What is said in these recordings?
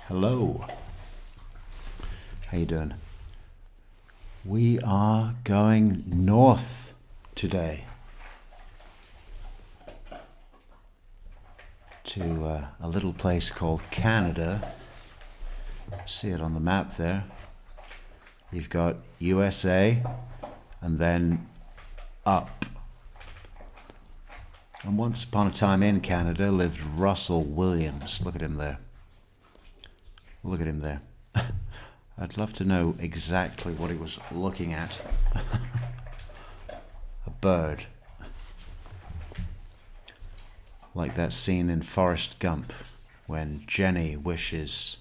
Hello. How you doing? We are going north today to a little place called Canada. See it on the map there. You've got USA and then up. And once upon a time in Canada lived Russell Williams. Look at him there. Look at him there. I'd love to know exactly what he was looking at. A bird. Like that scene in Forrest Gump when Jenny wishes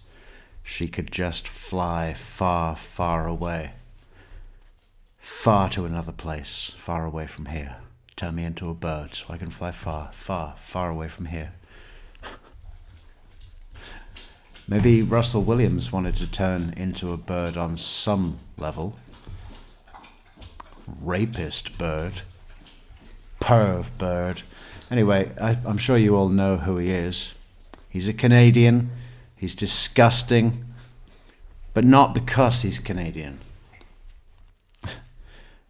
she could just fly far, far away. Far to another place, far away from here. Turn me into a bird so I can fly far, far, far away from here. Maybe Russell Williams wanted to turn into a bird on some level. Rapist bird. Perv bird. Anyway, I'm sure you all know who he is. He's a Canadian. He's disgusting. But not because he's Canadian.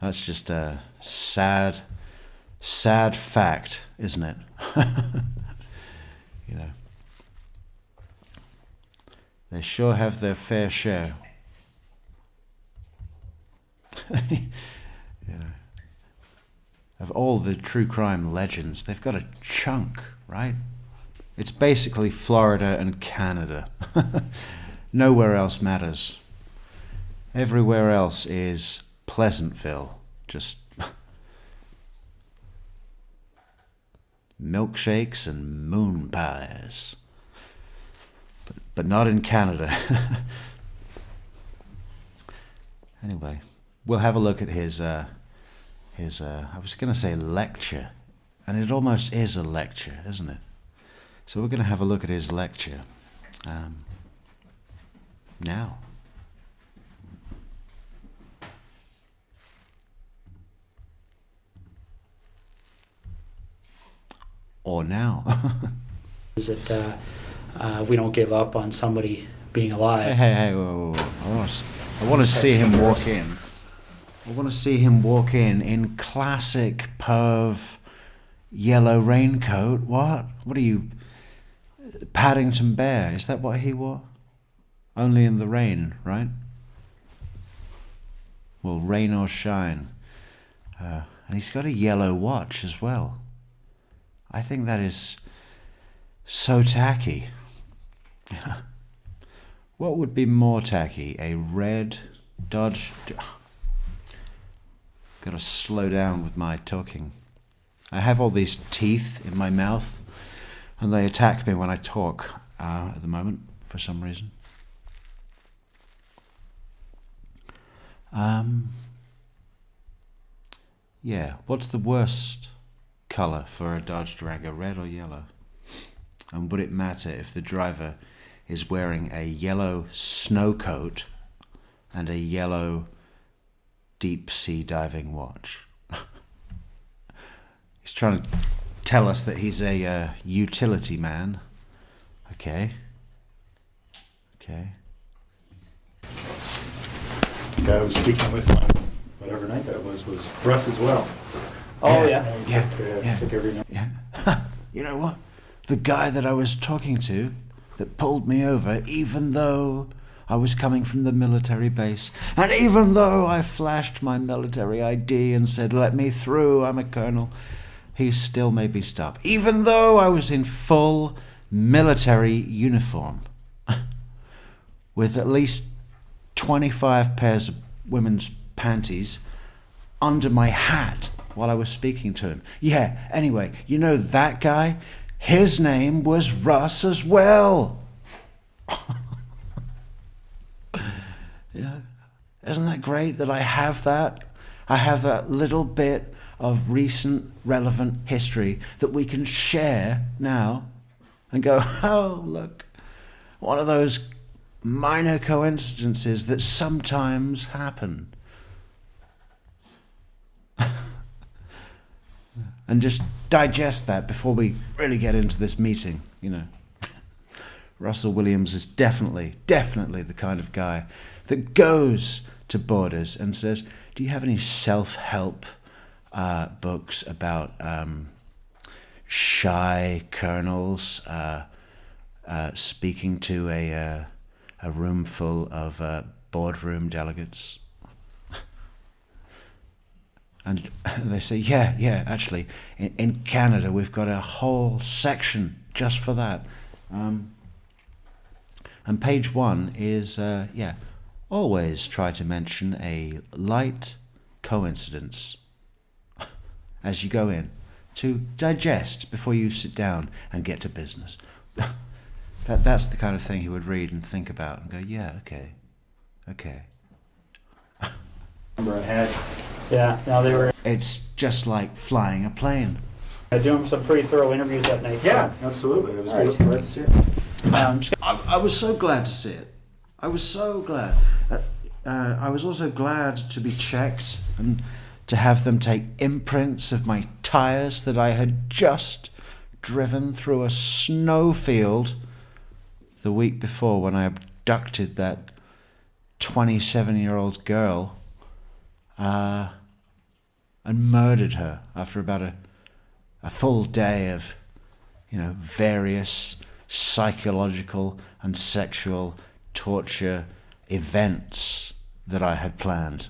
That's just a sad fact, isn't it? You know. They sure have their fair share. You know, of all the true crime legends, they've got a chunk, right? It's basically Florida and Canada. Nowhere else matters. Everywhere else is Pleasantville. Just milkshakes and moon pies. But not in Canada. Anyway, we'll have a look at his I was going to say lecture, and it almost is a lecture, isn't it? So we're going to have a look at his lecture now. Or now. Is that we don't give up on somebody being alive. Hey, whoa. I want to see him walk in. I want to see him walk in classic Perv yellow raincoat. What? What are you? Paddington Bear? Is that what he wore? Only in the rain, right? Well, rain or shine. And he's got a yellow watch as well. I think that is so tacky. What would be more tacky? A red Dodge... Gotta slow down with my talking. I have all these teeth in my mouth, and they attack me when I talk at the moment, for some reason. Yeah, what's the worst colour for a Dodge Durango, red or yellow? And would it matter if the driver is wearing a yellow snow coat and a yellow deep sea diving watch? He's trying to tell us that he's a utility man. Okay. The guy I was speaking with on whatever night that was Russ as well. Oh yeah. Took every night. Yeah. You know what? The guy that I was talking to that pulled me over, even though I was coming from the military base, and even though I flashed my military ID and said, "Let me through, I'm a colonel," he still made me stop. Even though I was in full military uniform, with at least 25 pairs of women's panties under my hat while I was speaking to him. Yeah, anyway, you know that guy? His name was Russ as well. Yeah. Isn't that great that I have that? I have that little bit of recent relevant history that we can share now and go, oh, look, one of those minor coincidences that sometimes happen. And just digest that before we really get into this meeting, you know. Russell Williams is definitely the kind of guy that goes to Borders and says, do you have any self-help books about shy colonels speaking to a room full of boardroom delegates? And they say, yeah, actually, in Canada we've got a whole section just for that. And page 1 is, always try to mention a light coincidence as you go in to digest before you sit down and get to business. That's the kind of thing he would read and think about and go, yeah, okay. Remember I had. Yeah, no, they were It's just like flying a plane. doing some pretty thorough interviews that night. So. Yeah, absolutely. It was All right. glad to see it. I was so glad to see it. I was so glad. I was also glad to be checked and to have them take imprints of my tyres that I had just driven through a snowfield the week before when I abducted that 27-year-old girl and murdered her after about a full day of, various psychological and sexual torture events that I had planned.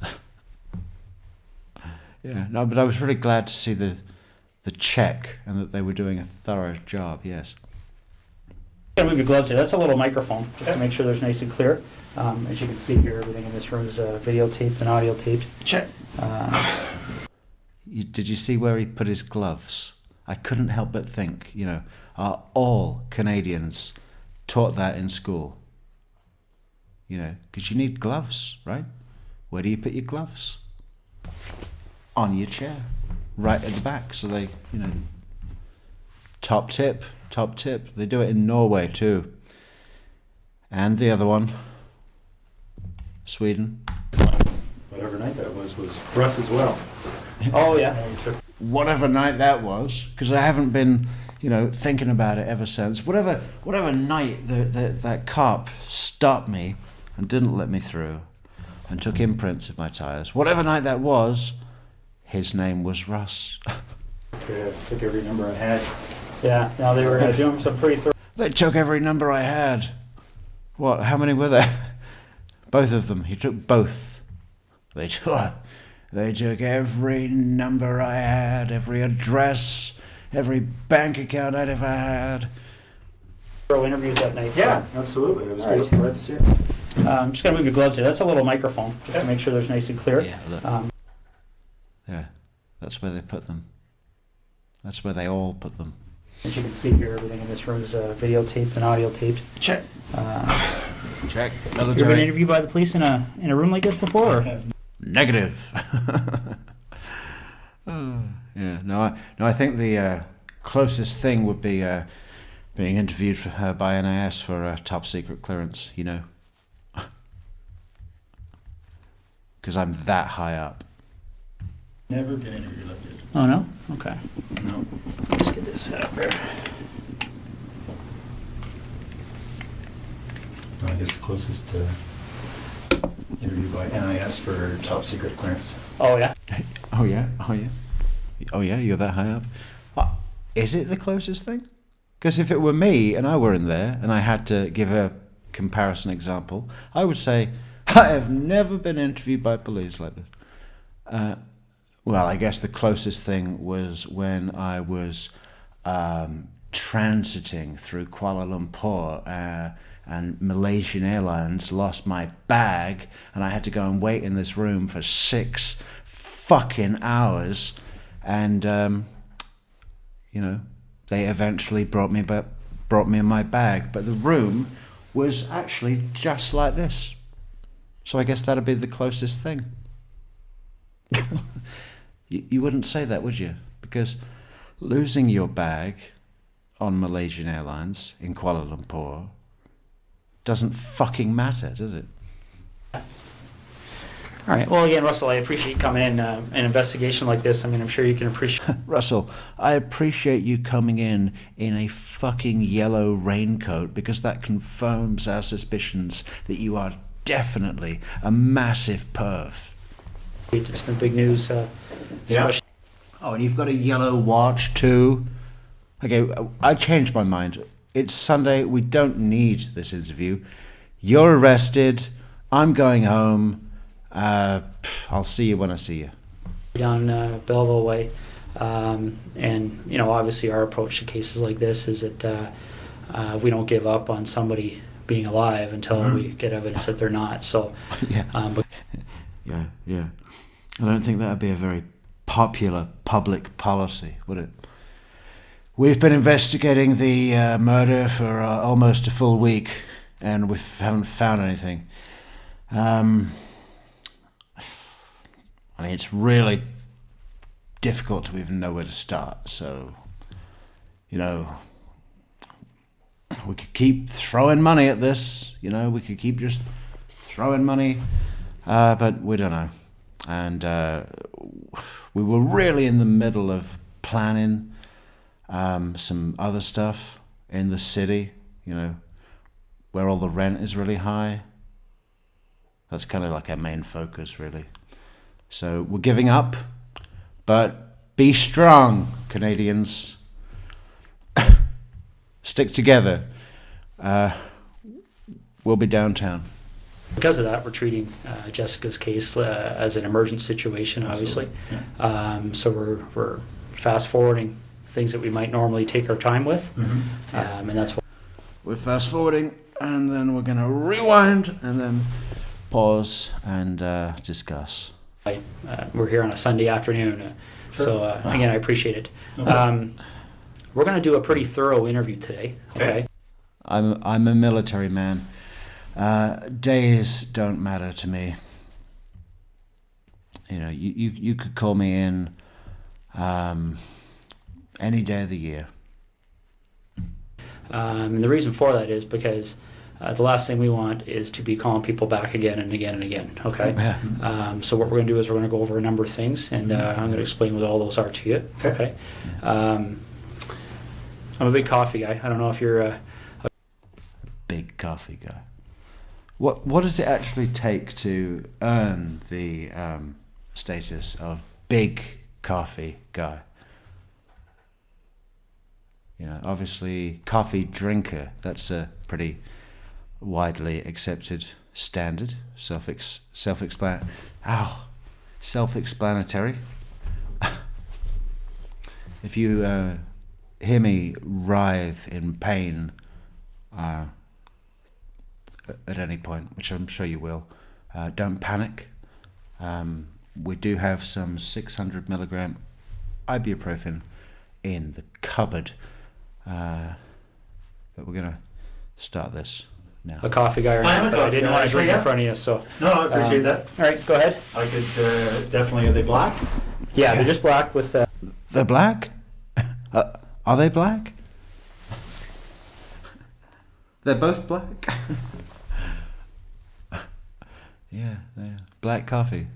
But I was really glad to see the check and that they were doing a thorough job, yes. Gotta move your gloves here. That's a little microphone, just to make sure there's nice and clear. As you can see here, everything in this room is videotaped and audio taped. Check. Did you see where he put his gloves? I couldn't help but think, are all Canadians taught that in school? Because you need gloves, right? Where do you put your gloves? On your chair, right at the back. So they, top tip. They do it in Norway too. And the other one, Sweden. Whatever night that was Russ as well. Oh, yeah. Whatever night that was, because I haven't been, thinking about it ever since. Whatever night that cop stopped me and didn't let me through and took imprints of my tyres. Whatever night that was, his name was Russ. Took every number I had. Yeah, no, they were doing some pretty thorough. They took every number I had. What? How many were there? Both of them. He took both. They took every number I had, every address, every bank account I'd ever had. Thorough interviews that night. Yeah, absolutely. It was All right. glad to see it. Just gotta move your gloves here. That's a little microphone, just to make sure there's nice and clear. Yeah, look. There. That's where they put them. That's where they all put them. As you can see here, everything in this room is videotaped and audio taped. Check. Check. You ever been Military. interviewed by the police in a room like this before? Or? Negative. Yeah. No, I think the closest thing would be being interviewed by NIS for a top secret clearance. Because I'm that high up. Never been interviewed like this. Oh, no? Okay. No. Let's get this set up here. I guess the closest interview by NIS for top secret clearance. Oh, yeah? Oh yeah, you're that high up. Is it the closest thing? Because if it were me and I were in there and I had to give a comparison example, I would say, I have never been interviewed by police like this. Well, I guess the closest thing was when I was transiting through Kuala Lumpur and Malaysian Airlines lost my bag and I had to go and wait in this room for 6 fucking hours and, they eventually brought me my bag. But the room was actually just like this. So I guess that'd be the closest thing. You wouldn't say that, would you? Because losing your bag on Malaysian Airlines in Kuala Lumpur doesn't fucking matter, does it? All right. Well, again, Russell, I appreciate you coming in. An investigation like this, I mean, I'm sure you can appreciate. Russell, I appreciate you coming in a fucking yellow raincoat, because that confirms our suspicions that you are definitely a massive perv. It's been big news. Yeah. Oh, and you've got a yellow watch too. Okay, I changed my mind. It's Sunday. We don't need this interview. You're arrested. I'm going home. I'll see you when I see you. Down Belleville Way. And, you know, obviously our approach to cases like this is that we don't give up on somebody being alive until we get evidence that they're not. So, yeah. Yeah. I don't think that would be a very popular public policy, would it? We've been investigating the murder for almost a full week, and we haven't found anything. I mean, it's really difficult to even know where to start. So, you know, we could keep throwing money at this. You know, we could keep just throwing money, but we don't know. And we were really in the middle of planning some other stuff in the city, you know, where all the rent is really high. That's kind of like our main focus, really. So we're giving up, but be strong, Canadians. Stick together. We'll be downtown. because of that, we're treating Jessica's case as an emergent situation, obviously. Yeah. So we're fast forwarding things that we might normally take our time with, and that's what We're fast forwarding, and then we're going to rewind, and then pause and discuss. we're here on a Sunday afternoon. Sure. So again, I appreciate it. Okay. We're going to do a pretty thorough interview today. Okay. I'm a military man. Days don't matter to me. You know, you could call me in any day of the year. And the reason for that is because the last thing we want is to be calling people back again and again and again. Okay. Yeah. So what we're going to do is we're going to go over a number of things, and I'm going to explain what all those are to you. Okay. I'm a big coffee guy. I don't know if you're a Big coffee guy. What does it actually take to earn the status of big coffee guy? You know, obviously coffee drinker, that's a pretty widely accepted standard, self-explanatory. If you hear me writhe in pain at any point, which I'm sure you will, don't panic. We do have some 600 milligram ibuprofen in the cupboard, but we're going to start this now. a coffee guy or I am a not, but I coffee didn't guy, want to actually, drink in yeah. front of you. So No, I appreciate that. all right, go ahead. I could definitely. Are they black? Yeah, they're just black with. They're black? Are they black? They're both black? Yeah, they're black coffee.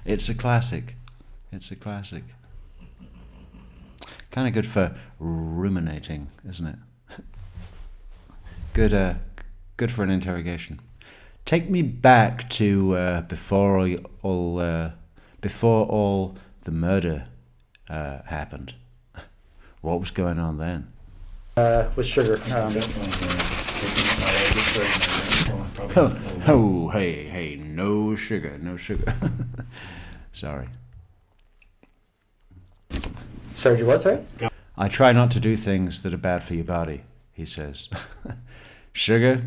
It's a classic. It's a classic. Kind of good for ruminating, isn't it? Good for an interrogation. Take me back to before all the murder happened. What was going on then? With sugar. Oh, hey, no sugar. Sorry. Sorry, what? Sorry. I try not to do things that are bad for your body, he says. Sugar?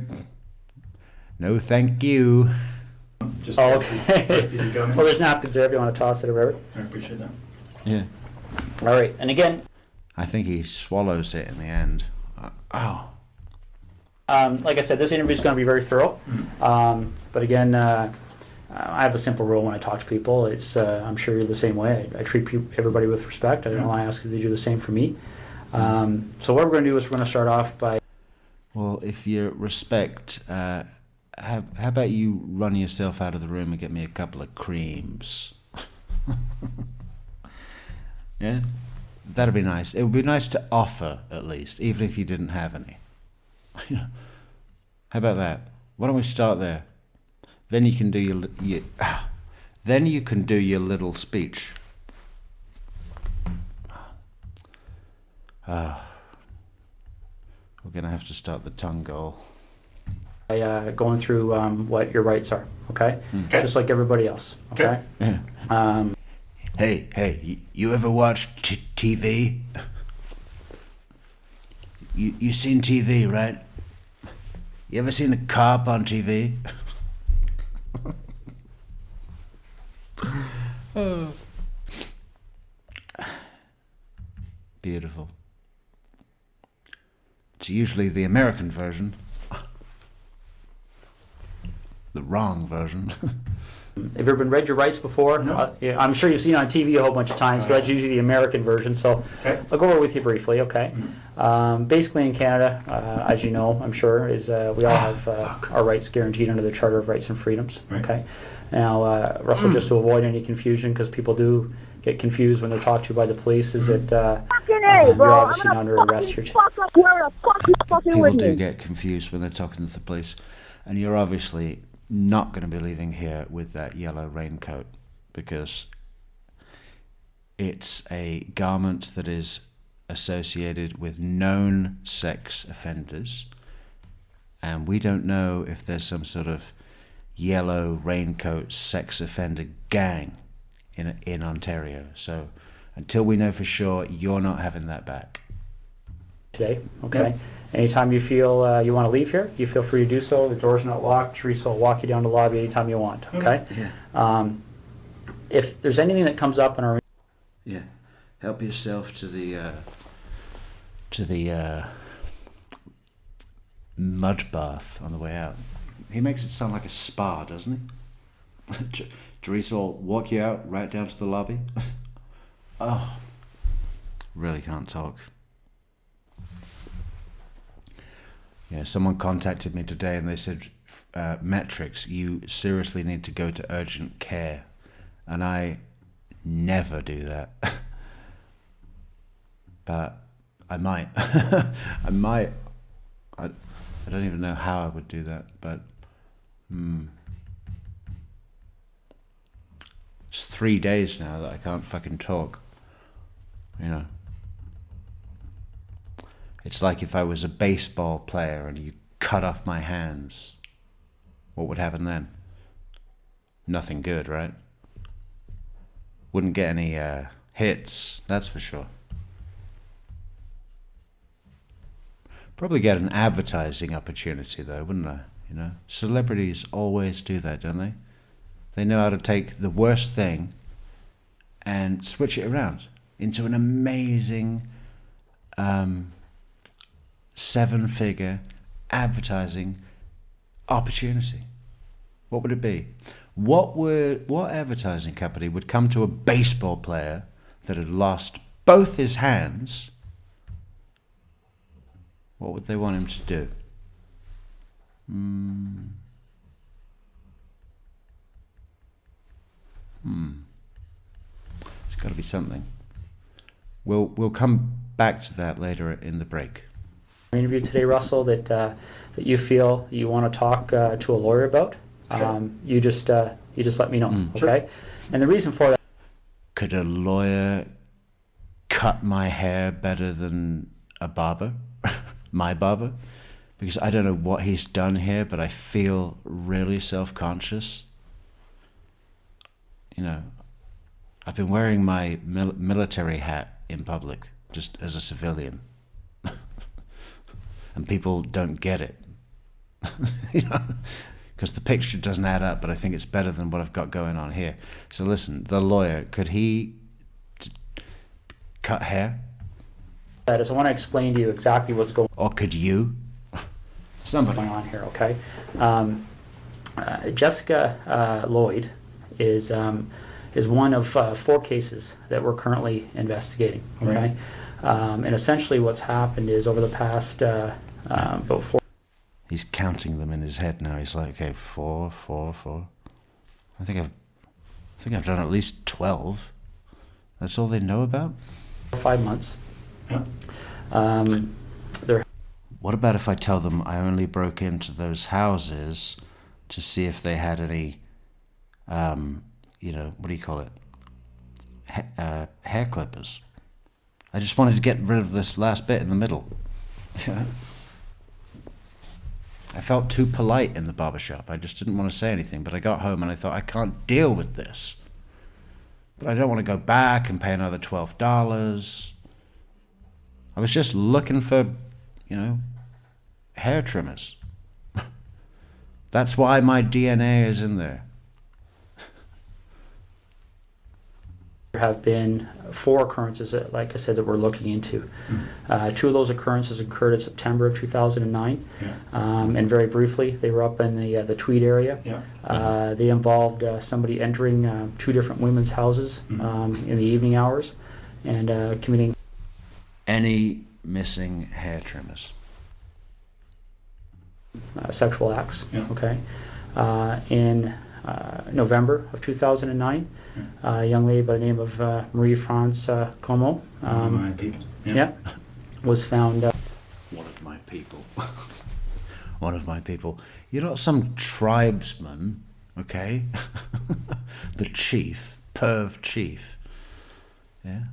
No, thank you. Just Oh, okay. okay. Piece of gum. Well, there's napkins there if you want to toss it or whatever. I appreciate that. Yeah. All right, and again, I think he swallows it in the end. like I said, this interview is going to be very thorough. But again, I have a simple rule when I talk to people. It's I'm sure you're the same way. I treat everybody with respect. I don't want to ask if they do the same for me. So what we're going to do is we're going to start off by. Well, if your respect how about you run yourself out of the room and get me a couple of creams? Yeah? That'd be nice. It would be nice to offer, at least, even if you didn't have any. How about that? Why don't we start there? Then you can do then you can do your little speech. We're gonna have to start the tongue goal. Going through what your rights are, okay? Okay. Just like everybody else, okay? Yeah. Hey, you ever watch TV? You seen TV, right? You ever seen a cop on TV? Oh. Beautiful. It's usually the American version. The wrong version. Have you ever been read your rights before? No. Yeah, I'm sure you've seen it on TV a whole bunch of times, but that's usually the American version, so Okay. I'll go over with you briefly, okay? Basically in Canada, as you know, I'm sure, is we all have our rights guaranteed under the Charter of Rights and Freedoms, Right. okay? Now, Russell, just to avoid any confusion, because people do get confused when they're talked to by the police, is that you're obviously not under arrest here. People do get confused when they're talking to the police, and you're obviously not going to be leaving here with that yellow raincoat, because it's a garment that is associated with known sex offenders, and we don't know if there's some sort of yellow raincoat sex offender gang in Ontario. So until we know for sure, you're not having that back. Today, okay? Yep. Anytime you feel you want to leave here, you feel free to do so. The door's not locked. Teresa will walk you down the lobby anytime you want, okay? Yeah. If there's anything that comes up in our... Yeah. Help yourself to the mud bath on the way out. He makes it sound like a spa, doesn't he? Teresa will walk you out right down to the lobby. Oh, really can't talk. Yeah, someone contacted me today and they said, Metrics, you seriously need to go to urgent care. And I never do that. But I might. I might. I don't even know how I would do that, but it's 3 days now that I can't fucking talk. You know. It's like if I was a baseball player and you cut off my hands. What would happen then? Nothing good, right? Wouldn't get any hits, that's for sure. Probably get an advertising opportunity though, wouldn't I? You know, celebrities always do that, don't they? They know how to take the worst thing and switch it around into an amazing 7-figure advertising opportunity. What would it be? What advertising company would come to a baseball player that had lost both his hands? What would they want him to do? It's got to be something. We'll come back to that later in the break. Interview today, Russell, that you feel you want to talk to a lawyer about, you just let me know, okay? Sure. And the reason for that... Could a lawyer cut my hair better than a barber? My barber? Because I don't know what he's done here, but I feel really self-conscious. You know, I've been wearing my military hat in public, just as a civilian. And people don't get it. You know, because the picture doesn't add up, but I think it's better than what I've got going on here. So listen, the lawyer, could he cut hair? That is, I want to explain to you exactly what's going Or could you? Somebody. on here, okay? Jessica Lloyd is one of 4 cases that we're currently investigating, okay? Right. And essentially what's happened is over the past about 4... He's counting them in his head now. He's like, okay, 4, 4, 4. I think I've done at least 12. That's all they know about? 5 months. Yeah. What about if I tell them I only broke into those houses to see if they had any, what do you call it? Hair clippers. I just wanted to get rid of this last bit in the middle. I felt too polite in the barbershop. I just didn't want to say anything, but I got home and I thought, I can't deal with this. But I don't want to go back and pay another $12. I was just looking for, hair trimmers. That's why my DNA is in there. There have been 4 occurrences, that, like I said, that we're looking into. 2 of those occurrences occurred in September of 2009. Yeah. And very briefly, they were up in the Tweed area. Yeah. They involved somebody entering 2 different women's houses in the evening hours and committing Any missing hair trimmers? sexual acts. Yeah. Okay. In November of 2009, a young lady by the name of Marie-France Como My people. was found. One of my people. One of my people. You're not some tribesman, okay? The chief, Perv chief. Yeah?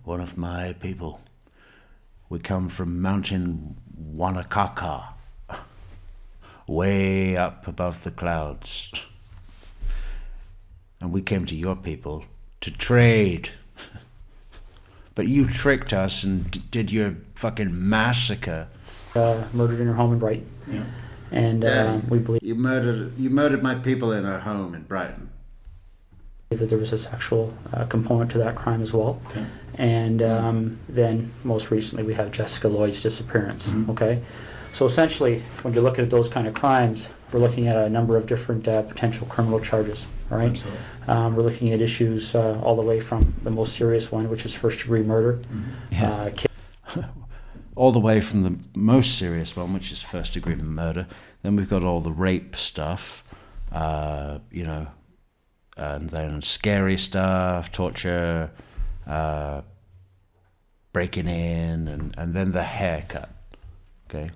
One of my people. We come from Mountain Wanakaka, way up above the clouds. And we came to your people to trade. But you tricked us and did your fucking massacre. Murdered in her home in Brighton. Yeah. And we believe You murdered my people in her home in Brighton. that there was a sexual component to that crime as well. Okay. And then most recently we have Jessica Lloyd's disappearance. Mhm. Okay, so essentially when you're looking at those kind of crimes, we're looking at a number of different potential criminal charges. All right, Absolutely. we're looking at issues all the way from the most serious one, which is first-degree murder. Yeah. All the way from the most serious one, which is first-degree murder. Then we've got all the rape stuff, and then scary stuff, torture, breaking in, and then the haircut. Okay.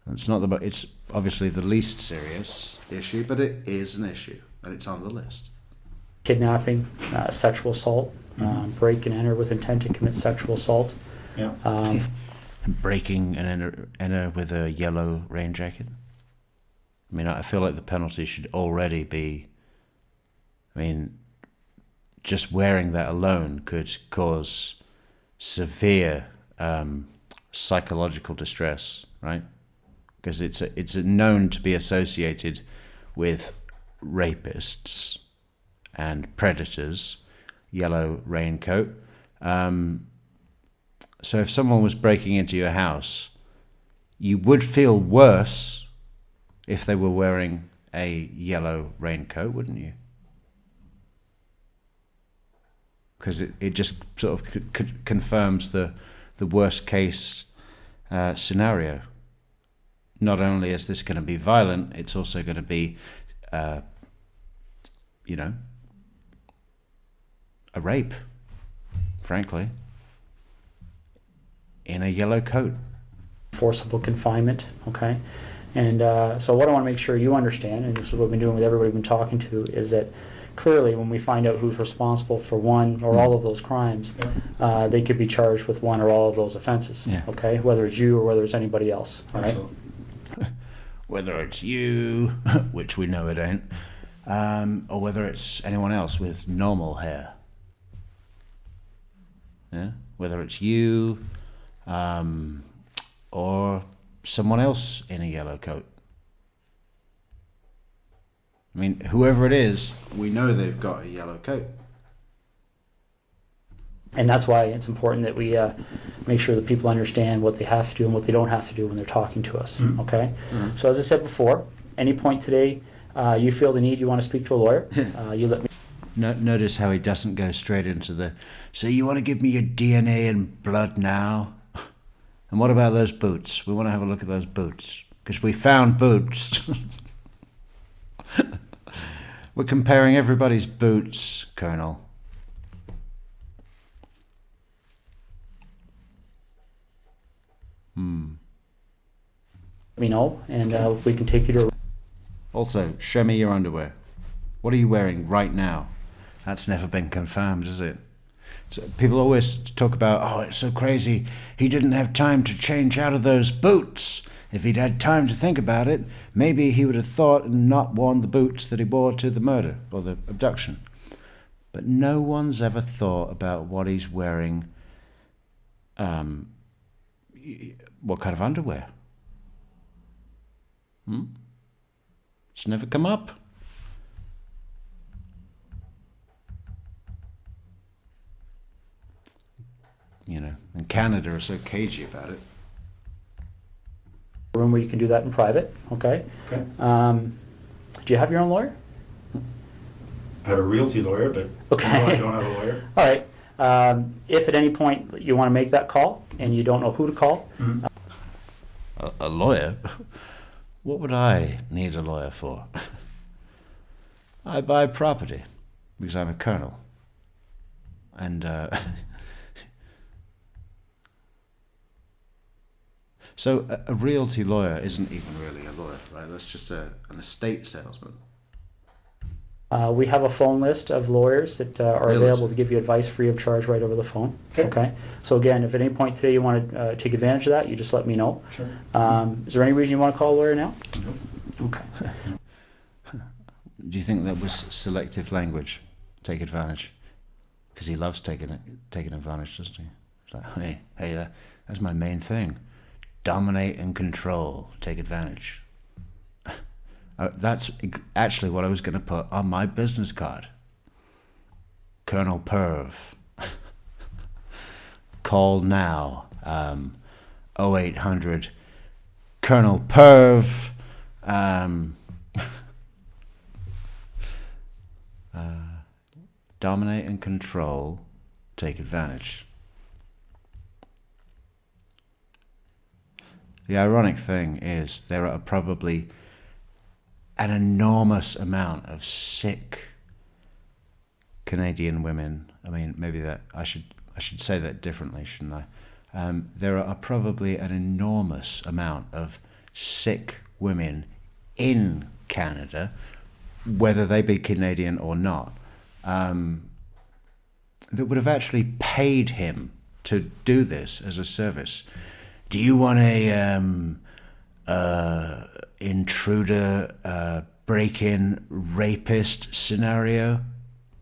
It's obviously the least serious issue, but it is an issue, and it's on the list. Kidnapping, sexual assault, break and enter with intent to commit sexual assault. Yeah. Breaking and enter with a yellow rain jacket. I mean, I feel like the penalty should already be. I mean, just wearing that alone could cause severe psychological distress, right? Because it's known to be associated with rapists and predators. Yellow raincoat. So if someone was breaking into your house, you would feel worse if they were wearing a yellow raincoat, wouldn't you? Because it just sort of confirms the worst case scenario. Not only is this going to be violent, it's also going to be, a rape, frankly, in a yellow coat. Forcible confinement, okay? And so what I want to make sure you understand, and this is what we've been doing with everybody we've been talking to, is that clearly when we find out who's responsible for one or all of those crimes, they could be charged with one or all of those offenses, okay? Whether it's you or whether it's anybody else, all right? Absolutely. Whether it's you, which we know it ain't, or whether it's anyone else with normal hair. Yeah? Whether it's you, or someone else in a yellow coat. I mean, whoever it is, we know they've got a yellow coat. And that's why it's important that we make sure that people understand what they have to do and what they don't have to do when they're talking to us, okay? So as I said before, any point today you feel the need, you want to speak to a lawyer, you let me. Notice how he doesn't go straight into so you want to give me your DNA and blood now? And what about those boots? We want to have a look at those boots. Because we found boots. We're comparing everybody's boots, Colonel. Let me know, and we can take you to. Also, show me your underwear. What are you wearing right now? That's never been confirmed, is it? So people always talk about, oh, it's so crazy. He didn't have time to change out of those boots. If he'd had time to think about it, maybe he would have thought and not worn the boots that he wore to the murder or the abduction. But no one's ever thought about what he's wearing, what kind of underwear. It's never come up. You know, and Canada are so cagey about it. Room where you can do that in private, okay? Okay. Do you have your own lawyer? I have a realty lawyer, but Okay. no, I don't have a lawyer. All right. If at any point you want to make that call and you don't know who to call, A lawyer? What would I need a lawyer for? I buy property because I'm a colonel. And so a realty lawyer isn't even really a lawyer, right? That's just an estate salesman. we have a phone list of lawyers that are Really? available to give you advice free of charge right over the phone. Okay. So again, if at any point today you want to take advantage of that, you just let me know. Sure. Is there any reason you want to call a lawyer now? Nope. Okay. Do you think that was selective language? Take advantage? Because he loves taking advantage, doesn't he? It's like, hey, that's my main thing. Dominate and control. Take advantage. That's actually what I was going to put on my business card. Colonel Perv. Call now. 0800 Colonel Perv. Dominate and control. Take advantage. The ironic thing is there are probably an enormous amount of sick Canadian women. I mean, maybe that I should say that differently, shouldn't I? There are probably an enormous amount of sick women in Canada, whether they be Canadian or not, that would have actually paid him to do this as a service. Do you want a intruder, break-in rapist scenario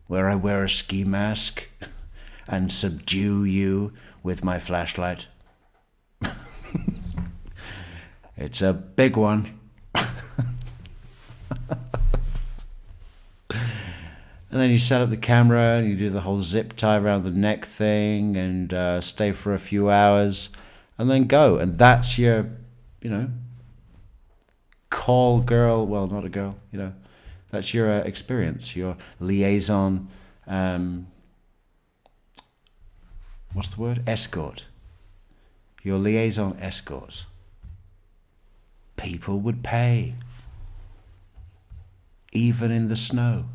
where I wear a ski mask and subdue you with my flashlight? It's a big one. And then you set up the camera and you do the whole zip tie around the neck thing and stay for a few hours and then go. And that's your, call girl. Well, not a girl, That's your experience, your liaison, what's the word? Escort. Your liaison escort. People would pay. Even in the snow.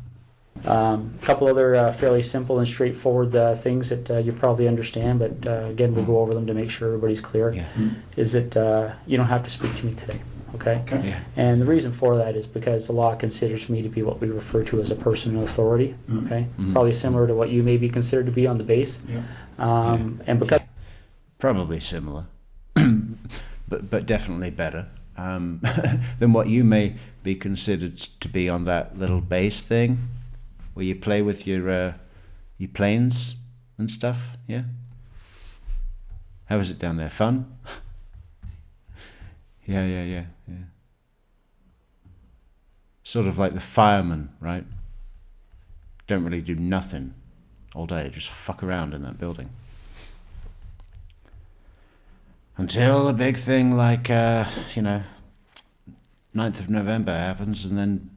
A couple other fairly simple and straightforward things that you probably understand, but again, we'll go over them to make sure everybody's clear. Yeah. Is that you don't have to speak to me today, okay? Okay. Yeah. And the reason for that is because the law considers me to be what we refer to as a person in authority, okay? Mhm. Probably similar to what you may be considered to be on the base. Yeah. And because Probably similar, but definitely better than what you may be considered to be on that little base thing where you play with your planes and stuff. Yeah. How is it down there? Fun? Yeah. Sort of like the firemen, right? Don't really do nothing all day, just fuck around in that building. Until a big thing like, 9th of November happens, and then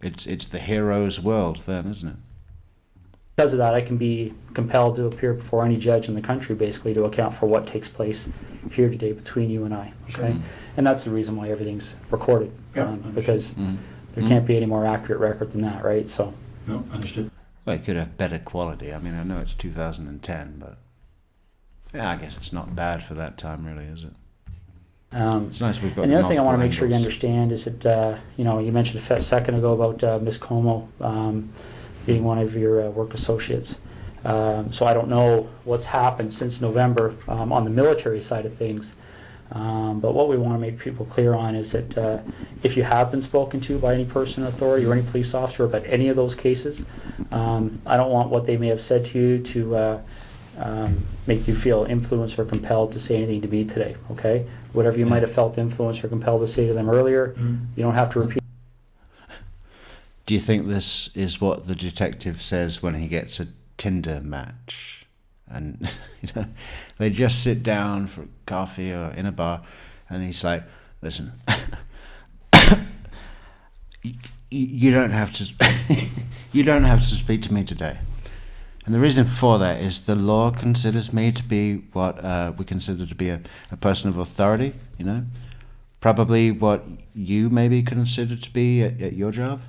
it's the hero's world then, isn't it? Because of that, I can be compelled to appear before any judge in the country, basically, to account for what takes place here today between you and I. Okay, and that's the reason why everything's recorded, because there can't be any more accurate record than that, right? So. No, understood. Well, it could have better quality. I mean, I know it's 2010, but yeah, I guess it's not bad for that time, really, is it? It's nice we've got. And the other thing I want to make multiple sure you angles. understand is that you mentioned a second ago about Miss Como being one of your work associates. So I don't know what's happened since November on the military side of things. But what we want to make people clear on is that if you have been spoken to by any person in authority or any police officer about any of those cases, I don't want what they may have said to you to make you feel influenced or compelled to say anything to me today, okay? Whatever you might have felt influenced or compelled to say to them earlier, you don't have to repeat. Do you think this is what the detective says when he gets a Tinder match? And they just sit down for coffee or in a bar, and he's like, "Listen, you don't have to, you don't have to speak to me today." And the reason for that is the law considers me to be what we consider to be a person of authority. Probably what you maybe consider to be at your job.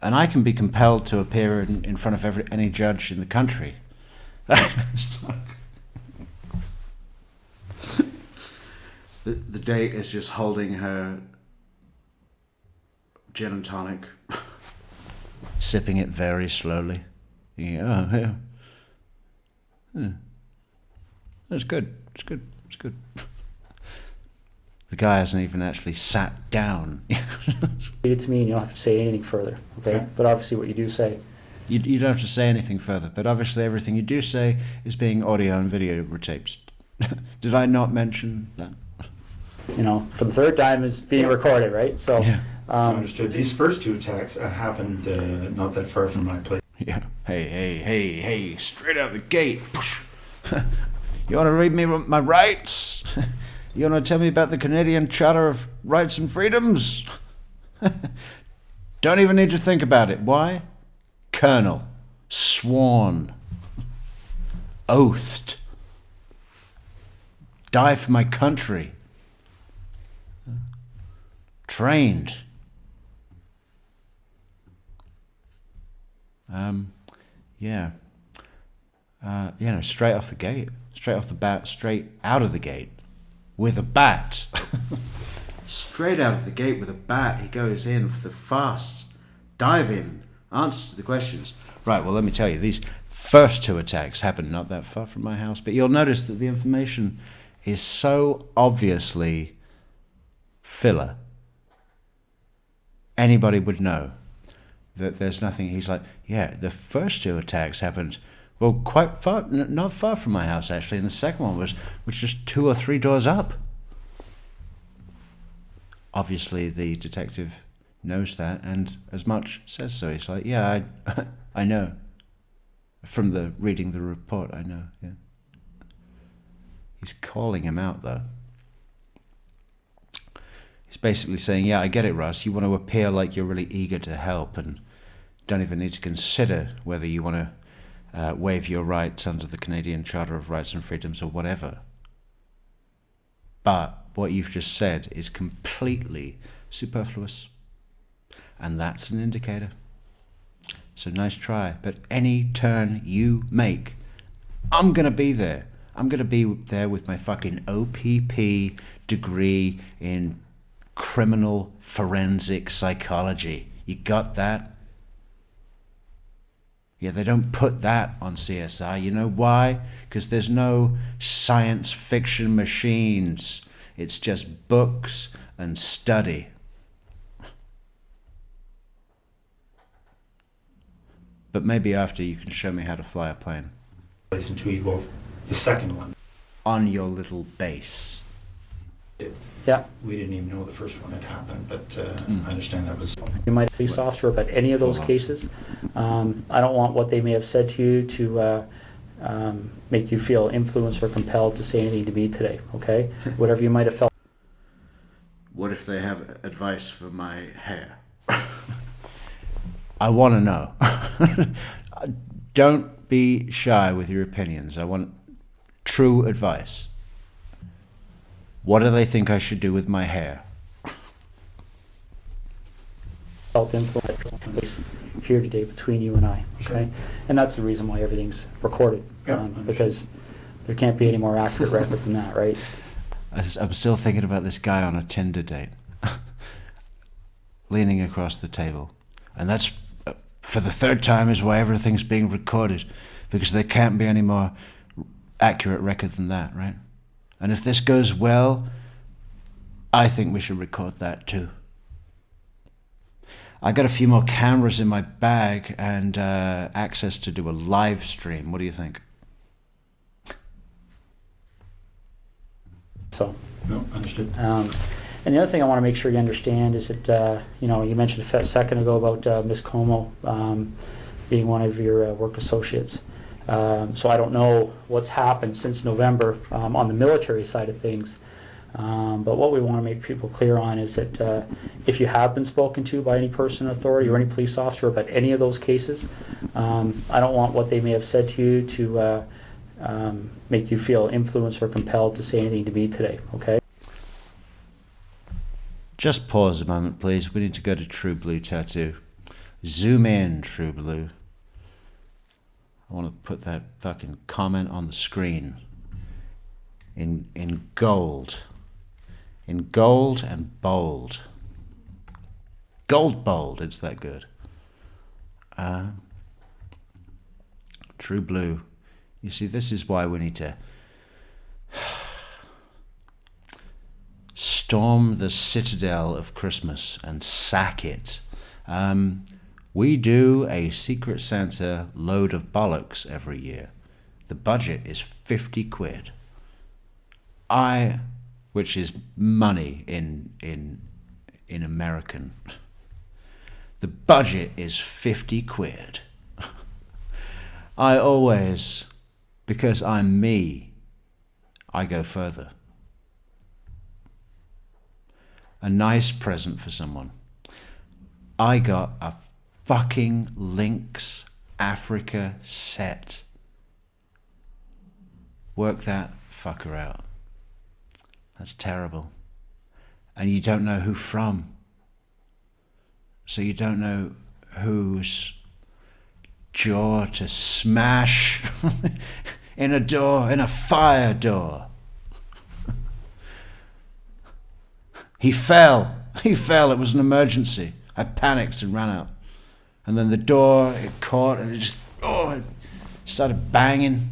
And I can be compelled to appear in front of any judge in the country. The date is just holding her gin and tonic, sipping it very slowly. Yeah. It's good. It's good. It's good. The guy hasn't even actually sat down. It to me, and you don't have to say anything further, okay? But obviously, what you do say. You don't have to say anything further, but obviously everything you do say is being audio and video retaped. Did I not mention that? For the third time is being recorded, right? So, Yeah. Understood. These first two attacks happened not that far from my place. Yeah. Hey, straight out the gate. You want to read me my rights? You want to tell me about the Canadian Charter of Rights and Freedoms? Don't even need to think about it. Why? Colonel. Sworn. Oathed. Die for my country. Trained. Straight off the gate, straight off the bat, straight out of the gate with a bat. Straight out of the gate with a bat, he goes in for the fast dive in, answer to the questions. Right, well, let me tell you, these first two attacks happened not that far from my house, but you'll notice that the information is so obviously filler. Anybody would know that there's nothing. He's like, yeah, the first two attacks happened, well, quite far, not far from my house, actually, and the second one was just 2 or 3 doors up. Obviously, the detective knows that, and as much says so. He's like, yeah, I know. From the reading the report, I know, yeah. He's calling him out, though. He's basically saying, yeah, I get it, Russ. You want to appear like you're really eager to help and don't even need to consider whether you want to waive your rights under the Canadian Charter of Rights and Freedoms or whatever. But what you've just said is completely superfluous. And that's an indicator. So nice try. But any turn you make, I'm going to be there. I'm going to be there with my fucking OPP degree in criminal forensic psychology. You got that? Yeah, they don't put that on CSI. You know why? Because there's no science fiction machines. It's just books and study. But maybe after you can show me how to fly a plane. Listen to well, the second one. On your little base. Yeah. We didn't even know the first one had happened, but I understand that was. You might be police officer about any of those cases. I don't want what they may have said to you to make you feel influenced or compelled to say anything to me today, okay? Whatever you might have felt. What if they have advice for my hair? I want to know. Don't be shy with your opinions. I want true advice. What do they think I should do with my hair? Felt influence here today between you and I, okay? And that's the reason why everything's recorded, because there can't be any more accurate record than that, right? I'm still thinking about this guy on a Tinder date, leaning across the table. And that's, for the third time, is why everything's being recorded, because there can't be any more accurate record than that, right? And if this goes well, I think we should record that too. I got a few more cameras in my bag and access to do a live stream. What do you think? So, No, understood. and the other thing I want to make sure you understand is that, you know, you mentioned a second ago about Miss Como being one of your work associates. So I don't know what's happened since November on the military side of things. But what we want to make people clear on is that if you have been spoken to by any person in authority or any police officer about any of those cases, I don't want what they may have said to you to make you feel influenced or compelled to say anything to me today, okay? Just pause a moment, please. We need to go to True Blue Tattoo. Zoom in, True Blue. I want to put that fucking comment on the screen in gold. In gold and bold. Gold bold, it's that good. True Blue. You see, this is why we need to storm the citadel of Christmas and sack it. We do a Secret Santa load of bollocks every year. The budget is 50 quid. Which is money in American. The budget is 50 quid. I always, because I'm me, I go further. A nice present for someone. I got a fucking Lynx Africa set. Work that fucker out. That's terrible. And you don't know who from. So you don't know whose jaw to smash in a door, in a fire door. He fell. He fell. It was an emergency. I panicked and ran out. And then the door, it caught and it just, it started banging.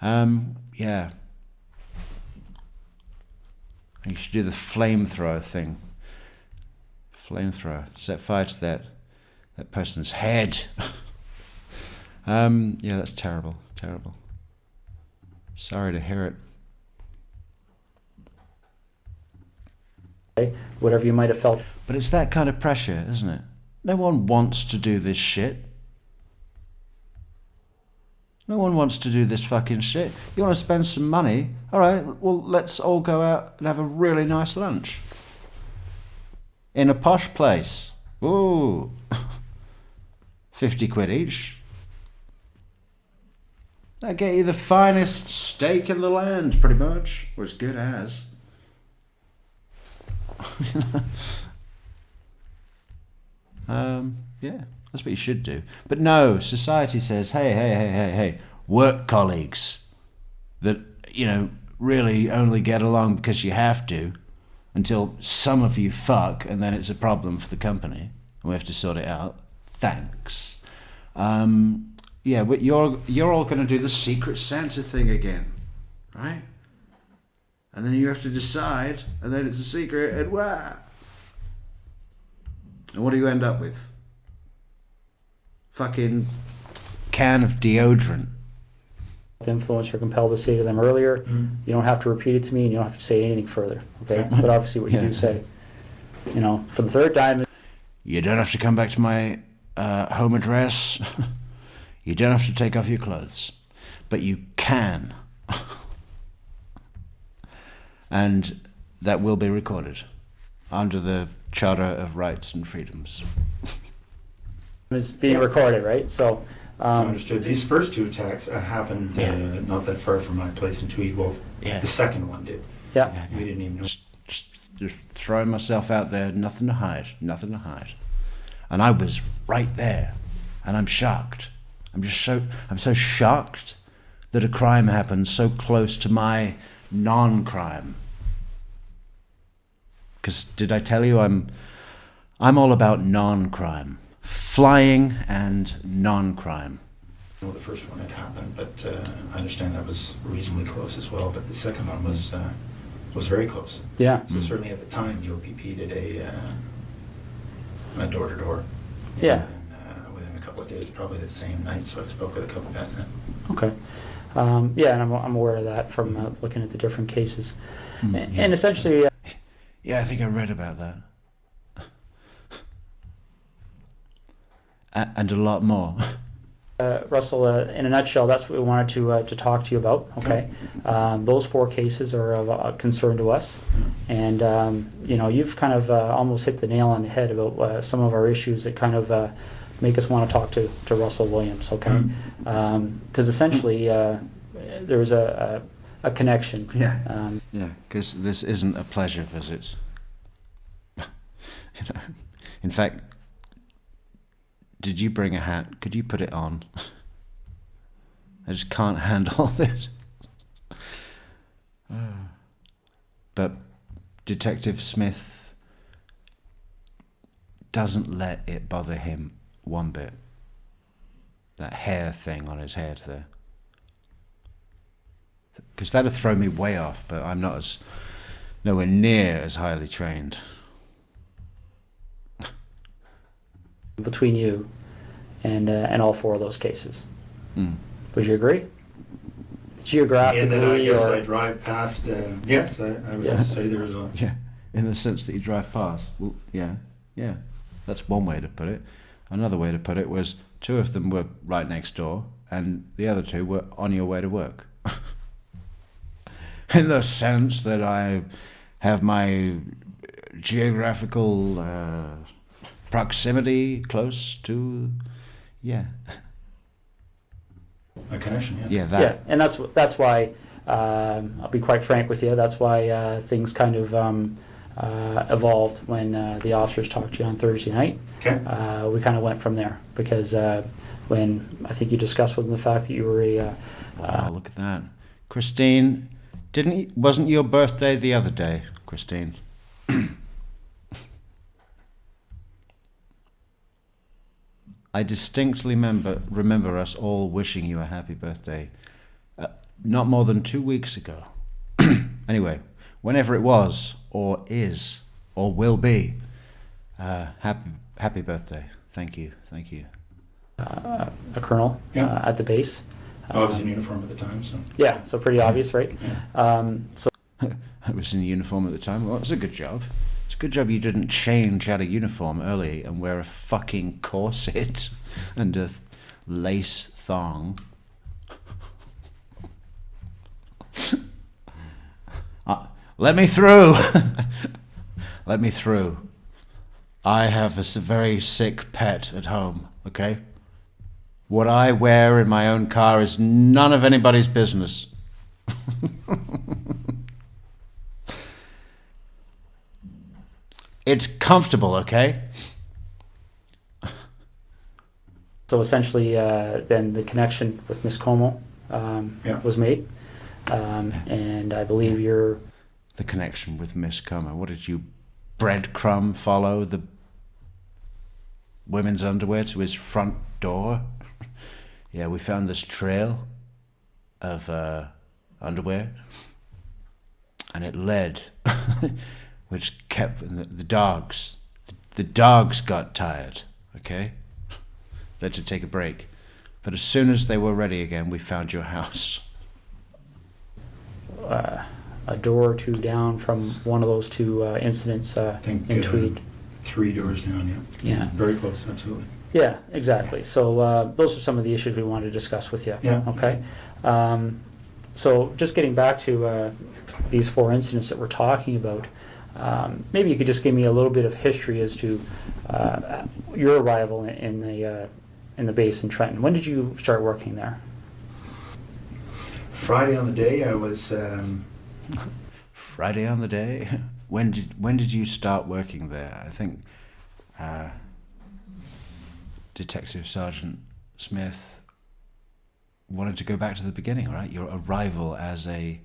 Yeah. You should do the flamethrower thing. Flamethrower. Set fire to that person's head. Yeah, that's terrible. Terrible. Sorry to hear it. Okay? Whatever you might have felt. But it's that kind of pressure, isn't it? No one wants to do this shit. No one wants to do this fucking shit. You want to spend some money? All right, well, let's all go out and have a really nice lunch. In a posh place. Ooh. 50 quid each. That'll get you the finest steak in the land, pretty much. Or as good as. Yeah, that's what you should do. But no, society says, hey, work colleagues that, you know, really only get along because you have to until some of you fuck and then it's a problem for the company and we have to sort it out. Thanks. Yeah, but you're all going to do the Secret Santa thing again, right? And then you have to decide, and then it's a secret, and wow. And what do you end up with? Fucking can of deodorant. Influence or compelled to say to them earlier. You don't have to repeat it to me, and you don't have to say anything further. Okay, but obviously, what you do say, you know, for the third time. You don't have to come back to my home address. You don't have to take off your clothes, but you can, and that will be recorded under the Charter of Rights and Freedoms. It's being Yeah. recorded, right? So, Understood. These first two attacks happened not that far from my place in Tweed. Well, Yeah. the second one did. yeah. We didn't even know. Just throwing myself out there, nothing to hide, nothing to hide. And I was right there, and I'm shocked. I'm so shocked that a crime happened so close to my non-crime. Because did I tell you I'm all about non-crime, flying and non-crime. I know the first one had happened, but I understand that was reasonably close as well. But the second one was very close. Yeah. So certainly at the time, the OPP did a door-to-door. Yeah. And, within a couple of days, probably the same night. So I spoke with a couple of guys then. Okay. Yeah, and I'm aware of that from looking at the different cases. Yeah. And essentially... Yeah, I think I read about that. And a lot more. Russell, in a nutshell, that's what we wanted to talk to you about. Okay, those 4 cases are of concern to us, and you've kind of almost hit the nail on the head about some of our issues that kind of make us want to talk to Russell Williams. Okay, because essentially there was a connection. Yeah. Yeah, because this isn't a pleasure visit. In fact. Did you bring a hat? Could you put it on? I just can't handle this. But Detective Smith doesn't let it bother him one bit. That hair thing on his head there. Because that'd throw me way off, but I'm nowhere near as highly trained. Between you and all 4 of those cases. Would you agree? Geographically, And then I guess or I drive past. Yes, I would have to say there's a. Yeah, in the sense that you drive past. Well, yeah. That's one way to put it. Another way to put it was 2 of them were right next door, and the other 2 were on your way to work. In the sense that I have my geographical proximity close to, A connection, yeah. Yeah, that. yeah, and that's why I'll be quite frank with you. That's why things kind of evolved when the officers talked to you on Thursday night. Okay. We kind of went from there because when I think you discussed with them the fact that you were a Wow, look at that. Christine, wasn't your birthday the other day, Christine? I distinctly remember us all wishing you a happy birthday not more than 2 weeks ago. Anyway, whenever it was, or is, or will be, happy birthday. Thank you. a colonel Yeah. at the base. I was in uniform at the time, so. Yeah, so pretty obvious, right? So I was in uniform at the time. Well, it's a good job. It's a good job you didn't change out of uniform early and wear a fucking corset and a lace thong. Let me through. Let me through. I have a very sick pet at home, okay? What I wear in my own car is none of anybody's business. It's comfortable, okay? So essentially, then the connection with Miss Como Yeah. was made, and I believe you're. The connection with Miss Comer. What did you breadcrumb follow the women's underwear to his front door? Yeah, we found this trail of underwear, and it led, which kept the dogs. The dogs got tired. Okay, they had to take a break, but as soon as they were ready again, we found your house. A door or two down from one of those 2 incidents I think in Tweed. 3 doors down, yeah. Yeah. Very close, absolutely. Yeah, exactly. So those are some of the issues we wanted to discuss with you. Yeah. Okay. So just getting back to these 4 incidents that we're talking about, maybe you could just give me a little bit of history as to your arrival in the base in Trenton. When did you start working there? Friday on the day I was... Friday on the day? When did you start working there? I think Detective Sergeant Smith wanted to go back to the beginning, right? Your arrival as a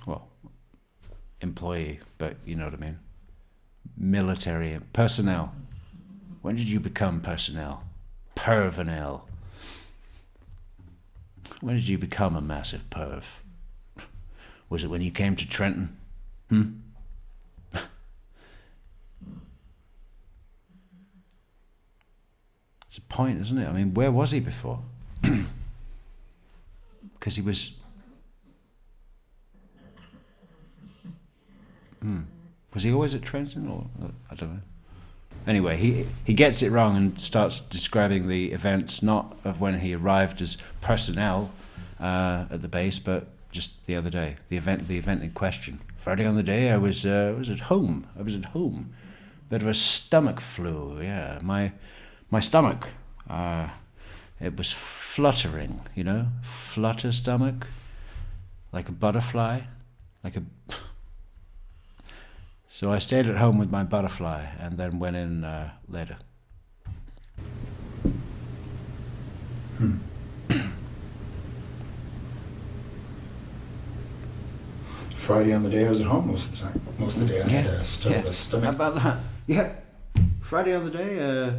well, employee, but you know what I mean. Military personnel. When did you become personnel? Pervanel. When did you become a massive perv? Was it when you came to Trenton? It's a point, isn't it? I mean, where was he before? Because he was... Was he always at Trenton, or I don't know. Anyway, he gets it wrong and starts describing the events not of when he arrived as personnel at the base, but just the other day, the event in question. Friday on the day, I was at home. Bit of a stomach flu. Yeah, my stomach. It was fluttering. You know, flutter stomach, like a butterfly, like a. So I stayed at home with my butterfly and then went in later. Friday on the day I was at home most of the time. Most of the day I had a stomach. How about that? Yeah. Friday on the day,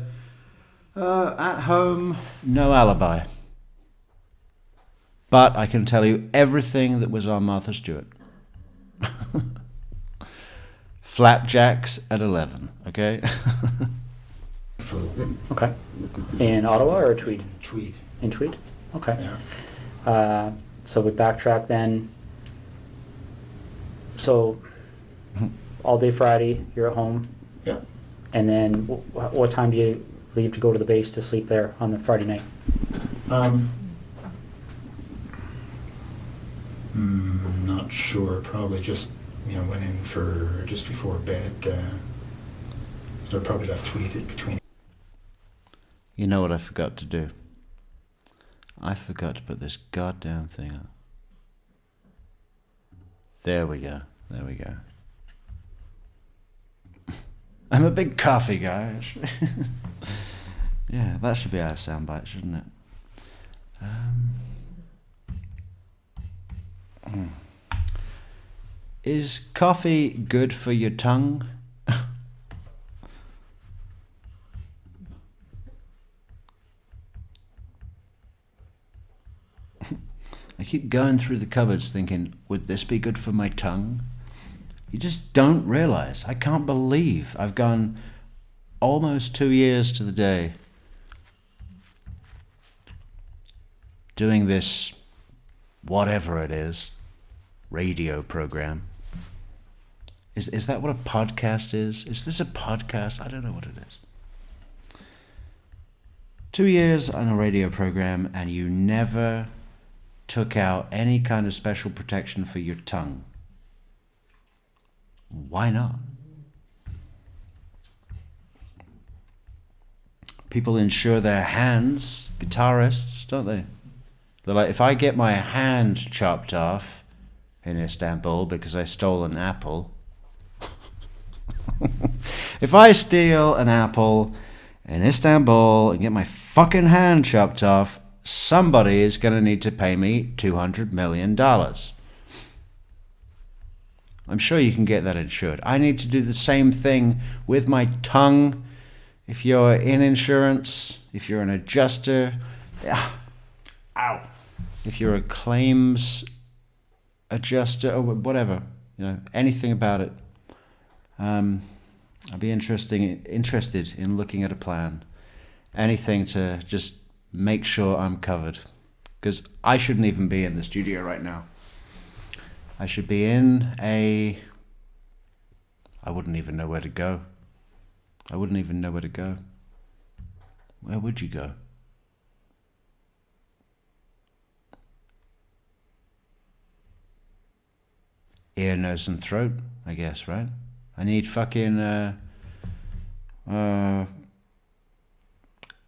at home, no alibi. But I can tell you everything that was on Martha Stewart. Flapjacks at 11, okay? Okay. In Ottawa or Tweed? Tweed. In Tweed? Okay. Yeah. So we backtrack then. So all day Friday, you're at home. Yeah. And then what time do you leave to go to the base to sleep there on the Friday night? Not sure. Probably just, went in for just before bed. So I probably left Tweed in between. You know what I forgot to do? I forgot to put this goddamn thing up. There we go. I'm a big coffee guy, actually. Yeah, that should be our soundbite, shouldn't it? Is coffee good for your tongue? I keep going through the cupboards thinking, would this be good for my tongue? You just don't realize. I can't believe I've gone almost 2 years to the day doing this, whatever it is, radio program. Is that what a podcast is? Is this a podcast? I don't know what it is. 2 years on a radio program and you never took out any kind of special protection for your tongue. Why not? People insure their hands, guitarists, don't they? They're like, if I get my hand chopped off in Istanbul because I stole an apple, if I steal an apple in Istanbul and get my fucking hand chopped off, somebody is going to need to pay me $200 million. I'm sure you can get that insured. I need to do the same thing with my tongue. If you're in insurance, if you're an adjuster, if you're a claims adjuster or whatever, anything about it, I'd be interested in looking at a plan. Anything to just make sure I'm covered. Because I shouldn't even be in the studio right now. I should be in I wouldn't even know where to go. Where would you go? ear, nose, and throat, I guess, right? I need fucking, God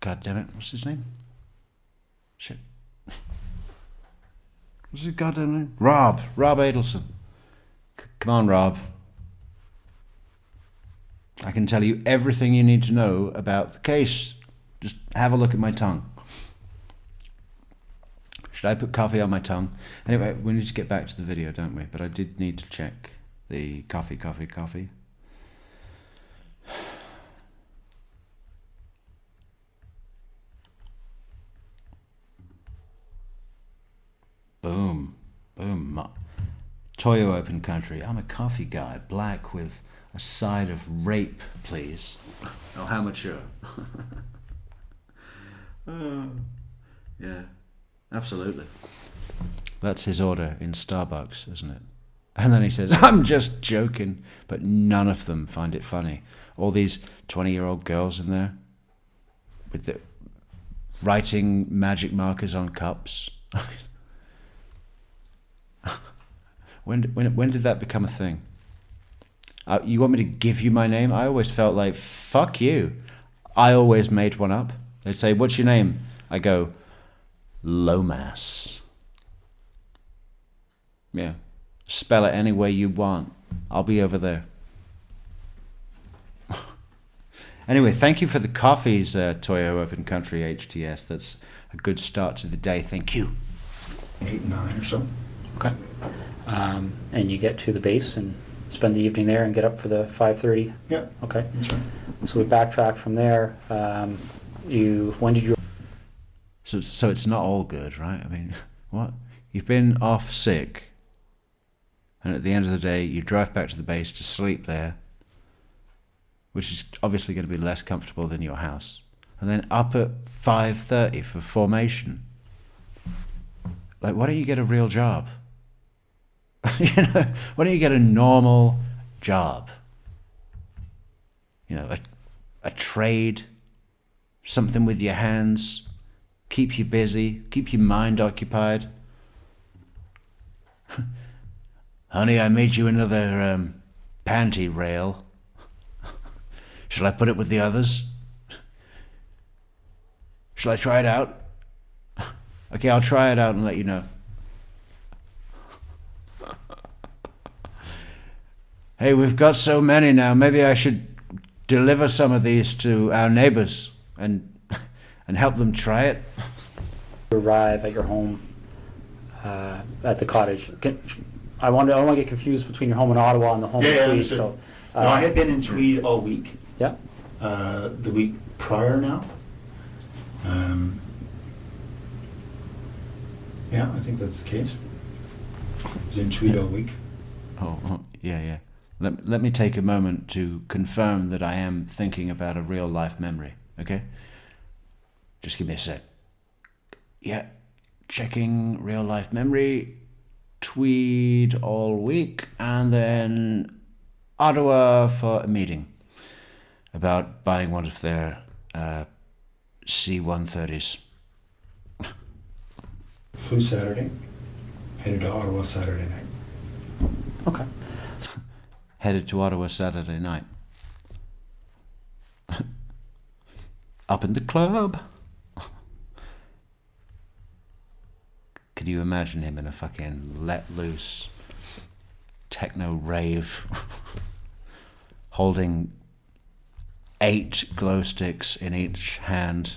damn it, what's his name? Shit. What's his goddamn name? Rob Adelson. Come on, Rob. I can tell you everything you need to know about the case. Just have a look at my tongue. Should I put coffee on my tongue? Anyway, we need to get back to the video, don't we? But I did need to check the coffee. Boom. Toyo Open Country. I'm a coffee guy. Black with a side of rape, please. Oh, how mature. Yeah, absolutely. That's his order in Starbucks, isn't it? And then he says, I'm just joking. But none of them find it funny. All these 20-year-old girls in there with the writing magic markers on cups. When did that become a thing? You want me to give you my name? I always felt like, fuck you. I always made one up. They'd say, what's your name? I go, Lomas. Yeah. Spell it any way you want. I'll be over there. Anyway, thank you for the coffees, Toyo Open Country HTS. That's a good start to the day. Thank you. 8, 9 or so. Okay. And you get to the base and spend the evening there and get up for the 5:30? Yeah. Okay. That's right. So we backtrack from there. When did you... So it's not all good, right? I mean, what? You've been off sick, and at the end of the day, you drive back to the base to sleep there, which is obviously going to be less comfortable than your house, and then up at 5:30 for formation. Like, why don't you get a real job? Why don't you get a normal job? A trade, something with your hands, keep you busy, keep your mind occupied. Honey, I made you another panty rail. Shall I put it with the others? Shall I try it out? Okay, I'll try it out and let you know. Hey, we've got so many now. Maybe I should deliver some of these to our neighbors and help them try it. You arrive at your home at the cottage. I don't want to get confused between your home in Ottawa and the home in Tweed. So, no, I had been in Tweed all week. Yeah. The week prior now. Yeah, I think that's the case. I was in Tweed all week. Oh, yeah. Let me take a moment to confirm that I am thinking about a real life memory, okay? Just give me a sec. Yeah, checking real life memory, Tweed all week, and then Ottawa for a meeting about buying one of their C-130s. Flew Saturday, headed to Ottawa Saturday night. Okay. Headed to Ottawa Saturday night. Up in the club. Can you imagine him in a fucking let loose techno rave holding 8 glow sticks in each hand,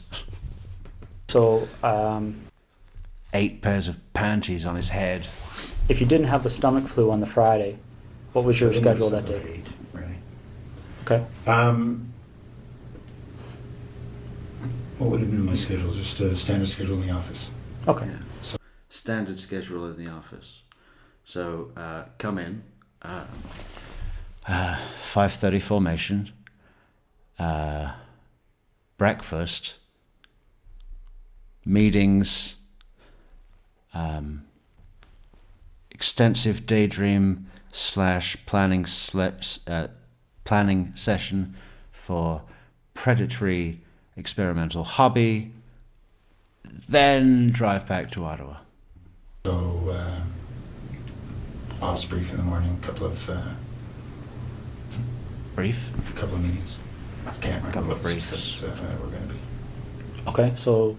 So, 8 pairs of panties on his head? if you didn't have the stomach flu on the Friday, what was your I think it schedule was that day? about 8, really. Okay. What would have been my schedule? Just a standard schedule in the office. Okay. Yeah. So, standard schedule in the office. So come in, 5:30 formation, breakfast, meetings, extensive daydream / planning session for predatory experimental hobby, then drive back to Ottawa. So ops brief in the morning, a couple of Brief? meetings. I can't remember Couple what of the briefs. specifics were going to be. Okay, so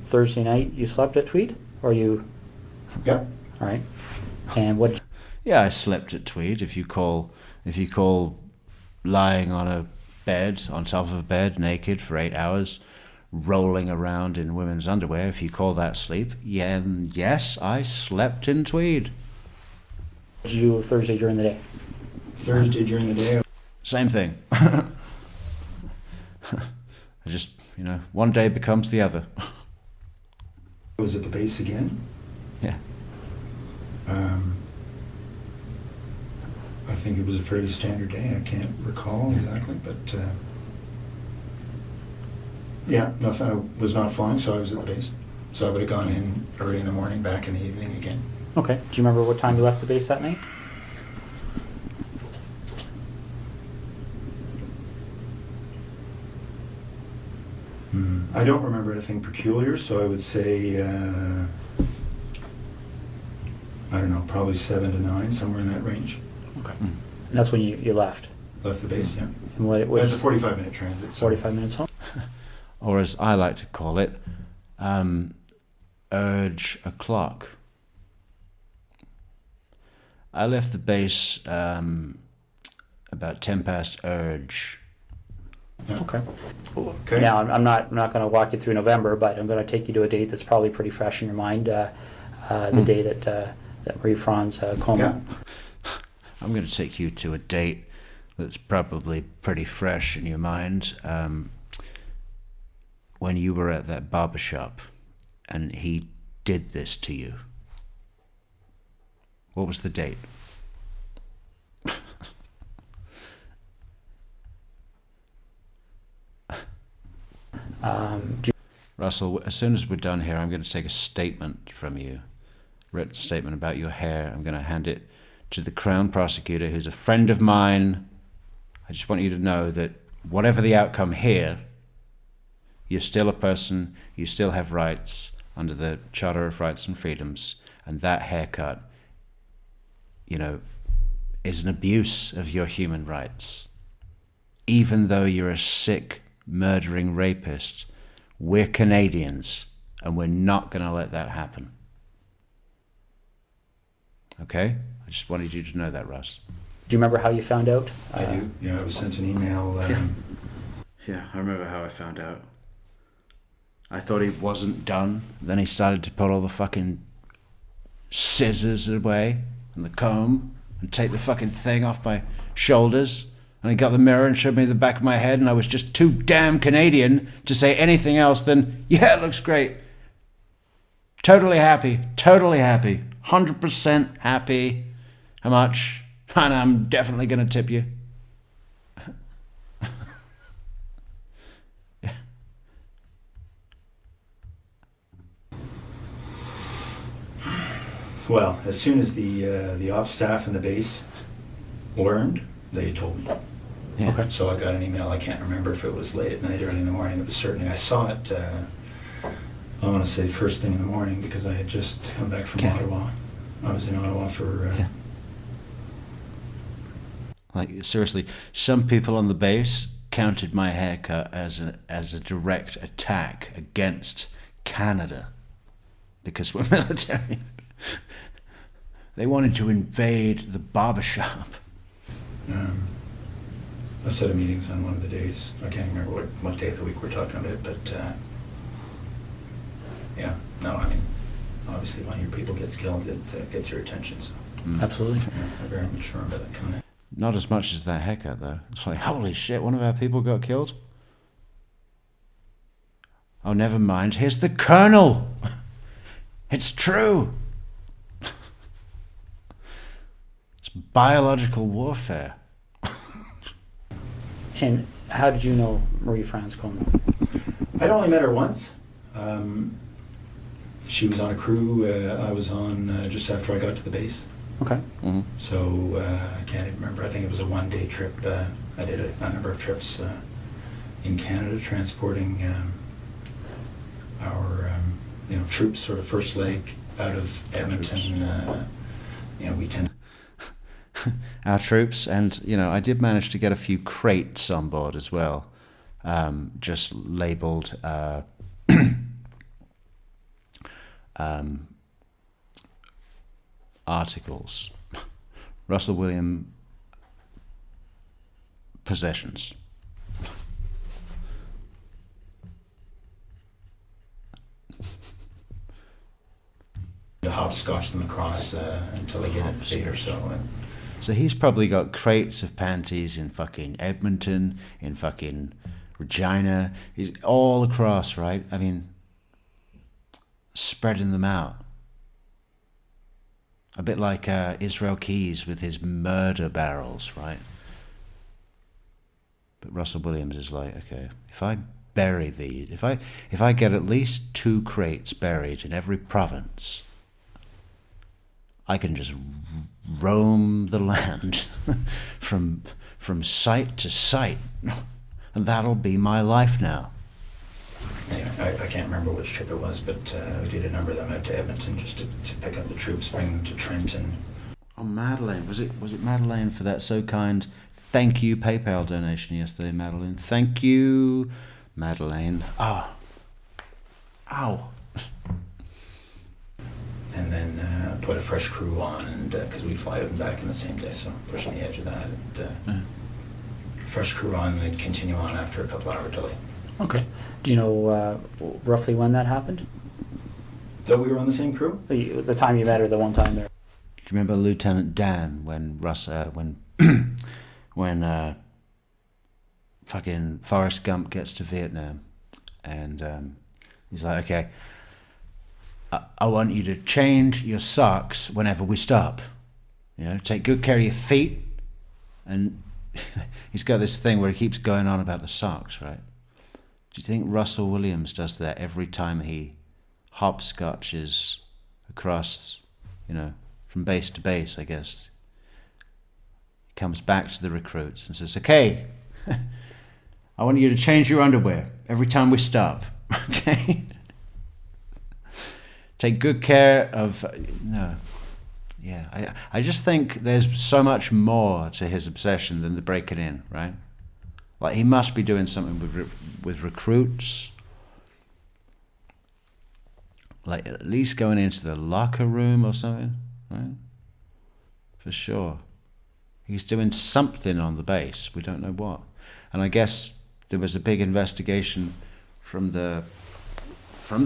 Thursday night you slept at Tweed, or you? Yep. All right. And what? Yeah, I slept at Tweed. If you call lying on a bed, on top of a bed, naked for 8 hours, rolling around in women's underwear, if you call that sleep, yeah, yes, I slept in Tweed. What did you do Thursday during the day? Thursday during the day. Same thing. I just, one day becomes the other. I was at the base again. Yeah. I think it was a fairly standard day. I can't recall exactly, but yeah, nothing. I was not flying, so I was at the base. So I would have gone in early in the morning, back in the evening again. Okay. Do you remember what time you left the base that night? I don't remember anything peculiar, so I would say, I don't know, probably 7 to 9, somewhere in that range. Okay. And that's when you left. Left the base, yeah. And what it was? It's a 45-minute transit. So 45 minutes home. Or as I like to call it, urge o'clock. I left the base about 10 past urge. Yeah. Okay. Okay. Now I'm not going to walk you through November, but I'm going to take you to a date that's probably pretty fresh in your mind. The day that Marie Franz coma. Yeah. I'm going to take you to a date that's probably pretty fresh in your mind. When you were at that barbershop and he did this to you. What was the date? Russell, as soon as we're done here, I'm going to take a statement from you, written statement about your hair. I'm going to hand it to the Crown Prosecutor, who's a friend of mine. I just want you to know that whatever the outcome here, you're still a person, you still have rights under the Charter of Rights and Freedoms, and that haircut, is an abuse of your human rights. Even though you're a sick, murdering rapist, we're Canadians, and we're not going to let that happen. Okay? I just wanted you to know that, Russ. Do you remember how you found out? I do. Yeah, I was sent an email. Yeah, I remember how I found out. I thought he wasn't done. Then he started to put all the fucking scissors away and the comb and take the fucking thing off my shoulders. And he got the mirror and showed me the back of my head, and I was just too damn Canadian to say anything else than, yeah, it looks great. Totally happy. 100% happy. How much? And I'm definitely going to tip you. Well, as soon as the ops staff and the base learned, they told me. Yeah. Okay. So I got an email. I can't remember if it was late at night, early in the morning. It was certainly, I saw it, I want to say first thing in the morning, because I had just come back from Ottawa. I was in Ottawa for... Like, seriously, some people on the base counted my haircut as a direct attack against Canada because we're military. They wanted to invade the barbershop. A set of meetings on one of the days. I can't remember what day of the week we're talking about, but yeah, no, I mean, obviously when your people gets killed, it gets your attention. So Absolutely. yeah, I very much remember that coming in. Not as much as that haircut, though. It's like, holy shit, one of our people got killed? Oh, never mind. Here's the Colonel. It's true. It's biological warfare. And how did you know Marie Franz Colonenl? I'd only met her once. She was on a crew I was on just after I got to the base. Okay. Mm-hmm. So I can't even remember. I think it was a one-day trip. I did a number of trips in Canada, transporting our troops, sort of first leg out of Edmonton, we tend our troops, and I did manage to get a few crates on board as well, just labeled articles. Russell Williams possessions. to hopscotch them across until they get a feet or so. So he's probably got crates of panties in fucking Edmonton, in fucking Regina. He's all across, right? I mean, spreading them out. A bit like Israel Keyes with his murder barrels, right? But Russell Williams is like, okay, if I bury these, if I get at least 2 crates buried in every province, I can just roam the land from site to site, and that'll be my life now. Anyway, I can't remember which trip it was, but we did a number of them out to Edmonton just to pick up the troops, bring them to Trenton. Oh, Madeleine, was it Madeleine for that so kind thank you PayPal donation yesterday, Madeleine? Thank you, Madeleine. Oh. Ow. And then put a fresh crew on, and because we fly out and back in the same day, so pushing the edge of that, and fresh crew on, and then continue on after a couple hour delay. Okay. Do you know roughly when that happened? Though we were on the same crew? The time you met or the one time there? Do you remember Lieutenant Dan when when fucking Forrest Gump gets to Vietnam, and he's like, okay, I want you to change your socks whenever we stop. Take good care of your feet. And he's got this thing where he keeps going on about the socks, right? Do you think Russell Williams does that every time he hopscotches across, from base to base, I guess? He comes back to the recruits and says, okay, I want you to change your underwear every time we stop, okay? Take good care of... No. Yeah, I just think there's so much more to his obsession than the breaking in, right? Like, he must be doing something with recruits. Like, at least going into the locker room or something, right? For sure. He's doing something on the base. We don't know what. And I guess there was a big investigation from the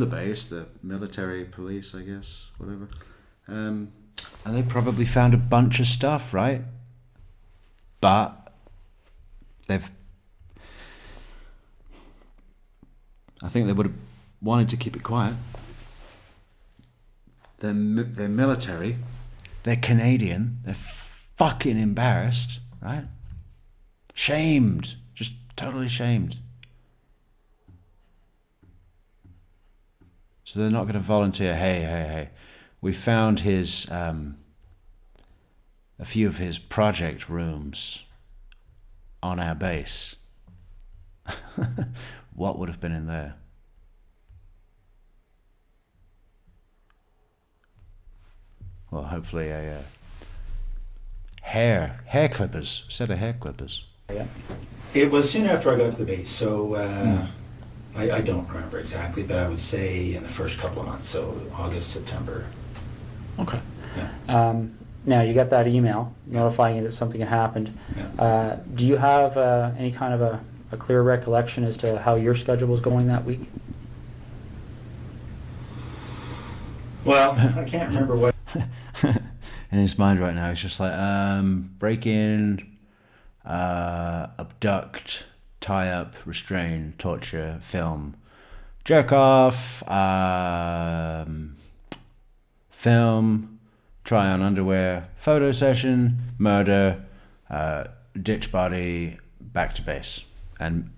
base, the military police, I guess, whatever. And they probably found a bunch of stuff, right? But I think they would have wanted to keep it quiet. They're military. They're Canadian. They're fucking embarrassed, right? Shamed. Just totally shamed. So they're not going to volunteer, hey. We found his, a few of his project rooms on our base. What would have been in there? Well, hopefully a hair clippers, set of hair clippers. Yeah. It was soon after I got to the base, so I don't remember exactly, but I would say in the first couple of months, so August, September. Okay. Yeah. Now, you got that email notifying you that something had happened. Yeah. Do you have any kind of a clear recollection as to how your schedule was going that week? Well, I can't remember what. In his mind right now, he's just like, break in, abduct, tie up, restrain, torture, film, jerk off, film, try on underwear, photo session, murder, ditch body, back to base. And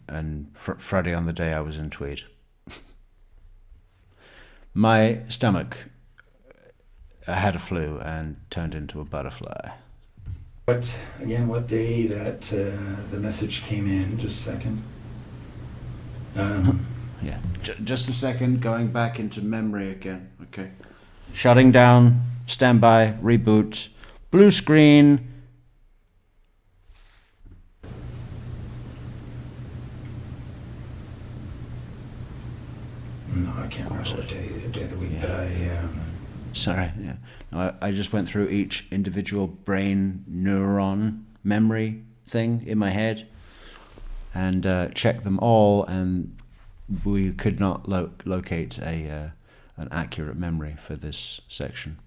Friday on the day I was in Tweed. My stomach had a flu and turned into a butterfly. What day that the message came in? Just a second. Yeah, just a second, going back into memory again. Okay. Shutting down, standby, reboot, Blue screen. No, I can't remember what day of the week, but I... Sorry, yeah. No, I just went through each individual brain neuron memory thing in my head and checked them all, and we could not locate an accurate memory for this section.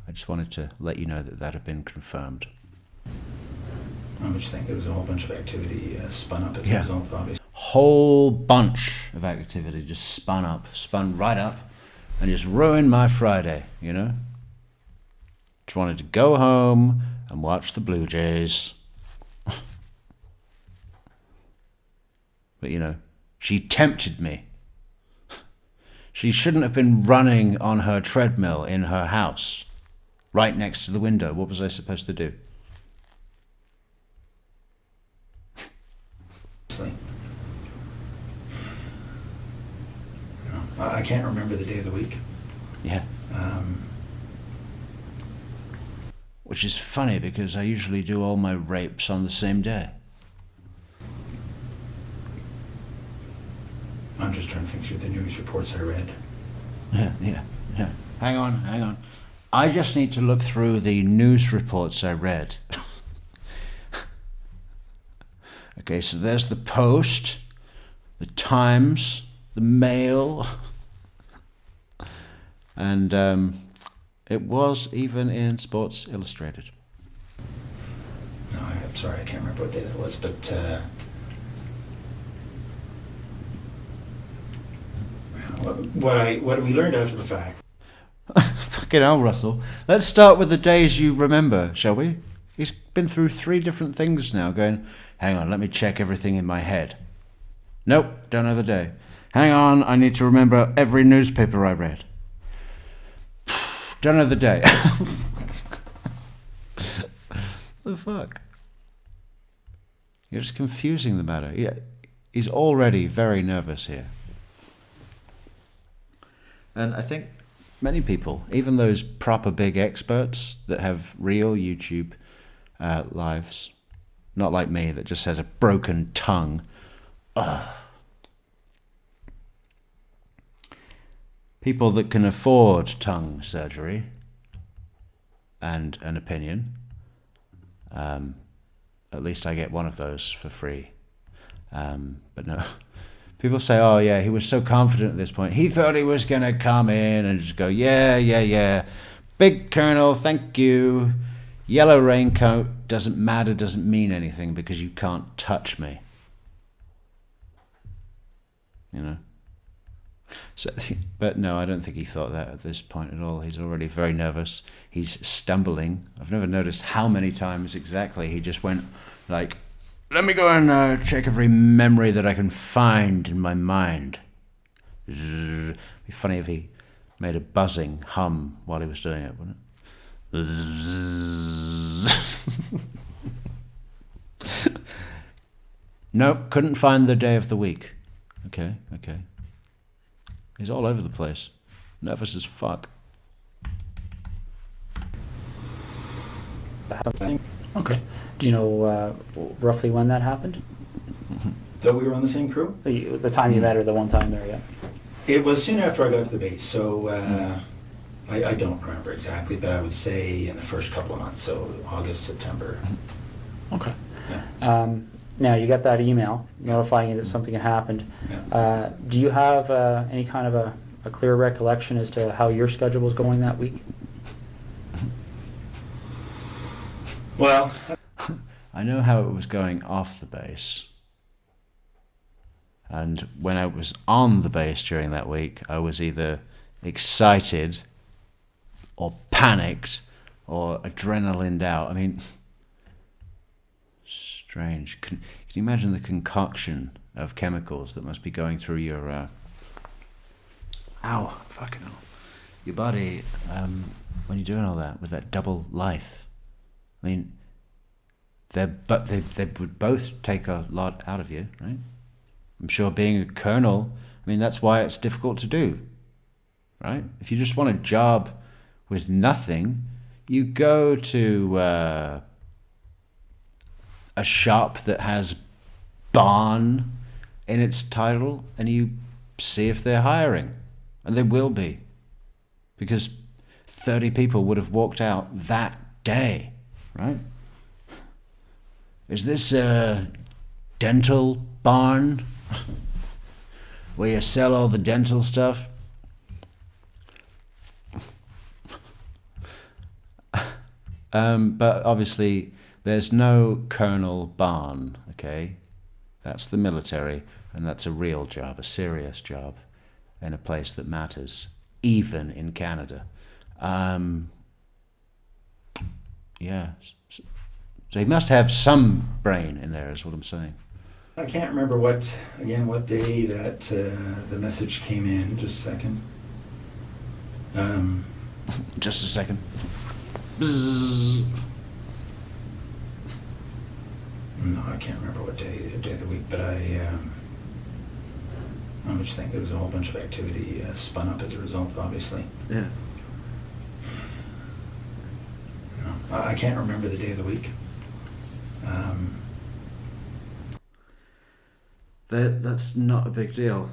I just wanted to let you know that had been confirmed. I just think there was a whole bunch of activity spun up as a result, obviously. Whole bunch of activity just spun right up, and just ruined my Friday, you know? Just wanted to go home and watch the Blue Jays. But, you know, she tempted me. She shouldn't have been running on her treadmill in her house, right next to the window. What was I supposed to do? I can't remember the day of the week. Yeah. Which is funny because I usually do all my rapes on the same day. I'm just trying to think through the news reports I read. Yeah. Hang on. I just need to look through the news reports I read. Okay, so there's the Post, the Times, the Mail, and it was even in Sports Illustrated. No, I'm sorry, I can't remember what day that was, but what we learned after the fact. Fucking hell, Russell. Let's start with the days you remember, shall we? He's been through 3 different things now, going, hang on, let me check everything in my head. Nope, don't know the day. Hang on, I need to remember every newspaper I read. Don't know the day. The fuck? You're just confusing the matter. Yeah, he's already very nervous here. And I think many people, even those proper big experts that have real YouTube lives, not like me that just has a broken tongue. Ugh. People that can afford tongue surgery and an opinion, at least I get one of those for free. But no, people say, oh yeah, he was so confident at this point. He thought he was going to come in and just go, yeah. Big Colonel, thank you. Yellow raincoat, doesn't matter, doesn't mean anything because you can't touch me. You know? So, but no, I don't think he thought that at this point at all. He's already very nervous. He's stumbling. I've never noticed how many times exactly he just went like, let me go and check every memory that I can find in my mind. It'd be funny if he made a buzzing hum while he was doing it, wouldn't it? Nope, couldn't find the day of the week. Okay. He's all over the place. Nervous as fuck. Okay. Do you know roughly when that happened? That we were on the same crew? The time you met or the one time there, yeah? It was soon after I got to the base, so I don't remember exactly, but I would say in the first couple of months, so August, September. Okay. Yeah. Now, you got that email notifying you that something had happened. Yeah. Do you have any kind of a clear recollection as to how your schedule was going that week? Well, I know how it was going off the base. And when I was on the base during that week, I was either excited or panicked or adrenalined out. I mean, strange. Can you imagine the concoction of chemicals that must be going through your your body when you're doing all that with that double life? I mean, they would both take a lot out of you, right? I'm sure being a colonel, I mean, that's why it's difficult to do, right? If you just want a job with nothing, you go to a shop that has barn in its title and you see if they're hiring. And they will be. Because 30 people would have walked out that day, right? Is this a dental barn where you sell all the dental stuff? But obviously there's no Colonel Barn, okay? That's the military, and that's a real job, a serious job, in a place that matters, even in Canada. Yeah. So he must have some brain in there, is what I'm saying. I can't remember what day that the message came in. Just a second. Just a second. Bzzz. No, I can't remember what day of the week, but I just think there was a whole bunch of activity spun up as a result, obviously. Yeah. No, I can't remember the day of the week. That's not a big deal.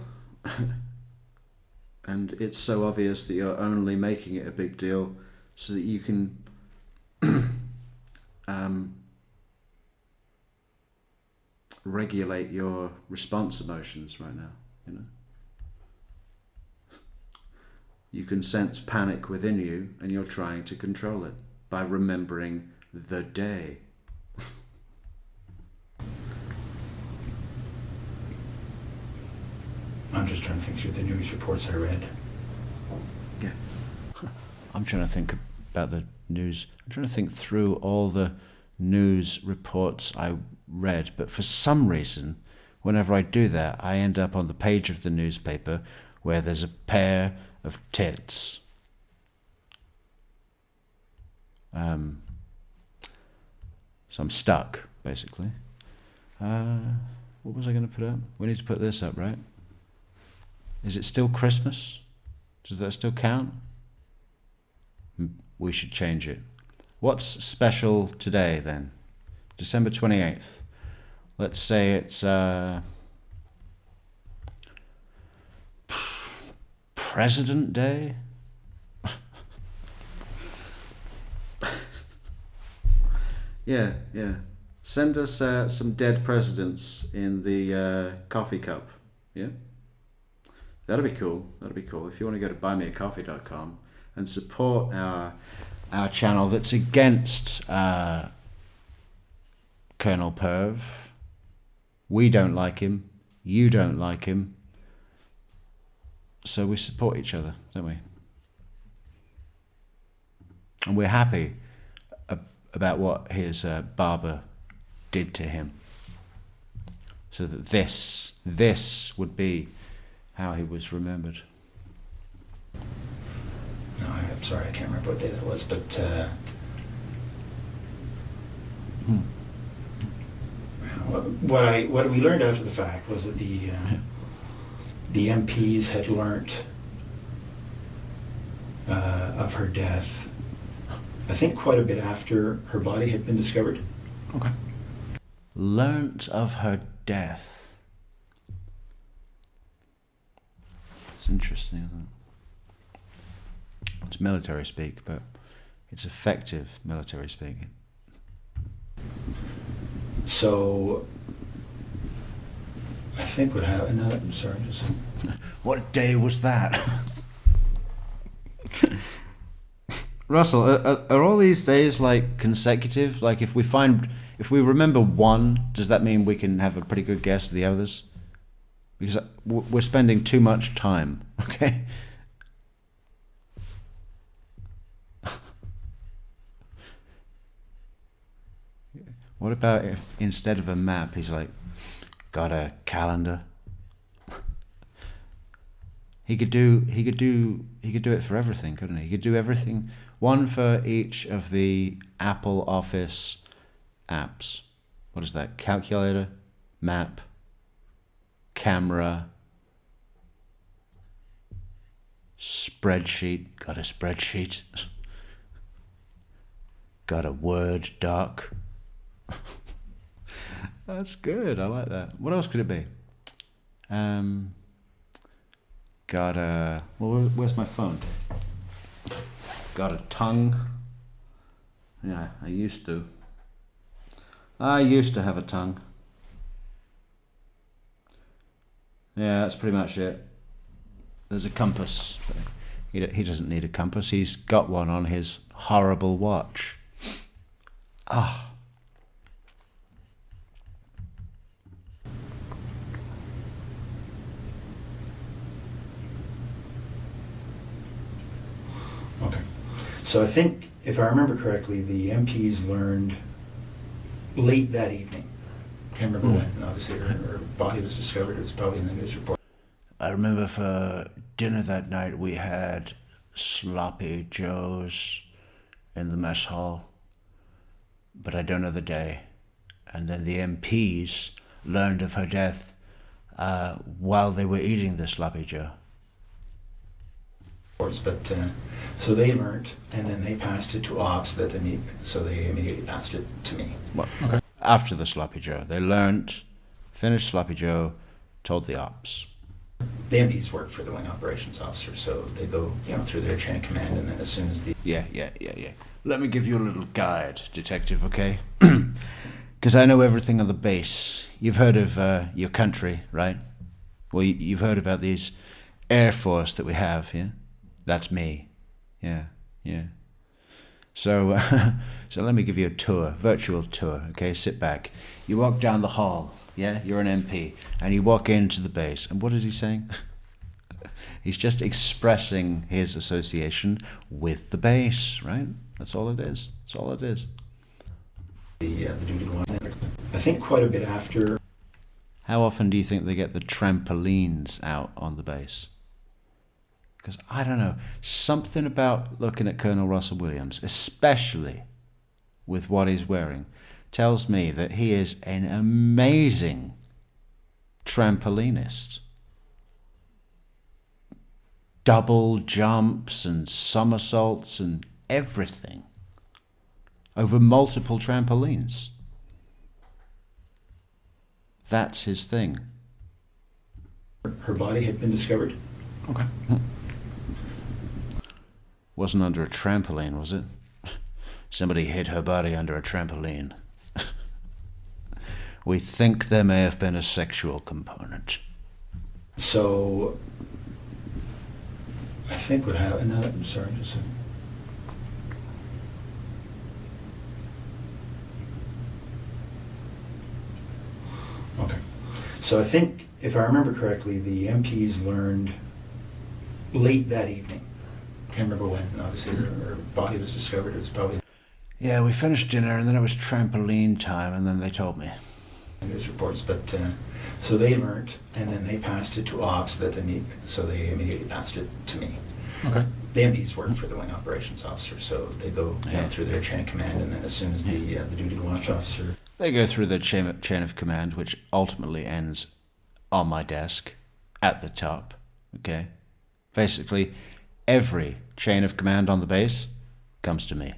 And it's so obvious that you're only making it a big deal so that you can regulate your response emotions right now, you know. You can sense panic within you and you're trying to control it by remembering the day. I'm just trying to think through the news reports I read. Yeah. I'm trying to think about the news. I'm trying to think through all the news reports I read, but for some reason, whenever I do that, I end up on the page of the newspaper where there's a pair of tits. So I'm stuck, basically. What was I going to put up? We need to put this up, right? Is it still Christmas? Does that still count? We should change it. What's special today, then? December 28th. Let's say it's President Day? Yeah. Send us some dead presidents in the coffee cup. Yeah? That'd be cool. If you want to go to buymeacoffee.com and support our channel that's against Colonel Perv. We don't like him. You don't like him. So we support each other, don't we? And we're happy about what his barber did to him. So that this would be how he was remembered. No, I'm sorry, I can't remember what day that was, but what we learned after the fact was that the MPs had learnt of her death, I think quite a bit after her body had been discovered. Okay. Learnt of her death. It's interesting, isn't it? It's military speak, but it's effective military speak. So, I think what happened. No, I'm sorry. What day was that? Russell, are all these days like consecutive? Like if we remember one, does that mean we can have a pretty good guess of the others? Because we're spending too much time, okay? What about if instead of a map, he's like, got a calendar? He could do it for everything, couldn't he? He could do everything. One for each of the Apple Office apps. What is that? Calculator, map, camera, spreadsheet. Got a spreadsheet. Got a word doc. That's good. I like that. What else could it be? Got a... Well, where's my phone? Got a tongue. Yeah, I used to. I used to have a tongue. Yeah, that's pretty much it. There's a compass. He doesn't need a compass. He's got one on his horrible watch. Ah. Okay. So I think, if I remember correctly, the MPs learned late that evening. Can't remember when, obviously, her body was discovered. It was probably in the news report. I remember for dinner that night we had sloppy joes in the mess hall, but I don't know the day. And then the MPs learned of her death while they were eating the sloppy joe. But so they learned, and then they passed it to ops. So they immediately passed it to me. Well, okay. After the sloppy joe, they learned, finished sloppy joe, told the ops. The MPs work for the wing operations officer, so they go, through their chain of command, and then as soon as the... Yeah. Let me give you a little guide, detective, okay? Because I know everything on the base. You've heard of your country, right? Well, you've heard about these Air Force that we have, yeah? That's me. Yeah. So, so let me give you a tour, virtual tour, okay? Sit back. You walk down the hall, yeah? You're an MP, and you walk into the base. And what is he saying? He's just expressing his association with the base, right? That's all it is. That's all it is. The duty one. I think quite a bit after. How often do you think they get the trampolines out on the base? Because I don't know, something about looking at Colonel Russell Williams, especially with what he's wearing, tells me that he is an amazing trampolinist. Double jumps and somersaults and everything over multiple trampolines. That's his thing. Her body had been discovered. Okay. Wasn't under a trampoline, was it? Somebody hid her body under a trampoline. We think there may have been a sexual component. So, I think what happened... I'm sorry, just a second. Okay. So I think, if I remember correctly, the MPs learned late that evening. Can't remember when, obviously, her body was discovered. It was probably... Yeah, we finished dinner and then it was trampoline time and then they told me. News reports, but so they learned, and then they passed it to ops. So they immediately passed it to me. Okay. The MPs work for the wing operations officer, so they go through their chain of command, and then as soon as the duty watch officer... They go through the chain of command, which ultimately ends on my desk, at the top, okay? Basically, every chain of command on the base comes to me.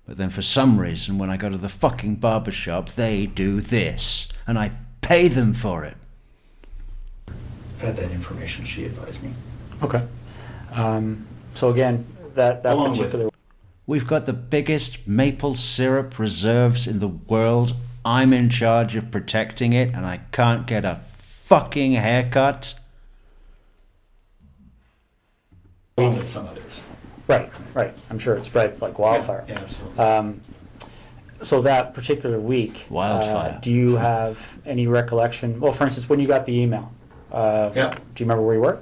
But then for some reason, when I go to the fucking barber shop, they do this, and I pay them for it. I had that information, she advised me. Okay. So again, that particular... We've got the biggest maple syrup reserves in the world. I'm in charge of protecting it, and I can't get a fucking haircut. Along with some others. Right. I'm sure it spread like wildfire. Yeah, absolutely. So that particular week, Wildfire. Do you have any recollection? Well, for instance, when you got the email, Yeah. do you remember where you were?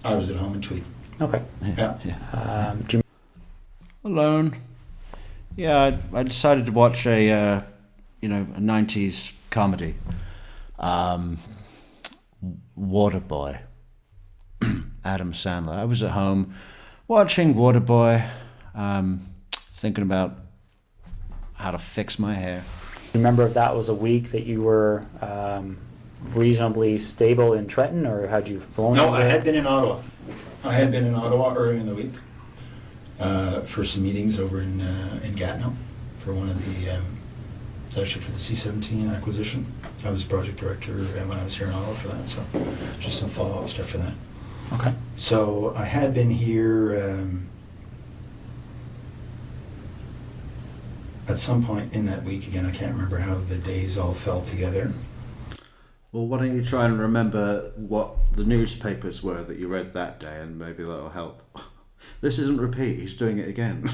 I was at home in Tweed. Okay. Yeah. Do you Alone. Yeah, I decided to watch a 90s comedy. Waterboy. Adam Sandler. I was at home watching Waterboy, thinking about how to fix my hair. remember if that was a week that you were reasonably stable in Trenton, or had you flown? No, over? I had been in Ottawa. I had been in Ottawa earlier in the week for some meetings over in Gatineau for one of the, it's actually for the C-17 acquisition. I was project director when I was here in Ottawa for that, so just some follow-up stuff for that. Okay. So I had been here at some point in that week. Again, I can't remember how the days all fell together. Well, why don't you try and remember what the newspapers were that you read that day, and maybe that'll help. This isn't repeat, he's doing it again.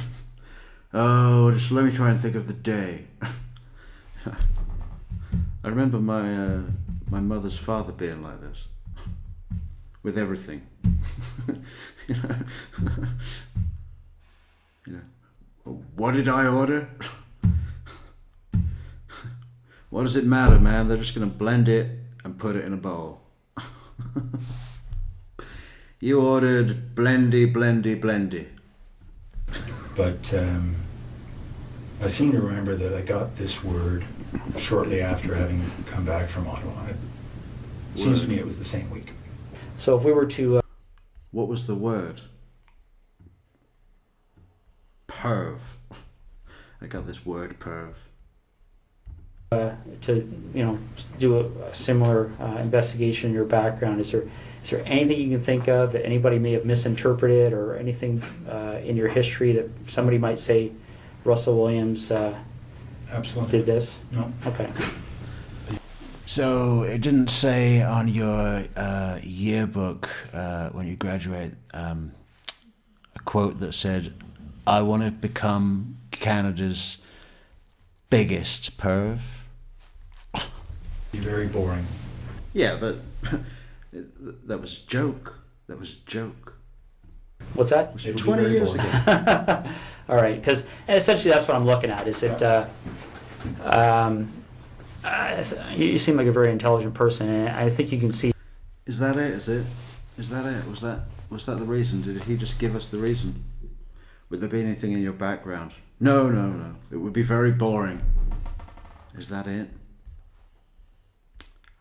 Oh, just let me try and think of the day. I remember my mother's father being like this. With everything. you know, what did I order? What does it matter, man? They're just going to blend it and put it in a bowl. You ordered blendy, blendy, blendy. But I seem to remember that I got this word shortly after having come back from Ottawa. It seems to me it was the same week. So if we were to... What was the word? Perv. I got this word, perv. to do a similar investigation in your background, is there anything you can think of that anybody may have misinterpreted, or anything in your history that somebody might say Russell Williams Absolutely. did this? No. Okay. So it didn't say on your yearbook when you graduate a quote that said, "I want to become Canada's biggest perv." You're very boring. Yeah, but that was a joke. That was a joke. What's that? 20 years ago. All right, because essentially that's what I'm looking at. Is it? You seem like a very intelligent person, and I think you can see. Is that it? Is it? Is that it? Was that the reason? Did he just give us the reason? Would there be anything in your background? No. It would be very boring. Is that it?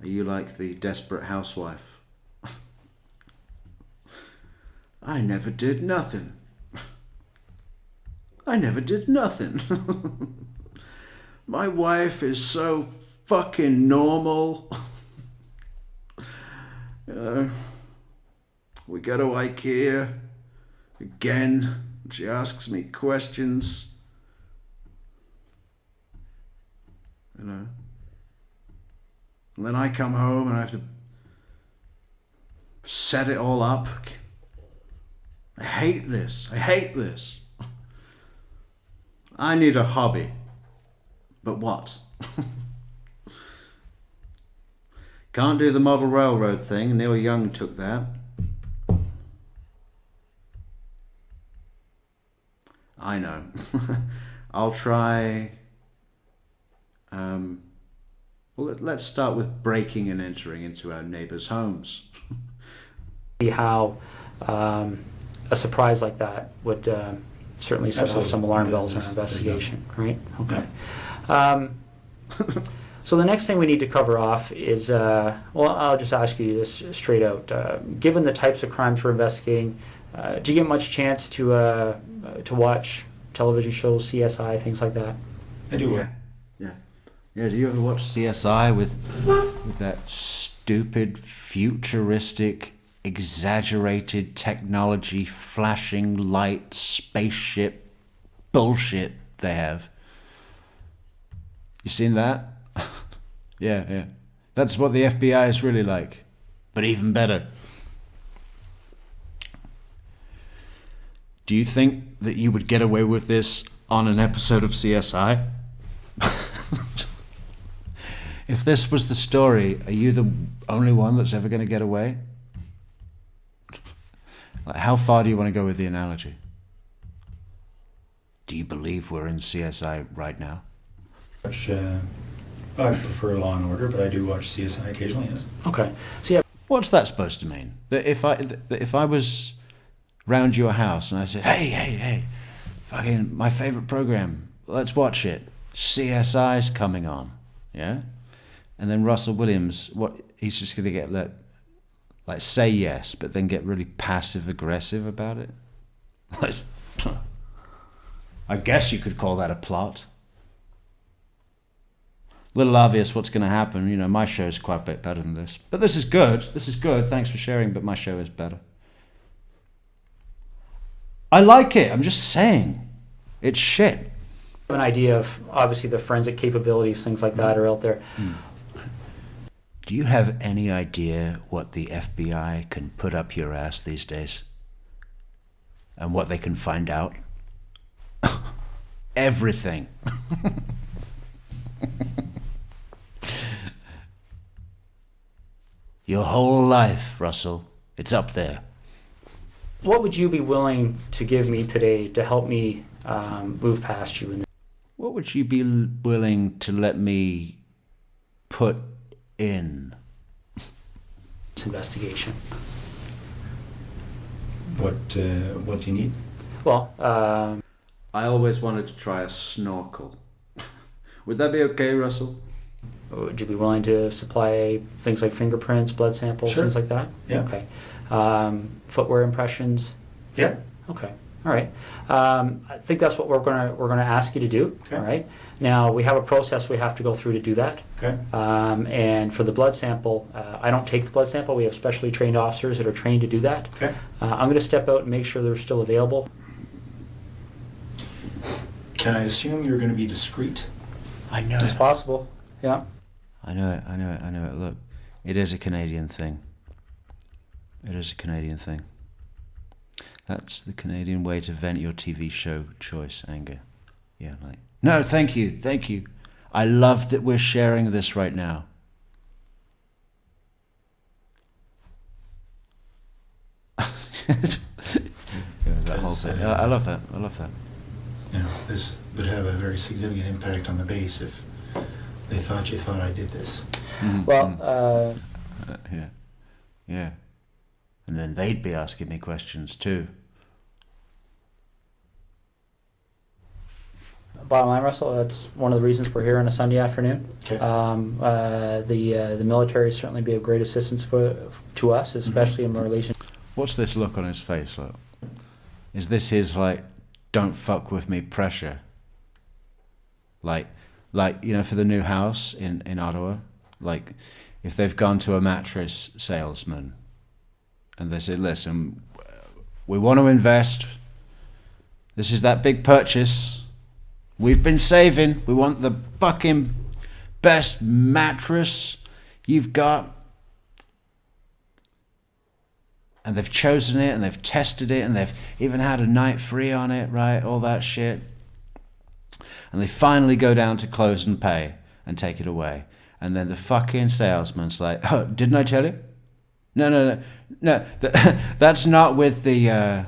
Are you like the desperate housewife? I never did nothing. I never did nothing. My wife is so fucking normal. We go to IKEA again. She asks me questions. And then I come home and I have to set it all up. I hate this. I need a hobby. But what? Can't do the model railroad thing. Neil Young took that. I know. I'll try... well, let's start with breaking and entering into our neighbours' homes. See how a surprise like that would certainly set off some alarm bells in our investigation, right? Okay. So the next thing we need to cover off is, well, I'll just ask you this straight out. Given the types of crimes we're investigating, do you get much chance to watch television shows, CSI, things like that? I do. Yeah, do you ever watch CSI with that stupid, futuristic, exaggerated technology, flashing light, spaceship bullshit they have? You seen that? Yeah. That's what the FBI is really like, but even better. Do you think that you would get away with this on an episode of CSI? If this was the story, are you the only one that's ever going to get away? Like, how far do you want to go with the analogy? Do you believe we're in CSI right now? I prefer Law and Order, but I do watch CSI occasionally, yes. Okay. So yeah. What's that supposed to mean? That if I was round your house and I said, hey, fucking my favorite program, let's watch it. CSI's coming on, yeah? And then Russell Williams, what, he's just going to get Like, say yes, but then get really passive-aggressive about it. I guess you could call that a plot. Little obvious what's going to happen. You know, my show is quite a bit better than this. But this is good. This is good. Thanks for sharing, but my show is better. I like it. I'm just saying. It's shit. An idea of, obviously, the forensic capabilities, things like that are out there. Do you have any idea what the FBI can put up your ass these days? And what they can find out? Everything. Your whole life, Russell. It's up there. What would you be willing to give me today to help me move past you? What would you be willing to let me put in This investigation. What do you need? Well, I always wanted to try a snorkel. Would that be okay, Russell? would you be willing to supply things like fingerprints, blood samples, Sure. things like that? Yeah. Okay. Footwear impressions. Yeah. Okay. All right. I think that's what we're gonna ask you to do. Okay. All right. Now we have a process we have to go through to do that. Okay. And for the blood sample, I don't take the blood sample. We have specially trained officers that are trained to do that. Okay. I'm going to step out and make sure they're still available. Can I assume you're going to be discreet? I know It's it. possible. Yeah. I know it. I know it. I know it. Look, it is a Canadian thing. It is a Canadian thing. That's the Canadian way to vent your TV show choice anger. Yeah, like, no, thank you, thank you. I love that we're sharing this right now. That whole thing. I love that. I love that. You know, this would have a very significant impact on the base if they thought you thought I did this. Well, Yeah. Yeah. And then they'd be asking me questions too. bottom line, Russell, that's one of the reasons we're here on a Sunday afternoon. Okay. The military certainly be of great assistance to us, especially in relation. What's this look on his face like? Is this his, like, don't fuck with me pressure? Like, you know, for the new house in Ottawa, like, if they've gone to a mattress salesman and they said, listen, we want to invest. This is that big purchase. We've been saving. We want the fucking best mattress you've got. And they've chosen it and they've tested it and they've even had a night free on it, right? All that shit. And they finally go down to close and pay and take it away. And then the fucking salesman's like, oh, didn't I tell you? No. That's not with the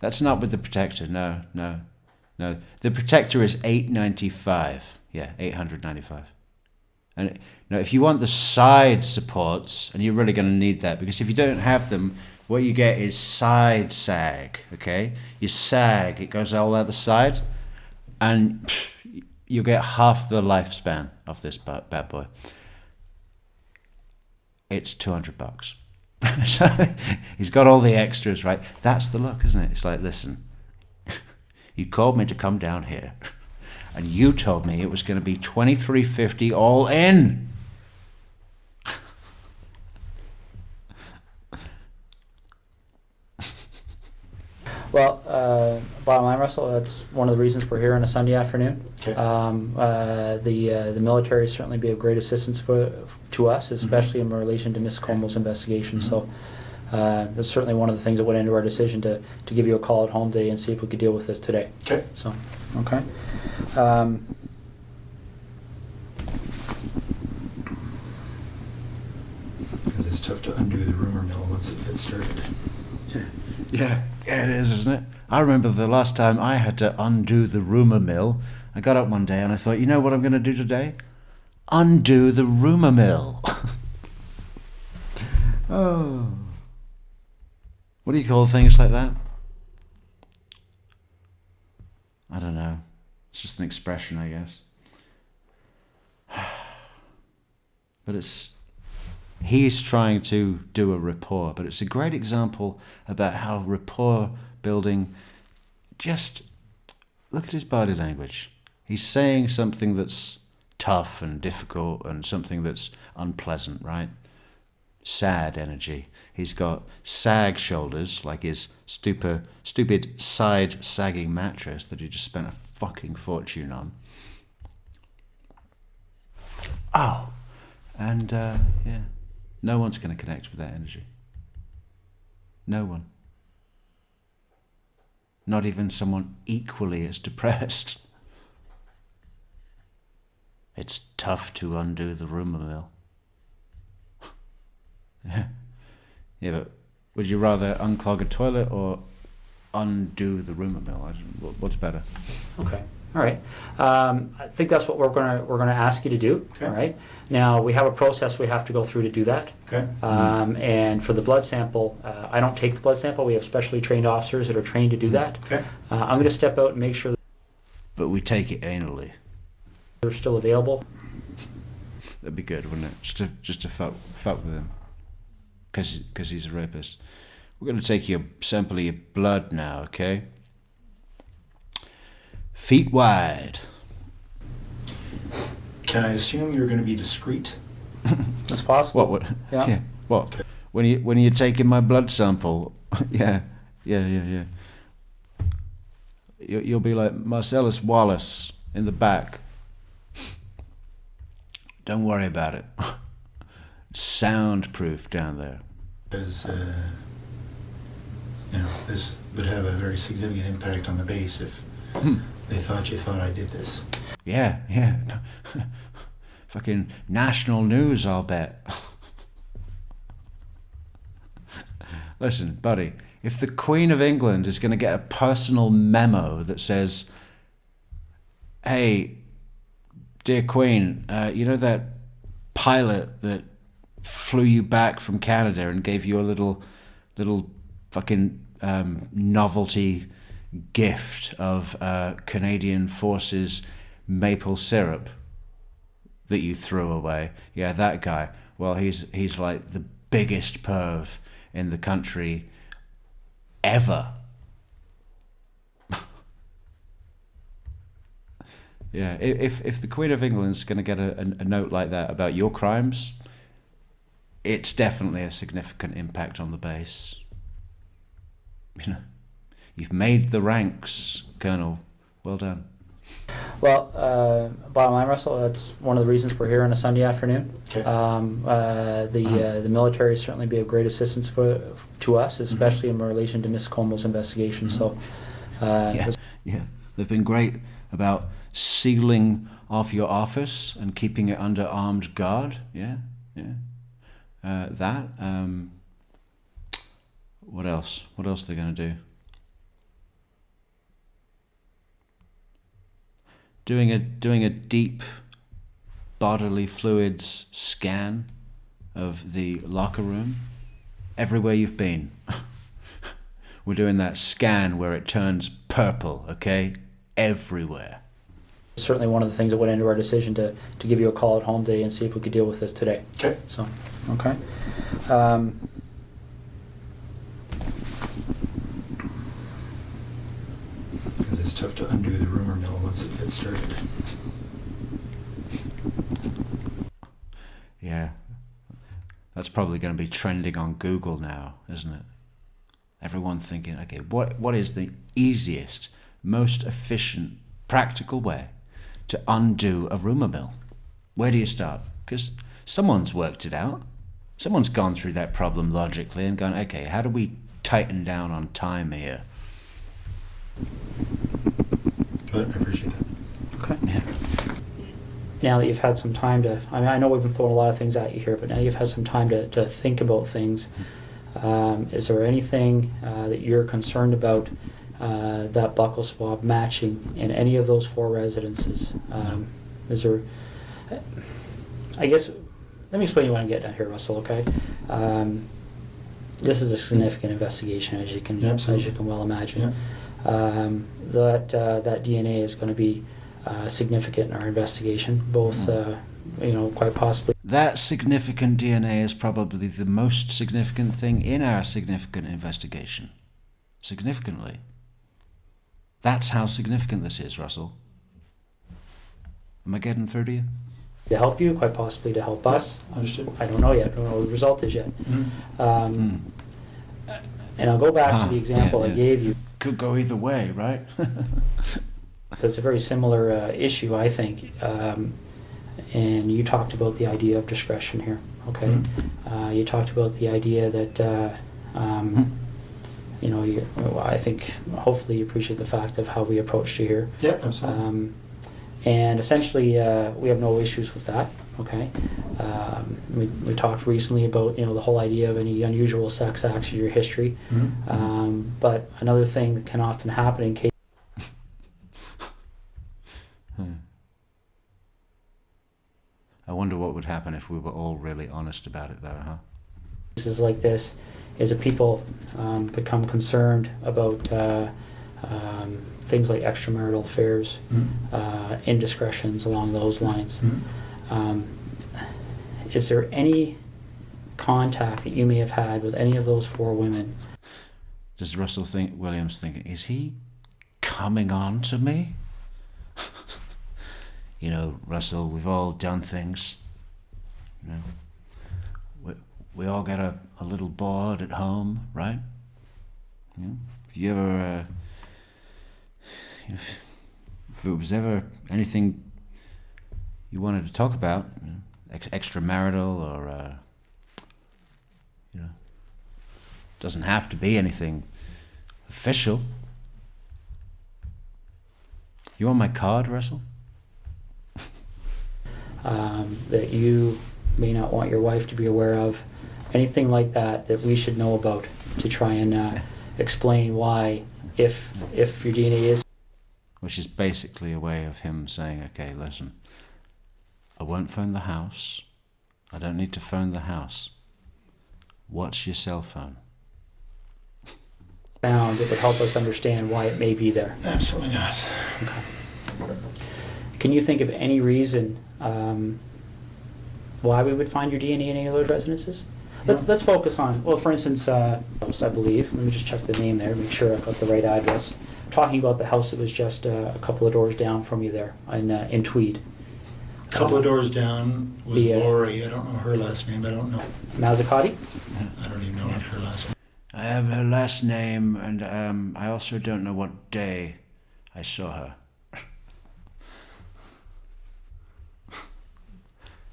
protector. No. The protector is $895. Yeah, $895. And now, if you want the side supports, and you're really going to need that, because if you don't have them, what you get is side sag. Okay, you sag, it goes all out the side, and you get half the lifespan of this bad boy. It's $200. So he's got all the extras, right? That's the look, isn't it? It's like, listen, you called me to come down here, and you told me it was going to be $2,350 all in. Well, bottom line, Russell, that's one of the reasons we're here on a Sunday afternoon. Okay. The military certainly be of great assistance to us, especially in relation to Ms. Como's investigation. So that's certainly one of the things that went into our decision to give you a call at home today and see if we could deal with this today. Okay. So, okay. Because it's tough to undo the rumor mill once it gets started. Yeah, it is, isn't it? I remember the last time I had to undo the rumour mill. I got up one day and I thought, you know what I'm going to do today? Undo the rumour mill. Oh. What do you call things like that? I don't know. It's just an expression, I guess. But it's he's trying to do a rapport, but it's a great example about how rapport building, just look at his body language. He's saying something that's tough and difficult and something that's unpleasant, right? Sad energy. He's got sag shoulders, like his stupid side sagging mattress that he just spent a fucking fortune on. Oh, and yeah, no one's going to connect with that energy. No one. Not even someone equally as depressed. It's tough to undo the rumour mill. Yeah, but would you rather unclog a toilet or undo the rumour mill? What's better? Okay. All right. I think that's what we're gonna ask you to do. Okay. All right. Now we have a process we have to go through to do that. Okay. And for the blood sample, I don't take the blood sample. We have specially trained officers that are trained to do that. Okay. I'm going to step out and make sure that But we take it anally. they're still available. That'd be good, wouldn't it? Just to fuck with him. Because he's a rapist. We're going to take your sample of your blood now, okay? Feet wide. Can I assume you're going to be discreet? That's possible. What? Yeah. What? Okay. When you're taking my blood sample, yeah. You'll be like Marcellus Wallace in the back. Don't worry about it. It's soundproof down there. Because, this would have a very significant impact on the base if they thought you thought I did this. Yeah. Fucking national news, I'll bet. Listen, buddy, if the Queen of England is going to get a personal memo that says, hey, dear Queen, you know that pilot that flew you back from Canada and gave you a little fucking novelty gift of Canadian Forces maple syrup that you threw away? Yeah, that guy. Well, he's like the biggest perv in the country ever. Yeah, if the Queen of England's going to get a note like that about your crimes, it's definitely a significant impact on the base. You've made the ranks, Colonel. Well done. Well, bottom line, Russell, that's one of the reasons we're here on a Sunday afternoon. Okay. The military certainly be of great assistance to us, especially in relation to Miss Como's investigation. So, Yeah, they've been great about sealing off your office and keeping it under armed guard. Yeah. What else? What else are they going to do? Doing a deep bodily fluids scan of the locker room everywhere you've been. We're doing that scan where it turns purple, okay? Everywhere. Certainly one of the things that went into our decision to give you a call at home today and see if we could deal with this today. Okay. So, okay. Because it's tough to undo the rumor mill once it gets started. Yeah. That's probably going to be trending on Google now, isn't it? Everyone thinking, okay, what is the easiest, most efficient, practical way to undo a rumour mill? Where do you start? Because someone's worked it out. Someone's gone through that problem logically and gone, okay, how do we tighten down on time here? But I appreciate that. Okay. Yeah. Now that you've had some time to, I know we've been throwing a lot of things at you here, but now you've had some time to think about things. Is there anything that you're concerned about that buccal swab matching in any of those 4 residences? Is there, I guess, let me explain what I'm getting at here, Russell, okay? This is a significant investigation, as you can well imagine. Yeah. That DNA is going to be significant in our investigation, both quite possibly. That significant DNA is probably the most significant thing in our significant investigation. Significantly. That's how significant this is, Russell. Am I getting through to you? To help you, quite possibly to help us. Understood. I don't know yet. I don't know what the result is yet. And I'll go back to the example I gave you. Could go either way, right? It's a very similar issue, I think. And you talked about the idea of discretion here. Okay. You talked about the idea that I think hopefully you appreciate the fact of how we approached you here. Yeah, absolutely. And essentially, we have no issues with that. Okay. We talked recently about the whole idea of any unusual sex acts in your history. But another thing that can often happen in cases. I wonder what would happen if we were all really honest about it, though, huh? Cases like this is that people become concerned about things like extramarital affairs, indiscretions along those lines. Is there any contact that you may have had with any of those 4 women? Does Russell Williams think, is he coming on to me? Russell, we've all done things. We all get a little bored at home, right? If you ever, if it was ever anything you wanted to talk about, extramarital or, doesn't have to be anything official. You want my card, Russell? That you may not want your wife to be aware of, anything like that we should know about to try and explain why, if your DNA is. Which is basically a way of him saying, okay, listen, I won't phone the house. I don't need to phone the house. What's your cell phone? Found that would help us understand why it may be there. Absolutely not. Okay. Can you think of any reason why we would find your DNA in any of those residences? Let's focus on, well, for instance, I believe. Let me just check the name there, make sure I've got the right address. Talking about the house that was just a couple of doors down from you there in Tweed. A couple of doors down was Lori. I don't know her last name. I don't know. Mazzacati? I don't even know her last name. I have her last name, and I also don't know what day I saw her.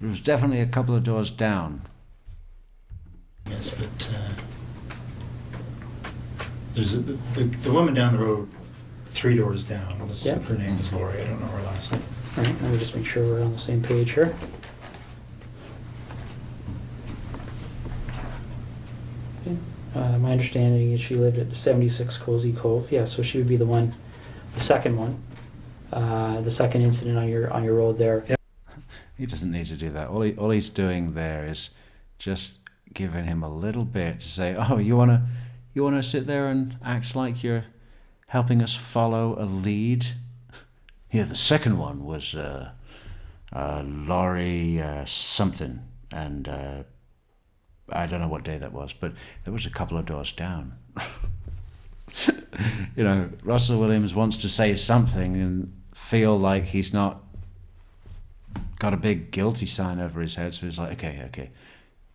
It was definitely a couple of doors down. Yes, but there's the woman down the road, 3 doors down. Her name is Lori. I don't know her last name. All right, let me just make sure we're on the same page here. Okay. My understanding is she lived at 76 Cozy Cove. Yeah, so she would be the one, the second one, the second incident on your road there. Yeah. He doesn't need to do that. All he's doing there is just giving him a little bit to say, oh, you wanna sit there and act like you're helping us follow a lead? Yeah, the second one was Laurie something, and I don't know what day that was, but there was a couple of doors down. Russell Williams wants to say something and feel like he's not got a big guilty sign over his head, so he's like, okay,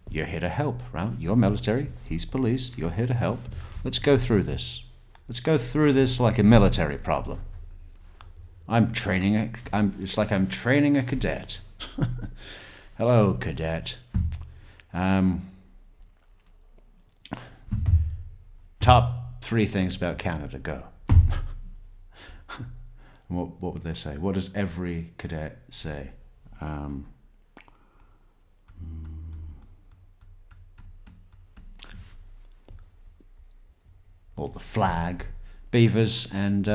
you're here to help, right? You're military, he's police, you're here to help. Let's go through this. Let's go through this like a military problem. It's like I'm training a cadet. Hello, cadet. Top 3 things about Canada, go. What would they say? What does every cadet say? Or the flag, beavers, and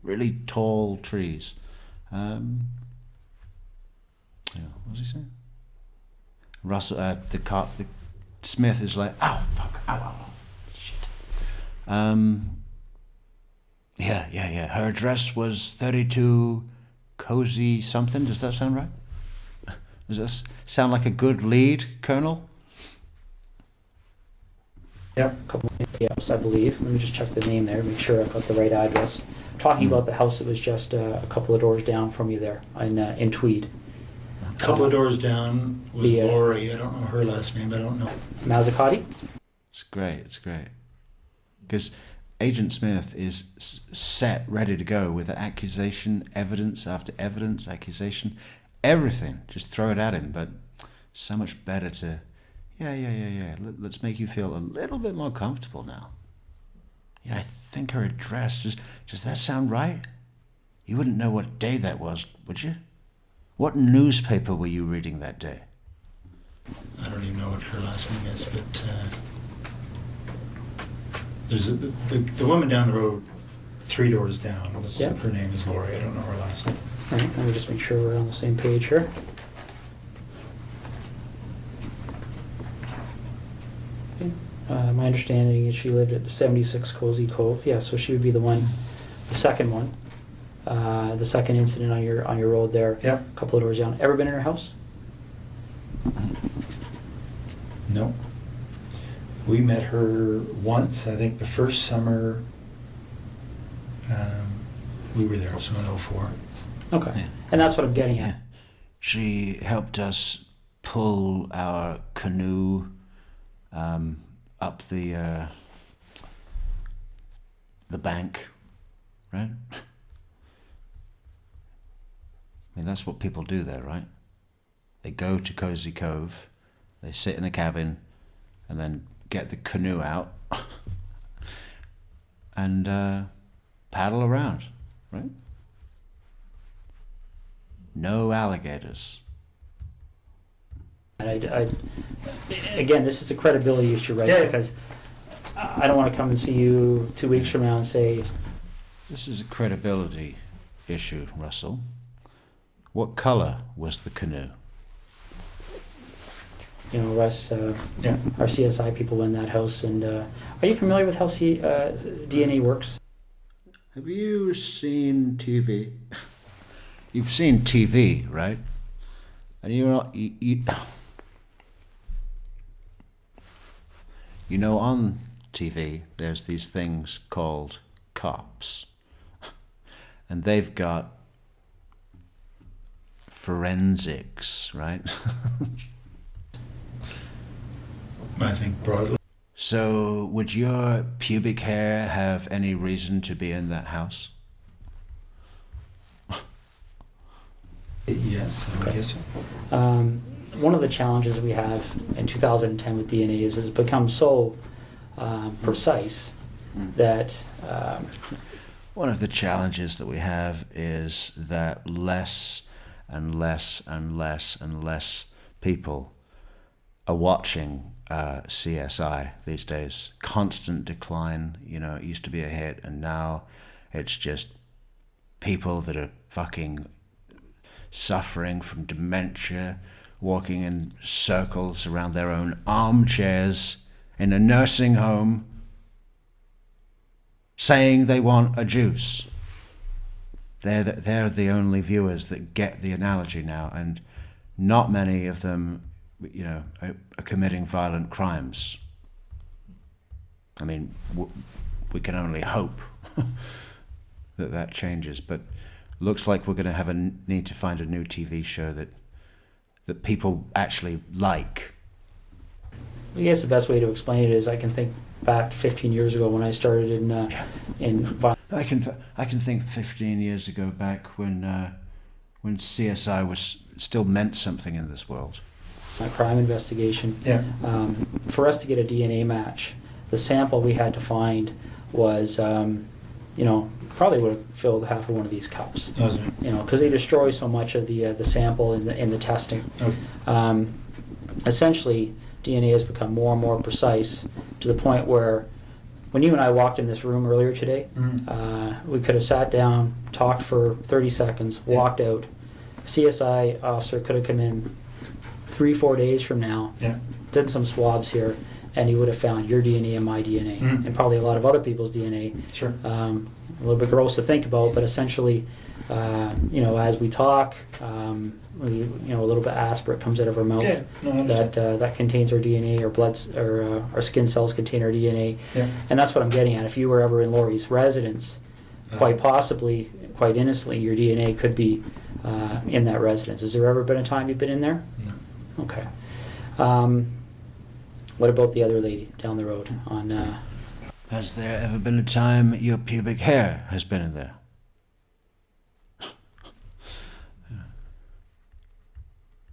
really tall trees. What was he saying? Russell, the Smith is like, ow, fuck, ow, shit. Yeah. Her address was 32 Cozy something. Does that sound right? Does this sound like a good lead, Colonel? Yep. A couple of names, I believe. Let me just check the name there, make sure I've got the right address. I'm talking about the house that was just a couple of doors down from you there in Tweed. A couple of doors down was The, Lori. I don't know her last name. I don't know. Mazzacati? It's great. It's great. Because Agent Smith is set, ready to go with accusation, evidence after evidence, accusation, everything. Just throw it at him. But so much better to, yeah. Let's make you feel a little bit more comfortable now. Yeah, I think her address, does that sound right? You wouldn't know what day that was, would you? What newspaper were you reading that day? I don't even know what her last name is, but there's the woman down the road, 3 doors down. Yep. Her name is Lori. I don't know her last name. All right, let me just make sure we're on the same page here. Okay. My understanding is she lived at 76 Cozy Cove. Yeah, so she would be the second one. The second incident on your road there. Yep. A couple of doors down. Ever been in her house? No. We met her once, I think the first summer we were there, so in 04. Okay. Yeah. And that's what I'm getting at. Yeah. She helped us pull our canoe up the bank, right? I mean, that's what people do there, right? They go to Cozy Cove, they sit in a cabin, and then get the canoe out and paddle around, right? No alligators. And again, this is a credibility issue, right? Yeah. Because I don't want to come and see you 2 weeks from now and say, This is a credibility issue, Russell. What color was the canoe? you know, Russ, Yeah. our CSI people in that house. And are you familiar with how DNA works? Have you seen TV? You've seen TV, right? And you know, on TV, there's these things called cops. And they've got forensics, right? I think broadly. So, would your pubic hair have any reason to be in that house? Yes, I would guess so. One of the challenges we have in 2010 with DNA is it's become so precise that One of the challenges that we have is that less and less and less and less people are watching CSI these days. Constant decline. You know, it used to be a hit, and now it's just people that are fucking suffering from dementia, walking in circles around their own armchairs in a nursing home, saying they want a juice. They're the only viewers that get the analogy now, and not many of them, you know, are committing violent crimes. I mean, we can only hope that changes, but looks like we're going to have a need to find a new TV show that people actually like. I guess the best way to explain it is I can think back 15 years ago when I started in I can think 15 years ago back when CSI was still meant something in this world. my crime investigation. Yeah. For us to get a DNA match, the sample we had to find was, probably would have filled half of one of these cups. Those are- You know, because they destroy so much of the sample in the testing. Okay. Essentially, DNA has become more and more precise to the point where when you and I walked in this room earlier today, we could have sat down, talked for 30 seconds, Yeah. walked out. CSI officer could have come in 3-4 days from now, Yeah. did some swabs here, and he would have found your DNA and my DNA, and probably a lot of other people's DNA. Sure. a little bit gross to think about, but essentially, you know, as we talk, you know, a little bit aspirate comes out of our mouth Yeah, no, I understand. that contains our DNA, our bloods, or our skin cells contain our DNA, Yeah. and that's what I'm getting at. If you were ever in Laurie's residence, quite possibly, quite innocently, your DNA could be in that residence. Has there ever been a time you've been in there? No. Okay. What about the other lady down the road on? Has there ever been a time your pubic hair has been in there?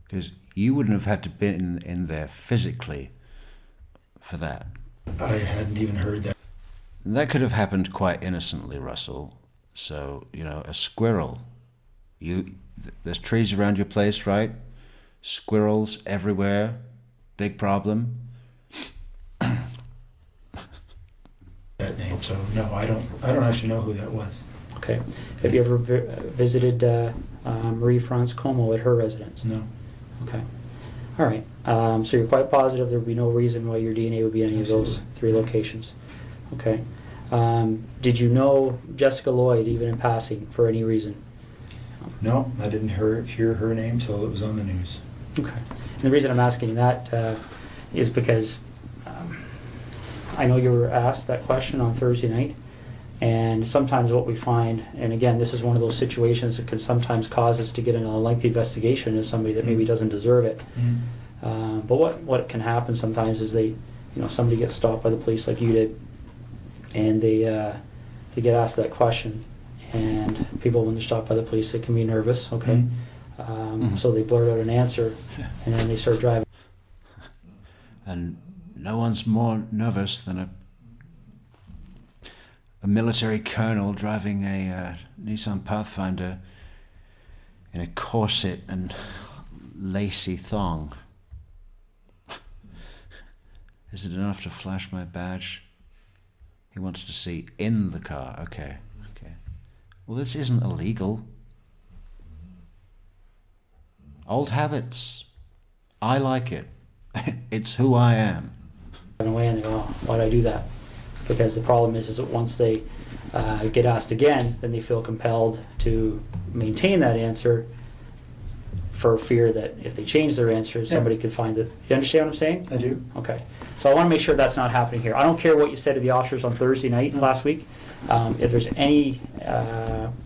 Because you wouldn't have had to be in there physically for that. I hadn't even heard that. That could have happened quite innocently, Russell. So, you know, a squirrel. There's trees around your place, right? Squirrels everywhere. Big problem. That name, so no, I don't actually know who that was. Okay. Have you ever visited Marie France Como at her residence? No. Okay. All right. So you're quite positive there would be no reason why your DNA would be in any of those Absolutely. 3 locations. Okay. Did you know Jessica Lloyd even in passing for any reason? No, I didn't hear her name till it was on the news. Okay. And the reason I'm asking that is because I know you were asked that question on Thursday night, and sometimes what we find, and again, this is one of those situations that can sometimes cause us to get in a lengthy investigation as somebody that maybe doesn't deserve it. But what can happen sometimes is somebody gets stopped by the police like you did, and they get asked that question, and people, when they're stopped by the police, they can be nervous, okay? So they blurt out an answer, and then they start driving. And no one's more nervous than a military colonel driving a Nissan Pathfinder in a corset and lacy thong. Is it enough to flash my badge? He wants to see in the car. Okay. Well, this isn't illegal. Old habits. I like it. It's who I am. Away and they go, oh, why'd I do that? Because the problem is that once they get asked again, then they feel compelled to maintain that answer for fear that if they change their answer, somebody could find it. You understand what I'm saying? I do. Okay. So I want to make sure that's not happening here. I don't care what you said to the officers on Thursday night last week. If there's any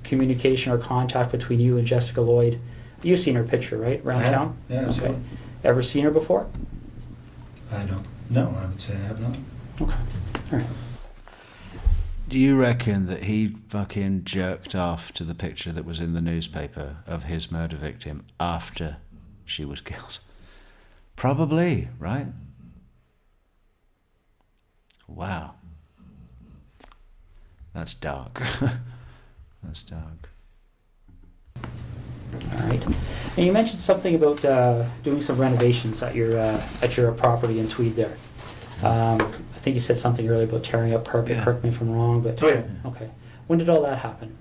communication or contact between you and Jessica Lloyd, you've seen her picture, right, around town? Yeah, absolutely. Okay. Ever seen her before? I don't. No, I would say I have not. Okay. All right. Do you reckon that he fucking jerked off to the picture that was in the newspaper of his murder victim after she was killed? Probably, right? Wow. That's dark. That's dark. All right. And you mentioned something about doing some renovations at your property in Tweed there. I think you said something earlier about tearing up carpet. Yeah. Correct me if I'm wrong, but Oh yeah. okay. When did all that happen?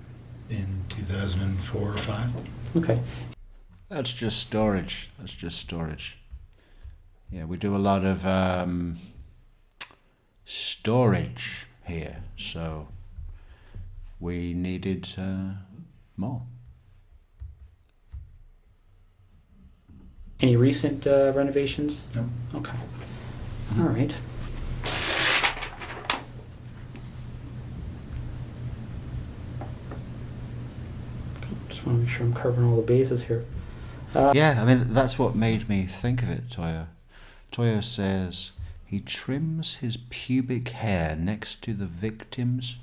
In 2004 or 5. Okay. That's just storage. Yeah, we do a lot of storage here, so we needed more. Any recent renovations? No. Okay. All right. Just want to make sure I'm covering all the bases here. Yeah, I mean, that's what made me think of it, Toyo. Toyo says he trims his pubic hair next to the victim's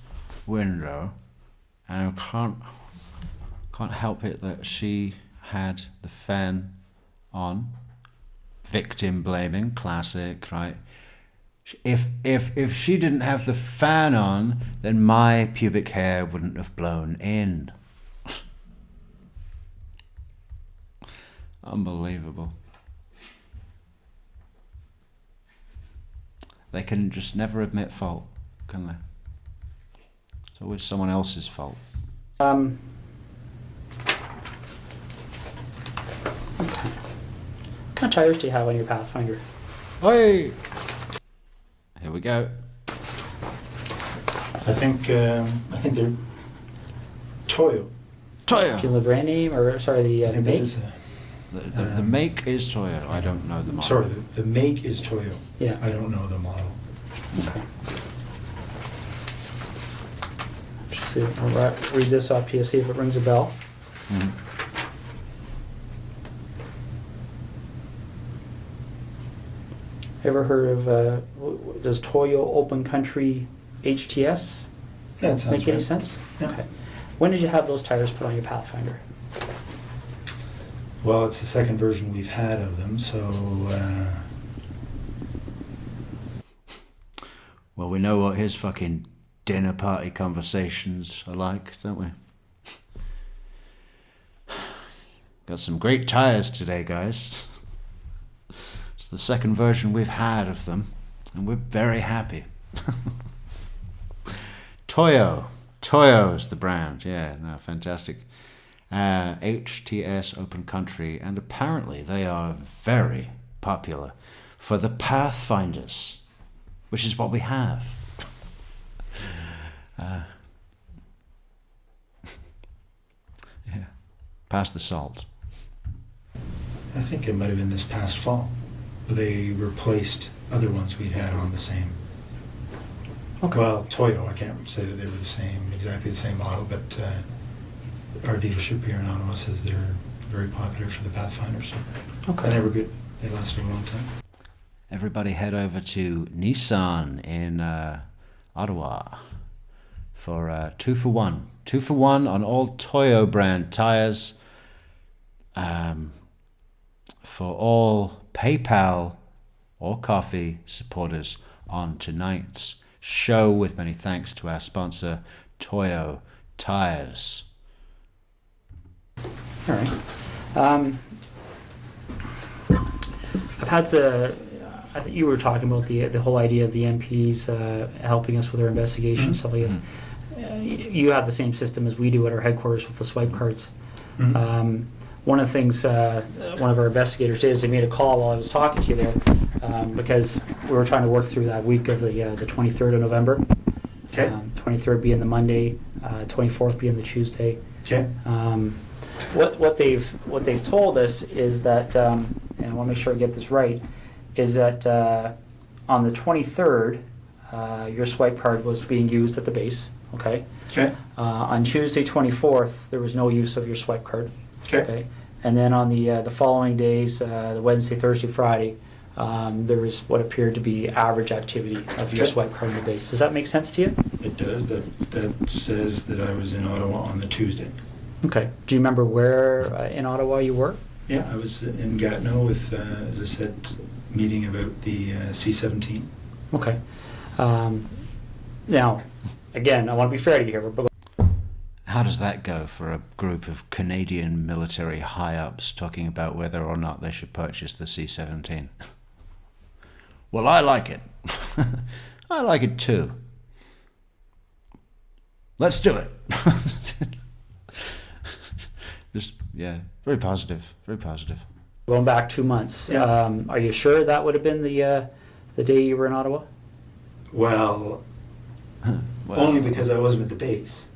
window, and can't help it that she had the fan on. Victim blaming, classic, right? If she didn't have the fan on, then my pubic hair wouldn't have blown in. Unbelievable. They can just never admit fault, can they? It's always someone else's fault. Okay. What kind of tires do you have on your Pathfinder? Hey! Here we go. I think they're Toyo. Do you Toyo. know the brand name, or sorry, the I think that make? is The make is Toyo. I don't know the model. sorry, the make is Toyo. Yeah. I don't know the model. Okay. Just see, I'll read this off to you, see if it rings a bell. Mhm. Ever heard of, does Toyo Open Country HTS That sounds make any right. sense? Yeah. Okay. When did you have those tires put on your Pathfinder? Well, it's the second version we've had of them, so Well, we know what his fucking dinner party conversations are like, don't we? Got some great tires today, guys. It's the second version we've had of them, and we're very happy. Toyo. Toyo's the brand. Yeah, no, fantastic. HTS Open Country, and apparently they are very popular for the Pathfinders, which is what we have. Yeah, pass the salt. I think it might have been this past fall. They replaced other ones we'd had on the same. Okay. Well, Toyo, I can't say that they were the same, exactly the same model, but our dealership here in Ottawa says they're very popular for the Pathfinders. Okay. And they were good. They lasted a long time. Everybody head over to Nissan in Ottawa for 2 for 1. 2 for 1 on all Toyo brand tires. For all PayPal or coffee supporters on tonight's show, with many thanks to our sponsor, Toyo Tires. All right. I've had to. I think you were talking about the whole idea of the MPs helping us with our investigation, stuff like this. You have the same system as we do at our headquarters with the swipe cards. Mhm. One of the things one of our investigators did is they made a call while I was talking to you there, because we were trying to work through that week of the 23rd of November. Okay. 23rd being the Monday, 24th being the Tuesday. Okay. What they've told us is that, and I want to make sure I get this right, is that on the 23rd, your swipe card was being used at the base. Okay. Okay. On Tuesday 24th, there was no use of your swipe card. Okay. And then on the following days, the Wednesday, Thursday, Friday, there was what appeared to be average activity of your Okay. swipe card in the base. Does that make sense to you? It does. That says that I was in Ottawa on the Tuesday. Okay. Do you remember where in Ottawa you were? Yeah, I was in Gatineau with, as I said, meeting about the C-17. Okay. Now, again, I want to be fair to you here. But How does that go for a group of Canadian military high-ups talking about whether or not they should purchase the C-17? Well, I like it. I like it too. Let's do it. Just, yeah, very positive, very positive. going back 2 months, Yeah. are you sure that would have been the day you were in Ottawa? Well, Well, only because I wasn't at the base.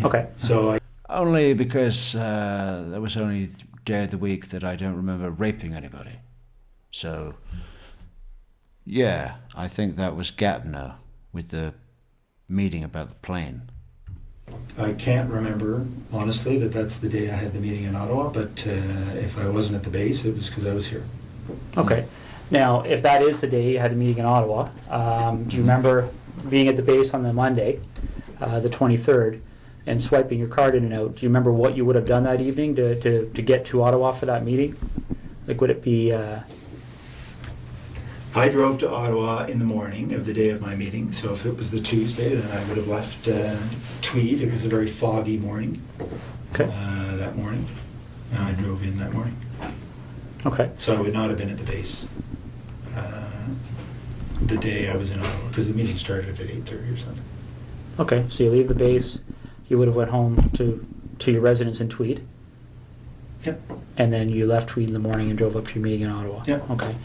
Okay. So I Only because that was only the day of the week that I don't remember raping anybody. So, yeah, I think that was Gatineau with the meeting about the plane. can't remember, honestly, that that's the day I had the meeting in Ottawa, but if I wasn't at the base, it was because I was here. Okay. Now, if that is the day you had a meeting in Ottawa, do you remember being at the base on the Monday, the 23rd, and swiping your card in and out? Do you remember what you would have done that evening to get to Ottawa for that meeting? Like, would it be... I drove to Ottawa in the morning of the day of my meeting, so if it was the Tuesday, then I would have left Tweed. It was a very foggy morning Okay. that morning. I drove in that morning. Okay. So I would not have been at the base the day I was in Ottawa, because the meeting started at 8:30 or something. Okay. So you leave the base, you would have went home to your residence in Tweed, Yep. and then you left Tweed in the morning and drove up to your meeting in Ottawa. Yep. Okay.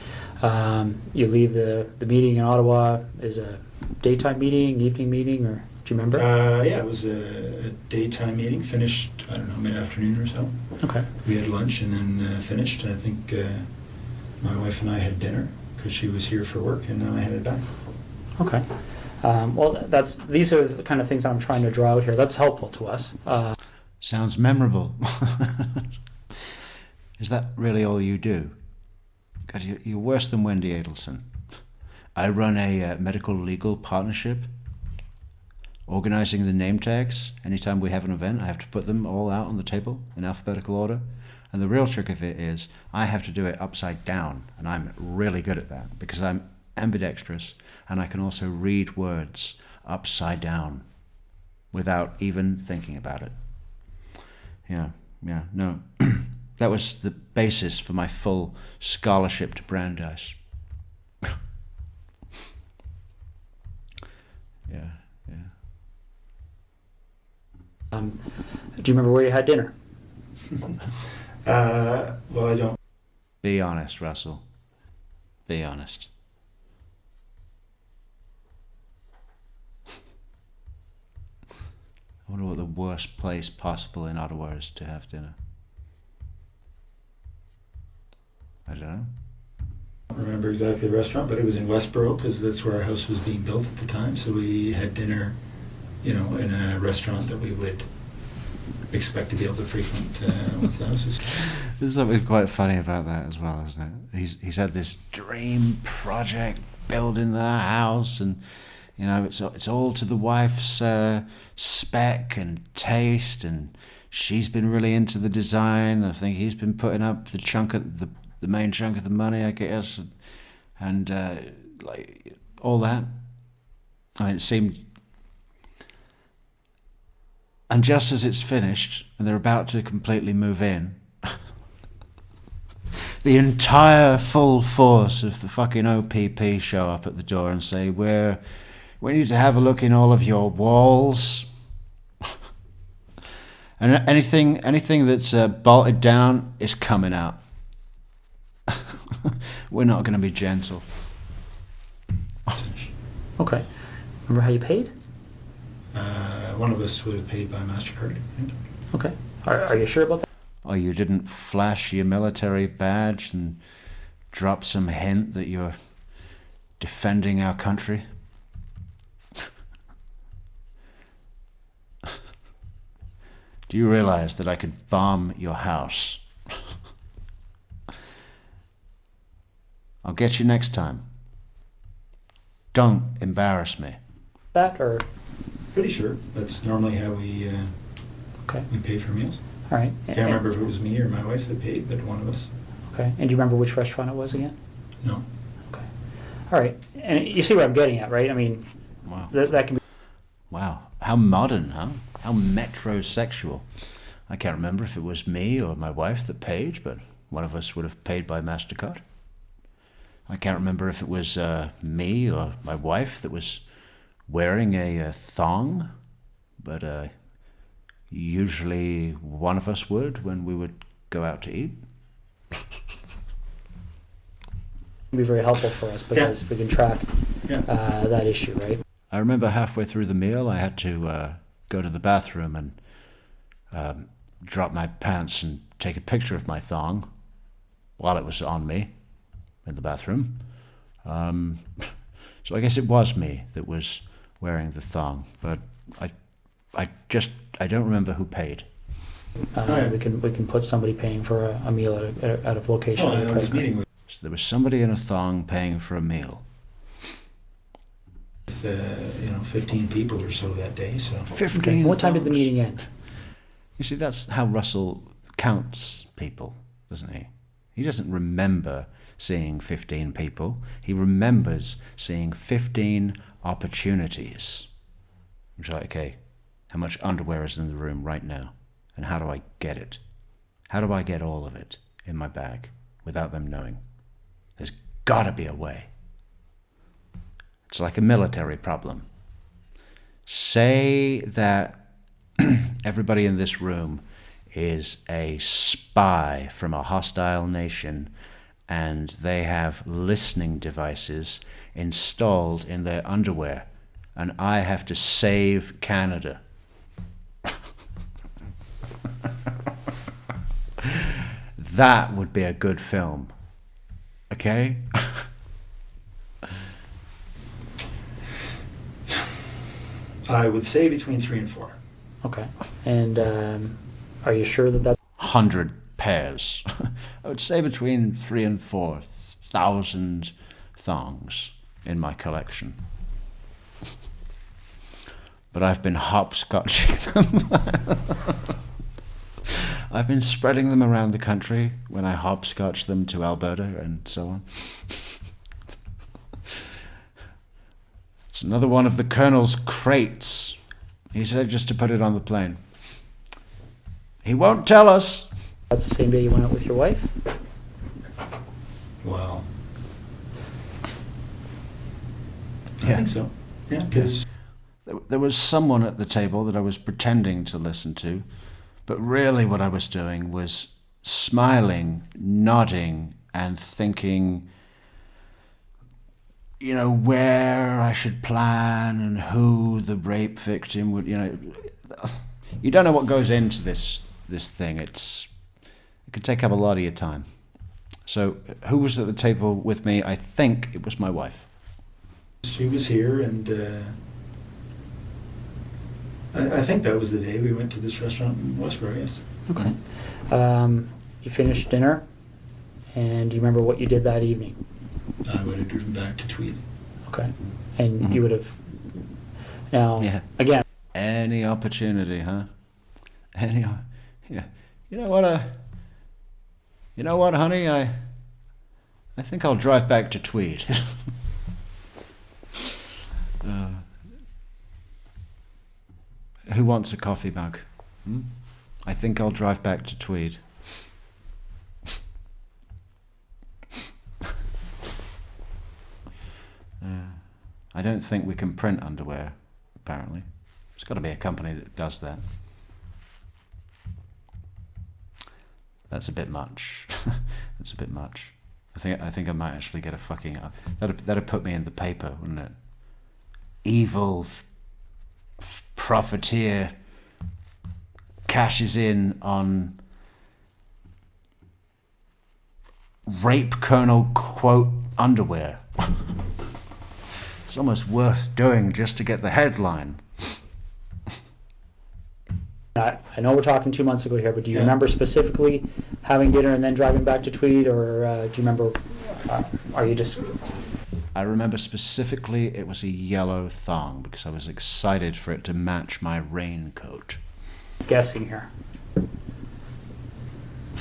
You leave the meeting in Ottawa as a daytime meeting, evening meeting, or... Do you remember? Yeah, it was a daytime meeting, finished, I don't know, mid-afternoon or so. Okay. We had lunch and then finished. I think my wife and I had dinner because she was here for work, and then I headed back. Okay. Well, these are the kind of things I'm trying to draw out here. That's helpful to us. Sounds memorable. Is that really all you do? God, you're worse than Wendy Adelson. I run a medical legal partnership, organizing the name tags. Anytime we have an event, I have to put them all out on the table in alphabetical order. And the real trick of it is I have to do it upside down, and I'm really good at that because I'm ambidextrous, and I can also read words upside down without even thinking about it. Yeah, no. That was the basis for my full scholarship to Brandeis. Yeah. Do you remember where you had dinner? Well, I don't. Be honest, Russell. Be honest. I wonder what the worst place possible in Ottawa is to have dinner. I don't know. I don't remember exactly the restaurant, but it was in Westboro because that's where our house was being built at the time. So we had dinner, in a restaurant that we would expect to be able to frequent once the house was. There's something quite funny about that as well, isn't it? He's had this dream project building the house, and it's all to the wife's spec and taste, and she's been really into the design. I think he's been putting up the main chunk of the money, I guess, and like all that. I mean, it seemed. And just as it's finished, and they're about to completely move in, the entire full force of the fucking OPP show up at the door and say, we need to have a look in all of your walls. And anything that's bolted down is coming out. We're not going to be gentle. Okay. Remember how you paid? One of us would have paid by MasterCard, I think. Okay. Are you sure about that? Oh, you didn't flash your military badge and drop some hint that you're defending our country? Do you realize that I could bomb your house? I'll get you next time. Don't embarrass me. That or Pretty sure that's normally how we okay. we pay for meals. All right. Can't remember if it was me or my wife that paid, but one of us. Okay. And do you remember which restaurant it was again? No. Okay. All right. And you see what I'm getting at, right? I mean, Wow. that can be. Wow. How modern, huh? How metrosexual. I can't remember if it was me or my wife that paid, but one of us would have paid by MasterCard. I can't remember if it was me or my wife that was wearing a thong, but usually one of us would when we would go out to eat. Be very helpful for us because if we can track that issue, right? I remember halfway through the meal I had to go to the bathroom and drop my pants and take a picture of my thong while it was on me in the bathroom. So I guess it was me that was wearing the thong, but I don't remember who paid. We can put somebody paying for a meal at a location. I was meeting with So there was somebody in a thong paying for a meal. 15 people or so that day. So 15. What time did the meeting end? You see, that's how Russell counts people, doesn't he? He doesn't remember seeing 15 people. He remembers seeing 15 opportunities. He's like, okay, how much underwear is in the room right now? And how do I get it? How do I get all of it in my bag without them knowing? There's got to be a way. It's like a military problem. Say that everybody in this room is a spy from a hostile nation and they have listening devices installed in their underwear and I have to save Canada. That would be a good film. Okay? I would say between 3 and 4. Okay. And are you sure that that's 100 pairs. I would say between 3 and 4,000 thongs in my collection. But I've been hopscotching them. I've been spreading them around the country when I hopscotch them to Alberta and so on. It's another one of the Colonel's crates. He said just to put it on the plane. He won't tell us. the same day you went out with your wife? Well, I Yeah. think so. Yeah, because There was someone at the table that I was pretending to listen to, but really what I was doing was smiling, nodding, and thinking, you know, where I should plan and who the rape victim would, you know. You don't know what goes into this thing. It could take up a lot of your time. So who was at the table with me? I think it was my wife. she was here, and I think that was the day we went to this restaurant in Westboro, yes. Okay. You finished dinner, and do you remember what you did that evening? I would have driven back to Tweed. Okay. And Mhm. you would have... Now, Yeah. again, Any opportunity, huh? Yeah. You know what, honey? I think I'll drive back to Tweed. Who wants a coffee mug? Hmm? I think I'll drive back to Tweed. I don't think we can print underwear, apparently. There's got to be a company that does that. That's a bit much. That's a bit much. I think I might actually get a fucking... That'd put me in the paper, wouldn't it? Evil profiteer cashes in on rape Colonel quote underwear. It's almost worth doing just to get the headline. I know we're talking 2 months ago here, but do you Yeah. remember specifically having dinner and then driving back to Tweed, or do you remember, are you just... I remember specifically it was a yellow thong because I was excited for it to match my raincoat. guessing here?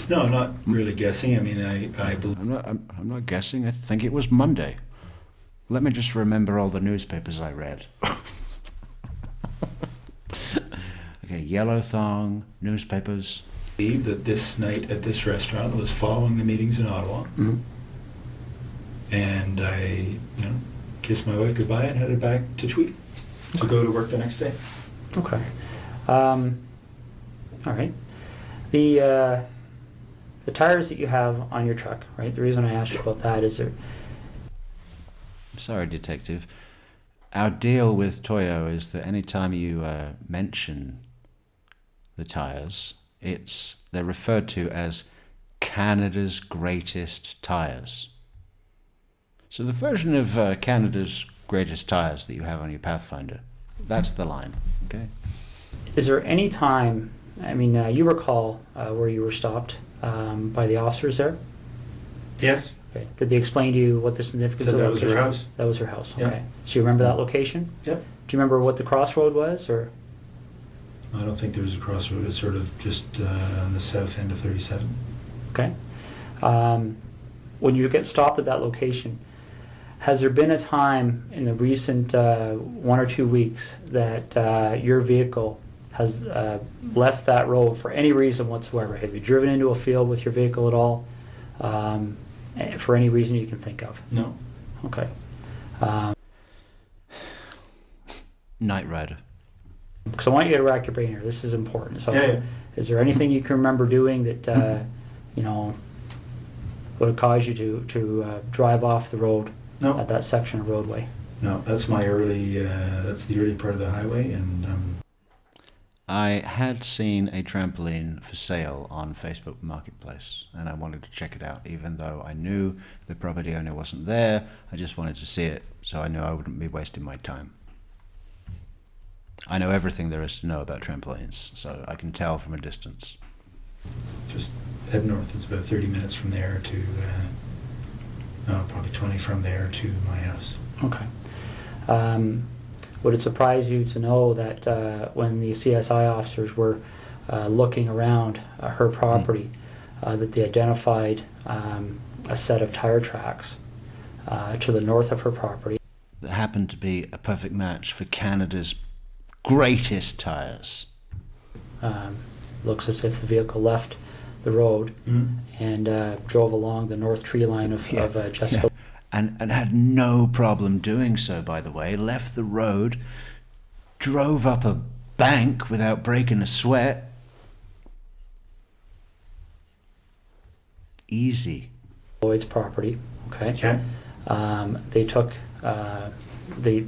No, I'm not really guessing. I mean, I believe... I'm not guessing. I think it was Monday. Let me just remember all the newspapers I read. Okay, yellow thong, newspapers. that this night at this restaurant was following the meetings in Ottawa. Mm-hmm. And I, kissed my wife goodbye and headed back to Tweed to go to work the next day. Okay. All right. The tires that you have on your truck, right? The reason I asked you about that is I'm sorry, Detective. Our deal with Toyo is that anytime you mention the tires, they're referred to as Canada's greatest tires. So the version of Canada's greatest tires that you have on your Pathfinder, that's the line, okay? Is there any time, I mean, you recall where you were stopped by the officers there? Yes. Okay. Did they explain to you what the significance Said of that was her location house. That was her house, Yeah. okay. So you remember that location? Yep. Do you remember what the crossroad was, or? I don't think there was a crossroad. It's sort of just on the south end of 37. Okay. When you get stopped at that location, has there been a time in the recent 1 or 2 weeks that your vehicle has left that road for any reason whatsoever? Have you driven into a field with your vehicle at all? For any reason you can think of? No. Okay. Night Rider. Because I want you to rack your brain here. This is important. So, Yeah. is there anything you can remember doing that would have caused you to drive off the road No. at that section of roadway? No, that's my early, that's the early part of the highway, and I had seen a trampoline for sale on Facebook Marketplace, and I wanted to check it out, even though I knew the property owner wasn't there. I just wanted to see it, so I knew I wouldn't be wasting my time. I know everything there is to know about trampolines, so I can tell from a distance. just head north. It's about 30 minutes from there to, no, probably 20 from there to my house. Okay. Would it surprise you to know that when the CSI officers were looking around her property, that they identified a set of tire tracks to the north of her property? That happened to be a perfect match for Canada's greatest tires. Looks as if the vehicle left the road and drove along the north tree line of Jessica. And had no problem doing so, by the way. Left the road, drove up a bank without breaking a sweat. Easy. Lloyd's property. Okay. Okay. They took, they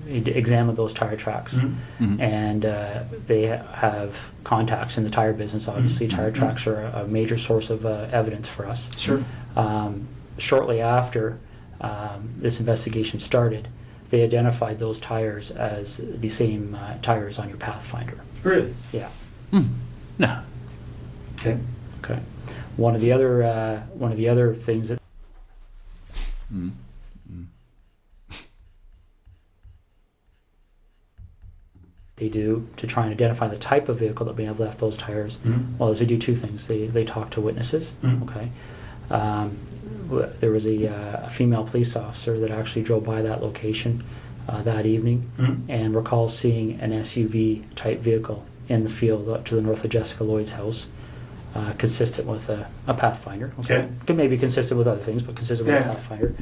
examined those tire tracks, and they have contacts in the tire business. Obviously, tire tracks are a major source of evidence for us. Sure. Shortly after this investigation started, they identified those tires as the same tires on your Pathfinder. Really? Yeah. No. Okay. Okay. One of the other things that they do to try and identify the type of vehicle that may have left those tires, well, is they do two things. They talk to witnesses. Okay. There was a female police officer that actually drove by that location that evening and recalls seeing an SUV type vehicle in the field up to the north of Jessica Lloyd's house, consistent with a Pathfinder. Okay. Could maybe consistent with other things, but consistent with a Pathfinder.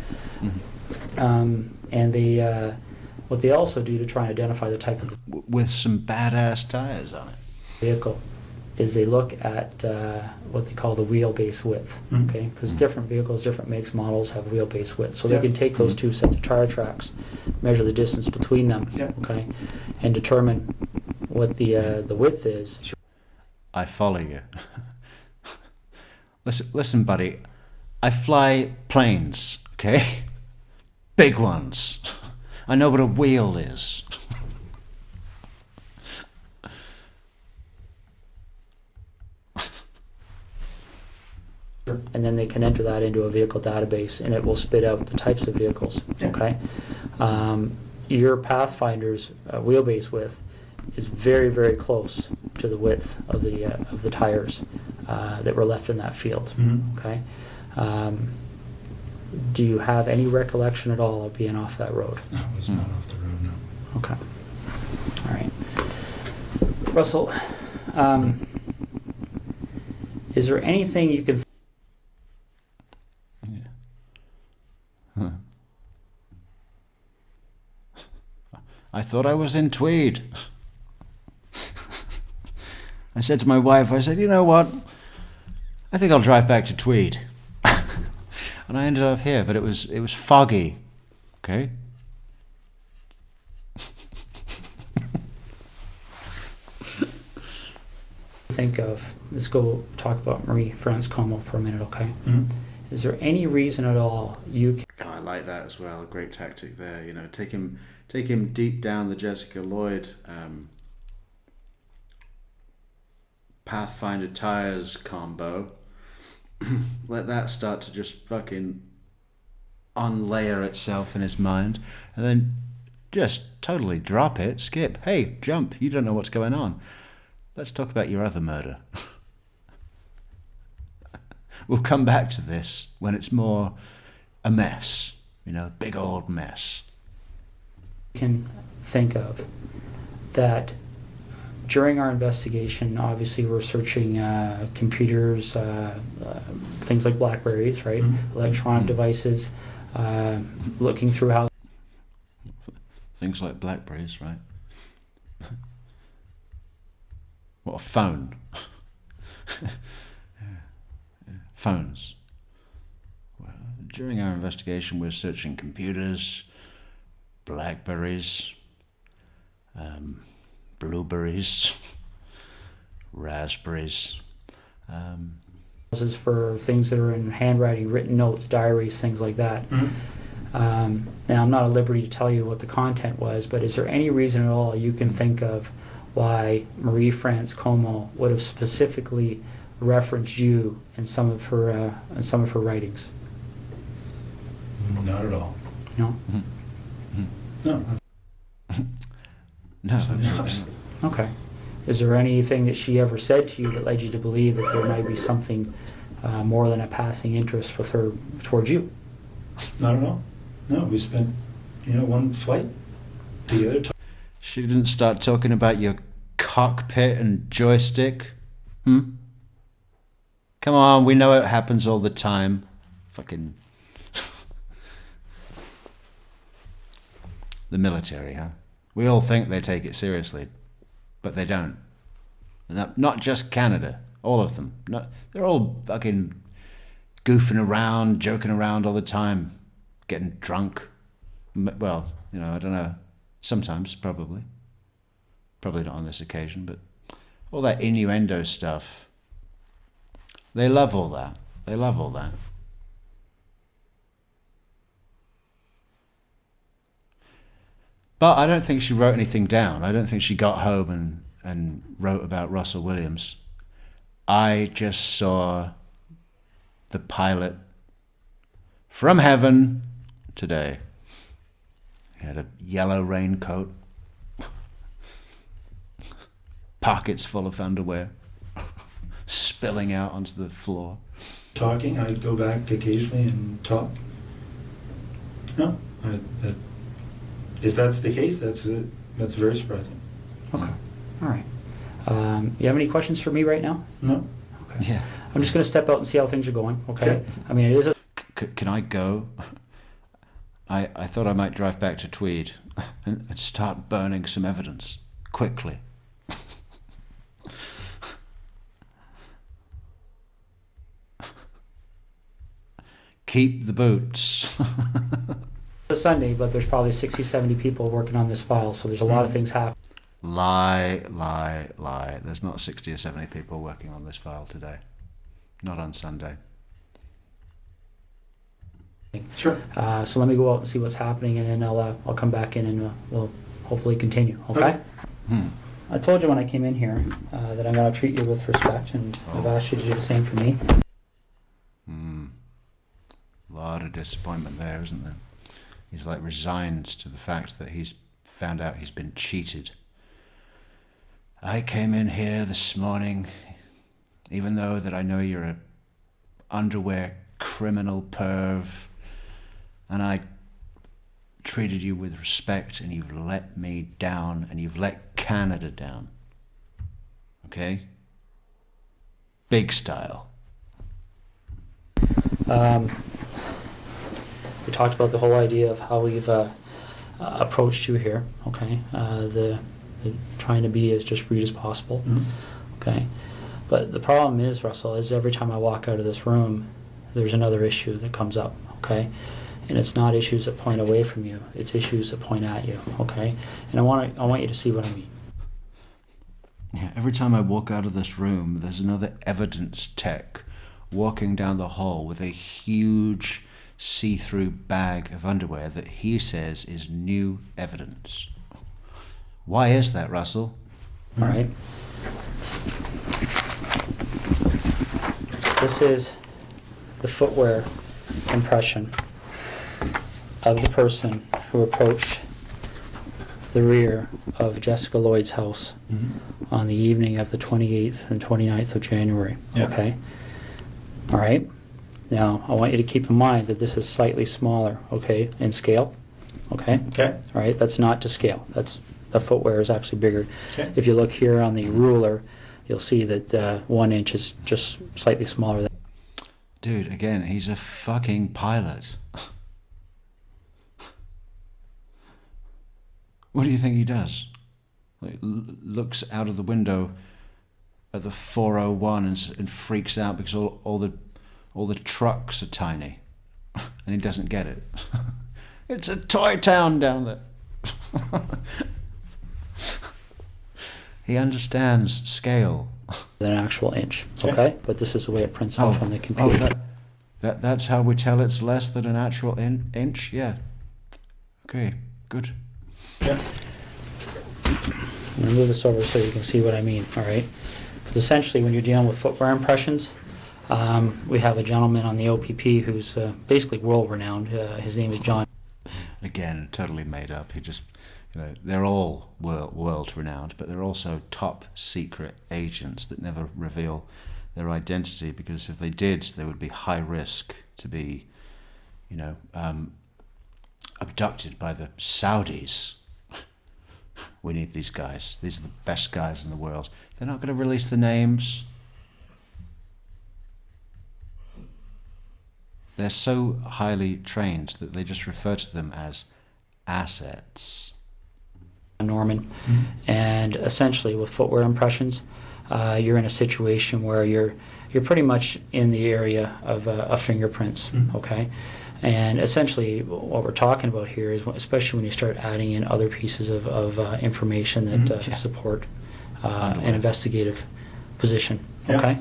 And they, what they also do to try and identify the type of the With some badass tires on it. vehicle is they look at what they call the wheelbase width, okay? Because different vehicles, different makes, models have wheelbase width. So they can take those two sets of tire tracks, measure the distance between them, okay, and determine what the width is. I follow you. Listen, buddy. I fly planes, okay? Big ones. I know what a wheel is. And then they can enter that into a vehicle database, and it will spit out the types of vehicles, okay? Your Pathfinder's wheelbase width is very, very close to the width of the tires that were left in that field, okay? Do you have any recollection at all of being off that road? No, it was not off the road, no. Okay. All right. Russell, is there anything you can... I thought I was in Tweed. I said to my wife, I said, you know what? I think I'll drive back to Tweed. And I ended up here, but it was foggy. Okay? think of, let's go talk about Marie-France Como for a minute, okay? Is there any reason at all you can... Oh, I like that as well. A great tactic there. You know, take him deep down the Jessica Lloyd Pathfinder tires combo. Let that start to just fucking unlayer itself in his mind, and then just totally drop it, skip. Hey, jump, you don't know what's going on. Let's talk about your other murder. We'll come back to this when it's more a mess, you know, big old mess. can think of that during our investigation, obviously we're searching computers, things like Blackberries, right? Electronic devices, looking through how... Things like Blackberries, right? What, a phone? Phones. Well, during our investigation, we're searching computers, blackberries, blueberries, raspberries. This is for things that are in handwriting, written notes, diaries, things like that. Now, I'm not at liberty to tell you what the content was, but is there any reason at all you can think of why Marie France Como would have specifically referenced you in some of her writings? Not at all. No? No. No. Okay. Is there anything that she ever said to you that led you to believe that there might be something more than a passing interest with her towards you? Not at all. No, we spent, one flight together. She didn't start talking about your cockpit and joystick? Come on, we know it happens all the time. Fucking... The military, huh? We all think they take it seriously, but they don't. Not just Canada, all of them. They're all fucking goofing around, joking around all the time. Getting drunk. Well, I don't know. Sometimes, probably. Probably not on this occasion, but all that innuendo stuff. They love all that. They love all that. But I don't think she wrote anything down. I don't think she got home and wrote about Russell Williams. I just saw the pilot from heaven today. He had a yellow raincoat, pockets full of underwear, spilling out onto the floor. Talking, I'd go back occasionally and talk. No, if that's the case, that's very surprising. Okay. All right. You have any questions for me right now? No. Okay. Yeah. I'm just going to step out and see how things are going. Okay. I mean, it is a... Can I go? I thought I might drive back to Tweed and start burning some evidence quickly. Keep the boots. It's a Sunday, but there's probably 60, 70 people working on this file, so there's a lot of things happening. Lie. There's not 60 or 70 people working on this file today. Not on Sunday. Sure. So let me go out and see what's happening, and then I'll come back in and we'll hopefully continue. Okay? I told you when I came in here that I'm going to treat you with respect, and I've asked you to do the same for me. A lot of disappointment there, isn't there? He's like resigned to the fact that he's found out he's been cheated. I came in here this morning, even though that I know you're a underwear criminal perv, and I treated you with respect, and you've let me down, and you've let Canada down. Okay? Big style. We talked about the whole idea of how we've approached you here, okay? The trying to be as just rude as possible, okay? But the problem is, Russell, is every time I walk out of this room, there's another issue that comes up, okay? And it's not issues that point away from you, it's issues that point at you, okay? And I want you to see what I mean. Yeah, every time I walk out of this room, there's another evidence tech walking down the hall with a huge see-through bag of underwear that he says is new evidence. Why is that, Russell? All right. This is the footwear impression of the person who approached the rear of Jessica Lloyd's house on the evening of the 28th and 29th of January. Yeah. Okay? All right? Now, I want you to keep in mind that this is slightly smaller, okay, in scale. Okay? Okay. All right? That's not to scale. The footwear is actually bigger. Okay. If you look here on the ruler, you'll see that 1 inch is just slightly smaller than... Dude, again, he's a fucking pilot. What do you think he does? Like, looks out of the window at the 401 and freaks out because all the trucks are tiny, and he doesn't get it. It's a toy town down there. He understands scale. Than an actual inch, okay? But this is the way it prints off on the computer. That's how we tell it's less than an actual inch? Yeah. Okay, good. Yeah. I'm going to move this over so you can see what I mean, all right? Because essentially when you're dealing with footwear impressions, we have a gentleman on the OPP who's basically world-renowned. His name is John. Again, totally made up. He just, they're all world-renowned, but they're also top-secret agents that never reveal their identity, because if they did, they would be high risk to be, abducted by the Saudis. We need these guys. These are the best guys in the world. They're not going to release the names. They're so highly trained that they just refer to them as assets. Norman, and essentially with footwear impressions, you're in a situation where you're pretty much in the area of fingerprints, okay? And essentially what we're talking about here is, especially when you start adding in other pieces of information that support an investigative position, okay?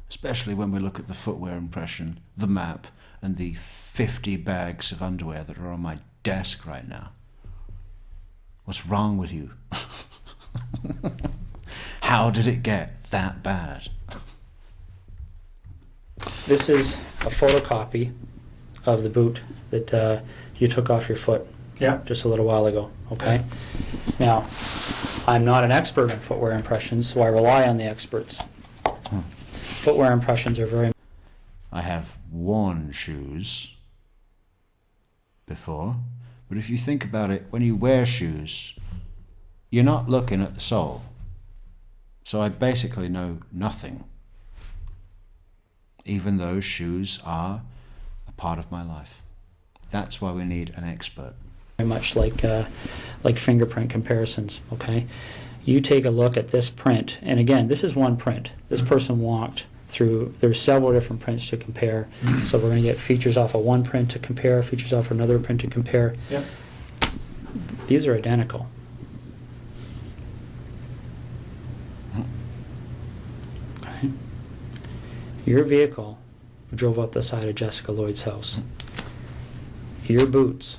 Especially when we look at the footwear impression, the map, and the 50 bags of underwear that are on my desk right now. What's wrong with you? How did it get that bad? This is a photocopy of the boot that you took off your foot just a little while ago, okay? Now, I'm not an expert in footwear impressions, so I rely on the experts. Footwear impressions are very... I have worn shoes before, but if you think about it, when you wear shoes, you're not looking at the sole. So I basically know nothing, even though shoes are a part of my life. That's why we need an expert. Very much like fingerprint comparisons, okay? You take a look at this print, and again, this is one print. This person walked through, there's several different prints to compare. So we're going to get features off of one print to compare, features off another print to compare. Yep. These are identical. Okay. Your vehicle drove up the side of Jessica Lloyd's house. Your boots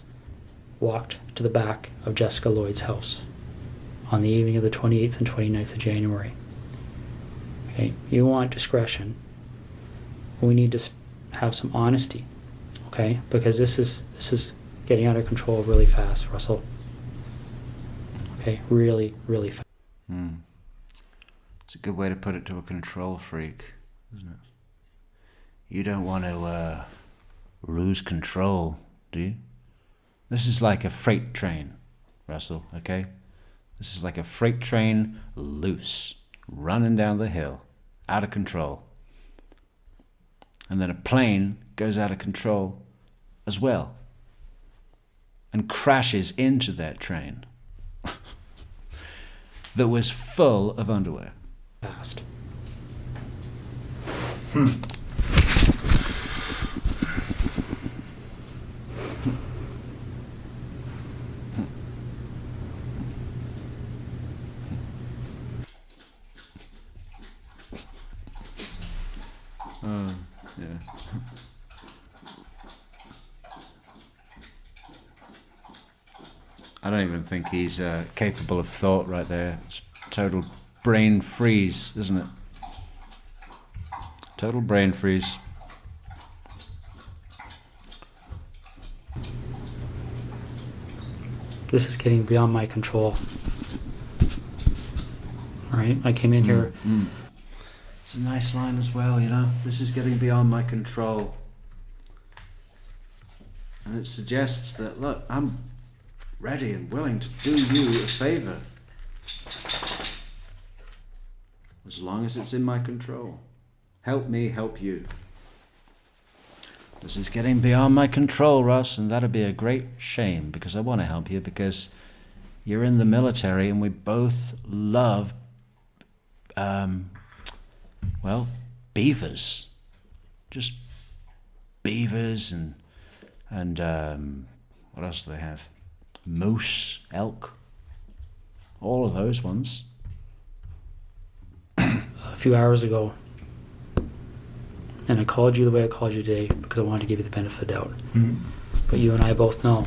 walked to the back of Jessica Lloyd's house on the evening of the 28th and 29th of January. Okay, you want discretion. We need to have some honesty, okay? Because this is getting out of control really fast, Russell. Okay, really, really fast. It's a good way to put it to a control freak, isn't it? You don't want to lose control, do you? This is like a freight train, Russell, okay? This is like a freight train loose, running down the hill, out of control. And then a plane goes out of control as well and crashes into that train that was full of underwear. Fast. Yeah. I don't even think he's capable of thought right there. It's total brain freeze, isn't it? Total brain freeze. This is getting beyond my control. All right, I came in here. It's a nice line as well, you know. This is getting beyond my control. And it suggests that, look, I'm ready and willing to do you a favor. As long as it's in my control. Help me help you. This is getting beyond my control, Russ, and that'd be a great shame, because I want to help you, because you're in the military and we both love, well, beavers. Just beavers and And what else do they have? Moose, elk, all of those ones. A few hours ago, and I called you the way I called you today because I wanted to give you the benefit of the doubt. Mm-hmm. But you and I both know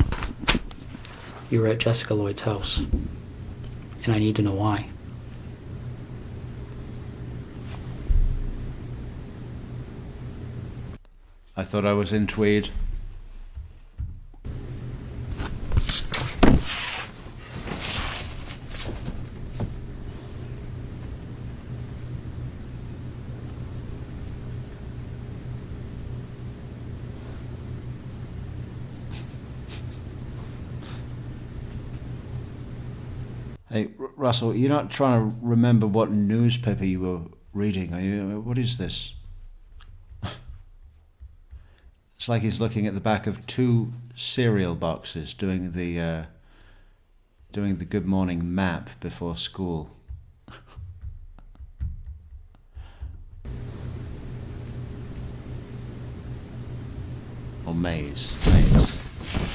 you were at Jessica Lloyd's house, and I need to know why. I thought I was in Tweed. Hey, Russell, you're not trying to remember what newspaper you were reading, are you? What is this? It's like he's looking at the back of 2 cereal boxes doing the good morning map before school. Or maze. Well,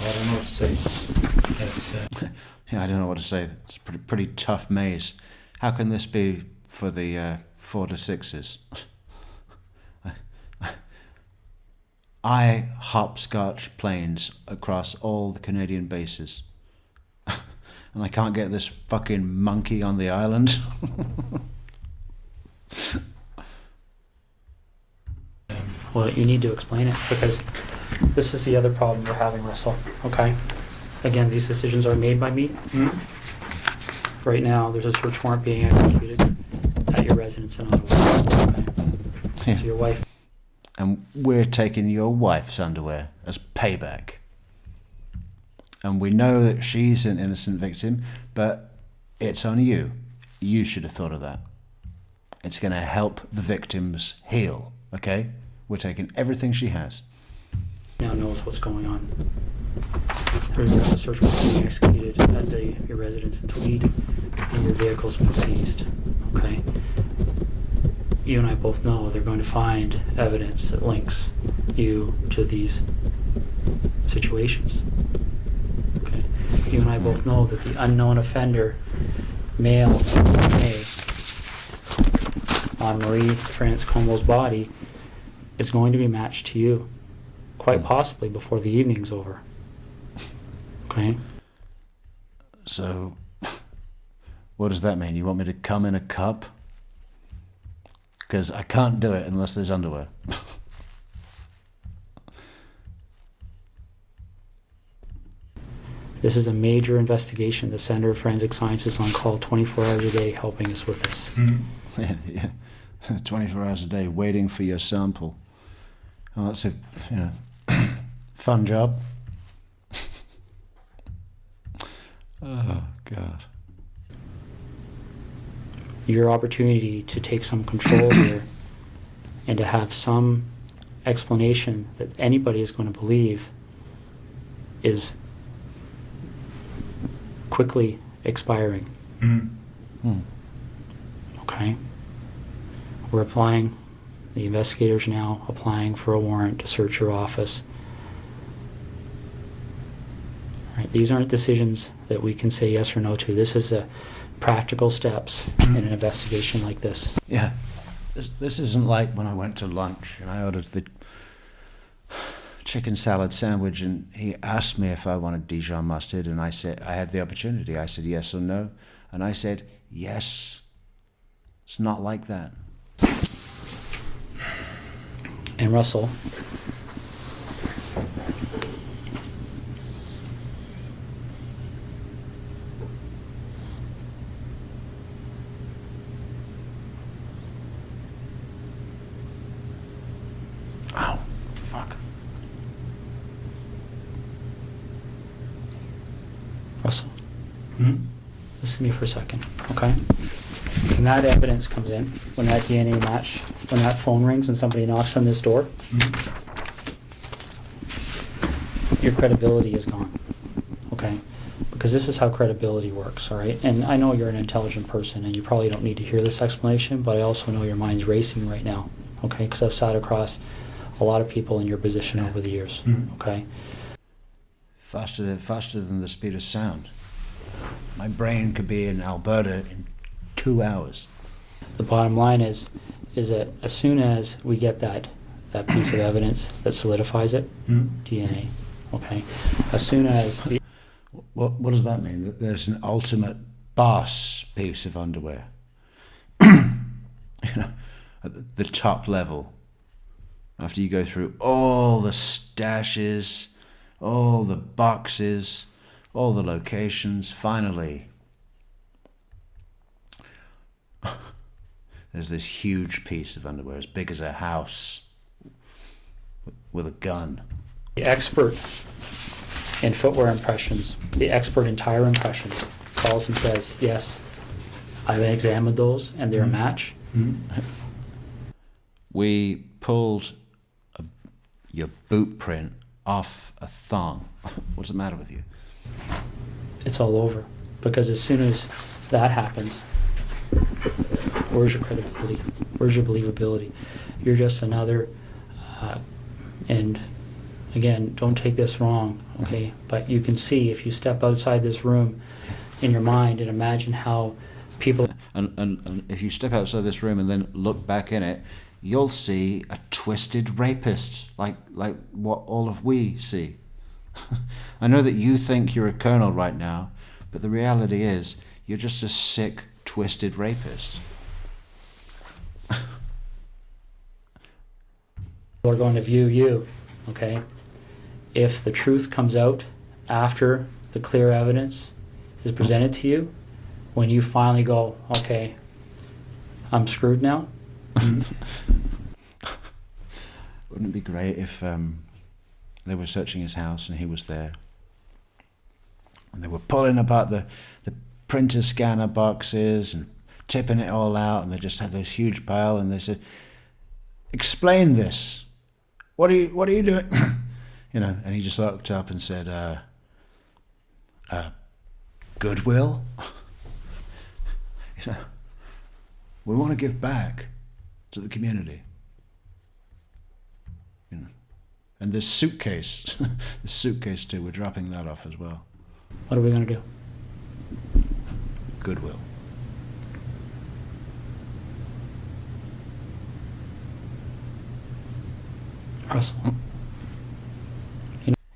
I don't know what to say. That's Yeah, I don't know what to say. It's a pretty tough maze. How can this be for the 4 to 6s? I hopscotch planes across all the Canadian bases. And I can't get this fucking monkey on the island. Well, you need to explain it, because this is the other problem we're having, Russell, okay? Again, these decisions are made by me. mm-hmm. Right now, there's a search warrant being executed at your residence in Ottawa, okay? Yeah. So your wife... And we're taking your wife's underwear as payback. And we know that she's an innocent victim, but it's on you. You should have thought of that. It's going to help the victims heal, okay? We're taking everything she has. now knows what's going on. There's a search warrant being executed at your residence in Tweed, and your vehicle's been seized, okay? You and I both know they're going to find evidence that links you to these situations. Okay. You and I both know that the unknown offender, male, May, on Marie France Comeau's body is going to be matched to you, quite possibly before the evening's over. Okay? So, what does that mean? You want me to come in a cup? Because I can't do it unless there's underwear. This is a major investigation. The Center of Forensic Science is on call 24 hours a day helping us with this. Mm-hmm. Yeah. 24 hours a day waiting for your sample. Oh, that's a fun job. Oh, God. Your opportunity to take some control here and to have some explanation that anybody is going to believe is quickly expiring. Mm-hmm. Okay? We're applying, the investigators now applying for a warrant to search your office. All right, these aren't decisions that we can say yes or no to. This is the practical steps in an investigation like this. Yeah. This isn't like when I went to lunch and I ordered the chicken salad sandwich and he asked me if I wanted Dijon mustard and I said, I had the opportunity. I said yes or no. And I said, yes. It's not like that. And Russell, Ow. Fuck. Russell, Mm-hmm. listen to me for a second, okay? When that evidence comes in, when that DNA match, when that phone rings and somebody knocks on this door, Mm-hmm. your credibility is gone, okay? Because this is how credibility works, all right? And I know you're an intelligent person and you probably don't need to hear this explanation, but I also know your mind's racing right now, okay? Because I've sat across a lot of people in your position over the years, Mhm. okay? faster than the speed of sound. My brain could be in Alberta in 2 hours. The bottom line is that as soon as we get that piece of evidence that solidifies it, DNA, okay, as soon as the What does that mean? That there's an ultimate boss piece of underwear, at the top level. After you go through all the stashes, all the boxes, all the locations, finally, there's this huge piece of underwear as big as a house with a gun. The expert in footwear impressions, the expert in tire impressions, calls and says, yes, I've examined those and they're a match. We pulled your boot print off a thong. What's the matter with you? It's all over. Because as soon as that happens, where's your credibility? Where's your believability? You're just another, and again, don't take this wrong, okay? But you can see if you step outside this room in your mind and imagine how people... And if you step outside this room and then look back in it, you'll see a twisted rapist, like what all of we see. I know that you think you're a colonel right now, but the reality is you're just a sick, twisted rapist. are going to view you, okay? If the truth comes out after the clear evidence is presented to you, when you finally go, okay, I'm screwed now. Wouldn't it be great if they were searching his house and he was there, and they were pulling apart the printer scanner boxes and tipping it all out, and they just had this huge pile, and they said, "Explain this. What are you doing?" And he just looked up and said, "Goodwill." We want to give back to the community. And this suitcase, too, we're dropping that off as well. What are we going to do? Goodwill. Russell.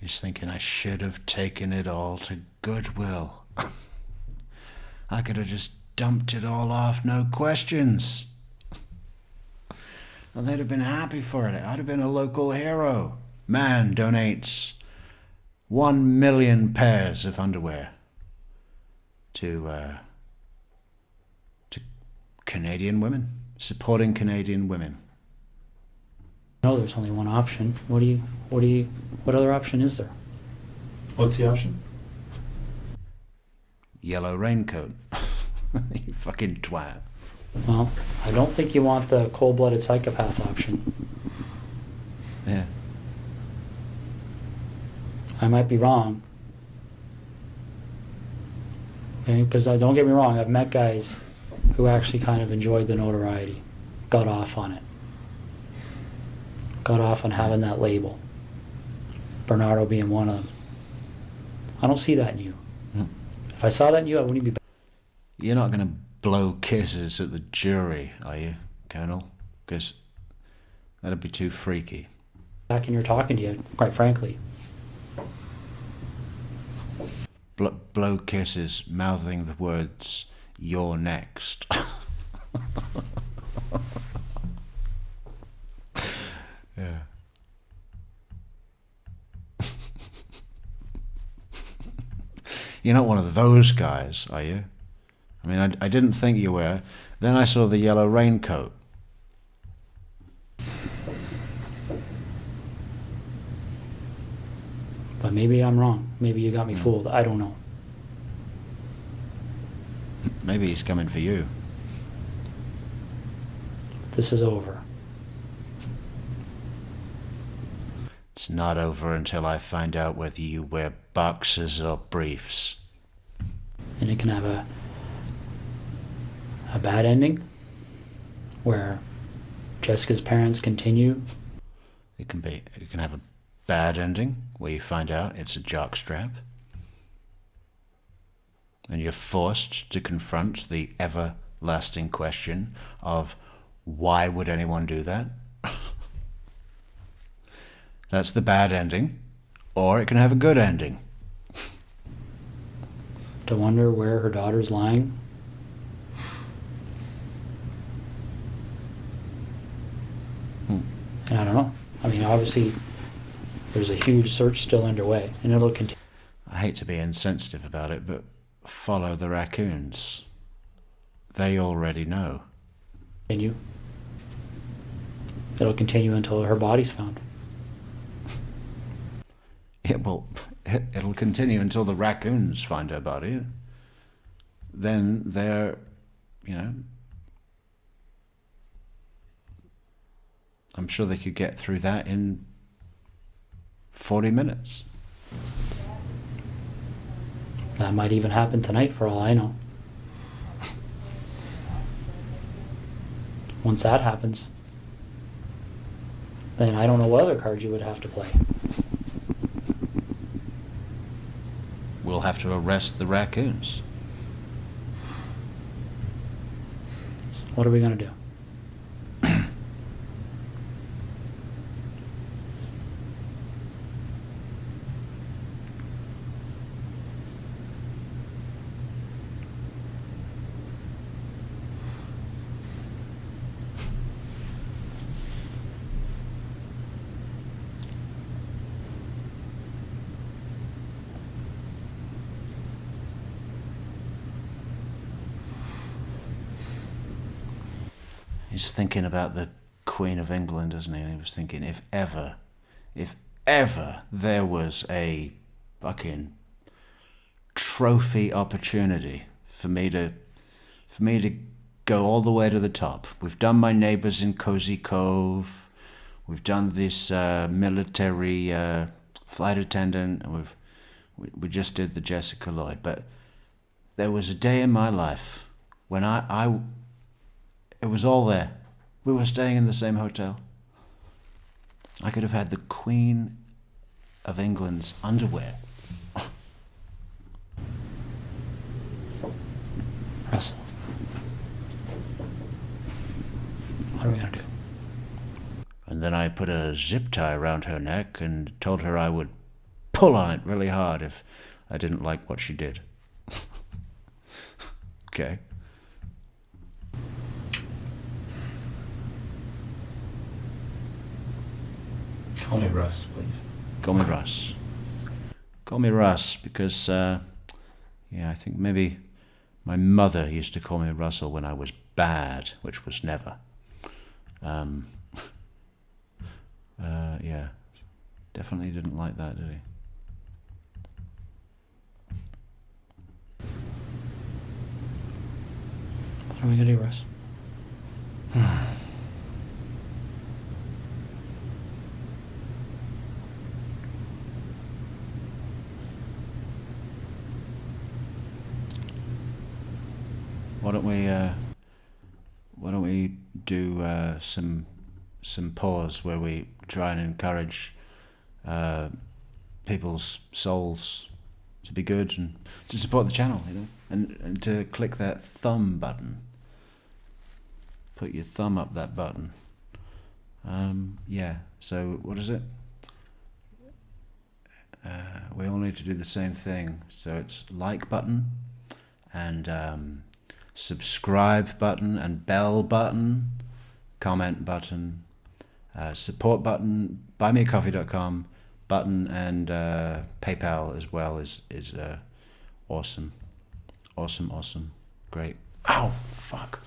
He's thinking, I should have taken it all to Goodwill. I could have just dumped it all off, no questions. And they'd have been happy for it. I'd have been a local hero. Man donates 1 million pairs of underwear to Canadian women, supporting Canadian women. No, there's only one option. What other option is there? What's the option? Yellow raincoat. You fucking twat. Well, I don't think you want the cold-blooded psychopath option. Yeah. I might be wrong. Okay, because don't get me wrong, I've met guys who actually kind of enjoyed the notoriety, got off on it. Got off on having that label. Bernardo being one of them. I don't see that in you. If I saw that in you, I wouldn't be... You're not going to blow kisses at the jury, are you, Colonel? Because that'd be too freaky. Back in here talking to you, quite frankly. Blow kisses, mouthing the words, "You're next." Yeah. You're not one of those guys, are you? I mean, I didn't think you were. Then I saw the yellow raincoat. But maybe I'm wrong. Maybe you got me fooled. I don't know. Maybe he's coming for you. This is over. It's not over until I find out whether you wear boxers or briefs. And it can have a bad ending where Jessica's parents continue. It can have a bad ending, where you find out it's a jockstrap, and you're forced to confront the everlasting question of why would anyone do that? That's the bad ending, or it can have a good ending. To wonder where her daughter's lying. And I don't know. I mean, obviously, there's a huge search still underway, and it'll continue. I hate to be insensitive about it, but follow the raccoons. They already know. It'll continue until her body's found. It'll continue until the raccoons find her body. Then they're, I'm sure they could get through that in 40 minutes. That might even happen tonight, for all I know. Once that happens, then I don't know what other cards you would have to play. We'll have to arrest the raccoons. What are we going to do? He's thinking about the Queen of England, isn't he? And he was thinking, if ever there was a fucking trophy opportunity for me to go all the way to the top. We've done My Neighbours in Cozy Cove. We've done this military flight attendant, and we just did the Jessica Lloyd. But there was a day in my life when it was all there. We were staying in the same hotel. I could have had the Queen of England's underwear. Russell, what are we going to do? And then I put a zip tie around her neck and told her I would pull on it really hard if I didn't like what she did. Okay. Call me Russ, please. Call me Russ. Call me Russ because, I think maybe my mother used to call me Russell when I was bad, which was never. Definitely didn't like that, did he? What are we going to do, Russ? Why don't we do some pause where we try and encourage people's souls to be good and to support the channel, and to click that thumb button. Put your thumb up that button. So what is it? We all need to do the same thing. So it's like button and subscribe button and bell button, comment button, support button, buymeacoffee.com button, and PayPal as well is awesome. Great. Ow, fuck.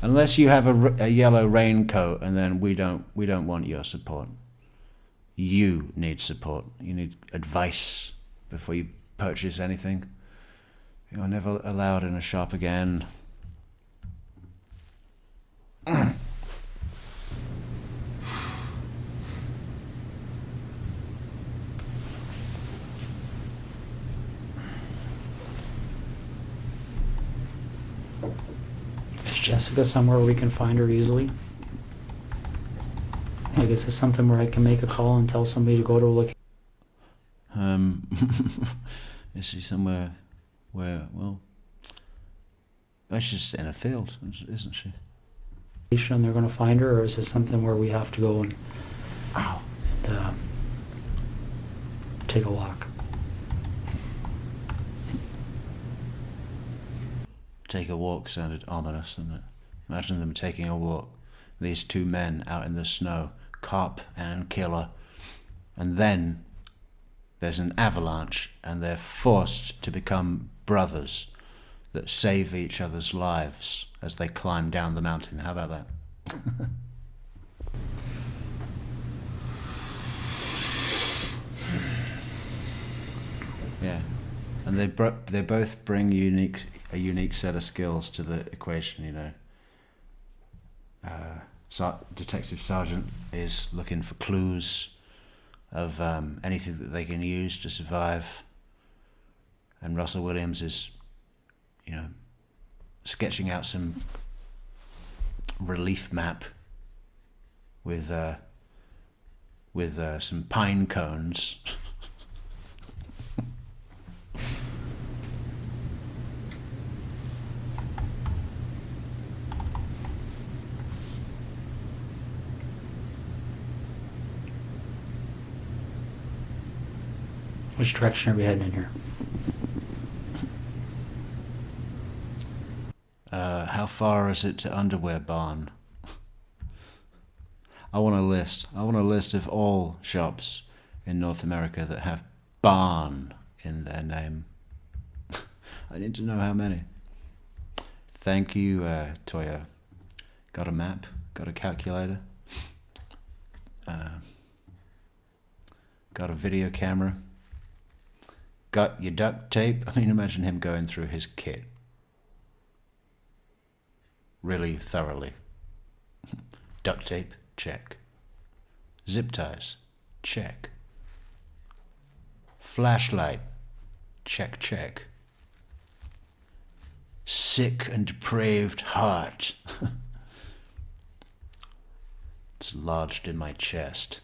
Unless you have a yellow raincoat, and then we don't want your support. You need support. You need advice before you purchase anything. You're never allowed in a shop again. Is Jessica somewhere we can find her easily? Like, is this something where I can make a call and tell somebody to go to a location? Is she somewhere where, well, she's just in a field, isn't she? And they're going to find her, or is it something where we have to go and Ow. Take a walk? Take a walk sounded ominous, didn't it? Imagine them taking a walk. These two men out in the snow, cop and killer, and then there's an avalanche and they're forced to become brothers that save each other's lives as they climb down the mountain. How about that? Yeah, and they both bring a unique set of skills to the equation, you know. Detective Sergeant is looking for clues of anything that they can use to survive, and Russell Williams is, you know, sketching out some relief map with some pine cones. Which direction are we heading in here? How far is it to Underwear Barn? I want a list. I want a list of all shops in North America that have barn in their name. I need to know how many. Thank you, Toya. Got a map? Got a calculator? Got a video camera? Got your duct tape? I mean, imagine him going through his kit really thoroughly. Duct tape? Check. Zip ties? Check. Flashlight? Check, check. Sick and depraved heart. It's lodged in my chest.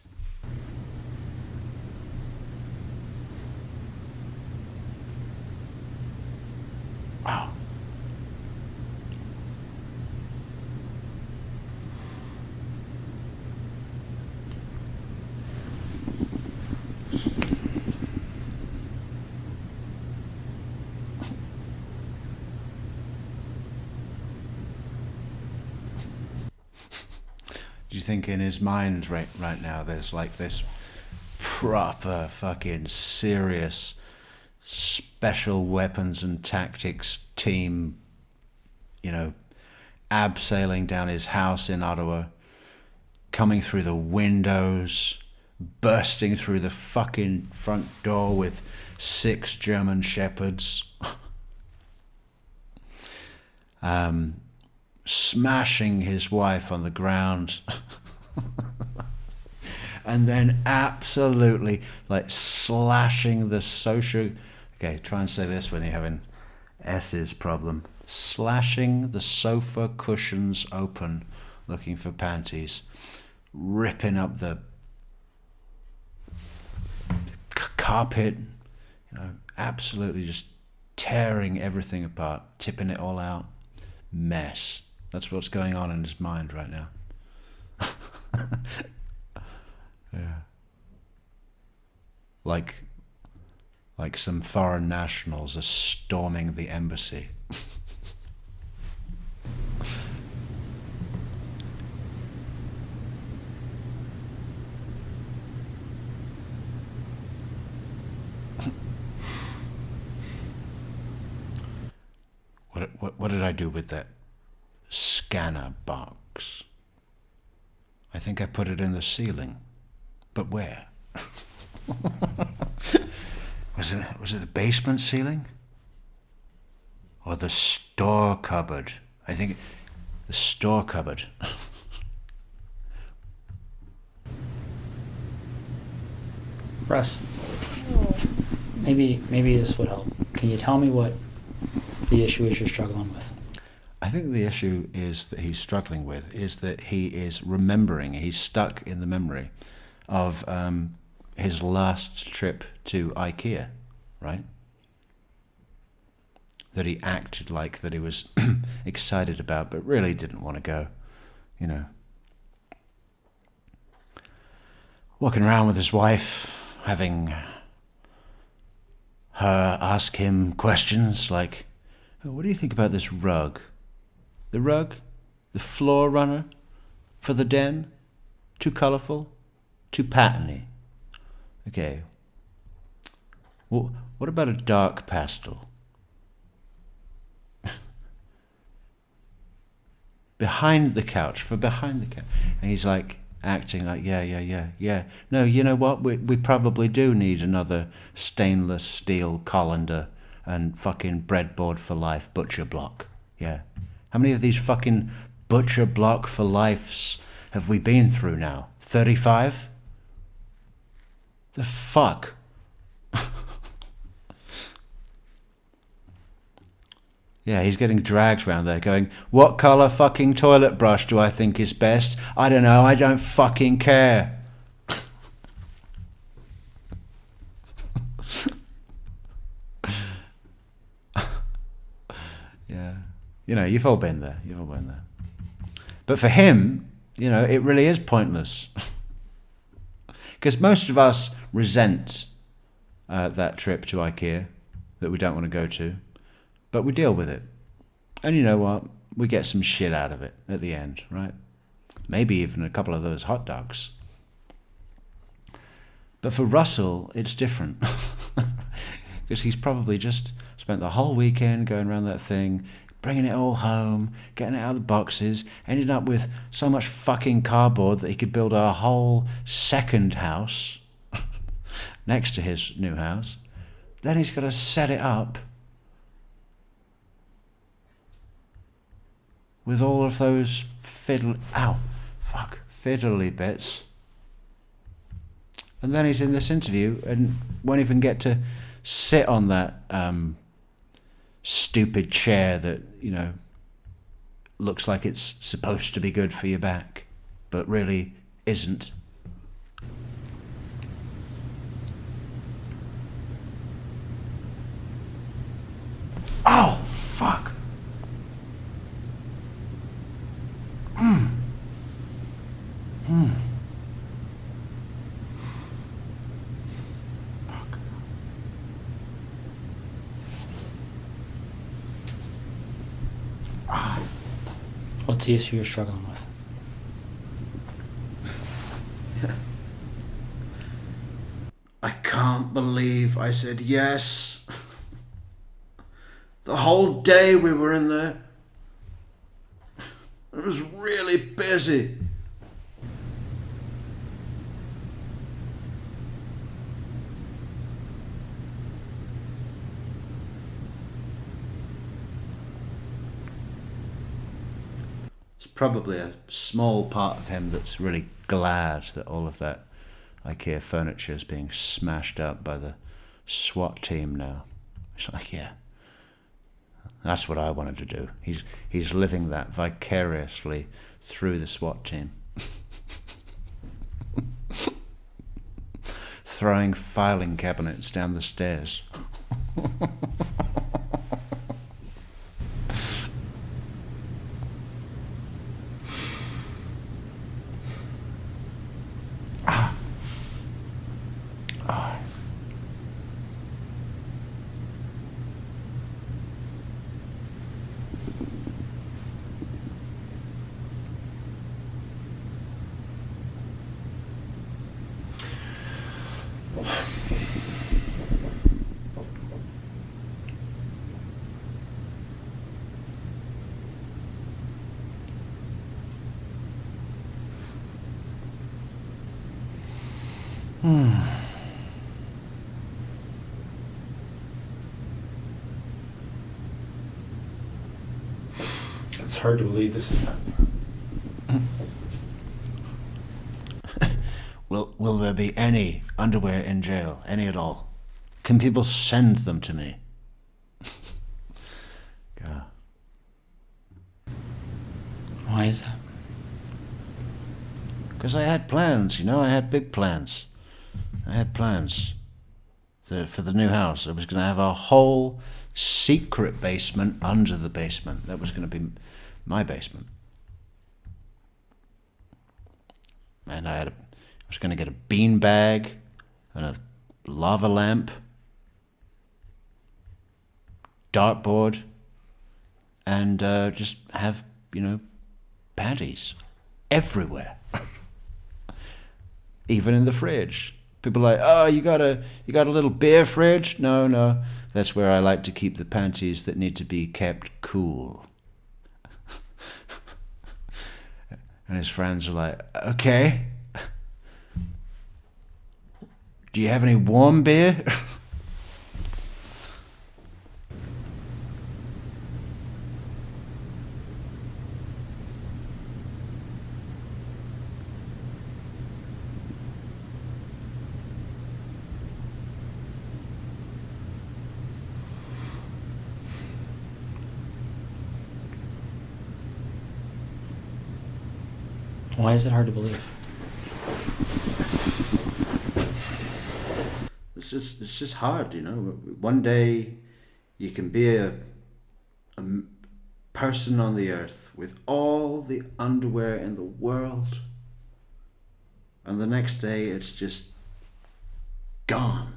Wow. Do you think in his mind right now there's like this proper fucking serious special weapons and tactics team, you know, abseiling down his house in Ottawa, coming through the windows, bursting through the fucking front door with 6 German shepherds, smashing his wife on the ground, and then absolutely like slashing the social... Okay, try and say this when you're having S's problem. Slashing the sofa cushions open, looking for panties, ripping up the carpet, you know, absolutely just tearing everything apart, tipping it all out. Mess. That's what's going on in his mind right now. Yeah. Like some foreign nationals are storming the embassy. What did I do with that scanner box? I think I put it in the ceiling. But where? Was it the basement ceiling? Or the store cupboard? I think the store cupboard. Russ, maybe this would help. Can you tell me what the issue is you're struggling with? I think the issue is that he's struggling with is that he is remembering, he's stuck in the memory of his last trip to IKEA, right? That he acted like that he was excited about, but really didn't want to go, you know. Walking around with his wife, having her ask him questions like, oh, what do you think about this rug? The rug? The floor runner? For the den? Too colourful? Too patterny? Okay. Well, what about a dark pastel? Behind the couch, for behind the couch. And he's like, acting like, yeah. No, you know what? We probably do need another stainless steel colander and fucking breadboard for life butcher block. Yeah. How many of these fucking butcher block for lifes have we been through now? 35? The fuck? Yeah, he's getting dragged around there going, what colour fucking toilet brush do I think is best? I don't know, I don't fucking care. Yeah. You know, you've all been there. But for him, you know, it really is pointless. Because most of us resent that trip to IKEA that we don't want to go to. But we deal with it. And you know what? We get some shit out of it at the end, right? Maybe even a couple of those hot dogs. But for Russell, it's different. Because he's probably just spent the whole weekend going around that thing, bringing it all home, getting it out of the boxes, ended up with so much fucking cardboard that he could build a whole second house next to his new house. Then he's got to set it up with all of those fiddly bits. And then he's in this interview and won't even get to sit on that stupid chair that, you know, looks like it's supposed to be good for your back, but really isn't. Oh, fuck. What's the issue you're struggling with? I can't believe I said yes. The whole day we were in there. It was really busy. It's probably a small part of him that's really glad that all of that IKEA furniture is being smashed up by the SWAT team now. It's like, yeah, that's what I wanted to do. He's living that vicariously through the SWAT team. Throwing filing cabinets down the stairs. It's hard to believe this is happening. Will there be any underwear in jail? Any at all? Can people send them to me? God. Why is that? Because I had plans, you know, I had big plans. I had plans for the new house. I was going to have a whole secret basement under the basement. That was going to be my basement. And I was going to get a bean bag and a lava lamp, dartboard, and just have, you know, panties everywhere. Even in the fridge. People are like, oh, you got a little beer fridge? No. That's where I like to keep the panties that need to be kept cool. And his friends are like, okay. Do you have any warm beer? Why is it hard to believe? It's just hard, you know. One day you can be a person on the earth with all the underwear in the world, and the next day it's just gone.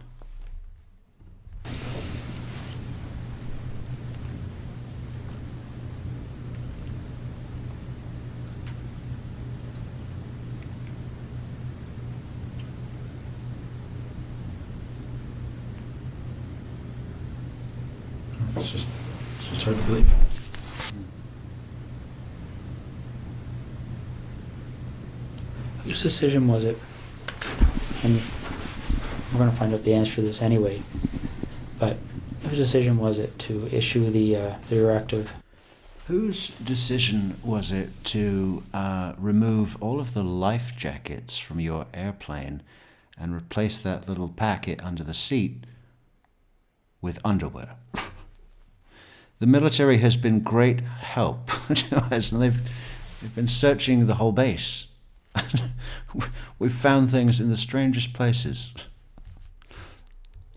It's just hard to believe. Whose decision was it? And we're going to find out the answer to this anyway. But whose decision was it to issue the directive? Whose decision was it to remove all of the life jackets from your airplane and replace that little packet under the seat with underwear? The military has been great help to us, and they've been searching the whole base. We've found things in the strangest places.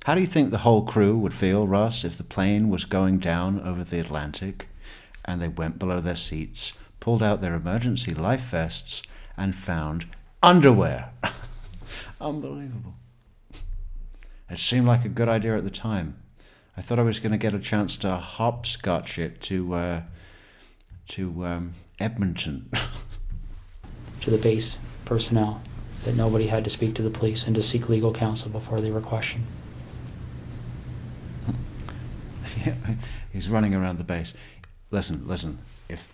How do you think the whole crew would feel, Russ, if the plane was going down over the Atlantic and they went below their seats, pulled out their emergency life vests, and found underwear? Unbelievable. It seemed like a good idea at the time. I thought I was going to get a chance to hopscotch it to Edmonton. To the base personnel, that nobody had to speak to the police and to seek legal counsel before they were questioned. Yeah, he's running around the base. Listen. If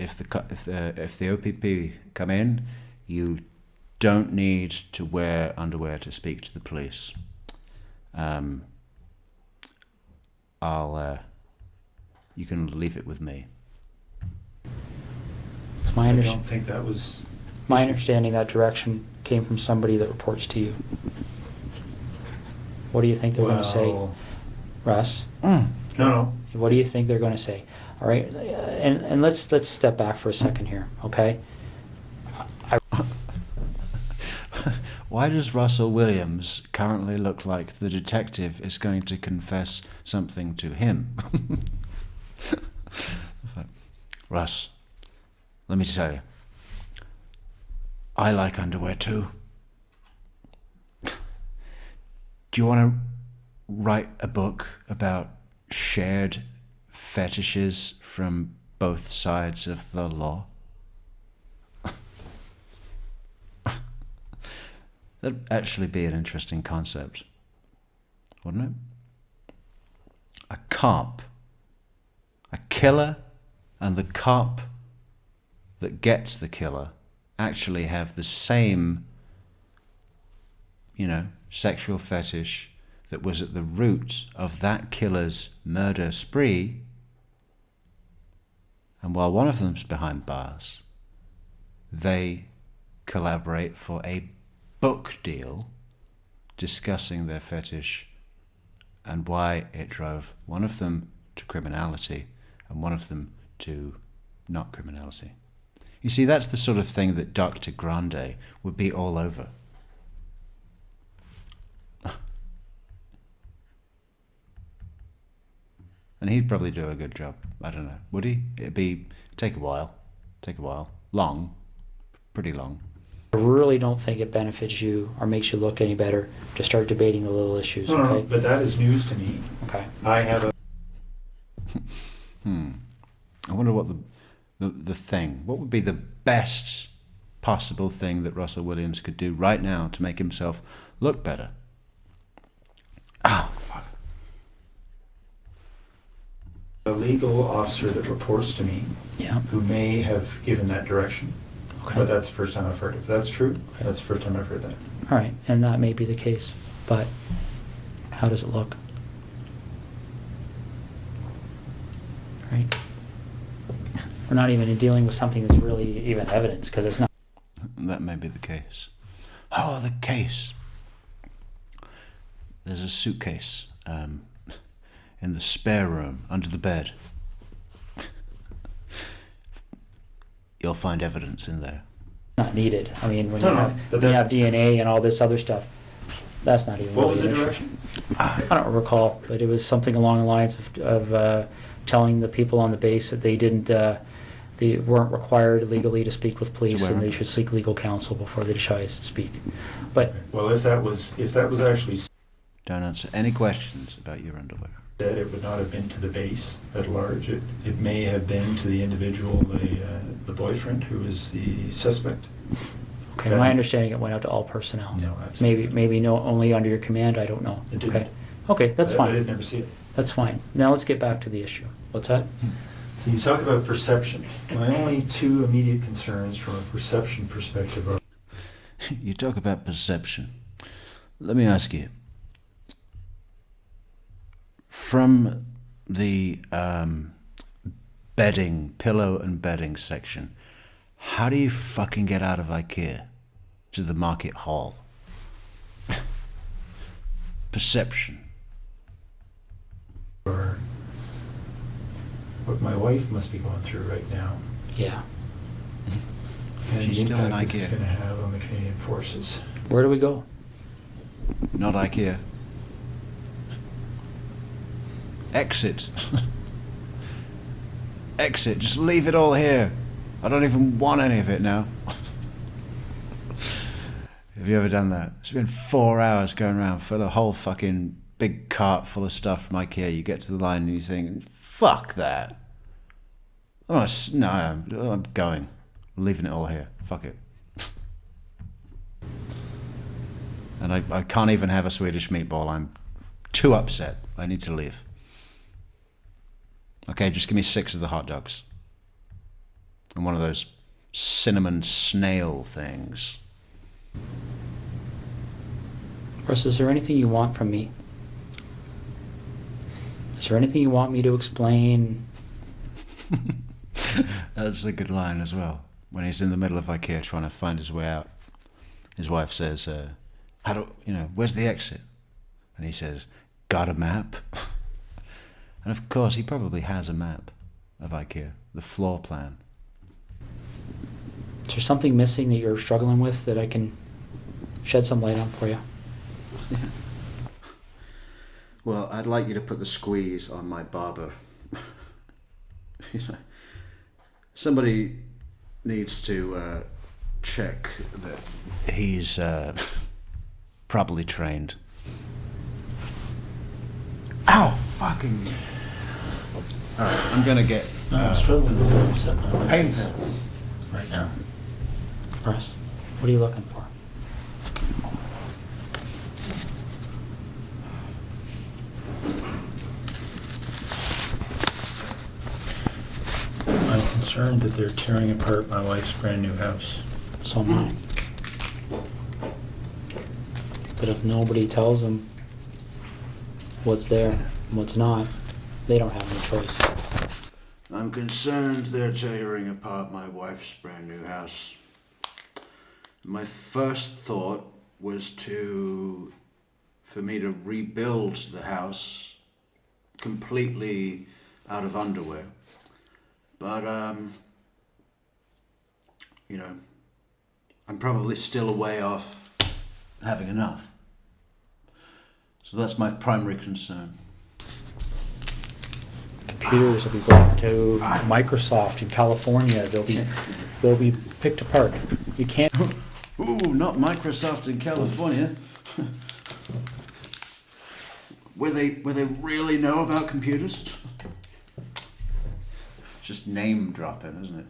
the OPP come in, you don't need to wear underwear to speak to the police. You can leave it with me. I don't think that was... My understanding, that direction came from somebody that reports to you. What do you think they're going to say, Russ? No. What do you think they're going to say? All right, and let's step back for a second here, okay? Why does Russell Williams currently look like the detective is going to confess something to him? Russ, let me tell you, I like underwear too. Do you want to write a book about shared fetishes from both sides of the law? That'd actually be an interesting concept, wouldn't it? A cop, a killer, and the cop that gets the killer actually have the same, sexual fetish that was at the root of that killer's murder spree. And while one of them's behind bars, they collaborate for a book deal discussing their fetish and why it drove one of them to criminality and one of them to not criminality. You see, that's the sort of thing that Dr. Grande would be all over. And he'd probably do a good job. I don't know. Would he? Take a while. Long. Pretty long. I really don't think it benefits you or makes you look any better to start debating the little issues, No, okay? but that is news to me. Okay. I have a... I wonder what the thing, what would be the best possible thing that Russell Williams could do right now to make himself look better? Fuck. A legal officer that reports to me, Yeah. who may have given that direction. Okay. But that's the first time I've heard it. If that's true, Okay. that's the first time I've heard that. All right, and that may be the case, but how does it look? Right? We're not even dealing with something that's really even evidence, because it's not. That may be the case. Oh, the case. There's a suitcase in the spare room under the bed. You'll find evidence in there. Not needed. I mean, when No, you no, have, but when you that- have DNA and all this other stuff, that's not even What really was the an issue. direction? I don't recall, but it was something along the lines of telling the people on the base that they weren't required legally to speak with police, and they should seek legal counsel before they decide to speak. But Well, if that was actually Don't answer any questions about your underwear. said, it would not have been to the base at large. It may have been to the individual, the boyfriend, who is the suspect. okay, That- my understanding it went out to all personnel. No, absolutely. Maybe no, only under your command. I don't know. It didn't. Okay, okay, that's I fine. did never see it. That's fine. Now let's get back to the issue. What's that? So you talk about perception. My only two immediate concerns from a perception perspective are... You talk about perception. Let me ask you. From the pillow and bedding section, how do you fucking get out of IKEA to the market hall? Perception. are what my wife must be going through right now. Yeah. And She's the still in impact this is IKEA. going to have on the Canadian forces. Where do we go? Not IKEA. Exit. Exit. Just leave it all here. I don't even want any of it now. Have you ever done that? It's been 4 hours going around, fill a whole fucking big cart full of stuff from IKEA. You get to the line and you think, fuck that. I'm going. I'm leaving it all here. Fuck it. And I can't even have a Swedish meatball. I'm too upset. I need to leave. Okay, just give me 6 of the hot dogs. And one of those cinnamon snail things. Russ, is there anything you want from me? Is there anything you want me to explain? That's a good line as well. When he's in the middle of IKEA trying to find his way out, his wife says, where's the exit? And he says, got a map? And of course, he probably has a map of IKEA, the floor plan. Is there something missing that you're struggling with that I can shed some light on for you? Well, I'd like you to put the squeeze on my barber. Somebody needs to check that he's properly trained. Ow! Fucking... Alright, I'm gonna get... I'm struggling with it. I'm setting my life pain in pills. right now. Russ, what are you looking for? I'm concerned that they're tearing apart my wife's brand new house. So am I. But if nobody tells them what's there and what's not, they don't have any choice. I'm concerned they're tearing apart my wife's brand new house. My first thought was for me to rebuild the house completely out of underwear. But you know, I'm probably still a way off having enough. So that's my primary concern. Computers will be brought to Microsoft in California. They'll be picked apart. You can't. Ooh, not Microsoft in California. Where they really know about computers? Just name dropping, isn't it?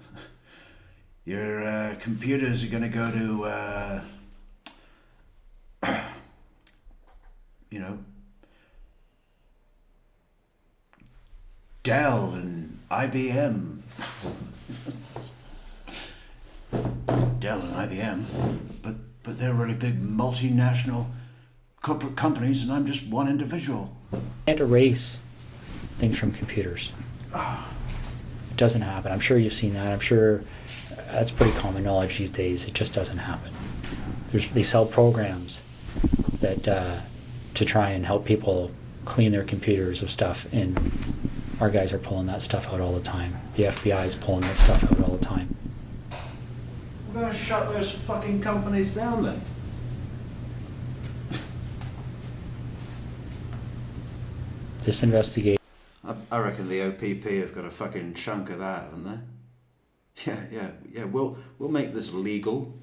Your computers are going to go to, you know, Dell and IBM. Dell and IBM, but they're really big multinational corporate companies, and I'm just one individual. You can't erase things from computers. It doesn't happen. I'm sure you've seen that. I'm sure that's pretty common knowledge these days. It just doesn't happen. They sell programs that to try and help people clean their computers of stuff, and our guys are pulling that stuff out all the time. The FBI is pulling that stuff out all the time. We're gonna shut those fucking companies down then. This investigation. I reckon the OPP have got a fucking chunk of that, haven't they? Yeah. We'll make this legal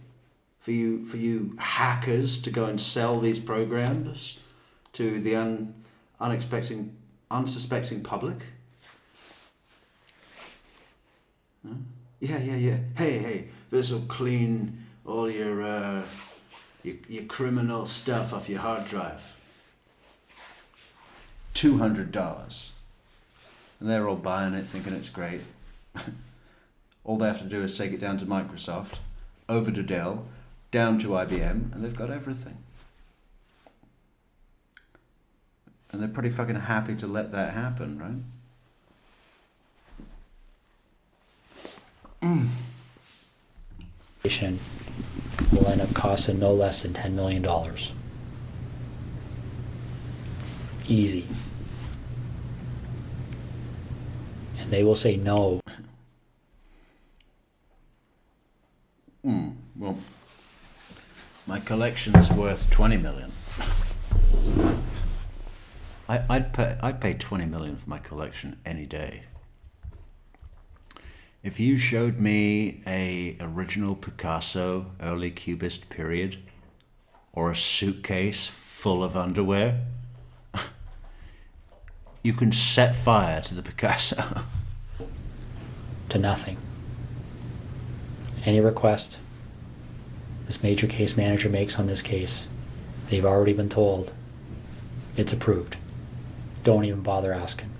for you hackers to go and sell these programs to the unsuspecting public. Huh? Yeah. Hey, this'll clean all your criminal stuff off your hard drive. $200. And they're all buying it, thinking it's great. All they have to do is take it down to Microsoft, over to Dell, down to IBM, and they've got everything. And they're pretty fucking happy to let that happen, right? Will end up costing no less than $10 million. Easy. And they will say no. Well, my collection's worth $20 million. I'd pay $20 million for my collection any day. If you showed me a original Picasso, early Cubist period, or a suitcase full of underwear, you can set fire to the Picasso. To nothing. Any request this major case manager makes on this case, they've already been told it's approved. Don't even bother asking.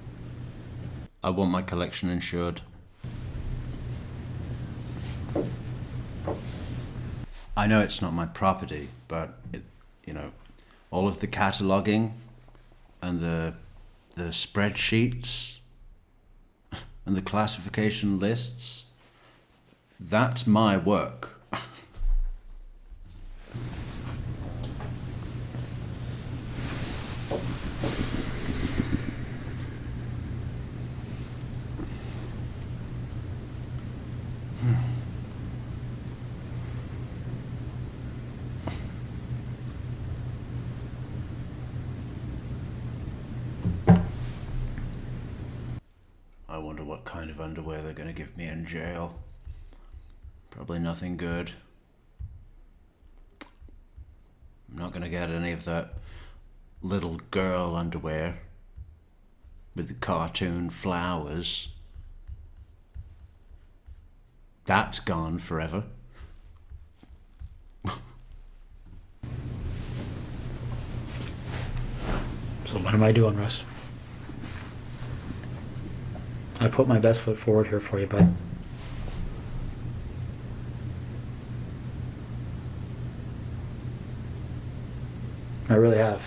I want my collection insured. I know it's not my property, but all of the cataloging and the spreadsheets and the classification lists, that's my work. I wonder what kind of underwear they're going to give me in jail. Probably nothing good. I'm not going to get any of that little girl underwear with the cartoon flowers. That's gone forever. So what am I doing, Russ? I put my best foot forward here for you, bud. I really have.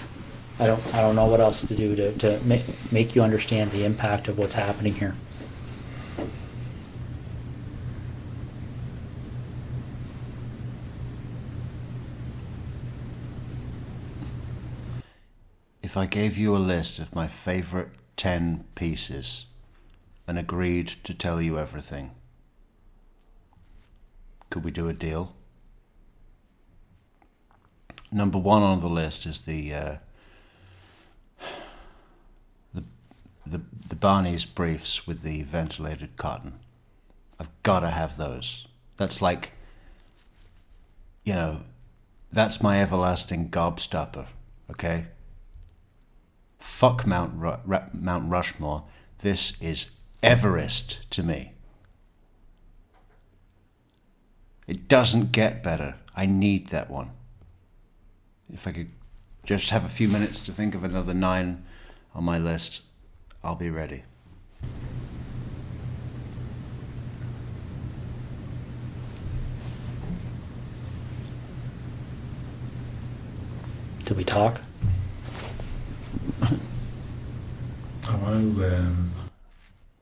I don't know what else to do to make you understand the impact of what's happening here. If I gave you a list of my favorite 10 pieces and agreed to tell you everything, Could we do a deal? Number one on the list is the Barney's briefs with the ventilated cotton. I've got to have those. That's like, you know, that's my everlasting gobstopper, okay? Fuck Mount Rushmore. This is Everest to me. It doesn't get better. I need that one. If I could just have a few minutes to think of another 9 on my list, I'll be ready. Did we talk? I want to...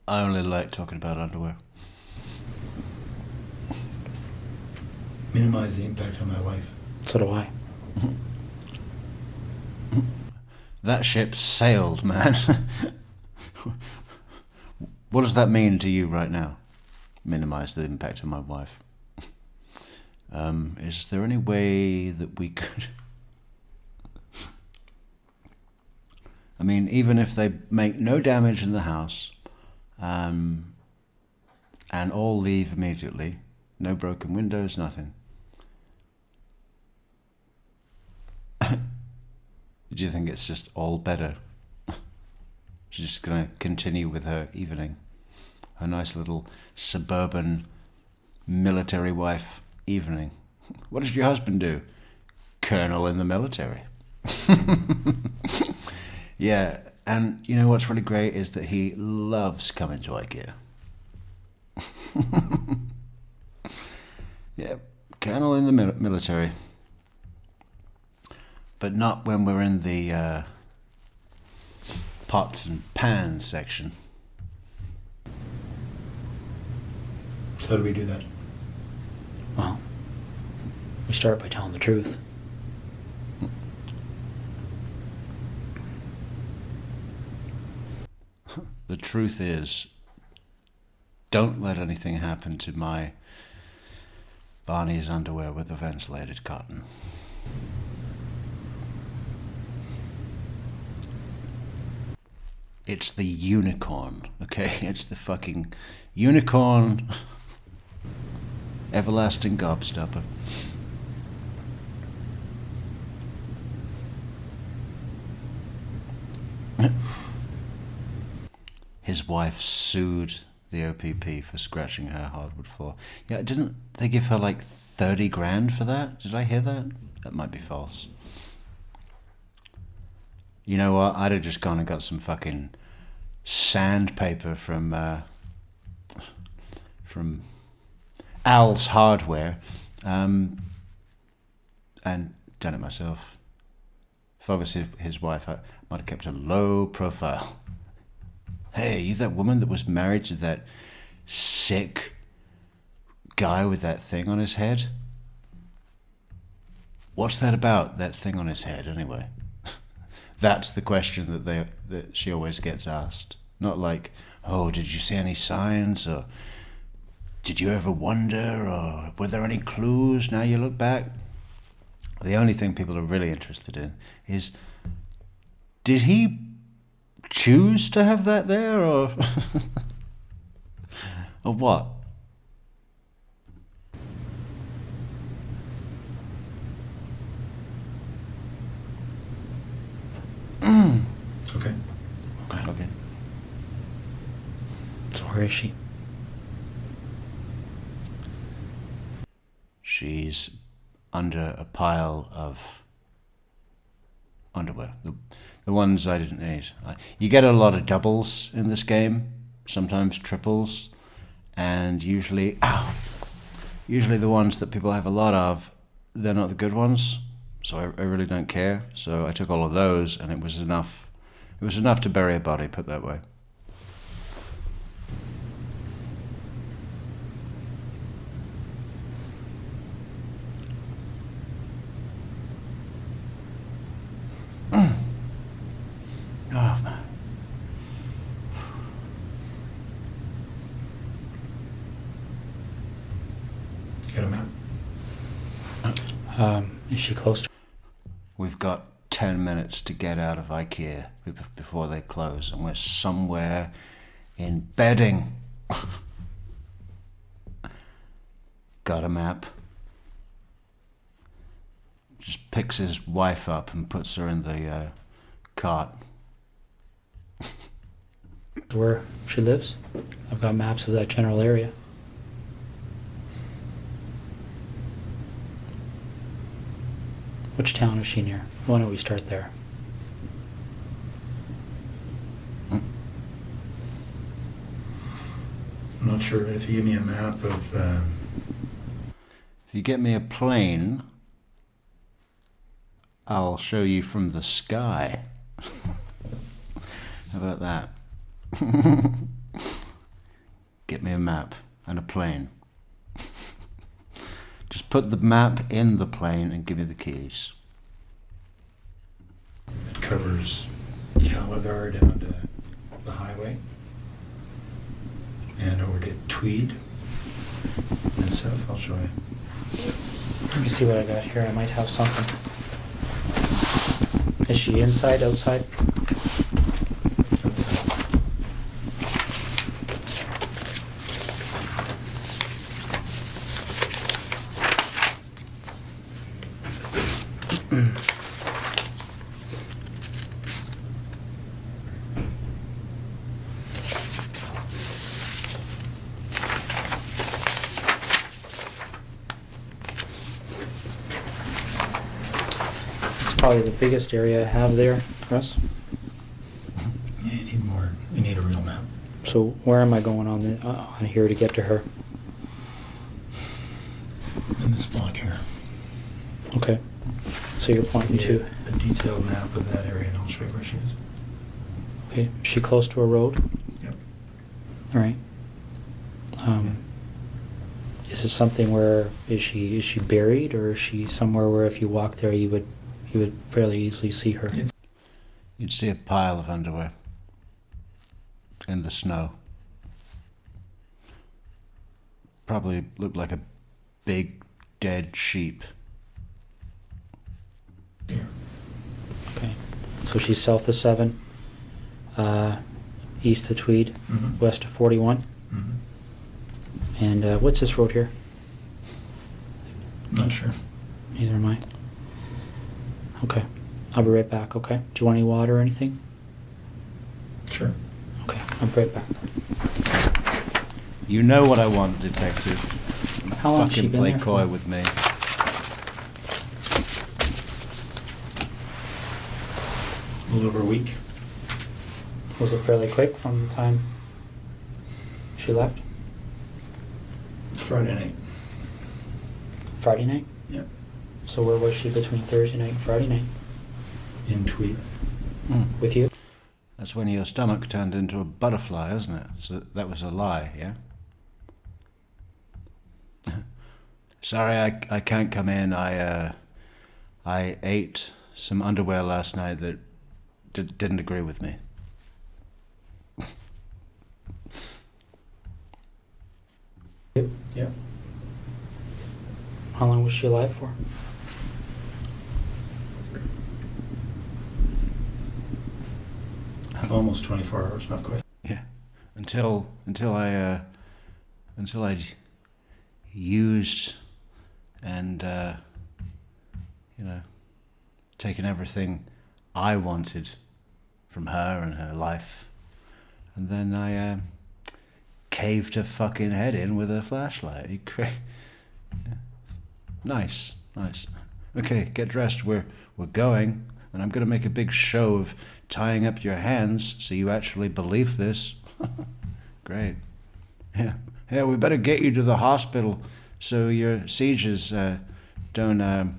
I only like talking about underwear. minimize the impact on my wife. So do I. That ship sailed, man. What does that mean to you right now? Minimize the impact on my wife. Is there any way that we could... I mean, even if they make no damage in the house, and all leave immediately, no broken windows, nothing. Do you think it's just all better? She's just going to continue with her evening. Her nice little suburban military wife evening. What does your husband do? Colonel in the military. Yeah, and you know what's really great is that he loves coming to IKEA. Yeah, Colonel in the military. But not when we're in the pots and pans section. So how do we do that? Well, we start by telling the truth. The truth is, don't let anything happen to my Barney's underwear with the ventilated cotton. It's the unicorn, okay? It's the fucking unicorn, everlasting gobstopper. His wife sued the OPP for scratching her hardwood floor. Yeah, didn't they give her like 30 grand for that? Did I hear that? That might be false. You know what? I'd have just gone and got some fucking sandpaper from Al's Hardware, and done it myself. If obviously his wife, I might have kept a low profile. Hey, you that woman that was married to that sick guy with that thing on his head? What's that about, that thing on his head, anyway? That's the question that she always gets asked. Not like, oh, did you see any signs? Or did you ever wonder? Or were there any clues now you look back? The only thing people are really interested in is, did he choose to have that there, or or what? Okay. Okay. So where is she? She's under a pile of underwear. The ones I didn't need. You get a lot of doubles in this game, sometimes triples, and usually the ones that people have a lot of, they're not the good ones, so I really don't care. So I took all of those, and it was enough. It was enough to bury a body, put that way. Oh, man. Get a map. Is she close to? We've got 10 minutes to get out of IKEA before they close, and we're somewhere in bedding. Got a map. Just picks his wife up and puts her in the cart. Where she lives? I've got maps of that general area. Which town is she near? Why don't we start there? I'm not sure if you give me a map of... If you get me a plane, I'll show you from the sky. How about that? Get me a map and a plane. Just put the map in the plane and give me the keys. It covers Calagar down to the highway and over to Tweed and south. I'll show you. Let me see what I got here. I might have something. Is she inside, outside? Probably the biggest area I have there, Russ. Yeah, you need more. You need a real map. So where am I going on here to get to her? In this block here. Okay. So you're pointing to. A detailed map of that area, and I'll show you where she is. Okay. Is she close to a road? Yep. All right. Is it something where is she buried, or is she somewhere where if you walk there you would fairly easily see her? You'd see a pile of underwear in the snow. Probably looked like a big dead sheep. Here. Okay. So she's south of 7, east of Tweed, Mm-hmm. west of 41. Mm-hmm. And what's this road here? Not sure. Neither am I. Okay. I'll be right back, okay? Do you want any water or anything? Sure. Okay, I'll be right back. You know what I want, detective. How long has she Fucking been play there coy for? with me. A little over a week. Was it fairly quick from the time she left? Friday night. Friday night? Yep. So where was she between Thursday night and Friday night? In Tweed. With you? That's when your stomach turned into a butterfly, isn't it? So that was a lie, yeah? Sorry, I can't come in. I ate some underwear last night that didn't agree with me. Yep. How long was she alive for? Almost 24 hours, not quite. Yeah, until I used and taken everything I wanted from her and her life, and then I caved her fucking head in with a flashlight. Yeah. Nice. Okay, get dressed. We're going, and I'm gonna make a big show of tying up your hands so you actually believe this. Great. Yeah, we better get you to the hospital so your seizures don't,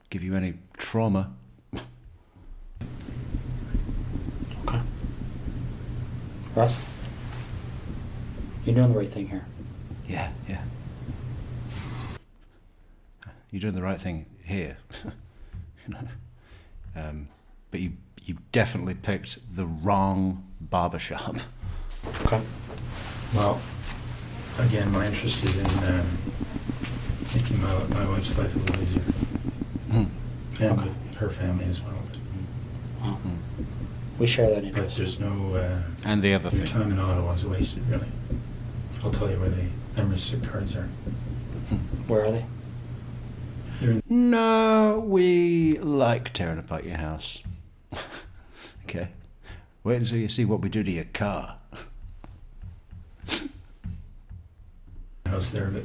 give you any trauma. Okay. Russ? You're doing the right thing here. Yeah. You're doing the right thing here. But you definitely picked the wrong barbershop. Okay. Well, again, my interest is in making my wife's life a little easier. Mm. And Okay. her family as well. Wow. We share that But interest. there's no... And the other your thing. time in Ottawa is wasted, really. I'll tell you where the membership cards are. Where are they? They're in No, we like tearing apart your house. Okay. Wait until you see what we do to your car. the house there, but...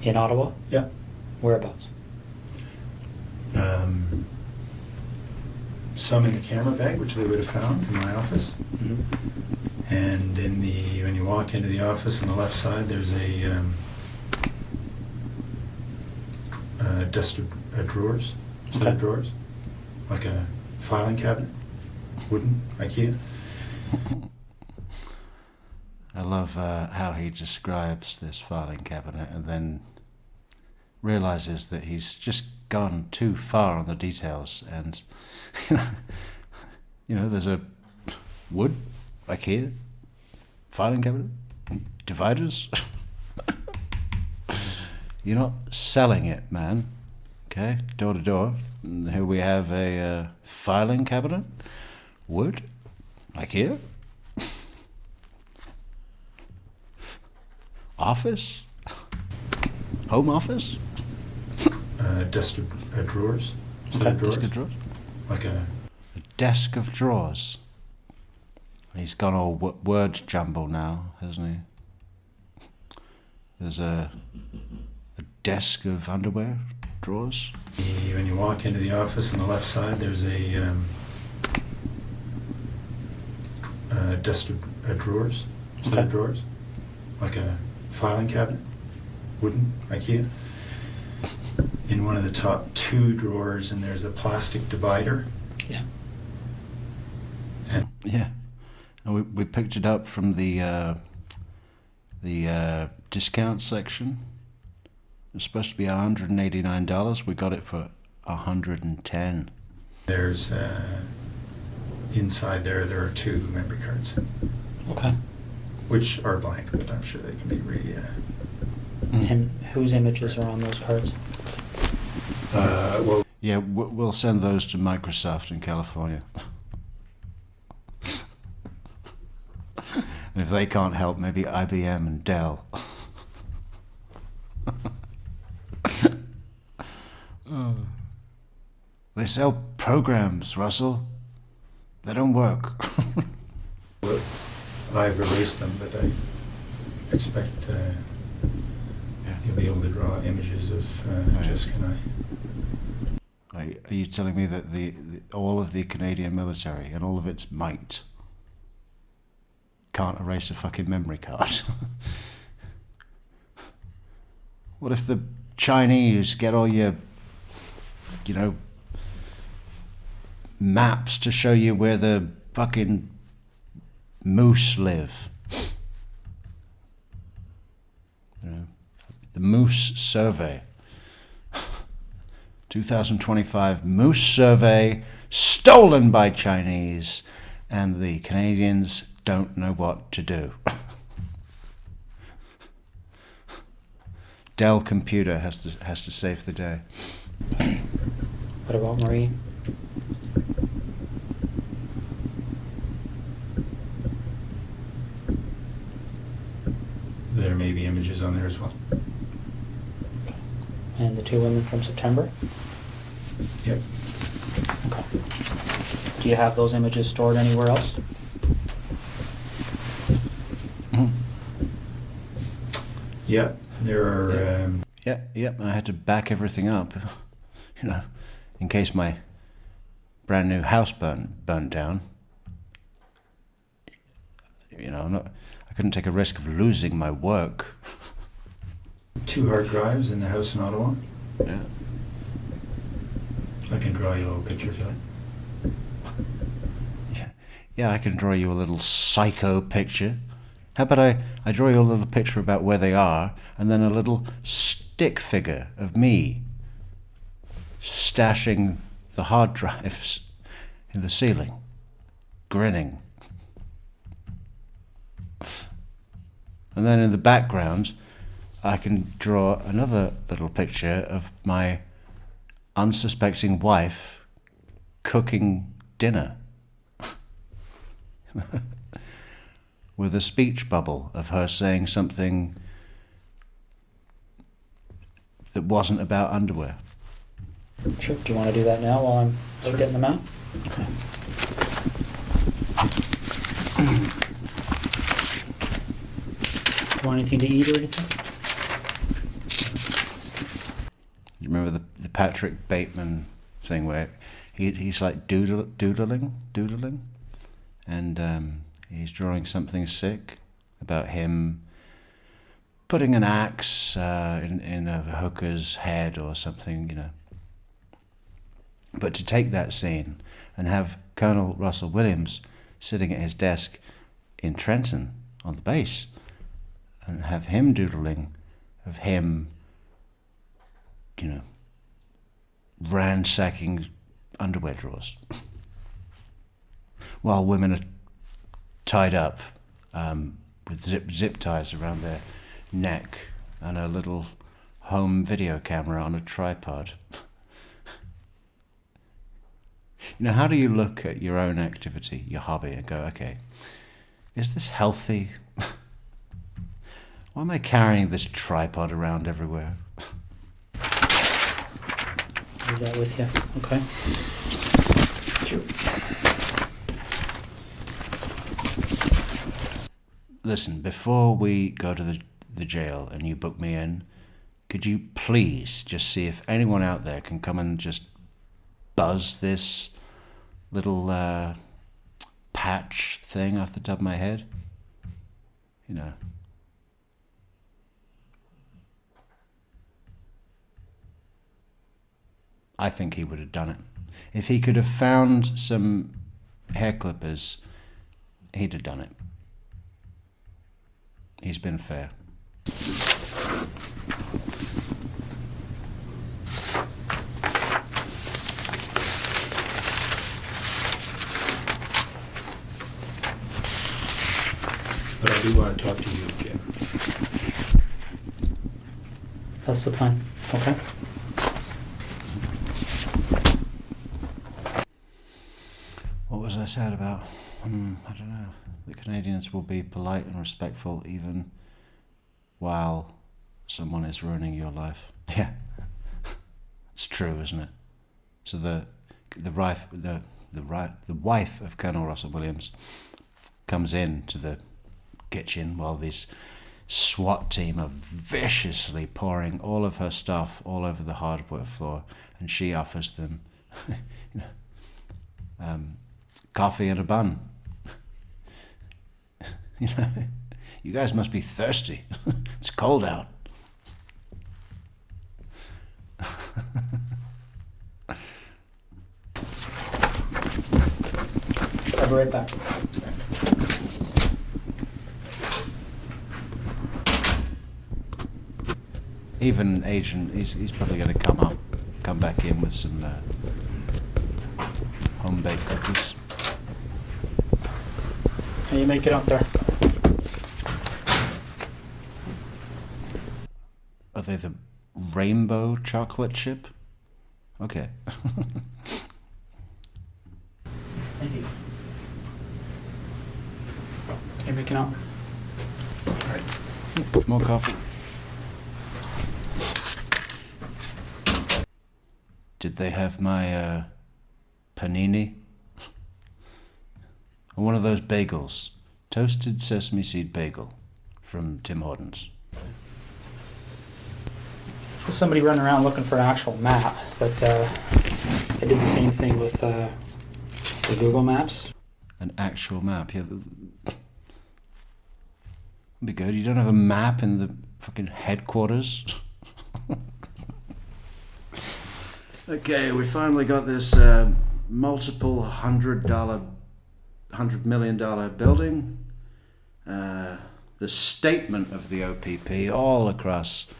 In Ottawa? Yeah. Whereabouts? Some in the camera bag, which they would have found in my office. Mm-hmm. And when you walk into the office on the left side, there's a desk of drawers, set of Okay. drawers, like a filing cabinet, wooden, IKEA. I love how he describes this filing cabinet and then realizes that he's just gone too far on the details. And there's a wood, IKEA, filing cabinet, dividers. You're not selling it, man. Okay, door to door. And here we have a filing cabinet, wood, IKEA. Office? Home office? Desk of drawers, set Okay. of drawers, Desk of drawers? like a... A desk of drawers. He's gone all word jumble now, hasn't he? There's a desk of underwear drawers. When you walk into the office on the left side, there's a desk of drawers, set Okay. of drawers, like a filing cabinet, wooden, IKEA. In one of the top two drawers, and there's a plastic divider. Yeah. And Yeah. And we picked it up from the discount section. It's supposed to be $189. We got it for $110. there's inside there are two memory cards, Okay. which are blank, but I'm sure they can be And whose images are on those cards? well, Yeah, we'll send those to Microsoft in California. And if they can't help, maybe IBM and Dell. They sell programs, Russell. They don't work. I've erased them, but I expect you'll be able to draw images of Right. Jessica and I. Are you telling me that all of the Canadian military and all of its might can't erase a fucking memory card? What if the Chinese get all your, maps to show you where the fucking moose live? The Moose Survey. 2025 Moose Survey, stolen by Chinese, and the Canadians don't know what to do. Dell Computer has to save the day. What about Marie? There may be images on there as well. And the two women from September? Yep. Okay. Do you have those images stored anywhere else? Yeah, there are. Yeah, I had to back everything up, in case my brand new house burnt down. I couldn't take a risk of losing my work. Two hard drives in the house in Ottawa. Yeah. I can draw you a little picture if you like. Yeah, I can draw you a little psycho picture. How about I draw you a little picture about where they are, and then a little stick figure of me stashing the hard drives in the ceiling, grinning. And then in the background, I can draw another little picture of my unsuspecting wife cooking dinner with a speech bubble of her saying something that wasn't about underwear. Sure. Do you want to do that now while I'm getting them out? Okay. Want anything to eat or anything? You remember the Patrick Bateman thing where he's like doodling, and he's drawing something sick about him putting an axe in a hooker's head or something, you know. But to take that scene and have Colonel Russell Williams sitting at his desk in Trenton on the base and have him doodling of him, you know, ransacking underwear drawers while women are tied up with zip ties around their neck and a little home video camera on a tripod. You know, how do you look at your own activity, your hobby, and go, okay, is this healthy? Why am I carrying this tripod around everywhere? Leave that with you. Okay. Listen, before we go to the jail and you book me in, could you please just see if anyone out there can come and just buzz this little patch thing off the top of my head? You know. I think he would have done it. If he could have found some hair clippers, he'd have done it. He's been fair. But I do want to talk to you, Jim. That's the plan. Okay. What was I sad about? I don't know. The Canadians will be polite and respectful even while someone is ruining your life. Yeah, it's true, isn't it? So the wife of Colonel Russell Williams comes in to the kitchen while these SWAT team are viciously pouring all of her stuff all over the hardware floor, and she offers them, you know, coffee and a bun. You know, you guys must be thirsty. It's cold out. I'll be right back. Even Agent, he's probably going to come back in with some home-baked cookies. How you make it up there? Are they the rainbow chocolate chip? Okay. Thank you. How you making out? All right. More coffee. Did they have my panini? Or one of those bagels? Toasted sesame seed bagel from Tim Hortons. Somebody running around looking for an actual map, but I did the same thing with the Google Maps. An actual map, yeah. That'd be good. You don't have a map in the fucking headquarters? Okay, we finally got this multiple $100 million building. The statement of the OPP all across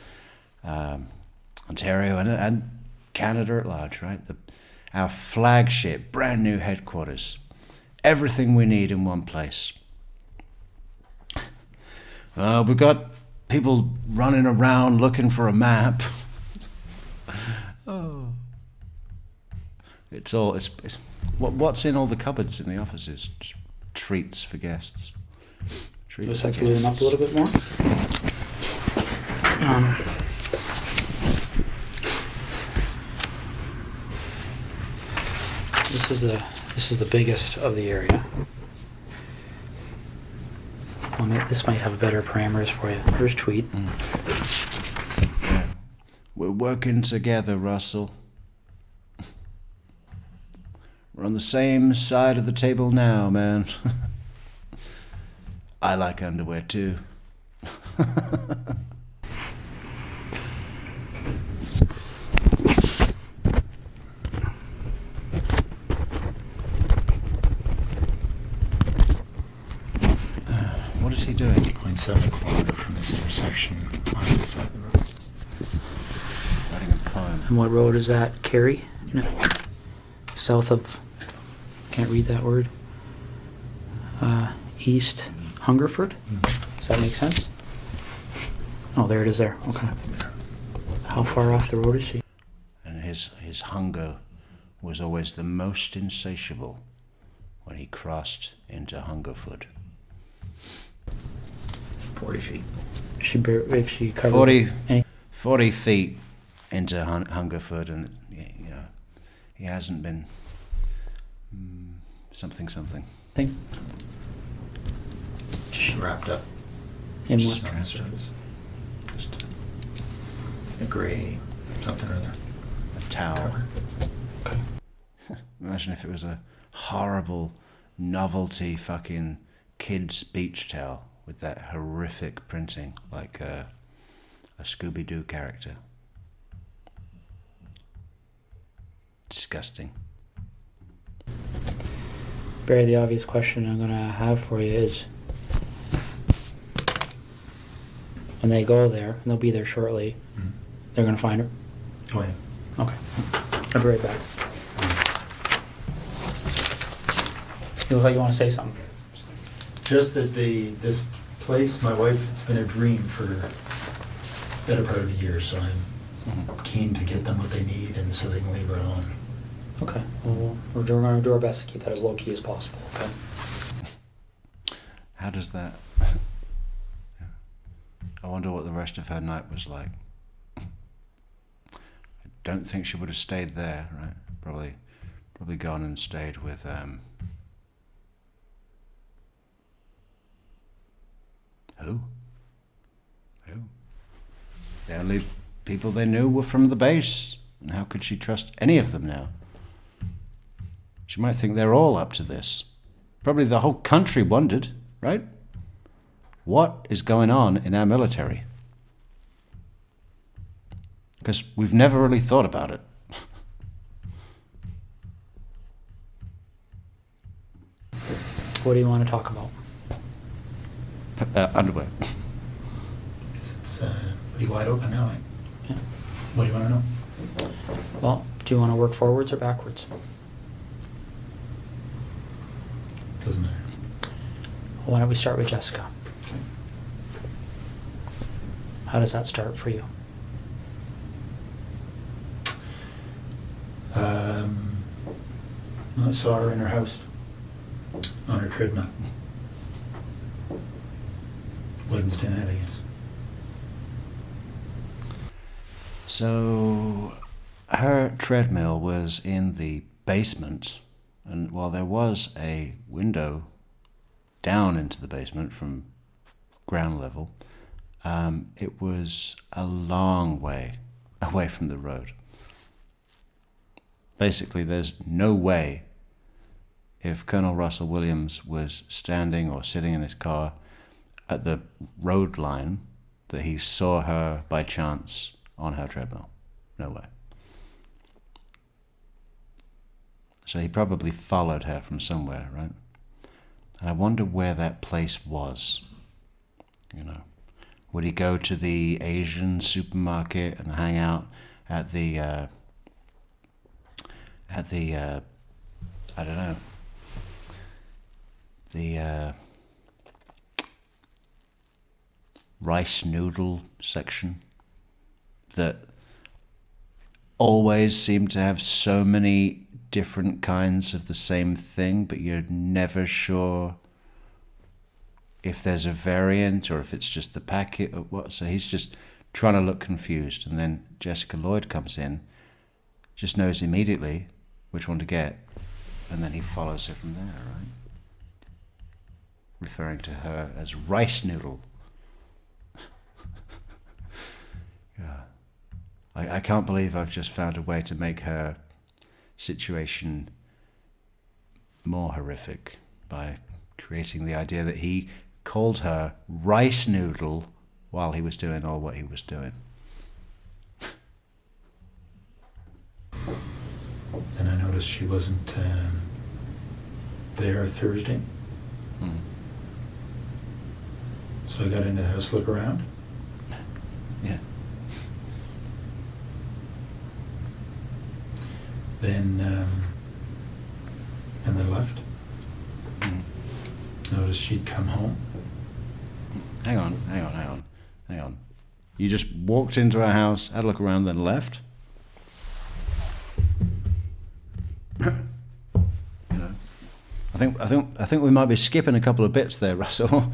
Ontario and Canada at large, right? Our flagship, brand new headquarters. Everything we need in one place. We've got people running around looking for a map. Oh. It's what's in all the cupboards in the offices? Just treats for guests. Looks like blew them up a little bit more. This is the biggest of the area. This might have better parameters for you. Here's tweet. Yeah. We're working together, Russell. We're on the same side of the table now, man. I like underwear too. What is he doing? 0.7 kilometer from this intersection on the side of the road. Writing a poem. And what road is that? Kerry? South of, can't read that word. East Hungerford? Does that make sense? Oh, there it is there. Okay. How far off the road is she? And his hunger was always the most insatiable when he crossed into Hungerford. 40 feet. If she covered 40 feet into Hungerford, and he hasn't been something. Thing? Wrapped up. In Just what? on the surface. Just a gray something or other. A towel. Cover. Okay. Imagine if it was a horrible novelty fucking kids beach towel with that horrific printing, like a Scooby-Doo character. Disgusting. Barry, the obvious question I'm going to have for you is, when they go there, and they'll be there shortly, they're going to find her? Oh, yeah. Okay. I'll be right back. You look like you want to say something. Just that this place, my wife, it's been a dream for the better part of a year, so I'm keen to get them what they need and so they can leave her alone. Okay. Well, we're going to do our best to keep that as low-key as possible, okay? How does that... I wonder what the rest of her night was like. I don't think she would have stayed there, right? Probably gone and stayed with... Who? The only people they knew were from the base. And how could she trust any of them now? She might think they're all up to this. Probably the whole country wondered, right? What is going on in our military? Because we've never really thought about it. What do you want to talk about? Underwear. Because it's pretty wide open now, eh? Yeah. What do you want to know? Well, do you want to work forwards or backwards? Doesn't matter. Well, why don't we start with Jessica? How does that start for you? I saw her in her house on her treadmill. Wednesday night, I guess. So her treadmill was in the basement, and while there was a window down into the basement from ground level, it was a long way away from the road. Basically, there's no way, if Colonel Russell Williams was standing or sitting in his car at the road line, that he saw her by chance on her treadmill. No way. So he probably followed her from somewhere, right? And I wonder where that place was. Would he go to the Asian supermarket and hang out at the I don't know, rice noodle section that always seem to have so many different kinds of the same thing, but you're never sure if there's a variant or if it's just the packet or what. So he's just trying to look confused, and then Jessica Lloyd comes in, just knows immediately which one to get, and then he follows her from there, right? Referring to her as rice noodle. Yeah. I can't believe I've just found a way to make her situation more horrific by creating the idea that he called her rice noodle while he was doing all what he was doing. And I noticed she wasn't there Thursday. Mm. So I got into the house to look around. Yeah. Then left. Mm. Noticed she'd come home. Hang on. You just walked into our house, had a look around, then left? You know, I think we might be skipping a couple of bits there, Russell.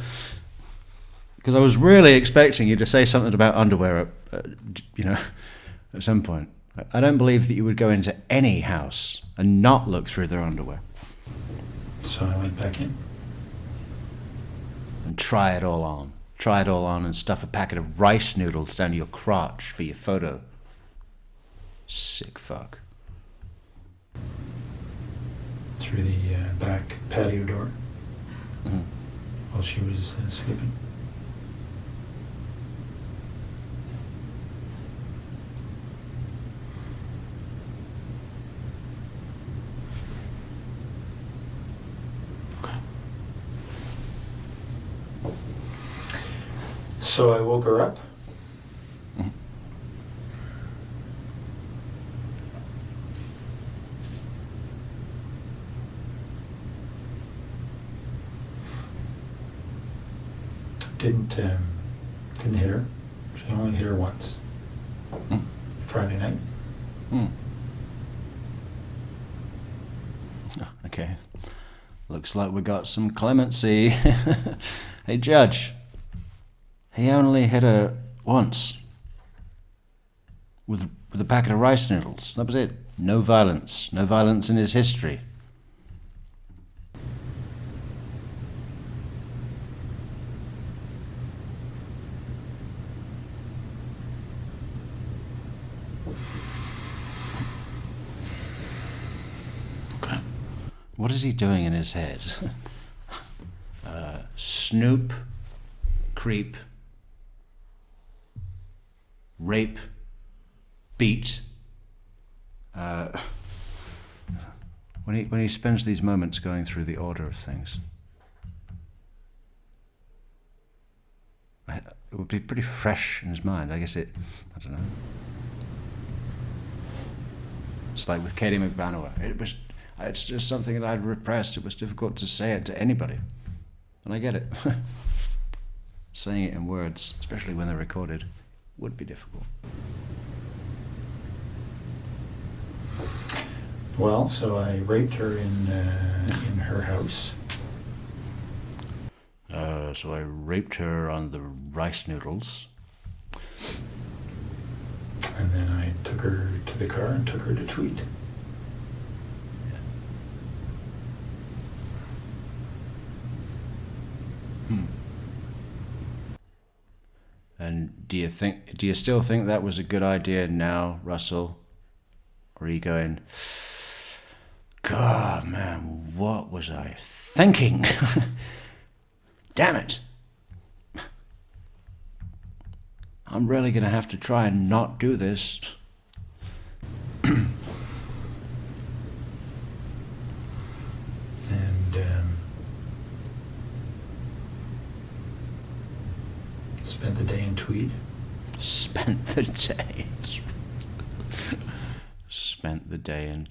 Because I was really expecting you to say something about underwear, at some point. I don't believe that you would go into any house and not look through their underwear So I went back in. and try it all on and stuff a packet of rice noodles down your crotch for your photo. Sick fuck. Through the back patio door. Mm-hmm. While she was sleeping. So I woke her up. Mm-hmm. Didn't hit her. She only hit her once. Mm. Friday night. Mm. Oh, okay. Looks like we got some clemency. Hey, Judge. He only hit her once. With a packet of rice noodles. That was it. No violence. No violence in his history. Okay. What is he doing in his head? Snoop, creep, rape, beat. When he spends these moments going through the order of things, it would be pretty fresh in his mind. I don't know. It's like with Katie McBanower. It's just something that I'd repressed. It was difficult to say it to anybody. And I get it. Saying it in words, especially when they're recorded, would be difficult. Well, so I raped her in her house. So I raped her on the rice noodles. And then I took her to the car and took her to Tweed. And do you still think that was a good idea now, Russell? Or are you going, God, man, what was I thinking? Damn it. I'm really going to have to try and not do this. Spent the day in Tweed. Spent the day. Spent the day in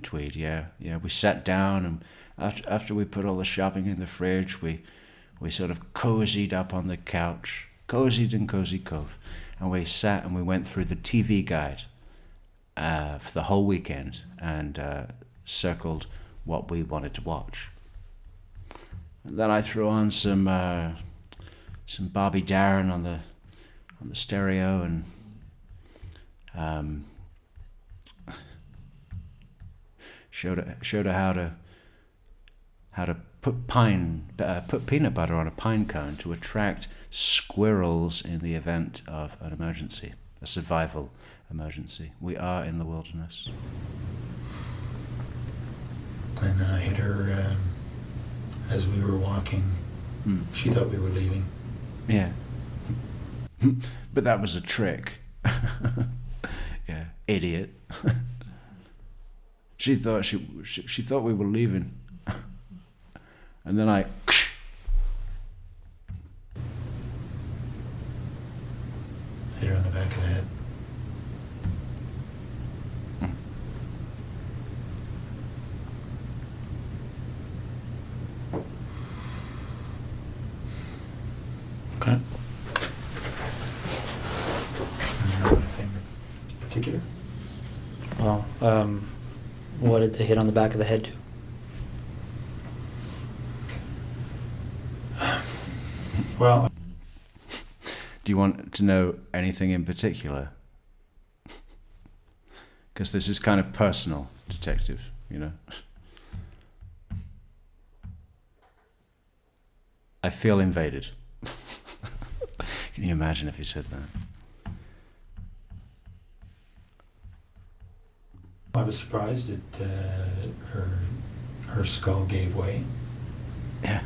Tweed. Yeah. We sat down, and after we put all the shopping in the fridge, we we sort of cozied up on the couch, cozied in Cozy Cove, and we sat and we went through the TV guide for the whole weekend and circled what we wanted to watch. And then I threw on some Bobby Darin on the stereo, and showed her how to put peanut butter on a pine cone to attract squirrels in the event of an emergency, a survival emergency. We are in the wilderness. And then I hit her as we were walking. She thought we were leaving. Yeah. But that was a trick. Yeah, idiot. She thought she thought we were leaving. And then I hit her on the back of the head. Okay. Anything particular? Well, what did the hit on the back of the head do? Well, do you want to know anything in particular? Because this is kind of personal, detective, you know. I feel invaded. Can you imagine if he said that? I was surprised that her skull gave way. Yeah.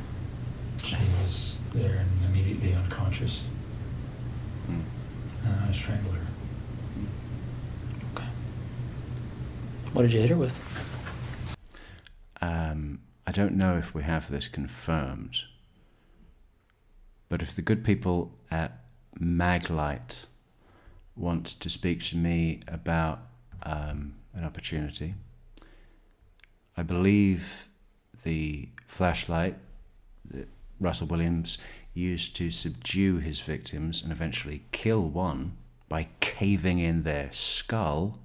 She was there and immediately unconscious. I strangled her. Okay. What did you hit her with? I don't know if we have this confirmed, but if the good people at Maglite want to speak to me about an opportunity, I believe the flashlight that Russell Williams used to subdue his victims and eventually kill one by caving in their skull,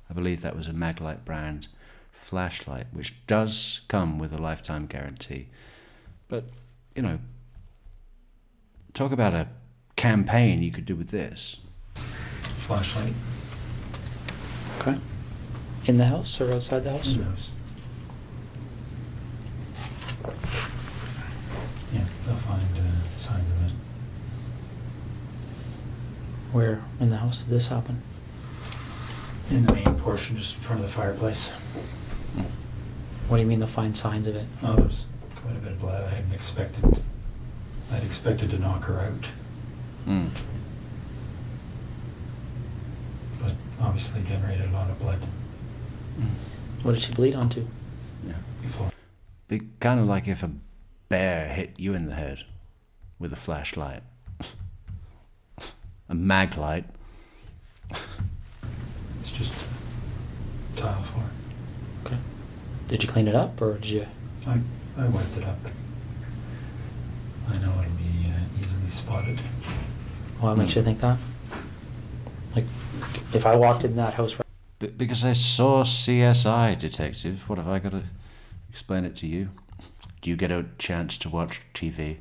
I believe that was a Maglite brand flashlight, which does come with a lifetime guarantee. But, you know, talk about a campaign you could do with this. Flashlight. Okay. In the house or outside the house? In the house. Yeah, they'll find signs of it. Where in the house did this happen? In the main portion, just in front of the fireplace. What do you mean they'll find signs of it? Oh, there's quite a bit of blood. I'd expected to knock her out. But obviously generated a lot of blood. What did she bleed onto? Yeah. The floor. Be kind of like if a bear hit you in the head with a flashlight. A Maglite. It's just tile floor. Okay. Did you clean it up or did you? I wiped it up. I know it'll be easily spotted. What makes you think that? Like, if I walked in that house, Because I saw CSI, detective. What have I got to explain it to you? Do you get a chance to watch TV?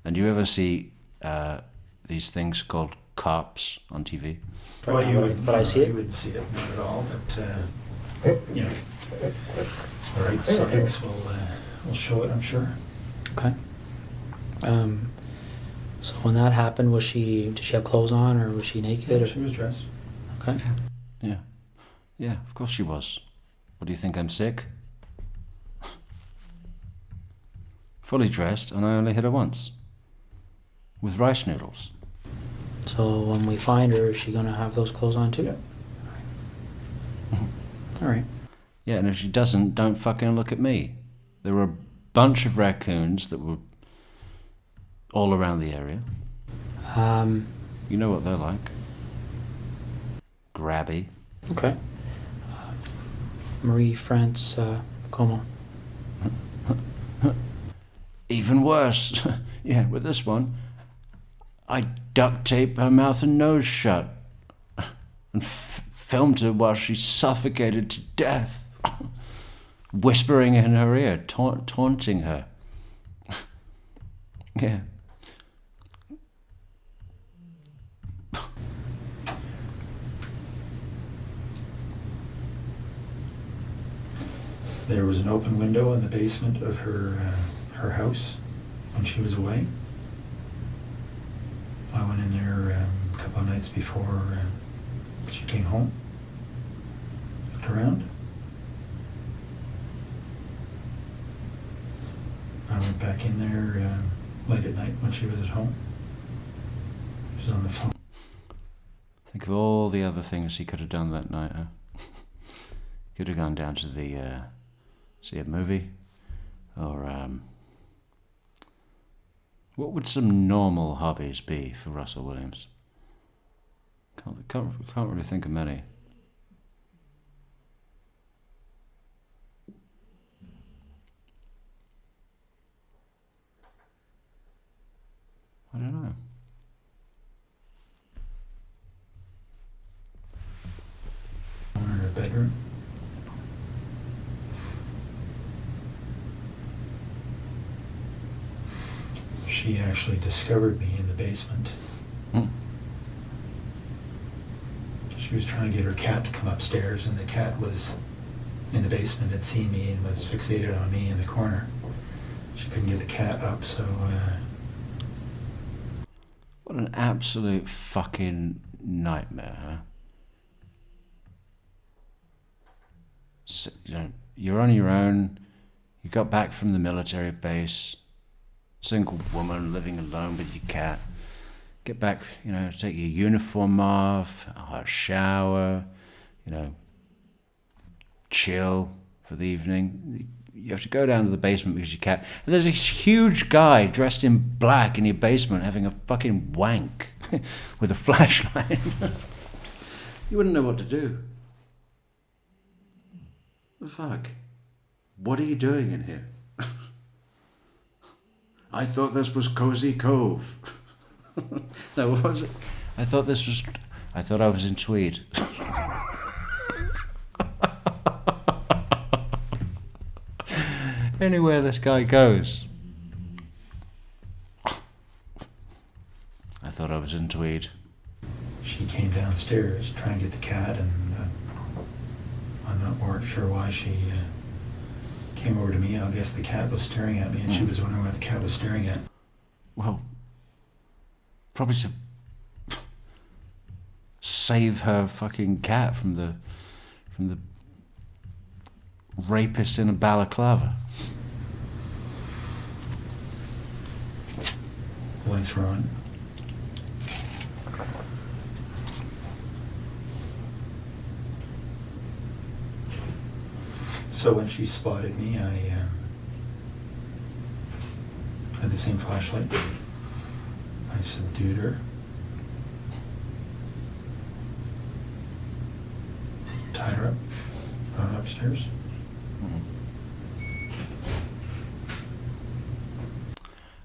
And do you ever see these things called cops on TV? Well, you would, but I see it. You wouldn't see it, not at all. But you know, the right science will show it, I'm sure. okay. So when that happened, did she have clothes on or was she naked? Or? She was dressed. Okay. Yeah. Yeah, of course she was. What do you think, I'm sick? Fully dressed, and I only hit her once. With rice noodles. So when we find her, is she going to have those clothes on too? Yeah. All right. Yeah, and if she doesn't, don't fucking look at me. There were a bunch of raccoons that were all around the area. You know what they're like. Grabby. Okay. Marie France Como. even worse. Yeah, with this one, I duct tape her mouth and nose shut and filmed her while she suffocated to death, whispering in her ear, taunting her. Yeah. There was an open window in the basement of her house when she was away. I went in there a couple of nights before she came home. Looked around. I went back in there late at night when she was at home. She was on the phone. Think of all the other things he could have done that night, huh? Could have gone down to the see a movie, or what would some normal hobbies be for Russell Williams? Can't really think of many. I don't know. In her bedroom. She actually discovered me in the basement. Hmm. She was trying to get her cat to come upstairs, and the cat was in the basement, had seen me and was fixated on me in the corner. She couldn't get the cat up, so What an absolute fucking nightmare, huh? So, you're on your own. You got back from the military base. Single woman living alone with your cat. Get back, take your uniform off, a hot shower, chill for the evening. You have to go down to the basement because your cat... And there's this huge guy dressed in black in your basement having a fucking wank with a flashlight. You wouldn't know what to do. The fuck? What are you doing in here? I thought this was Cozy Cove. No, what was it? I thought I was in Tweed. Anywhere this guy goes. I thought I was in Tweed. she came downstairs to try and get the cat, and I'm not sure why she came over to me. I guess the cat was staring at me, and she was wondering what the cat was staring at. Well, probably to save her fucking cat from the rapist in a balaclava. The lights were on. So when she spotted me, I had the same flashlight. I subdued her. Tied her up, brought her upstairs.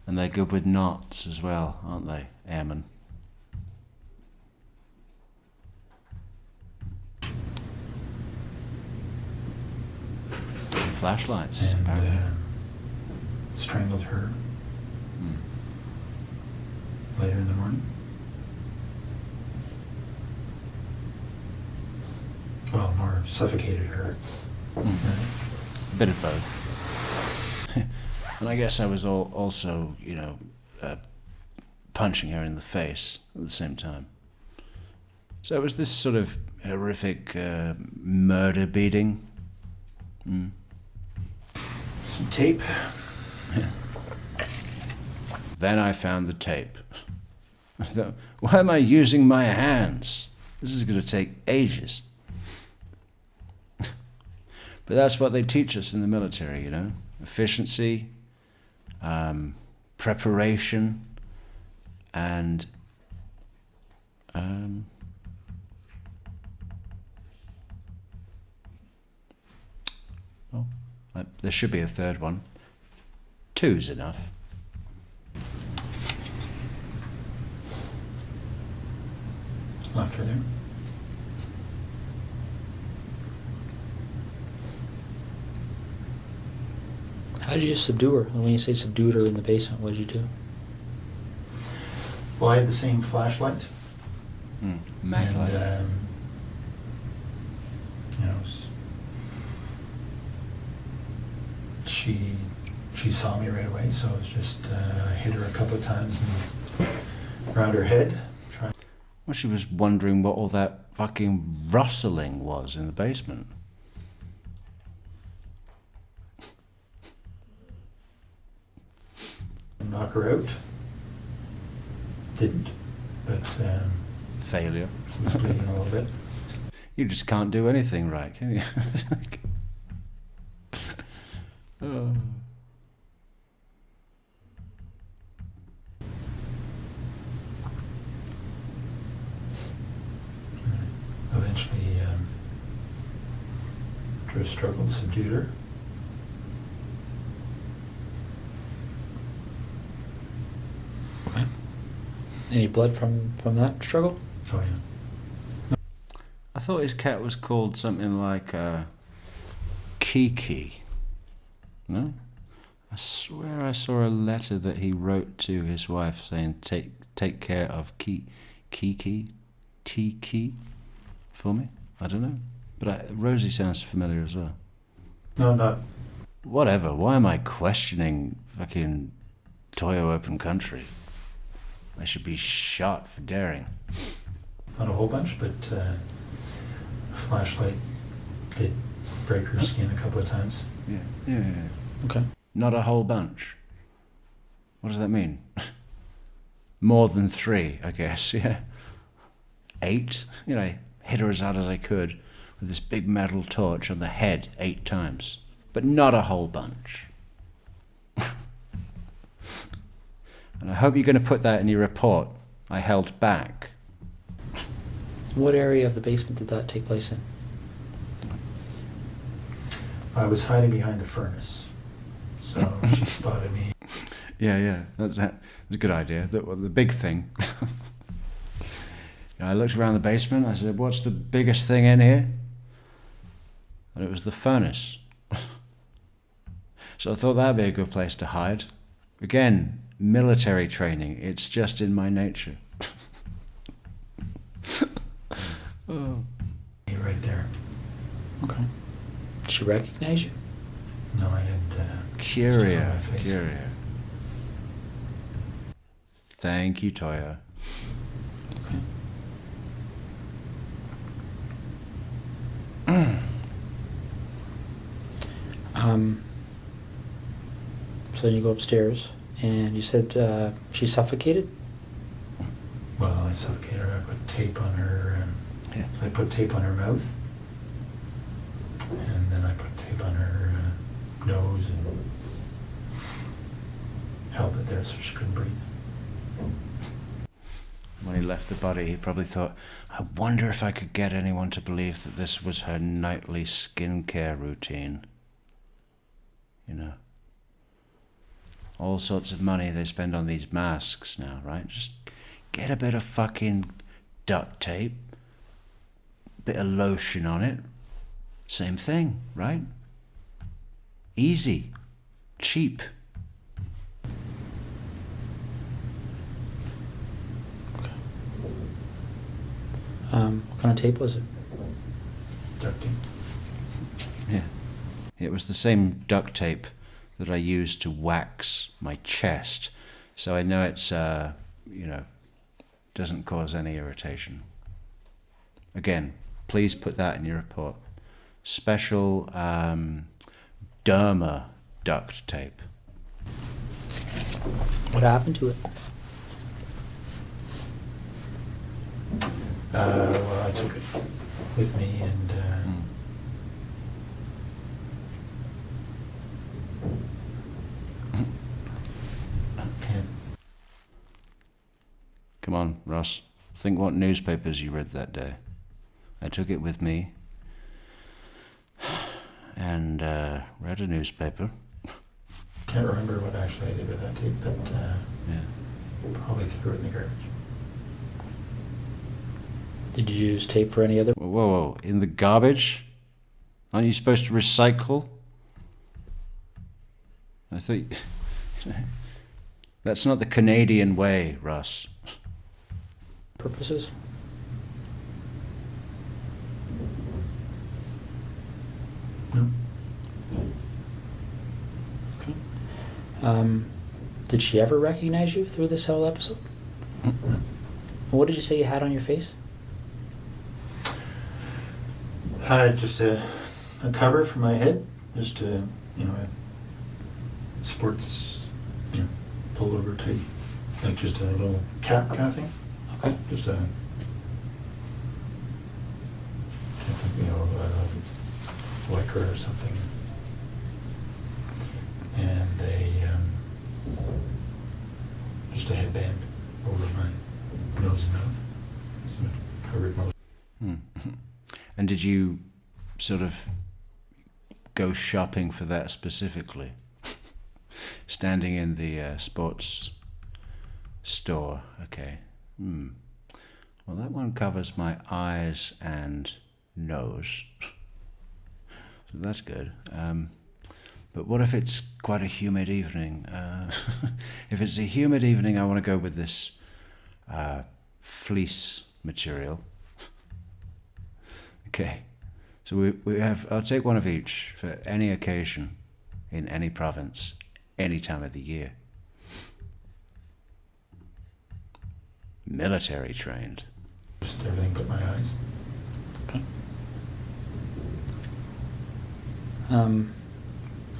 And they're good with knots as well, aren't they, airmen? Flashlights, And apparently. strangled her later in the morning. Well, more suffocated her. A bit of both. And I guess I was also, punching her in the face at the same time. So it was this sort of horrific murder beating. Some tape. Then I found the tape. I thought, why am I using my hands? This is going to take ages. But that's what they teach us in the military, efficiency, preparation, and there should be a third one. 2's enough. Left her there. How did you subdue her? And when you say subdued her in the basement, what did you do? Well, I had the same flashlight. Mag light. And, she saw me right away, so it was just hit her a couple of times and around her head. Well, she was wondering what all that fucking rustling was in the basement. Knock her out. Didn't, but Failure. she was bleeding a little bit. You just can't do anything right, can you? Oh. Eventually, through a struggle, subdued her. Okay. Any blood from that struggle? Oh yeah. I thought his cat was called something like Kiki. No? I swear I saw a letter that he wrote to his wife saying, take care of Kiki for me. I don't know. But Rosie sounds familiar as well. No, not. Whatever. Why am I questioning fucking Toyo Open Country? I should be shot for daring. Not a whole bunch, but a flashlight did break her skin a couple of times. Yeah. Okay. Not a whole bunch. What does that mean? More than 3, I guess, yeah. 8? I hit her as hard as I could with this big metal torch on the head 8 times. But not a whole bunch. And I hope you're going to put that in your report. I held back. What area of the basement did that take place in? I was hiding behind the furnace, so she spotted me. Yeah, that's a good idea. The big thing. I looked around the basement. I said, what's the biggest thing in here? And it was the furnace. So I thought that'd be a good place to hide. Again, military training. It's just in my nature. Oh. Right there. Okay. Did she recognize you? No, I had stuff on my face. Curia. Thank you, Toya. Okay. So then you go upstairs, and you said she suffocated? Well, I suffocated her. I put tape on her. Yeah. I put tape on her mouth, and then I put tape on her nose and held it there so she couldn't breathe. When he left the body, he probably thought, I wonder if I could get anyone to believe that this was her nightly skincare routine. All sorts of money they spend on these masks now, right? Just get a bit of fucking duct tape, bit of lotion on it. Same thing, right? Easy. Cheap. What kind of tape was it? Duct tape. Yeah. It was the same duct tape that I used to wax my chest. So I know it's, doesn't cause any irritation. Again, please put that in your report. Special derma duct tape. What happened to it? Well, I took it with me and Come on, Ross. Think what newspapers you read that day. I took it with me and read a newspaper. can't remember what actually I did with that tape, but Yeah. probably threw it in the garbage. Did you use tape for any other? Whoa, whoa, in the garbage? Aren't you supposed to recycle? I thought... That's not the Canadian way, Russ. Purposes? No. Okay. Did she ever recognize you through this whole episode? What did you say you had on your face? Just a cover for my head, just a, you know, a sports, you know, pullover type, like just a little cap kind of thing. Okay. Just a, you know, lycra or something. And just a headband over my nose and mouth. So it covered most. And did you sort of go shopping for that specifically? Standing in the sports store, okay. Well, that one covers my eyes and nose. So that's good. But what if it's quite a humid evening? If it's a humid evening, I want to go with this fleece material. Okay, so we have, I'll take one of each for any occasion, in any province, any time of the year. Military trained. Just everything but my eyes. Okay.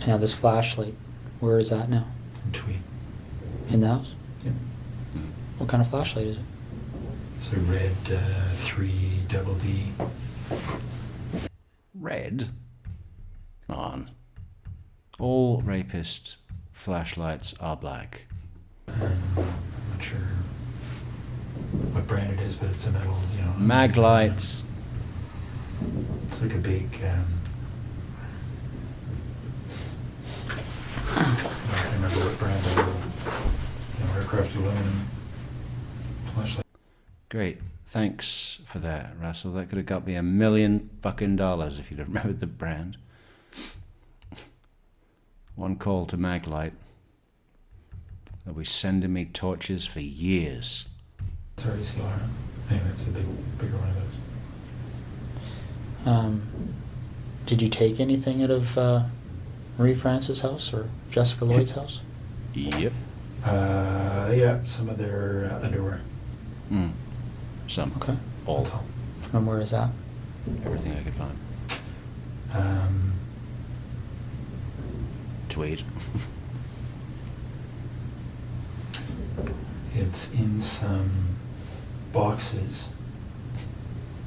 Now this flashlight, where is that now? And tweed. In the house? Yep. What kind of flashlight is it? It's a red 3 double D. Red? Come on. All rapist flashlights are black. I'm not sure what brand it is, but it's a metal, you know. Mag lights. It's like a big, I can't remember what brand it is. You know, aircraft aluminum flashlight. Great. Thanks for that, Russell. That could have got me $1 million if you'd have remembered the brand. One call to Maglite. They'll be sending me torches for years. Sorry, CLR. Anyway, it's a bigger one of those. Did you take anything out of Marie France's house or Jessica Lloyd's house? Yep. Yeah, some of their underwear. Some. Okay. All. That's all. And where is that? Everything I could find. Tweed. It's in some boxes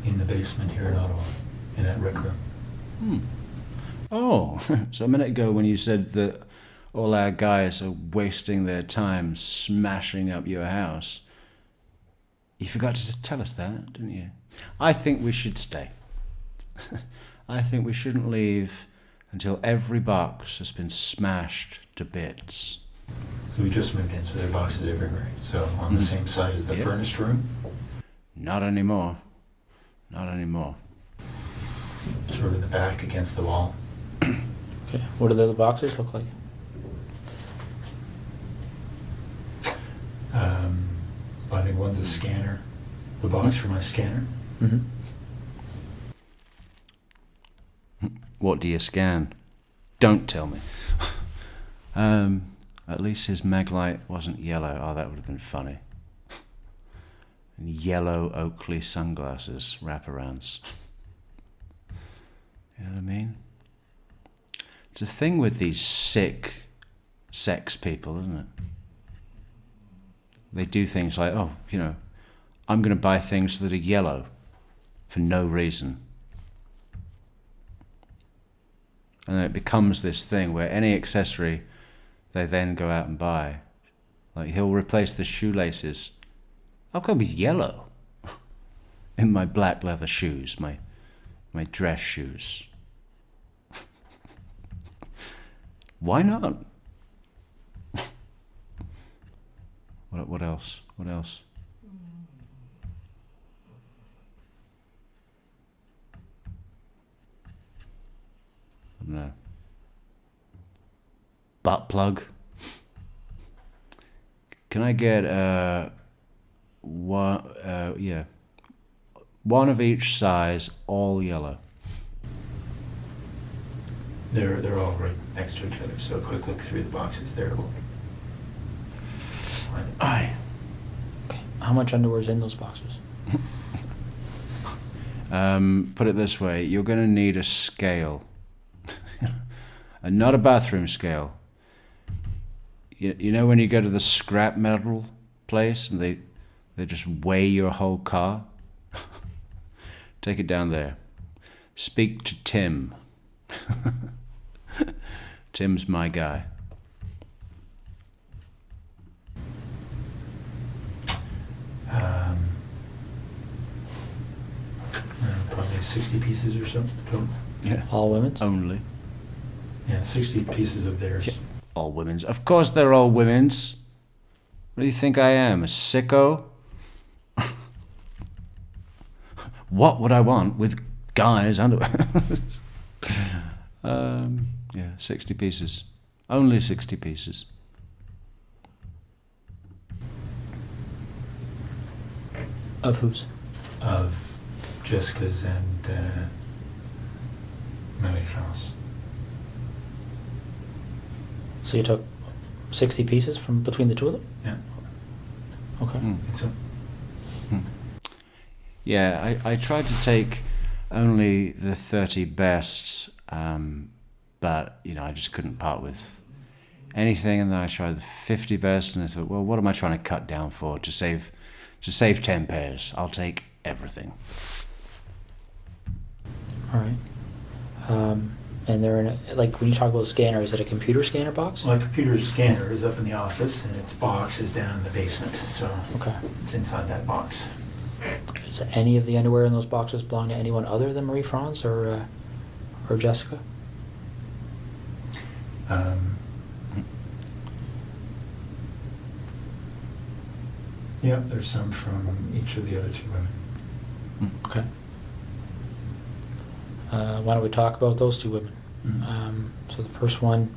in the basement here in Ottawa, in that rec room. Oh, so a minute ago when you said that all our guys are wasting their time smashing up your house, you forgot to tell us that, didn't you? I think we should stay. I think we shouldn't leave until every box has been smashed to bits. So we just moved in, so there are boxes everywhere. So on the same side as the Yep. furnished room, Not anymore. Not anymore. sort of in the back against the wall. Okay. What do the other boxes look like? I think one's a scanner, the box for my scanner. Mm-hmm. What do you scan? Don't tell me. At least his Maglite wasn't yellow. Oh, that would have been funny. And yellow Oakley sunglasses, wraparounds. You know what I mean? It's a thing with these sick sex people, isn't it? They do things like, oh, you know, I'm going to buy things that are yellow for no reason. And then it becomes this thing where any accessory they then go out and buy. Like he'll replace the shoelaces. I'll go with yellow in my black leather shoes, my dress shoes. Why not? What else? What else? No. Butt plug. Can I get one? Yeah, one of each size, all yellow. They're all right next to each other, so a quick look through the boxes there will find it. Aye. Okay. How much underwear is in those boxes? Put it this way: you're going to need a scale, and not a bathroom scale. You know when you go to the scrap metal place and they just weigh your whole car? Take it down there. Speak to Tim. Tim's my guy. Probably 60 pieces or so total. Yeah. All women's? Only. Yeah, 60 pieces of theirs. Yeah. All women's. Of course they're all women's. What do you think I am, a sicko? What would I want with guys' underwear? Yeah, 60 pieces. Only 60 pieces. Of whose? Of Jessica's and Marie-France. So you took 60 pieces from between the two of them? Yeah. Okay. I think so. Yeah, I tried to take only the 30 best, but I just couldn't part with anything. And then I tried the 50 best, and I thought, well, what am I trying to cut down for? To save 10 pairs, I'll take everything. All right. And they're in when you talk about a scanner, is it a computer scanner box? Well, a computer scanner is up in the office, and its box is down in the basement, so Okay. it's inside that box. Does any of the underwear in those boxes belong to anyone other than Marie-France or Jessica? Yeah, there's some from each of the other two women. Okay. Why don't we talk about those two women? Mhm. So the first one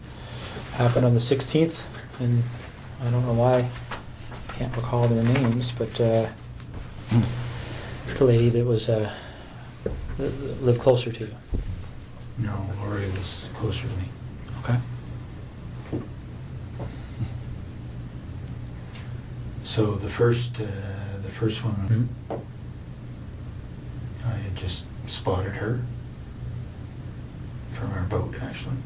happened on the 16th, and I don't know why I can't recall their names, but the lady that was lived closer to you. No, Lori was closer to me. Okay. So the first one, Mhm. I had just spotted her from our boat, actually.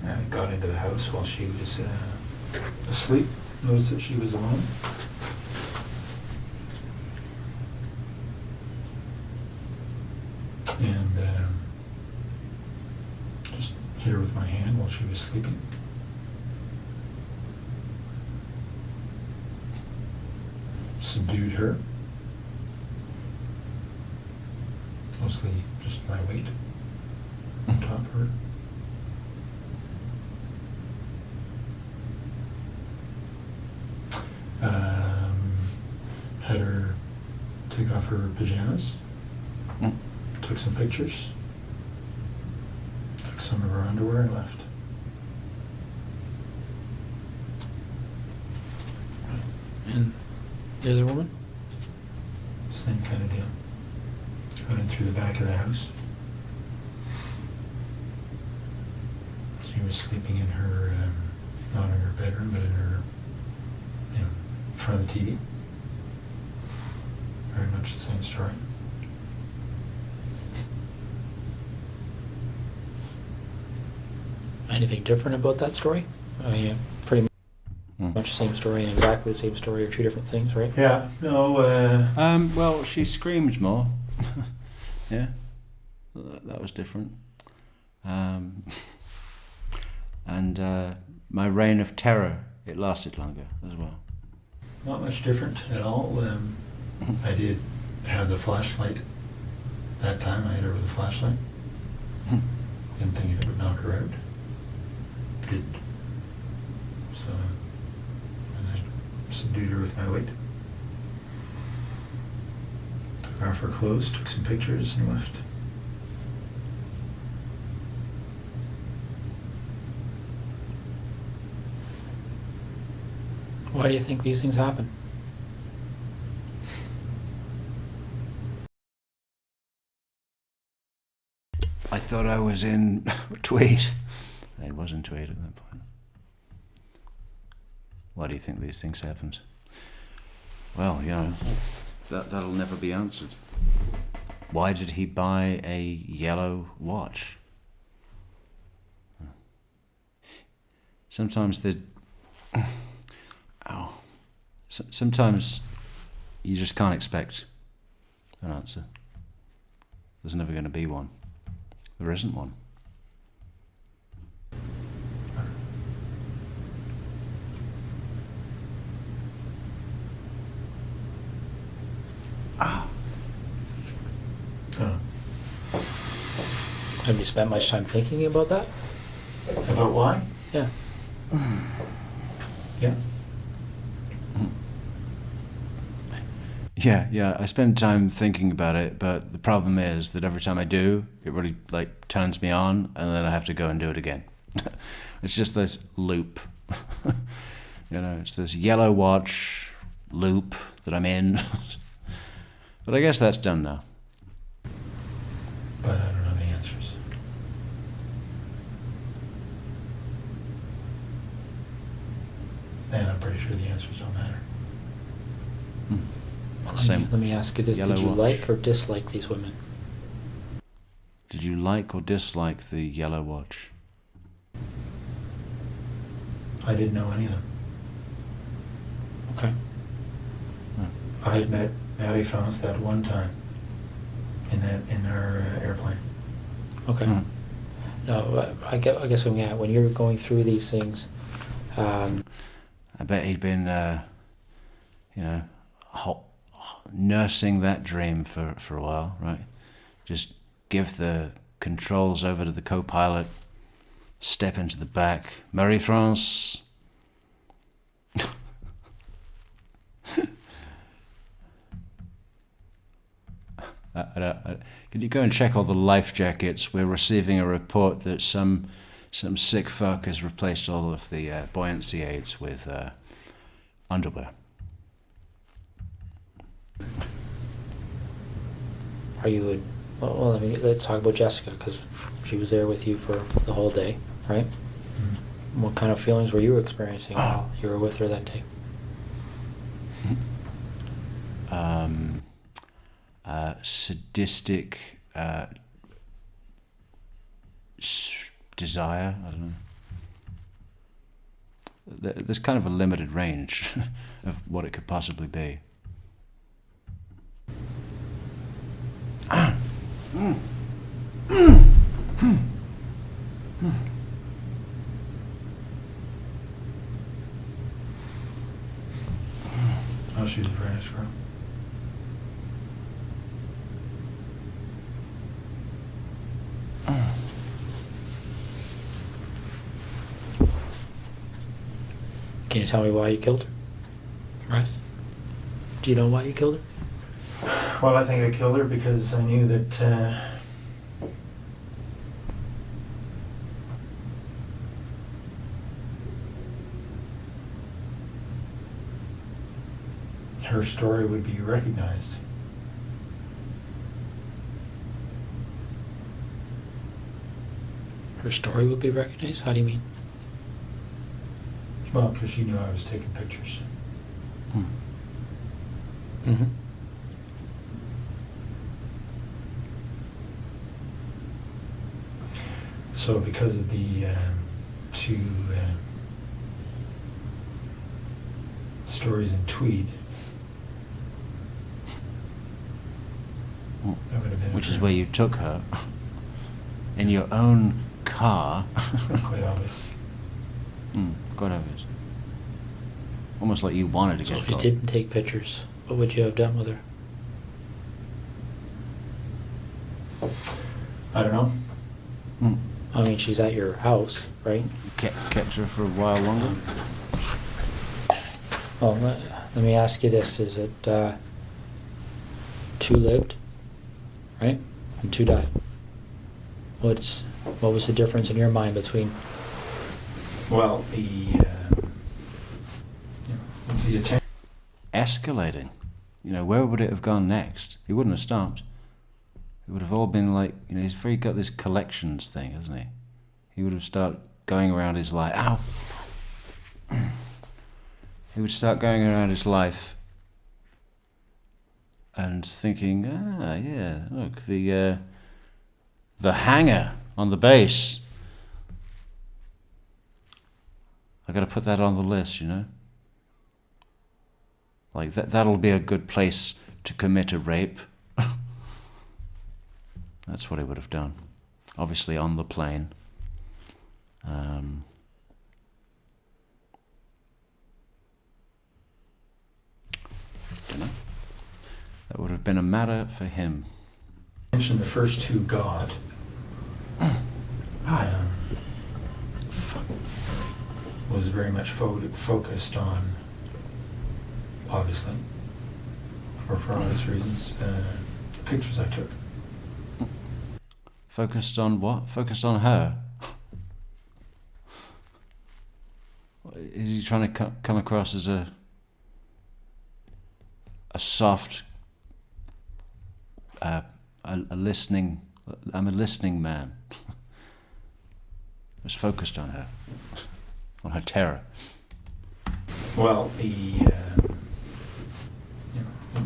I got into the house while she was asleep. Noticed that she was alone. And just hit her with my hand while she was sleeping. Subdued her. Mostly just my weight on top of her. Had her take off her pajamas. Took some pictures. Took some of her underwear and left. And the other woman? Same kind of deal. Got in through the back of the house. She was sleeping in her, not in her bedroom, but in her, in front of the TV. Very much the same story. Anything different about that story? I mean, pretty much the same story and exactly the same story are two different things, right? Yeah, no, Well, she screamed more. Yeah, that was different. And my reign of terror, it lasted longer as well. not much different at all. I did have the flashlight that time. I hit her with a flashlight. Didn't think it would knock her out. Did. So, and I subdued her with my weight. Took off her clothes, took some pictures, and left. Why do you think these things happen? I thought I was in Tweed. I was in Tweed at that point. Why do you think these things happen? Well, you know, that'll never be answered. Why did he buy a yellow watch? Sometimes sometimes you just can't expect an answer. There's never going to be one. There isn't one. Have you spent much time thinking about that? About why? Yeah. Yeah. Yeah, I spend time thinking about it, but the problem is that every time I do, it really like turns me on, and then I have to go and do it again. It's just this loop. You know, it's this yellow watch loop that I'm in. But I guess that's done now. But I don't know the answers. And I'm pretty sure the answers don't matter. Same. Let me ask you this. Yellow Did you watch. like or dislike these women? Did you like or dislike the yellow watch? I didn't know any of them. Okay. I had met Marie-France that one time in our airplane. Okay. Mm. No, I guess when you're going through these things, I bet he'd been, you know, nursing that dream for a while, right? Just give the controls over to the co-pilot, step into the back, Marie-France. Can you go and check all the life jackets? We're receiving a report that some sick fuck has replaced all of the buoyancy aids with underwear. are you? Well, I mean, let's talk about Jessica because she was there with you for the whole day, right? Mm-hmm. What kind of feelings were you experiencing while you were with her that day? Sadistic desire. I don't know. There's kind of a limited range of what it could possibly be. Oh, she's a very nice girl. Can you tell me why you killed her? Russ? Do you know why you killed her? Well, I think I killed her because I knew that her story would be recognized. Her story would be recognized? How do you mean? Well, because she knew I was taking pictures. Mm-hmm. So because of the two stories in Tweed, that would have been Which is where you took her in your own car. quite obvious. Quite obvious. Almost like you wanted to So get if you caught. didn't take pictures, what would you have done with her? I don't know. I mean, she's at your house, right? Kept her for a while longer. Well, let me ask you this. Is it two lived, right? And two died. What was the difference in your mind between... Well, the the attention. Escalating. You know, where would it have gone next? He wouldn't have stopped. It would have all been like, you know, he's very got this collections thing, hasn't he? He would have started going around his life. Ow! He would start going around his life and thinking, yeah, look, the hanger on the base. I got to put that on the list, you know. Like that'll be a good place to commit a rape. That's what he would have done. Obviously on the plane. Dunno. That would have been a matter for him. Mention the first two, God. Was very much focused on, obviously, or for obvious reasons, the pictures I took. Focused on what? Focused on her? Is he trying to come across as a soft, a listening, I'm a listening man. Was focused on her, on her terror. Well,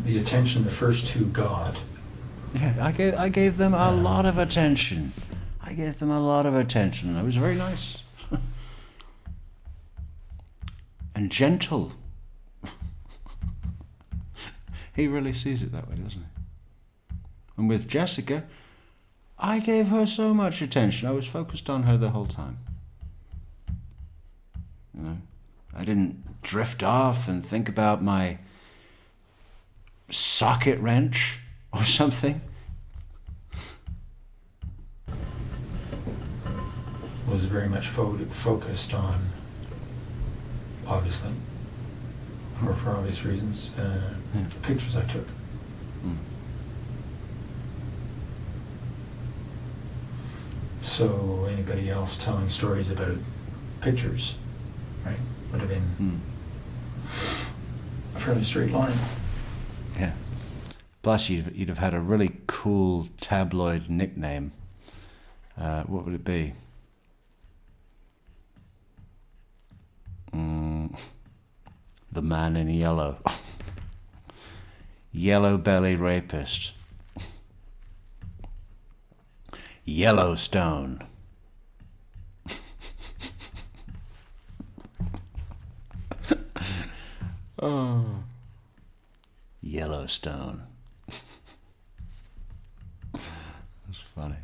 the attention the first two got. Yeah, I gave them a lot of attention. I gave them a lot of attention. It was very nice. And gentle. He really sees it that way, doesn't he? And with Jessica, I gave her so much attention. I was focused on her the whole time. You know, I didn't drift off and think about my socket wrench or something. Was very much focused on, obviously, or for obvious reasons, the pictures I took. So anybody else telling stories about pictures, right, would have been a fairly straight line. Yeah. Plus, you'd have had a really cool tabloid nickname. What would it be? The Man in Yellow. Yellow Belly Rapist. Yellowstone. Oh. Yellowstone. That's funny.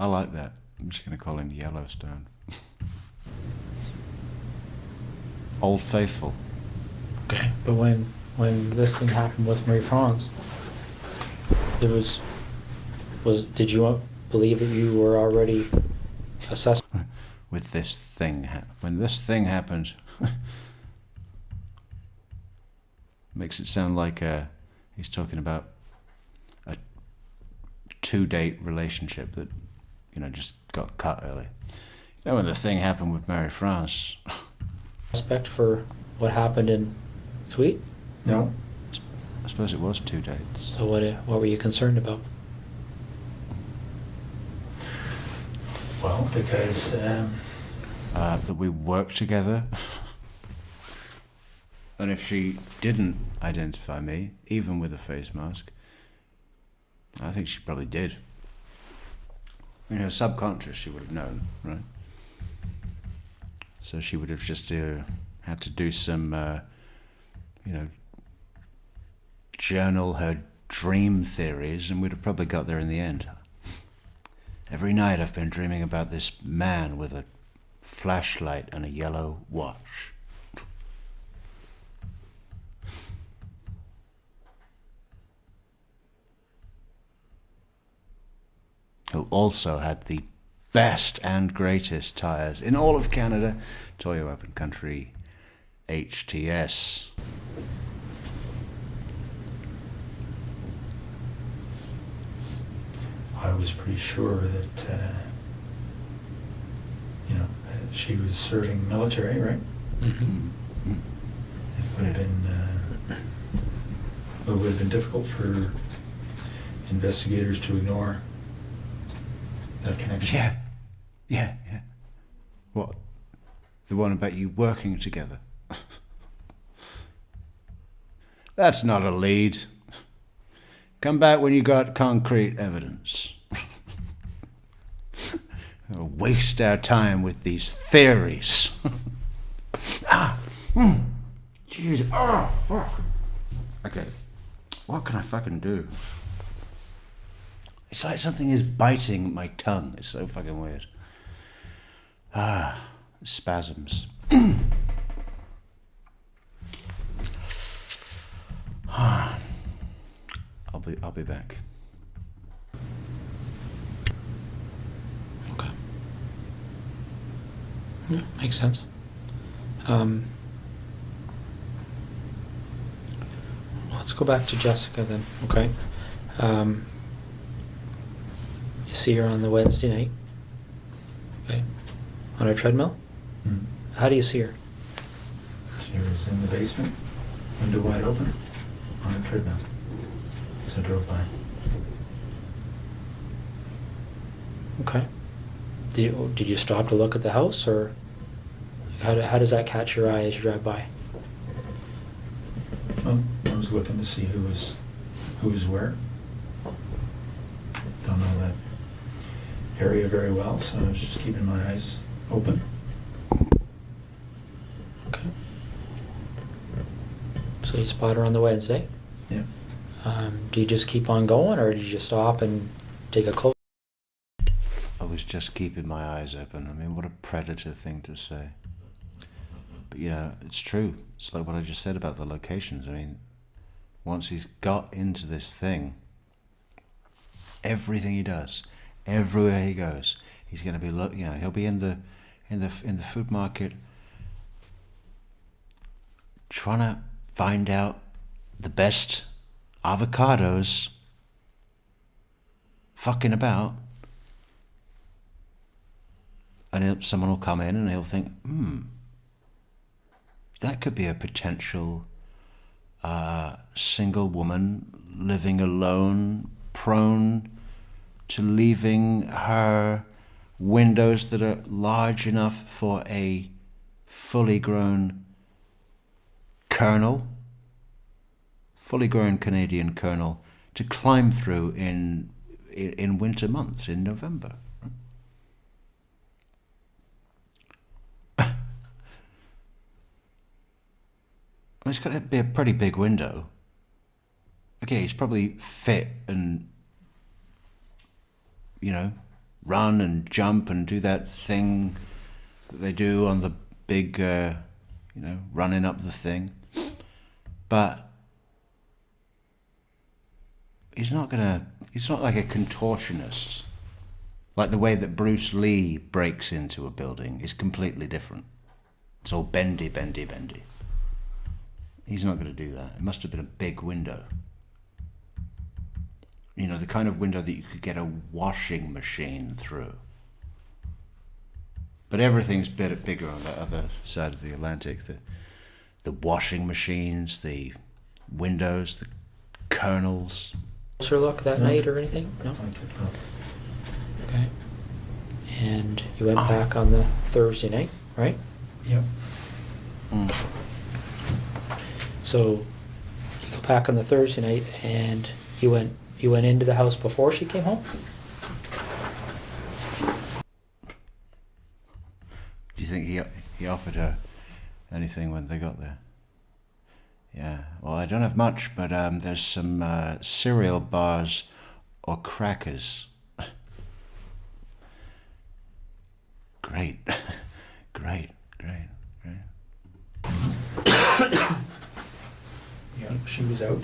I like that. I'm just going to call him Yellowstone. Old Faithful. Okay. But when this thing happened with Marie France, it was did you believe that you were already assessed? With this thing, when this thing happened, makes it sound like he's talking about a 2-date relationship that, you know, just got cut early. You know, when the thing happened with Marie France. Suspect for what happened in Tweet? No. I suppose it was 2 dates. So what were you concerned about? Well, because that we worked together. And if she didn't identify me, even with a face mask, I think she probably did. In her subconscious, she would have known, right? So she would have just had to do some, journal her dream theories, and we'd have probably got there in the end. Every night I've been dreaming about this man with a flashlight and a yellow watch. Who also had the best and greatest tyres in all of Canada, Toyo Open Country HTS. I was pretty sure that, She was serving military, right? Mm-hmm. It would have been difficult for investigators to ignore that connection. Yeah. What? The one about you working together? That's not a lead. Come back when you got concrete evidence. We'll waste our time with these theories. Jeez. Oh, fuck. Okay. What can I fucking do? It's like something is biting my tongue. It's so fucking weird. Spasms. I'll be back. Okay. Yeah, makes sense. Let's go back to Jessica then. Okay. You see her on the Wednesday night. Okay. On her treadmill. Mm. How do you see her? She was in the basement, window wide open, on a treadmill. So I drove by. Okay. Did you stop to look at the house, or how does that catch your eye as you drive by? Well, I was looking to see who was where. Don't know that area very well, so I was just keeping my eyes open. Okay. So you spot her on the Wednesday. Yeah. Do you just keep on going, or did you just stop and take a close? I was just keeping my eyes open. I mean, what a predator thing to say. But yeah, it's true. It's like what I just said about the locations. I mean, once he's got into this thing, everything he does, everywhere he goes, he's going to be, he'll be in the food market, trying to find out the best avocados, fucking about, and someone will come in and he'll think, that could be a potential single woman living alone, prone to leaving her windows that are large enough for a fully grown Canadian colonel to climb through in winter months, in November. It's got to be a pretty big window. Okay, he's probably fit and, run and jump and do that thing that they do on the big, running up the thing. But he's not like a contortionist. Like the way that Bruce Lee breaks into a building is completely different. It's all bendy. He's not going to do that. It must have been a big window. The kind of window that you could get a washing machine through. But everything's bigger on the other side of the Atlantic. The washing machines, the windows, the colonels. Closer look that night or anything? No? I kept going. Okay. And you went back on the Thursday night, right? Yep. So you go back on the Thursday night, and you went into the house before she came home? Do you think he offered her anything when they got there? Yeah. Well, I don't have much, but there's some cereal bars or crackers. Great. Great. Yeah, she was out.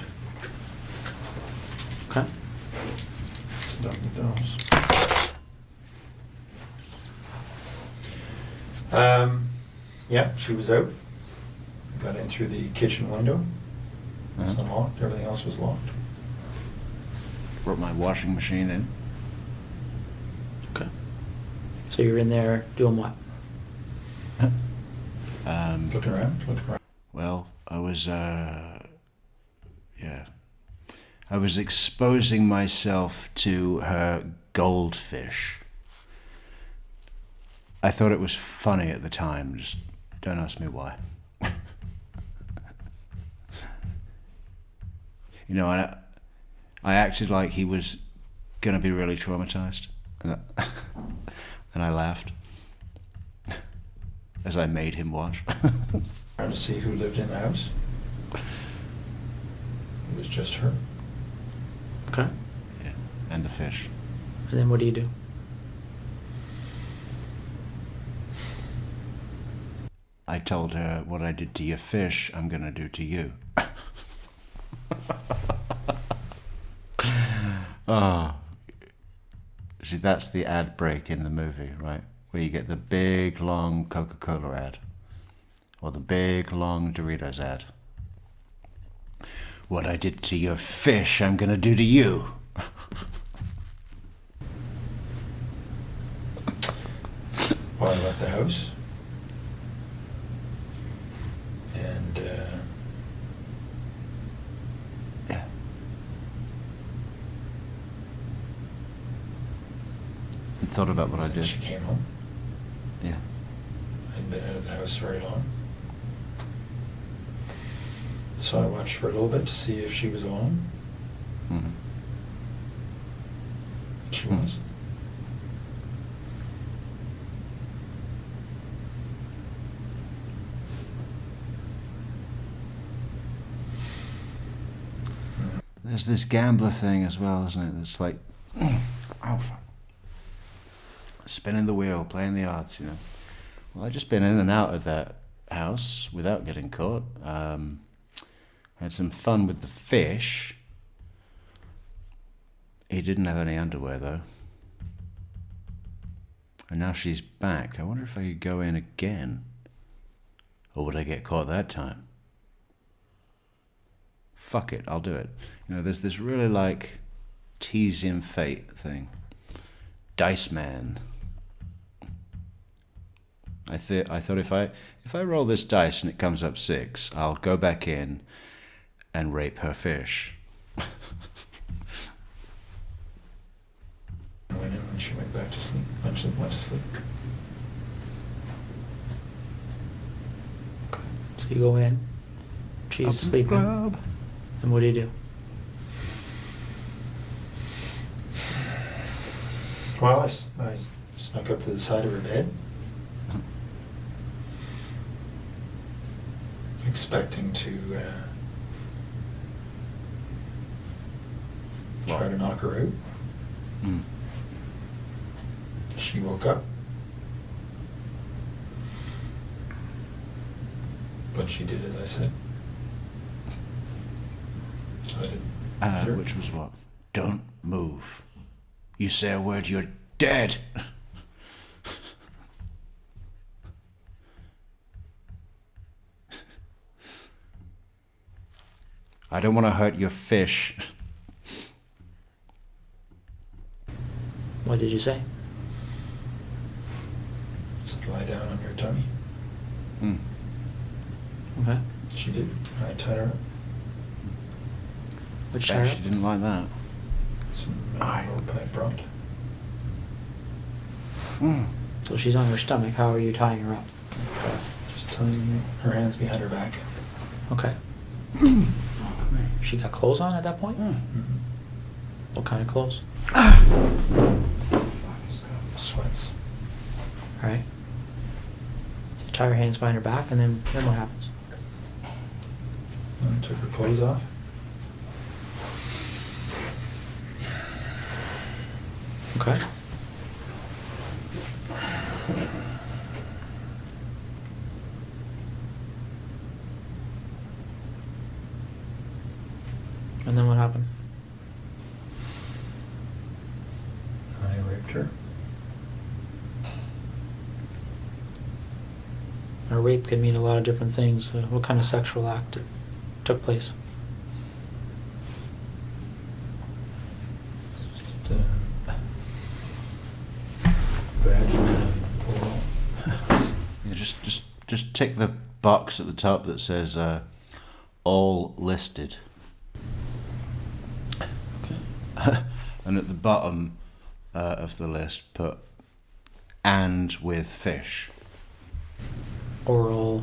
Okay. Done with those. Yeah, she was out. Got in through the kitchen window. It's unlocked. Everything else was locked. Brought my washing machine in. Okay. So you're in there doing what? Looking around? Well, I was exposing myself to her goldfish. I thought it was funny at the time, just don't ask me why. You know, I acted like he was going to be really traumatized, and I laughed as I made him watch. Trying to see who lived in the house. It was just her. Okay. Yeah, and the fish. And then what do you do? I told her, what I did to your fish, I'm going to do to you. Oh. See, that's the ad break in the movie, right? Where you get the big, long Coca-Cola ad. Or the big, long Doritos ad. What I did to your fish, I'm going to do to you. Well, I left the house. And, Yeah. And thought about what I did. she came home. Yeah. I hadn't been out of the house very long. So I watched for a little bit to see if she was alone. Mm-hmm. She was. There's this gambler thing as well, isn't it? It's like, oh, fuck. Spinning the wheel, playing the odds, you know. Well, I've just been in and out of that house without getting caught. Had some fun with the fish. He didn't have any underwear, though. And now she's back. I wonder if I could go in again. Or would I get caught that time? Fuck it, I'll do it. You know, there's this really like teasing fate thing. Dice Man. I thought if I roll this dice and it comes up 6, I'll go back in and rape her fish. I went in when she went back to sleep. Went to sleep. So you go in, she's sleeping, and what do you do? Well, I snuck up to the side of her bed, expecting to try to knock her out. Mm. She woke up, but she did as I said. So I didn't. hit her. Which was what? Don't move. You say a word, you're dead. I don't want to hurt your fish. What did you say? Said lie down on your tummy. Mm. Okay. She did. I tied her up. Which Bet she didn't like that. Some Aye. rope I brought. Mm. So she's on her stomach. How are you tying her up? Just tying her hands behind her back. Okay. She got clothes on at that point? Mm-hmm. What kind of clothes? Sweats. All right. You tie her hands behind her back, and then what happens? And took her clothes off. Okay. And then what happened? I raped her. A rape can mean a lot of different things. What kind of sexual act took place? Vaginal, oral. Yeah, just just tick the box at the top that says all listed. Okay. And at the bottom of the list, put and with fish. Oral.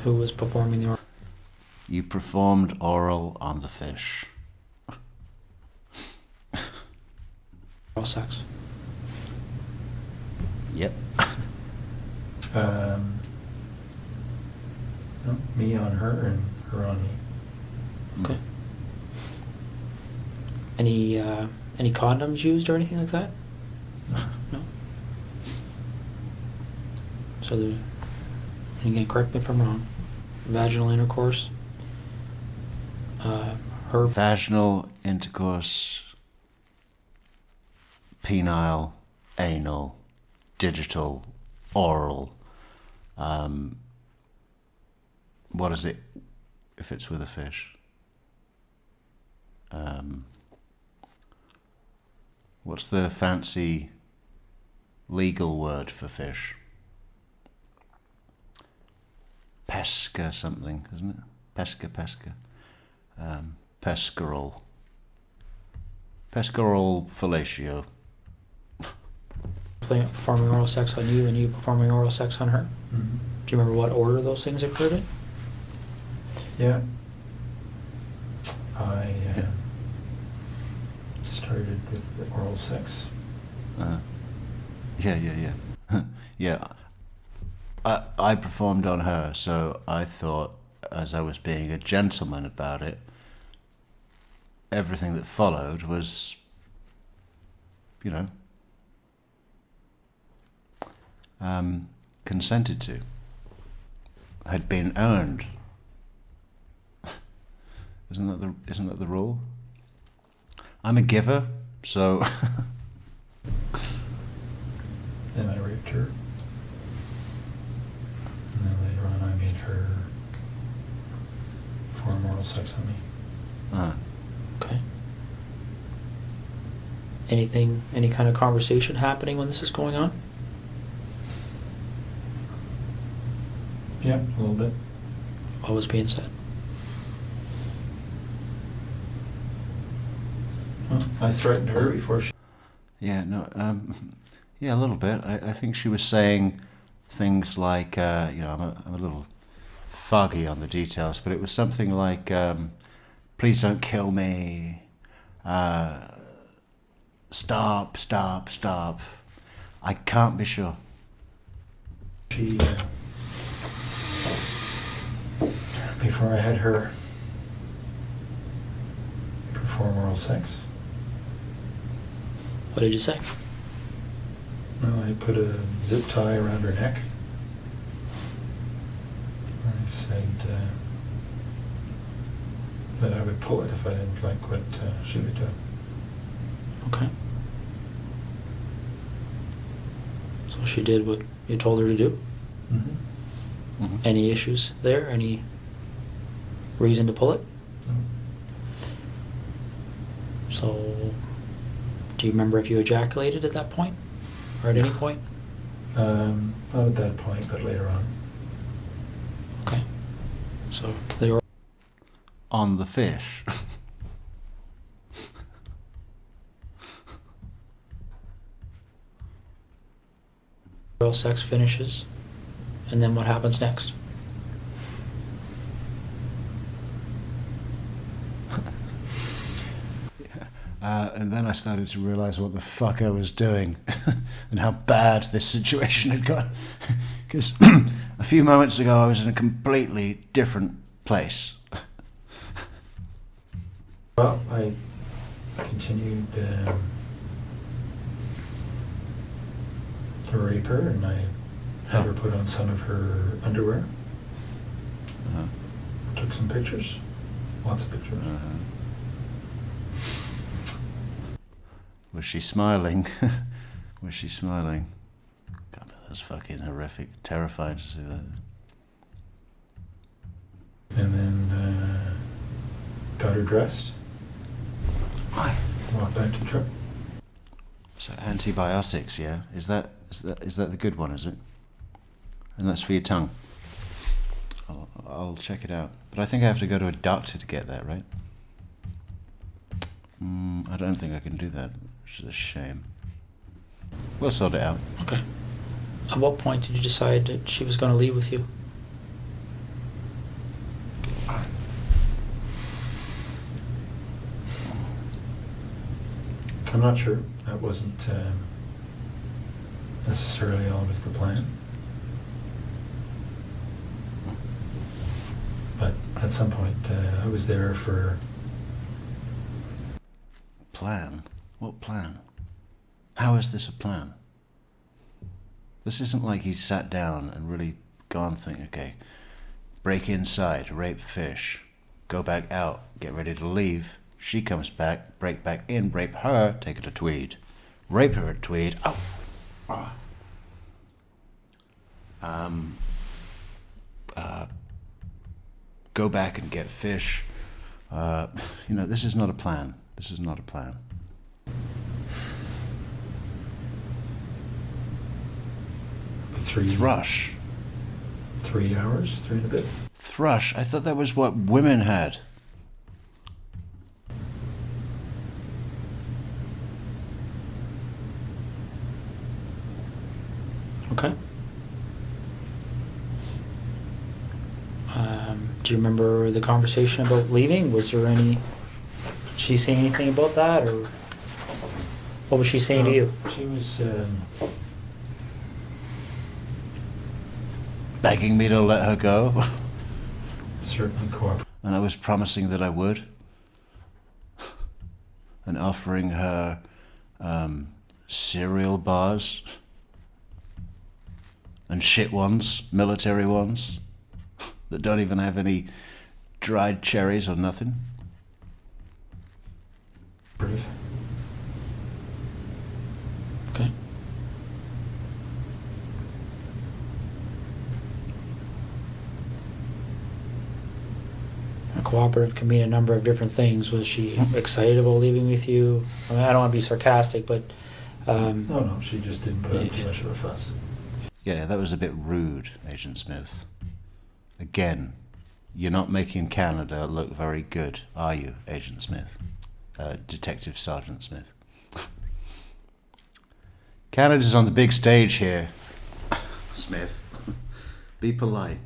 Who was performing the oral? You performed oral on the fish. Oral sex. Yep. No, me on her and her on me. Okay. Any condoms used or anything like that? No. So there's, and again, correct me if I'm wrong. Vaginal intercourse. Her Vaginal intercourse, penile, anal, digital, oral. What is it if it's with a fish? What's the fancy legal word for fish? Pesca something, isn't it? Pesca. Pescarol. Pescarol fellatio. performing oral sex on you and you performing oral sex on her. Mm-hmm. Do you remember what order those things occurred in? Yeah. I started with the oral sex. Yeah. Yeah. I performed on her, so I thought, as I was being a gentleman about it, everything that followed was, consented to, had been earned. Isn't that the rule? I'm a giver, so. Then I raped her. And then later on I made her perform oral sex on me. Okay. Any kind of conversation happening when this is going on? Yeah, a little bit. What was being said? Well, I threatened her before she... Yeah, no, yeah, a little bit. I think she was saying things like, I'm a little foggy on the details, but it was something like, please don't kill me, stop. I can't be sure. She, before I had her perform oral sex, What did you say? well, I put a zip tie around her neck. I said that I would pull it if I didn't like what she would do. Okay. So she did what you told her to do? Mm-hmm. Mhm. Any issues there? Any reason to pull it? So, do you remember if you ejaculated at that point? Or at any point? Not at that point, but later on. Okay. So, they were On the fish. oral sex finishes, and then what happens next? And then I started to realize what the fuck I was doing and how bad this situation had got. Because a few moments ago I was in a completely different place. Well, I continued to rape her, and I had her put on some of her underwear. Uh-huh. Took some pictures, lots of pictures. Was she smiling? Was she smiling? God, that was fucking horrific, terrifying to see that. And then got her dressed. Why? Walked back to the truck. So antibiotics, yeah? Is that the good one, is it? And that's for your tongue. I'll check it out. But I think I have to go to a doctor to get that, right? I don't think I can do that, which is a shame. We'll sort it out. Okay. At what point did you decide that she was going to leave with you? I'm not sure. That wasn't necessarily always the plan. But at some point, I was there for... Plan? What plan? How is this a plan? This isn't like he's sat down and really gone thinking, okay, break inside, rape fish, go back out, get ready to leave. She comes back, break back in, rape her, take her to Tweed. Rape her at Tweed. Oh! Go back and get fish. This is not a plan. This is not a plan. Thrush. 3 hours, 3 and a bit. Thrush? I thought that was what women had. Okay. Do you remember the conversation about leaving? Was there any... Did she say anything about that, or what was she saying to you? She was... begging me to let her go. certainly cooperative. And I was promising that I would. And offering her cereal bars. And shit ones, military ones, that don't even have any dried cherries or nothing. Okay. A cooperative can mean a number of different things. Was she excited about leaving with you? I mean, I don't want to be sarcastic, but... No, she just didn't put up too much of a fuss. Yeah, that was a bit rude, Agent Smith. Again, you're not making Canada look very good, are you, Agent Smith? Detective Sergeant Smith. Canada's on the big stage here, Smith. Be polite.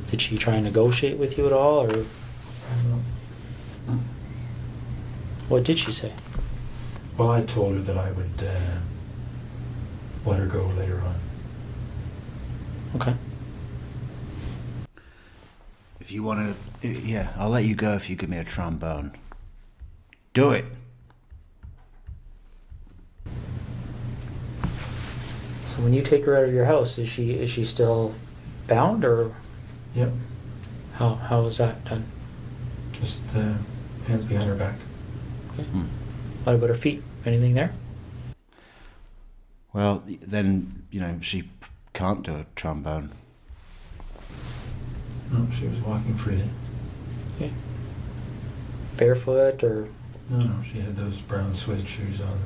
Did she try and negotiate with you at all, or what did she say? Well, I told her that I would let her go later on. Okay. If you want to... Yeah, I'll let you go if you give me a trombone. Do it! So when you take her out of your house, is she still bound, or Yep. how is that done? Just hands behind her back. Okay. What about her feet? Anything there? Well, then, she can't do a trombone. No, she was walking freely. Okay. Barefoot, or? No, she had those brown suede shoes on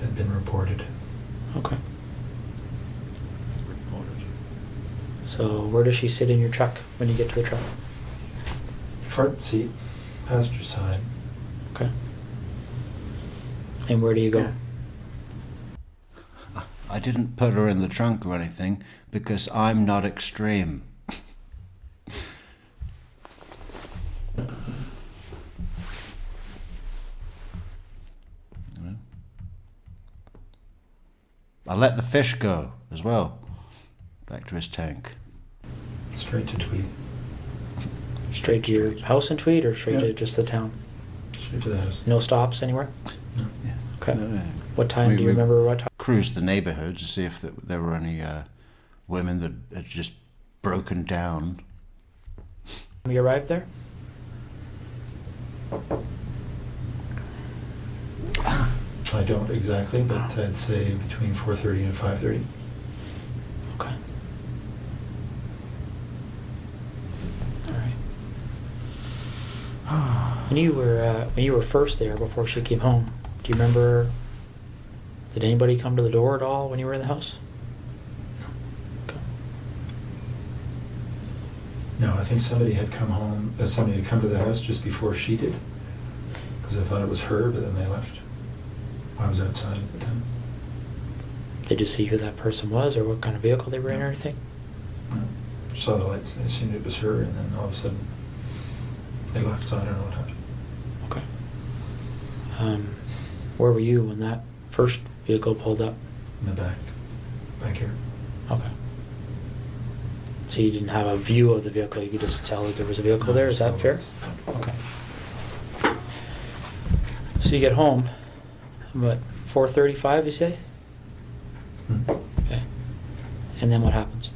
that had been reported. Okay. So where does she sit in your truck when you get to the truck? Front seat, passenger side. Okay. And where do you go? Yeah. I didn't put her in the trunk or anything because I'm not extreme. I let the fish go as well. Back to his tank. Straight to Tweed. Straight to your house in Tweed, or straight to just the town? Straight to the house. No stops anywhere? No. Yeah. Okay. No. What time do you remember? What time? Cruised the neighborhood to see if there were any women that had just broken down. When you arrived there? I don't exactly, but I'd say between 4:30 and 5:30. Okay. All right. When you were first there before she came home, do you remember? Did anybody come to the door at all when you were in the house? No, I think somebody had come home, somebody had come to the house just before she did, because I thought it was her, but then they left. I was outside at the time. Did you see who that person was or what kind of vehicle they were in or anything? No. Saw the lights, I assumed it was her, and then all of a sudden they left, so I don't know what happened. Okay. Where were you when that first vehicle pulled up? In the back here. Okay. So you didn't have a view of the vehicle, you could just tell that there was a vehicle there, is that fair? Okay. So you get home, what, 4:35 you say? Hmm. Okay. And then what happens?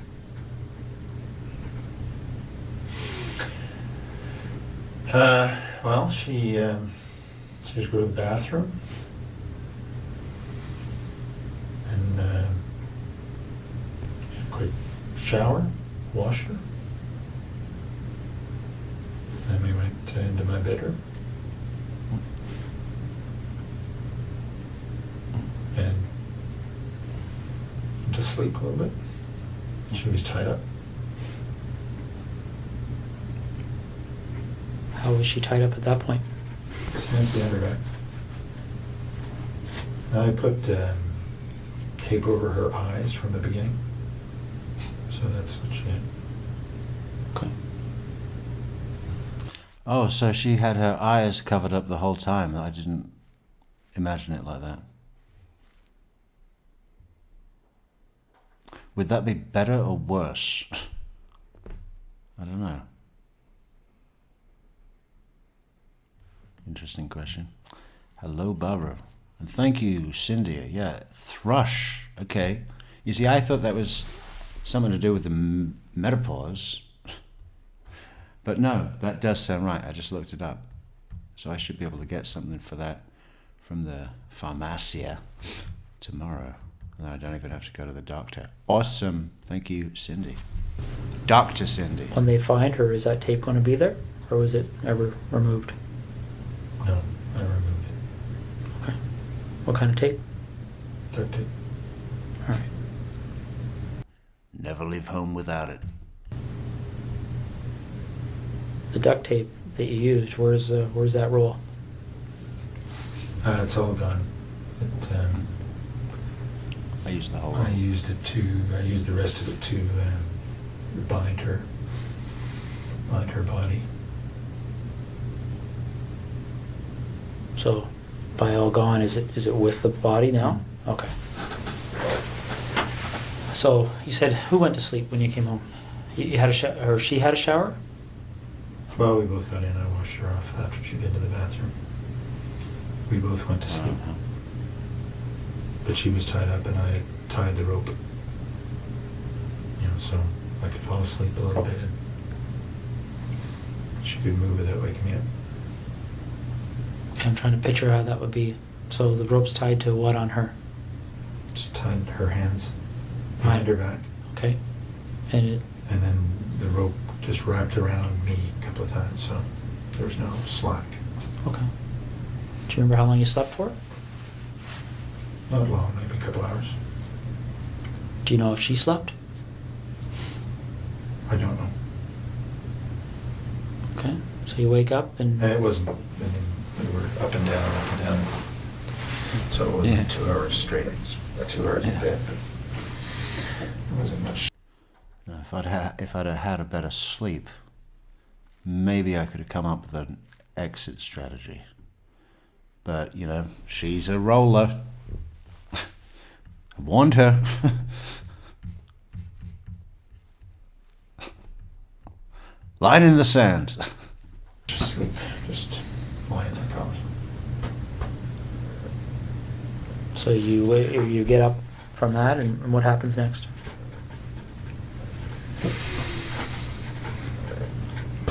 Well, she had to go to the bathroom, and had a quick shower, washed her. Then we went into my bedroom. And to sleep a little bit. She was tied up. How was she tied up at that point? Stands behind her back. I put tape over her eyes from the beginning. So that's what she had. Okay. Oh, so she had her eyes covered up the whole time. I didn't imagine it like that. Would that be better or worse? I don't know. Interesting question. Hello, Barbara. And thank you, Cindy. Yeah, thrush. Okay. You see, I thought that was something to do with the menopause. But no, that does sound right. I just looked it up. So I should be able to get something for that from the pharmacia tomorrow. And I don't even have to go to the doctor. Awesome. Thank you, Cindy. Dr. Cindy. When they find her, is that tape going to be there? Or was it ever removed? No, I removed it. Okay. What kind of tape? Duct tape. All right. Never leave home without it. The duct tape that you used, where's that roll? It's all gone. I used the whole I one. used the rest of it to bind her body. So, by all gone, is it with the body now? Okay. So you said who went to sleep when you came home? You had a shower, or she had a shower? Well, we both got in. I washed her off after she'd been to the bathroom. We both went to sleep. Uh-huh. But she was tied up and I had tied the rope. So I could fall asleep a little bit and she could move without waking me up. I'm trying to picture how that would be. So the rope's tied to what on her? Just tied her hands behind her back. Okay. And then the rope just wrapped around me a couple of times, so there was no slack. okay. Do you remember how long you slept for? Not long, maybe a couple hours. Do you know if she slept? I don't know. Okay. So you wake up and And it wasn't, we were up and down. So it wasn't 2 hours straight. It was 2 hours in bed, but it wasn't much. Now, if I'd have had a better sleep, maybe I could have come up with an exit strategy. But, she's a roller. I warned her. Line in the sand. Just sleep, just lying there probably. so you get up from that and what happens next?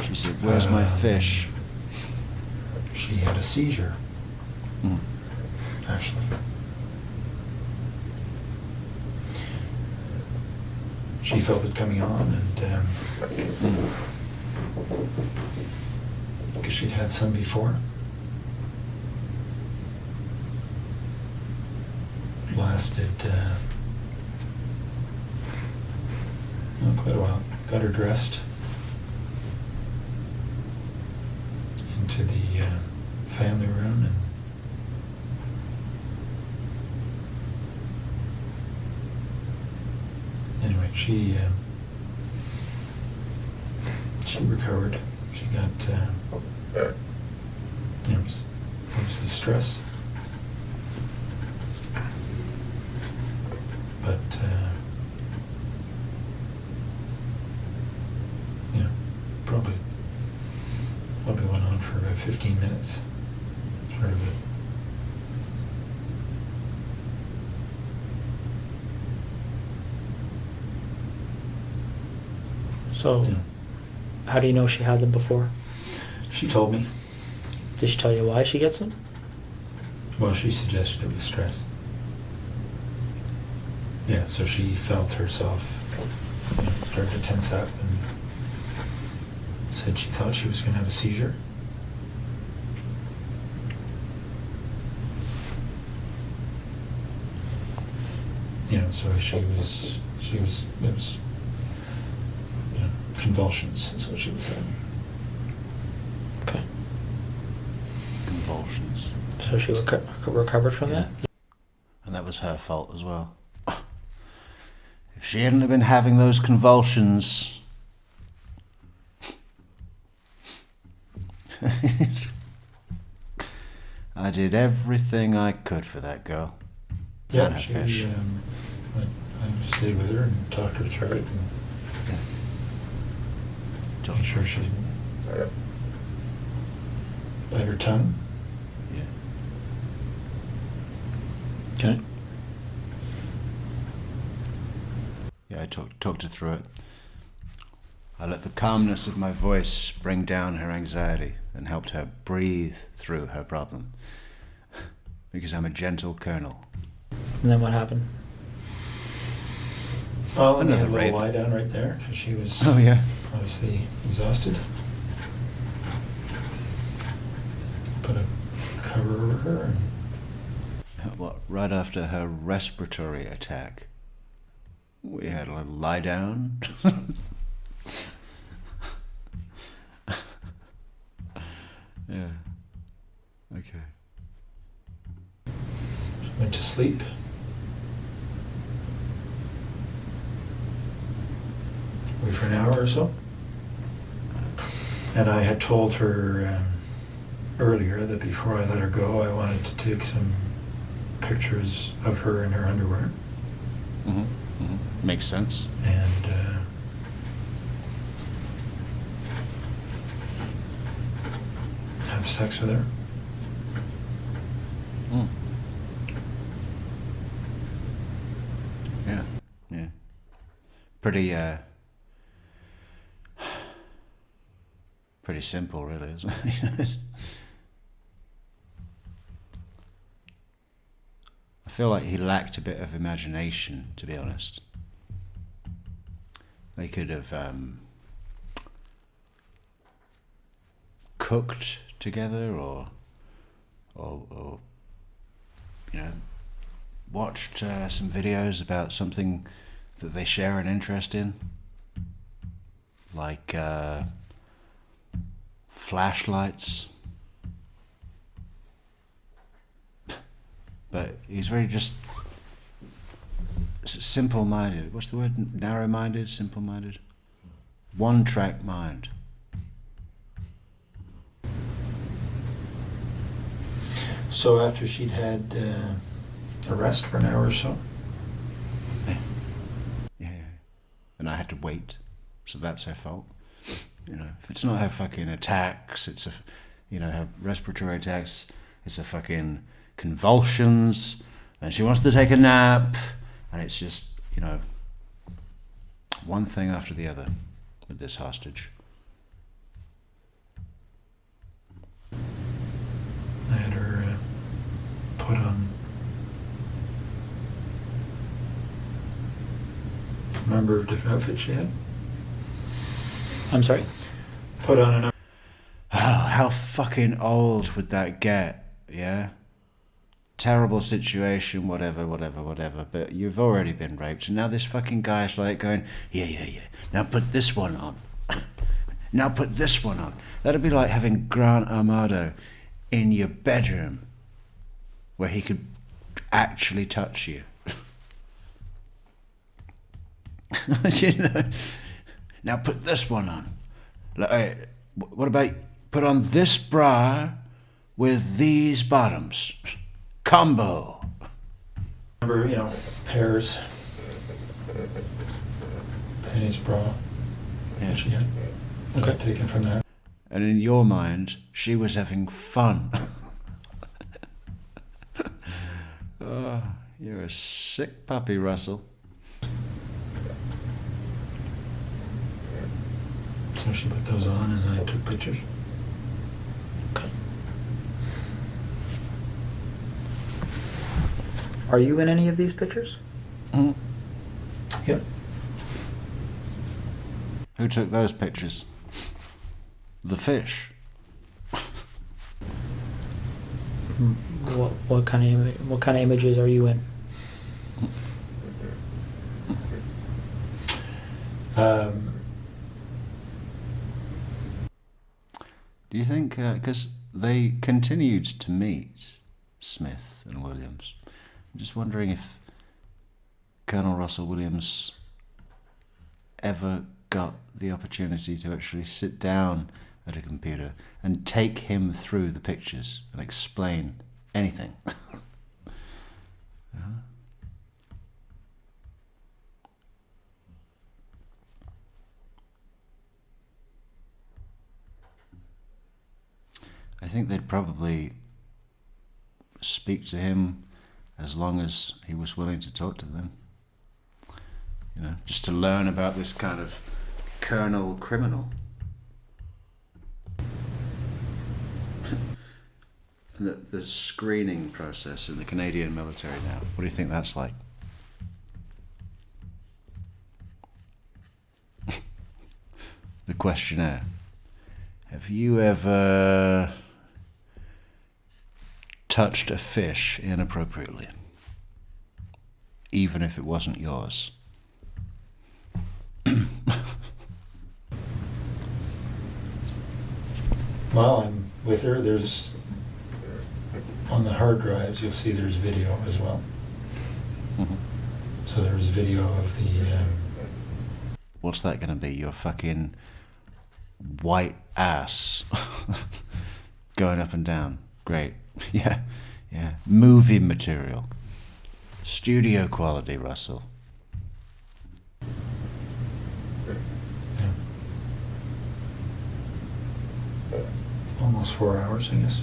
She said, "Where's my fish?" She had a seizure, actually. She felt it coming on, and because she'd had some before. Lasted quite a while. Got her dressed, family room, and anyway, she recovered. She got obviously stress, but probably went on for about 15 minutes. Sort of it. So, Yeah. how do you know she had them before? She told me. Did she tell you why she gets them? Well, she suggested it was stress. Yeah, so she felt herself start to tense up and said she thought she was going to have a seizure. So it was convulsions is what she was having. Okay. Convulsions. So she recovered from that? And that was her fault as well. If she hadn't have been having those convulsions... I did everything I could for that girl. Yeah, And her fish. I stayed with her and talked her through it and made sure she didn't bite her tongue. Yeah. Okay. Yeah, I talked her through it. I let the calmness of my voice bring down her anxiety and helped her breathe through her problem. Because I'm a gentle colonel. And then what happened? Well, and Another a little rape. lie down right there because she was Oh yeah. obviously exhausted. Put a cover over her and What, right after her respiratory attack, we had a little lie down. Yeah. Okay. she went to sleep. Wait for an hour or so. And I had told her earlier that before I let her go, I wanted to take some pictures of her in her underwear. Mm-hmm. Mm-hmm. Makes sense. And have sex with her. Mm. Yeah. Yeah. Pretty pretty simple, really, isn't it? I feel like he lacked a bit of imagination, to be honest. They could have cooked together, or watched some videos about something that they share an interest in, like flashlights. But he's very just simple-minded. What's the word? Narrow-minded? Simple-minded? One-track mind. So after she'd had a rest for an hour or so. Yeah. And I had to wait. So that's her fault. If it's not her fucking attacks, it's her respiratory attacks, it's a fucking convulsions, and she wants to take a nap, and it's just, one thing after the other with this hostage. I had her put on. Remember different outfits she had? I'm sorry? Put on an. Oh, how fucking old would that get? Yeah? Terrible situation, whatever, but you've already been raped, and now this fucking guy's like going, yeah, now put this one on. Now put this one on. That'd be like having Grant Armado in your bedroom where he could actually touch you. You know? Now put this one on. What about put on this bra with these bottoms? Combo. Remember, you know, pairs. And his bra. Yeah. She had. Okay. Taken from there. And in your mind, she was having fun. Oh, you're a sick puppy, Russell. So she put those on and I took pictures. Okay. Are you in any of these pictures? Mm. Yep. Who took those pictures? The fish. What kind of images are you in? Do you think, because they continued to meet, Smith and Williams, I'm just wondering if Colonel Russell Williams ever got the opportunity to actually sit down at a computer and take him through the pictures and explain anything. Yeah. I think they'd probably speak to him as long as he was willing to talk to them. You know, just to learn about this kind of colonel criminal. And the screening process in the Canadian military now, what do you think that's like? The questionnaire. Have you ever touched a fish inappropriately, even if it wasn't yours? While I'm with her, there's, on the hard drives, you'll see there's video as well. Mm-hmm. So there's video of the... What's that going to be? Your fucking white ass going up and down. Great. Yeah. Movie material. Studio quality, Russell. almost 4 hours, I guess.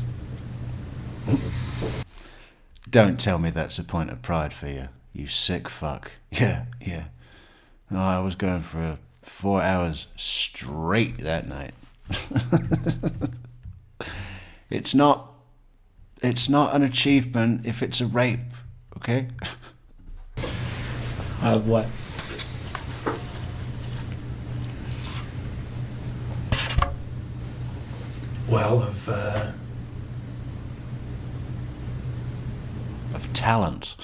Don't tell me that's a point of pride for you, you sick fuck. Yeah. No, I was going for 4 hours straight that night. It's not an achievement if it's a rape, okay? Of what? Well, Of talent.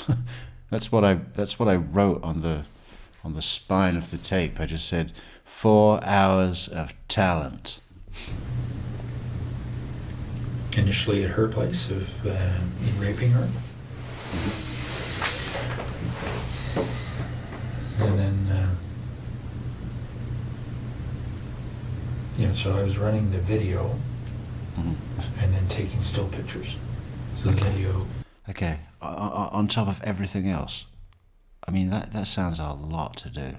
That's what I wrote on the spine of the tape. I just said 4 hours of talent. initially at her place of raping her. And then, so I was running the video and then taking still pictures. So the video... Okay, on top of everything else, I mean, that sounds a lot to do.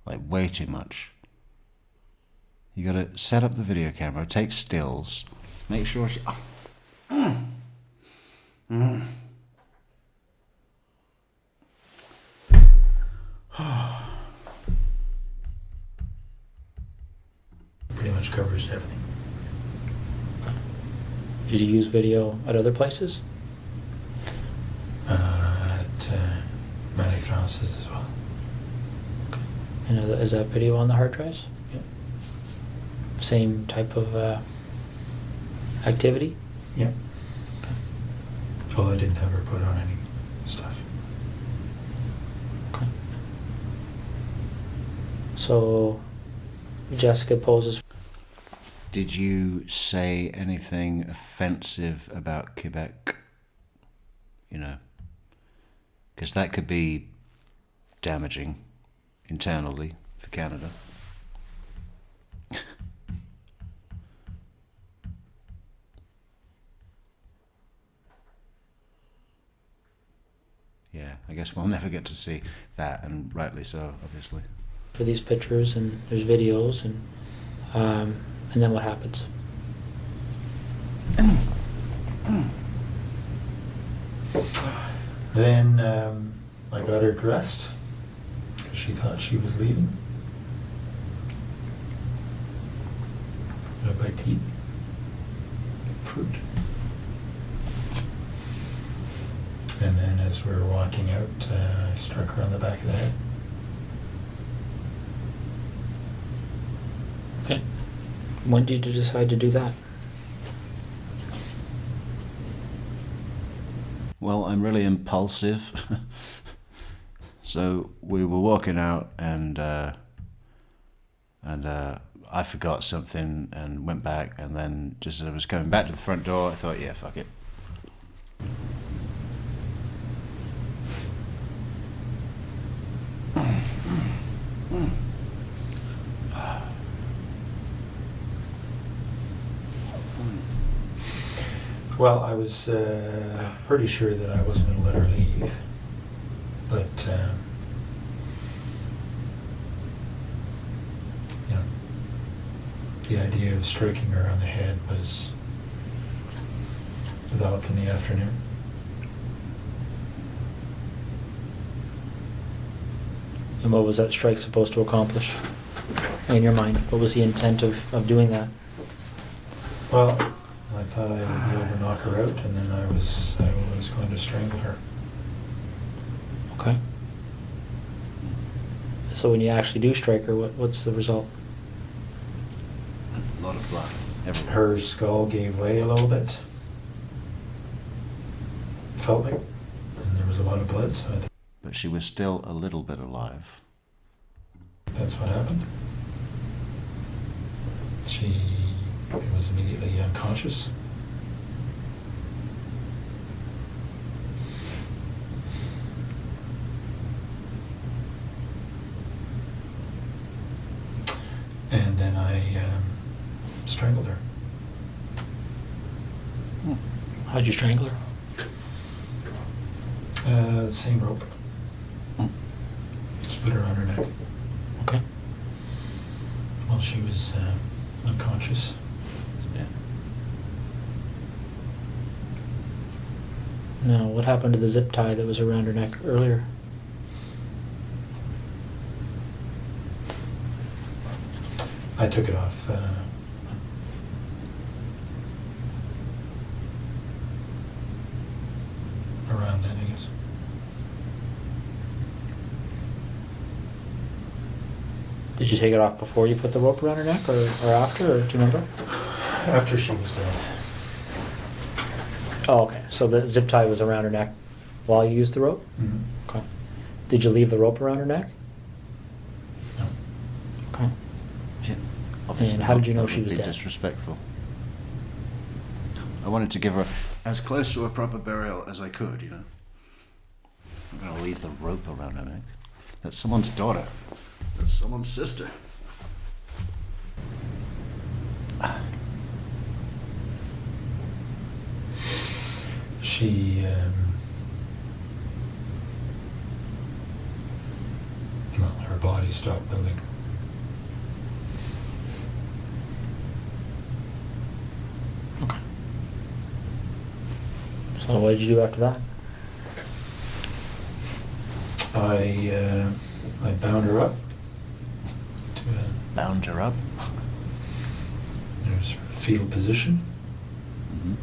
Like, way too much. You gotta set up the video camera, take stills, make sure she... pretty much covers everything. Did you use video at other places? At Many Frances as well. Okay. And is that video on the hard drives? Yep. Same type of activity? Yep. Okay. Well, I didn't have her put on any stuff. Okay. So, Jessica poses... Did you say anything offensive about Quebec? You know, because that could be damaging internally for Canada. Yeah, I guess we'll never get to see that, and rightly so, obviously. For these pictures, and there's videos, and then what happens? Then I got her dressed because she thought she was leaving. Got a bite to eat. Fruit. And then as we were walking out, I struck her on the back of the head. Okay. When did you decide to do that? Well, I'm really impulsive. So we were walking out, and I forgot something and went back, and then just as I was coming back to the front door, I thought, yeah, fuck it. Well, I was pretty sure that I wasn't going to let her leave, but you know, the idea of striking her on the head was developed in the afternoon. And what was that strike supposed to accomplish in your mind? What was the intent of doing that? Well, I thought I would be able to knock her out, and then I was going to strangle her. Okay. So when you actually do strike her, what's the result? A lot of blood. Everywhere. Her skull gave way a little bit. Felt like, and there was a lot of blood, so I think But she was still a little bit alive. that's what happened. She was immediately unconscious. And then I strangled her. How'd you strangle her? The same rope. Just put her on her neck Okay. while she was unconscious. Yeah. Now, what happened to the zip tie that was around her neck earlier? I took it off. Around then, I guess. Did you take it off before you put the rope around her neck, or after, or do you remember? After she was dead. Oh, okay. So the zip tie was around her neck while you used the rope? Mm-hmm. Okay. Did you leave the rope around her neck? No. Okay. Yeah. And how did you know that she would was be dead? Disrespectful. I wanted to give her as close to a proper burial as I could, you know. I'm going to leave the rope around her neck. That's someone's daughter. That's someone's sister. She, well, her body stopped moving. Okay. So what did you do after that? I bound her up to Bound her up. there's her fetal position. Mm-hmm.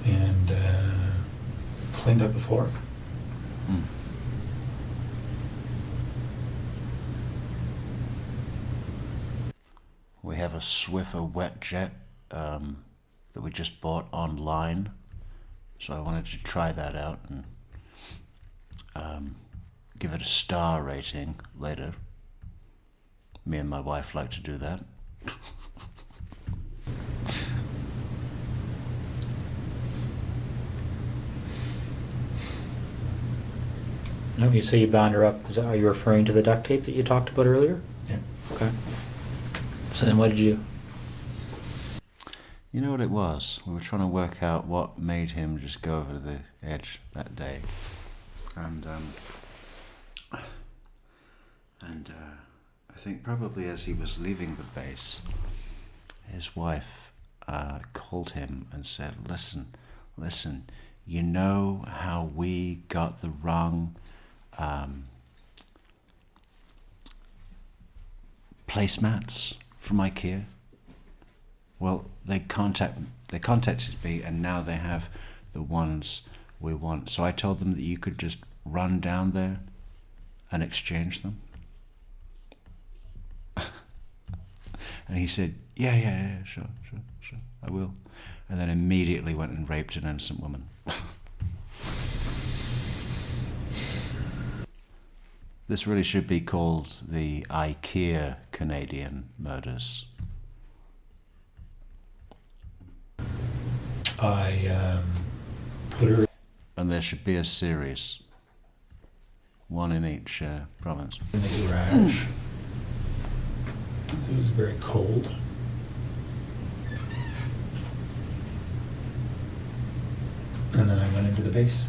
And cleaned up the floor. Mm. We have a Swiffer wet jet that we just bought online, so I wanted to try that out and give it a star rating later. Me and my wife like to do that. No, you say you bound her up. Are you referring to the duct tape that you talked about earlier? Yeah. Okay. So then what did you do? You know what it was? We were trying to work out what made him just go over the edge that day. And I think probably as he was leaving the base, his wife called him and said, listen, you know how we got the wrong placemats from IKEA? Well, they contacted me, and now they have the ones we want. So I told them that you could just run down there and exchange them. And he said, yeah, sure, I will. And then immediately went and raped an innocent woman. This really should be called the IKEA Canadian murders. I put her And there should be a series. One in each province. in the garage. It was very cold. And then I went into the base.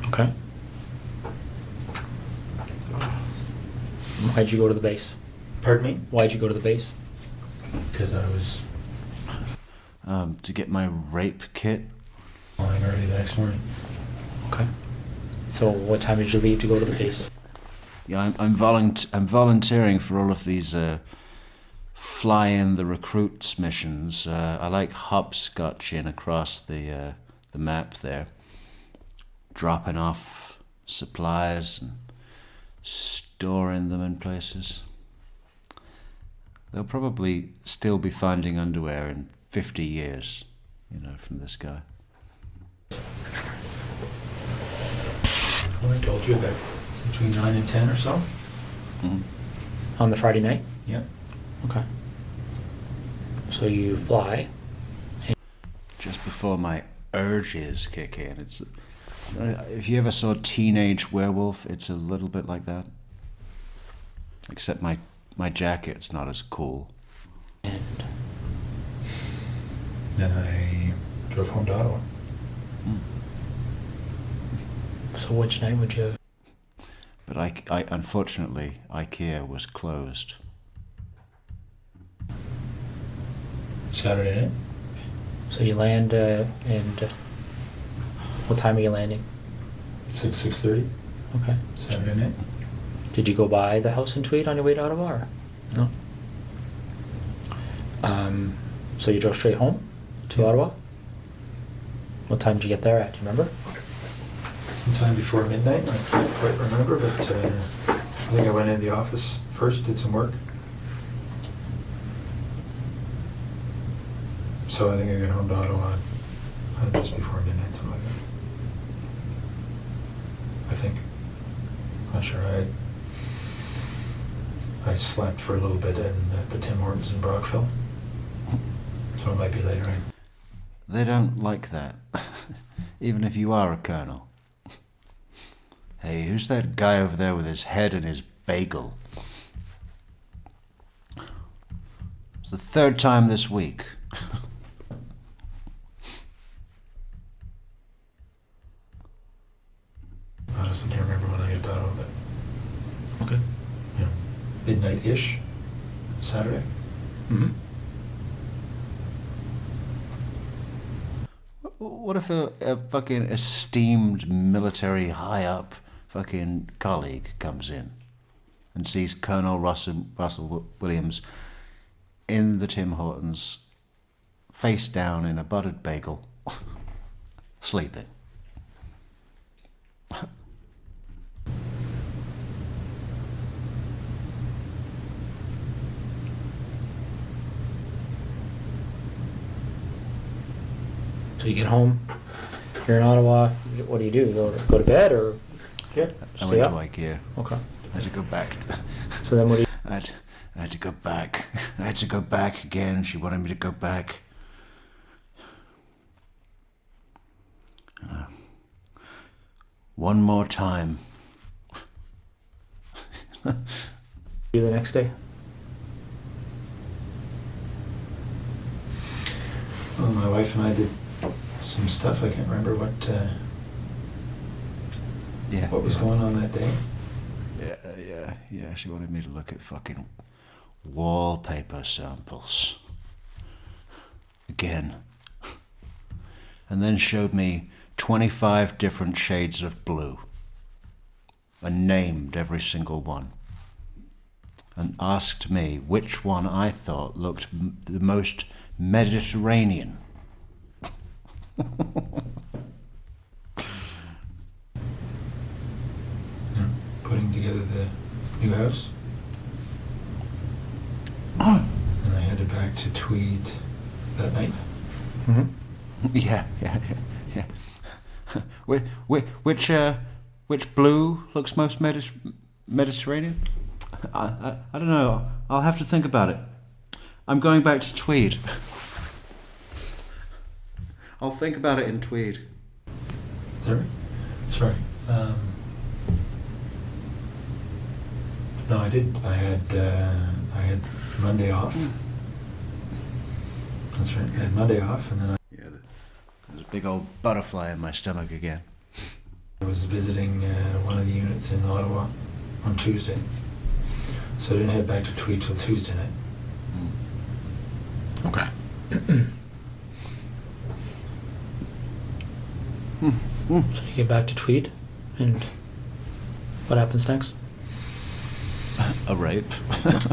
Okay. Why'd you go to the base? Pardon me? Why'd you go to the base? Because I was To get my rape kit. flying early the next morning. Okay. So what time did you leave to go to the base? Yeah, I'm volunteering for all of these fly in the recruits missions. I like hopscotching across the map there, dropping off supplies and storing them in places. They'll probably still be finding underwear in 50 years, from this guy. Well, I told you about between 9 and 10 or so. Mm-hmm. On the Friday night? Yeah. Okay. So you fly. Just before my urges kick in. It's if you ever saw Teenage Werewolf, it's a little bit like that. Except my jacket's not as cool. And Then I drove home to Ottawa. so which night would you... But I unfortunately, IKEA was closed. Saturday night. So you land and what time are you landing? 6:30. Okay. Saturday night. Did you go by the house in Tweed on your way to Ottawa? Or? No. So you drove straight home to Ottawa? What time did you get there at? Do you remember? Sometime before midnight. I can't quite remember, but I think I went in the office first, did some work. So I think I got home to Ottawa just before midnight, something like that. I think. Not sure. I slept for a little bit at the Tim Hortons in Brockville. So it might be later in. They don't like that, even if you are a colonel. Hey, who's that guy over there with his head in his bagel? It's the third time this week. I honestly can't remember when I got to Ottawa, but Okay. yeah, midnight-ish, Saturday. Mm-hmm. What if a fucking esteemed military high-up fucking colleague comes in and sees Colonel Russell Williams in the Tim Hortons, face down in a buttered bagel, sleeping? So you get home, You're in Ottawa. What do? Go to bed or Yeah. I stay went up? to IKEA. Okay. I had to go back. So then what do you? I had to go back. I had to go back again. She wanted me to go back. One more time. Do the next day? Well, my wife and I did some stuff. I can't remember what was going on that day. Yeah. She wanted me to look at fucking wallpaper samples. Again. And then showed me 25 different shades of blue. And named every single one. And asked me which one I thought looked the most Mediterranean. Putting together the new house. Oh. And I headed back to Tweed that night. Mm-hmm. Yeah. Which blue looks most Mediterranean? I don't know. I'll have to think about it. I'm going back to Tweed. I'll think about it in Tweed. Is that right? Sorry. No, I did. I had Monday off. That's right. I had Monday off, and then Yeah, there's a big old butterfly in my stomach again. I was visiting one of the units in Ottawa on Tuesday. So I didn't head back to Tweed till Tuesday night. Okay. So you get back to Tweed, and what happens next? A rape.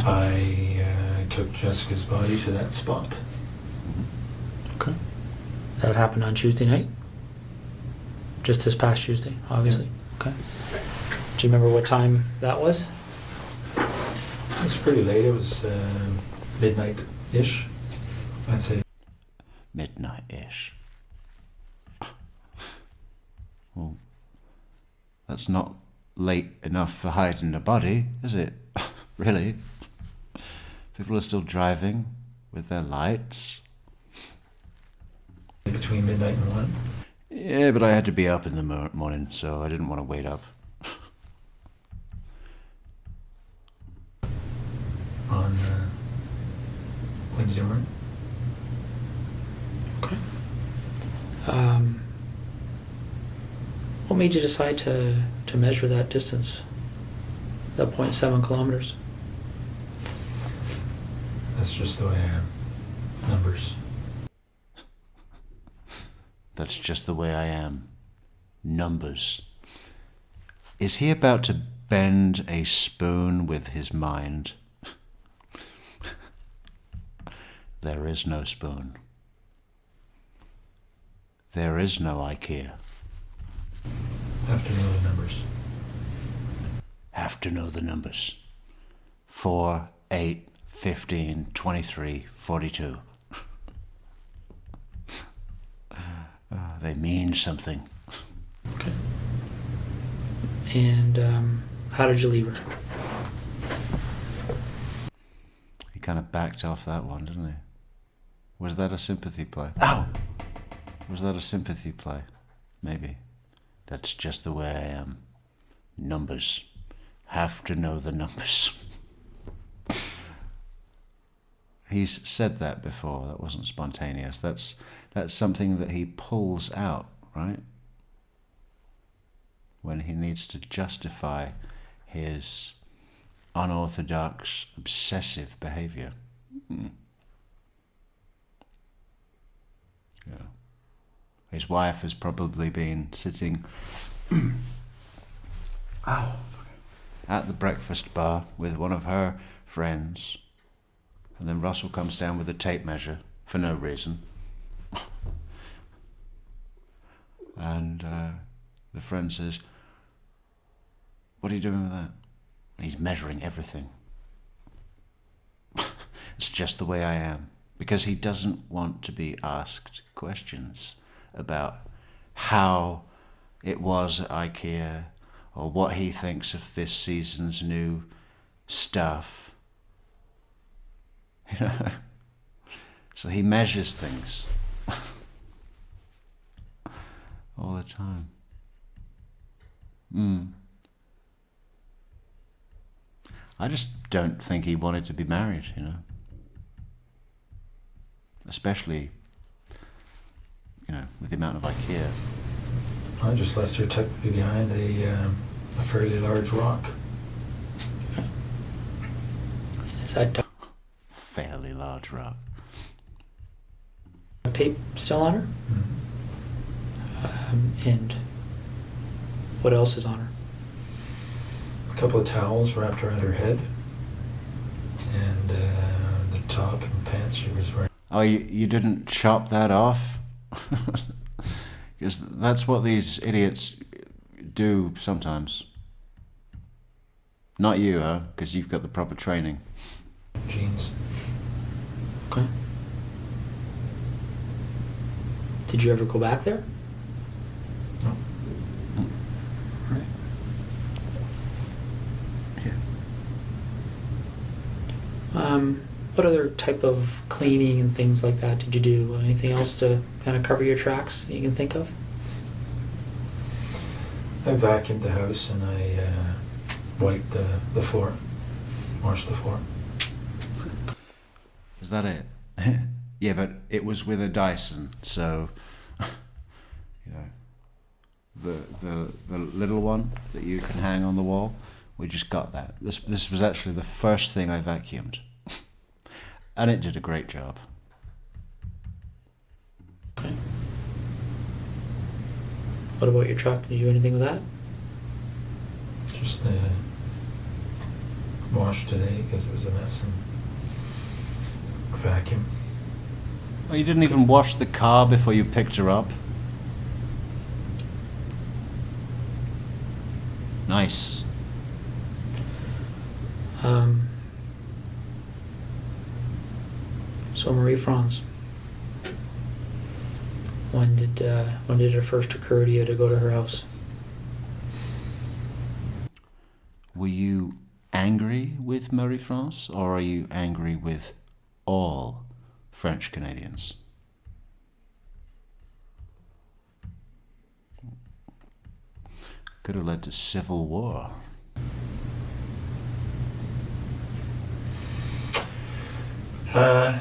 I took Jessica's body to that spot. Okay. That happened on Tuesday night? Just this past Tuesday, obviously. Okay. Do you remember what time that was? It was pretty late. It was midnight-ish, I'd say. Midnight-ish. Well, that's not late enough for hiding a body, is it? Really? People are still driving with their lights. Between midnight and 1. Yeah, but I had to be up in the morning, so I didn't want to wait up. On Wednesday morning. Okay. What made you decide to measure that distance? That 0.7 kilometers? That's just the way I am. Numbers. That's just the way I am. Numbers. Is he about to bend a spoon with his mind? There is no spoon. There is no IKEA. Have to know the numbers. Have to know the numbers. 4, 8, 15, 23, 42. They mean something. Okay. And how did you leave her? He kind of backed off that one, didn't he? Was that a sympathy play? Ow! Was that a sympathy play? Maybe. That's just the way I am. Numbers. Have to know the numbers. He's said that before. That wasn't spontaneous. That's something that he pulls out, right? When he needs to justify his unorthodox, obsessive behavior. Yeah. His wife has probably been sitting at the breakfast bar with one of her friends, and then Russell comes down with a tape measure for no reason. And the friend says, "What are you doing with that?" And he's measuring everything. It's just the way I am. Because he doesn't want to be asked questions about how it was at IKEA, or what he thinks of this season's new stuff. You know? So he measures things all the time. I just don't think he wanted to be married, you know. Especially, you know, with the amount of IKEA. I just left her tucked behind a fairly large rock. Is that duct Fairly large rock. tape still on her? Mm-hmm. And what else is on her? A couple of towels wrapped around her head, and the top and pants she was wearing. Oh, you didn't chop that off? Because that's what these idiots do sometimes. Not you, huh? Because you've got the proper training. Jeans. Okay. Did you ever go back there? No. Right. Yeah. What other type of cleaning and things like that did you do? Anything else to kind of cover your tracks that you can think of? I vacuumed the house and I wiped the floor, washed the floor. Is that it? Yeah, but it was with a Dyson, so you know, the little one that you can hang on the wall. We just got that. This was actually the first thing I vacuumed, and it did a great job. Okay. What about your truck? Did you do anything with that? Just washed today because it was a mess, and vacuum. Oh, you didn't even wash the car before you picked her up? Nice. So Marie France, when did it first occur to you to go to her house? Were you angry with Marie France, or are you angry with all French Canadians? Could have led to civil war. Well,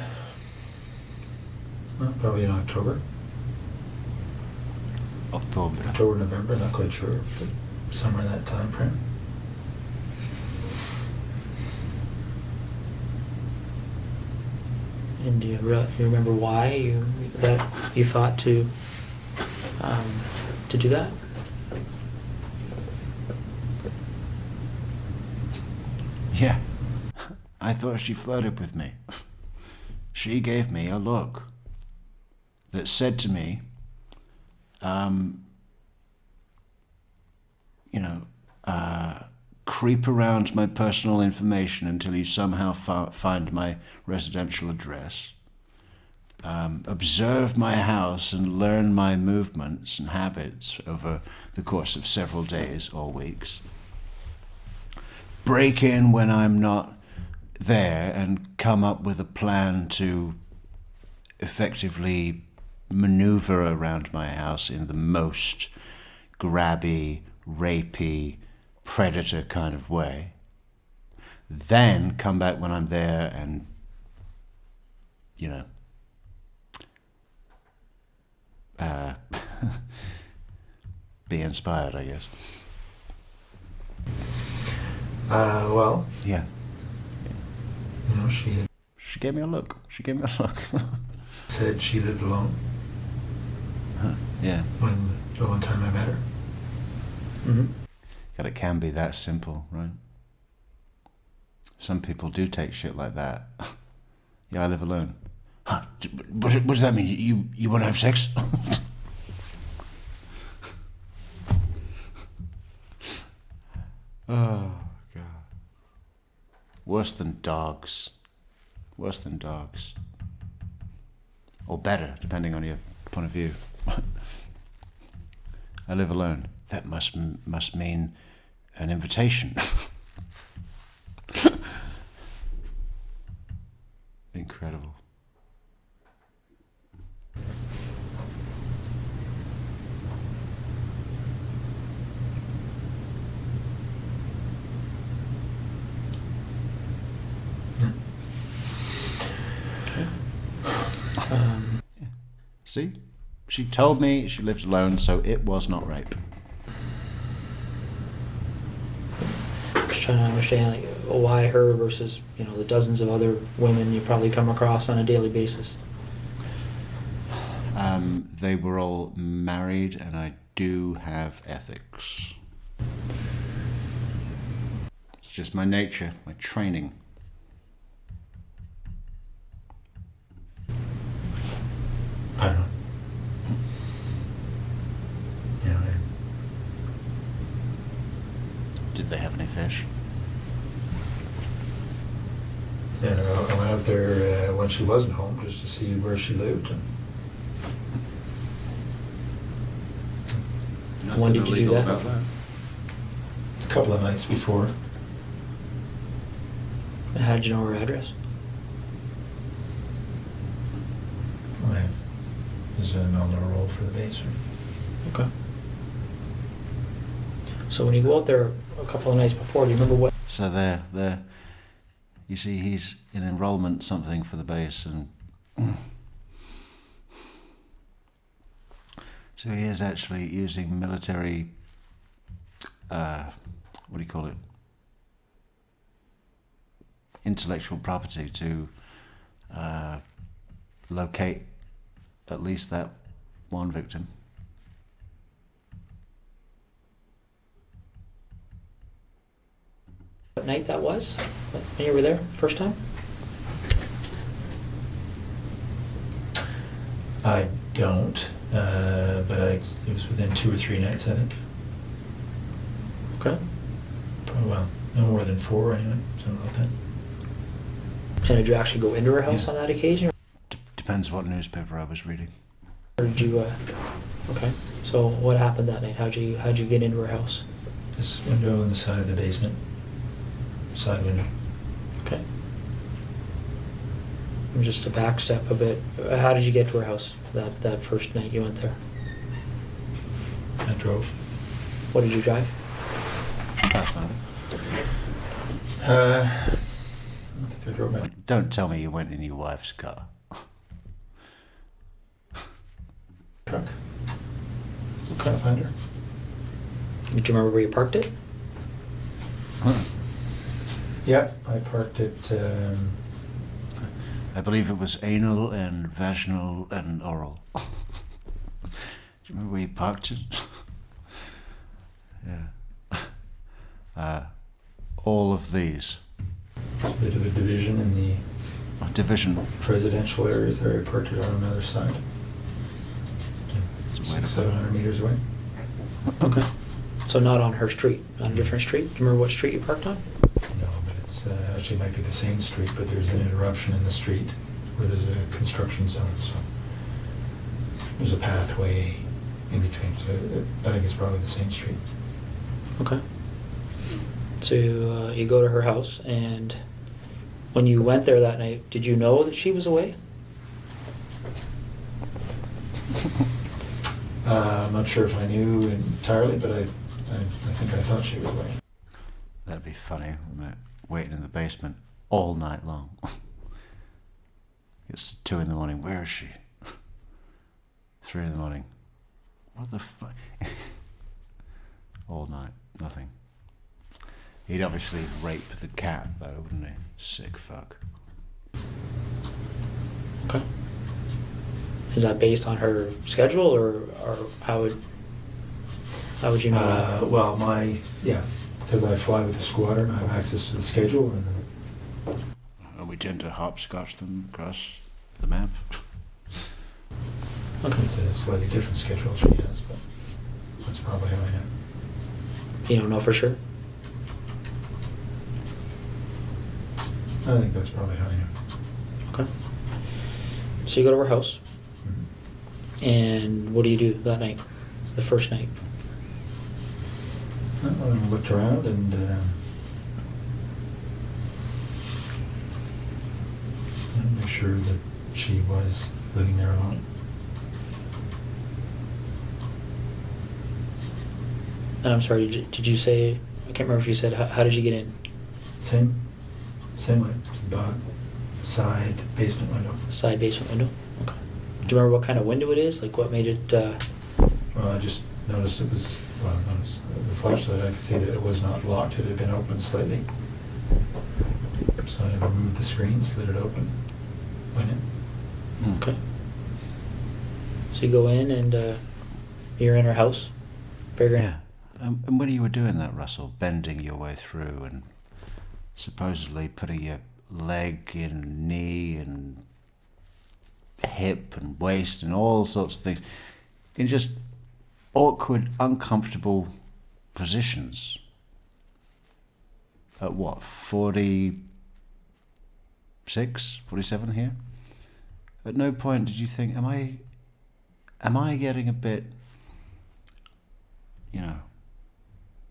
probably in October, November, not quite sure, but somewhere in that time frame. And do you remember why you thought to do that? Yeah, I thought she flirted with me. She gave me a look that said to me, creep around my personal information until you somehow find my residential address, observe my house and learn my movements and habits over the course of several days or weeks, break in when I'm not there and come up with a plan to effectively maneuver around my house in the most grabby, rapey, predator kind of way. Then come back when I'm there and, be inspired, I guess. Well, Yeah. She had She gave me a look. said she lived alone Yeah. when the one time I met her. Mm-hmm. God, it can be that simple, right? Some people do take shit like that. Yeah, I live alone. Huh? What does that mean? You want to have sex? Oh, God. Worse than dogs. Or better, depending on your point of view. I live alone. That must mean an invitation. Incredible. See? She told me she lived alone, so it was not rape. Just trying to understand like, why her versus the dozens of other women you probably come across on a daily basis. They were all married, and I do have ethics. It's just my nature, my training. I don't know. Yeah. Did they have any fish? I went out there when she wasn't home just to see where she lived. And When did you do that? About that? a couple of nights before. How did you know her address? I was on the roll for the base. Okay. So when you go out there a couple of nights before, do you remember what? So there. You see, he's in enrollment something for the base, and so he is actually using military. What do you call it? Intellectual property to locate at least that one victim. What night that was? When you were there first time? I don't, but it was within 2 or 3 nights, I think. Okay. Probably, well, no more than 4 anyway, something like that. And did you actually go into her house on that occasion? Depends what newspaper I was reading. Or did you, okay. So what happened that night? How'd you get into her house? This window in the side of the basement. Side window. Okay. And just to backstep a bit, how did you get to her house that first night you went there? I drove. What did you drive? Pathfinder. I think I drove my... Don't tell me you went in your wife's car. truck. Pathfinder. Do you remember where you parked it? Yeah, I parked it. I believe it was anal and vaginal and oral. Do you remember where you parked it? Yeah. All of these. A bit of a division in the Division. residential areas there. I parked it on another side. It's a way to 700 meters away. Okay. So not on her street, on a different street? Do you remember what street you parked on? No, but it's actually might be the same street, but there's an interruption in the street where there's a construction zone, so there's a pathway in between, so I think it's probably the same street. Okay. So you go to her house, and when you went there that night, did you know that she was away? I'm not sure if I knew entirely, but I think I thought she was away. That'd be funny, wouldn't it? Waiting in the basement all night long. It's 2 in the morning. Where is she? 3 in the morning. What the fuck? All night, nothing. He'd obviously rape the cat, though, wouldn't he? Sick fuck. Okay. Is that based on her schedule, or how would you know that? Well, because I fly with a squadron, I have access to the schedule, And we tend to hopscotch them across the map. Okay. it's a slightly different schedule she has, but that's probably how I know. You don't know for sure? I think that's probably how I know. Okay. So you go to her house, Mhm. and what do you do that night, the first night? I looked around and make sure that she was living there alone. And I'm sorry, did you say, I can't remember if you said, how did you get in? Same way. It's about side basement window. Side basement window? Okay. Do you remember what kind of window it is? Like what made it, Well, I just noticed it was, the flashlight, I could see that it was not locked. It had been opened slightly. So I removed the screen, slid it open, went in. okay. So you go in and you're in her house? Figuring. Yeah. And when you were doing that, Russell, bending your way through and supposedly putting your leg and knee and hip and waist and all sorts of things in just awkward, uncomfortable positions. At what, 46, 47 here? At no point did you think, am I getting a bit,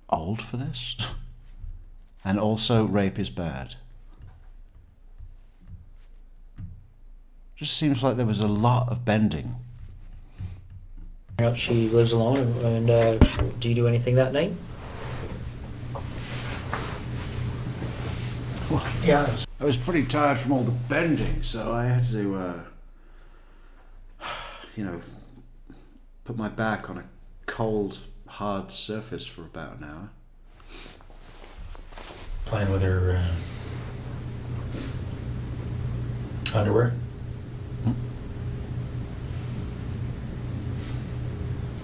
old for this? And also rape is bad. Just seems like there was a lot of bending. She lives alone, and do you do anything that night? Well, Yeah. I was pretty tired from all the bending, so I had to, put my back on a cold, hard surface for about an hour. Playing with her underwear.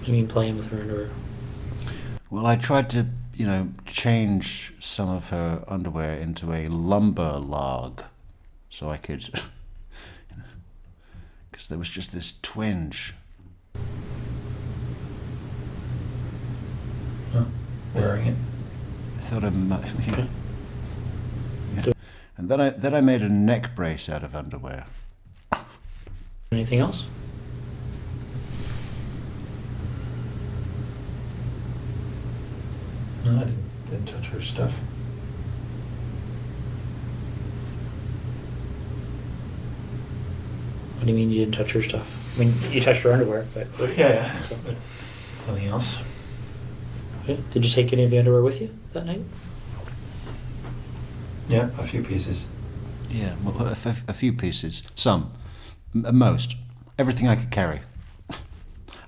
You mean playing with her underwear? Well, I tried to, change some of her underwear into a lumber log so I could, because there was just this twinge. Huh. Wearing it. I thought I might, Okay. yeah. And then I made a neck brace out of underwear. Anything else? No, I didn't touch her stuff. What do you mean you didn't touch her stuff? I mean, you touched her underwear, but... Yeah. But nothing else. Okay. Did you take any of the underwear with you that night? Yeah, a few pieces. Yeah, well, a few pieces. Some. Most. Everything I could carry.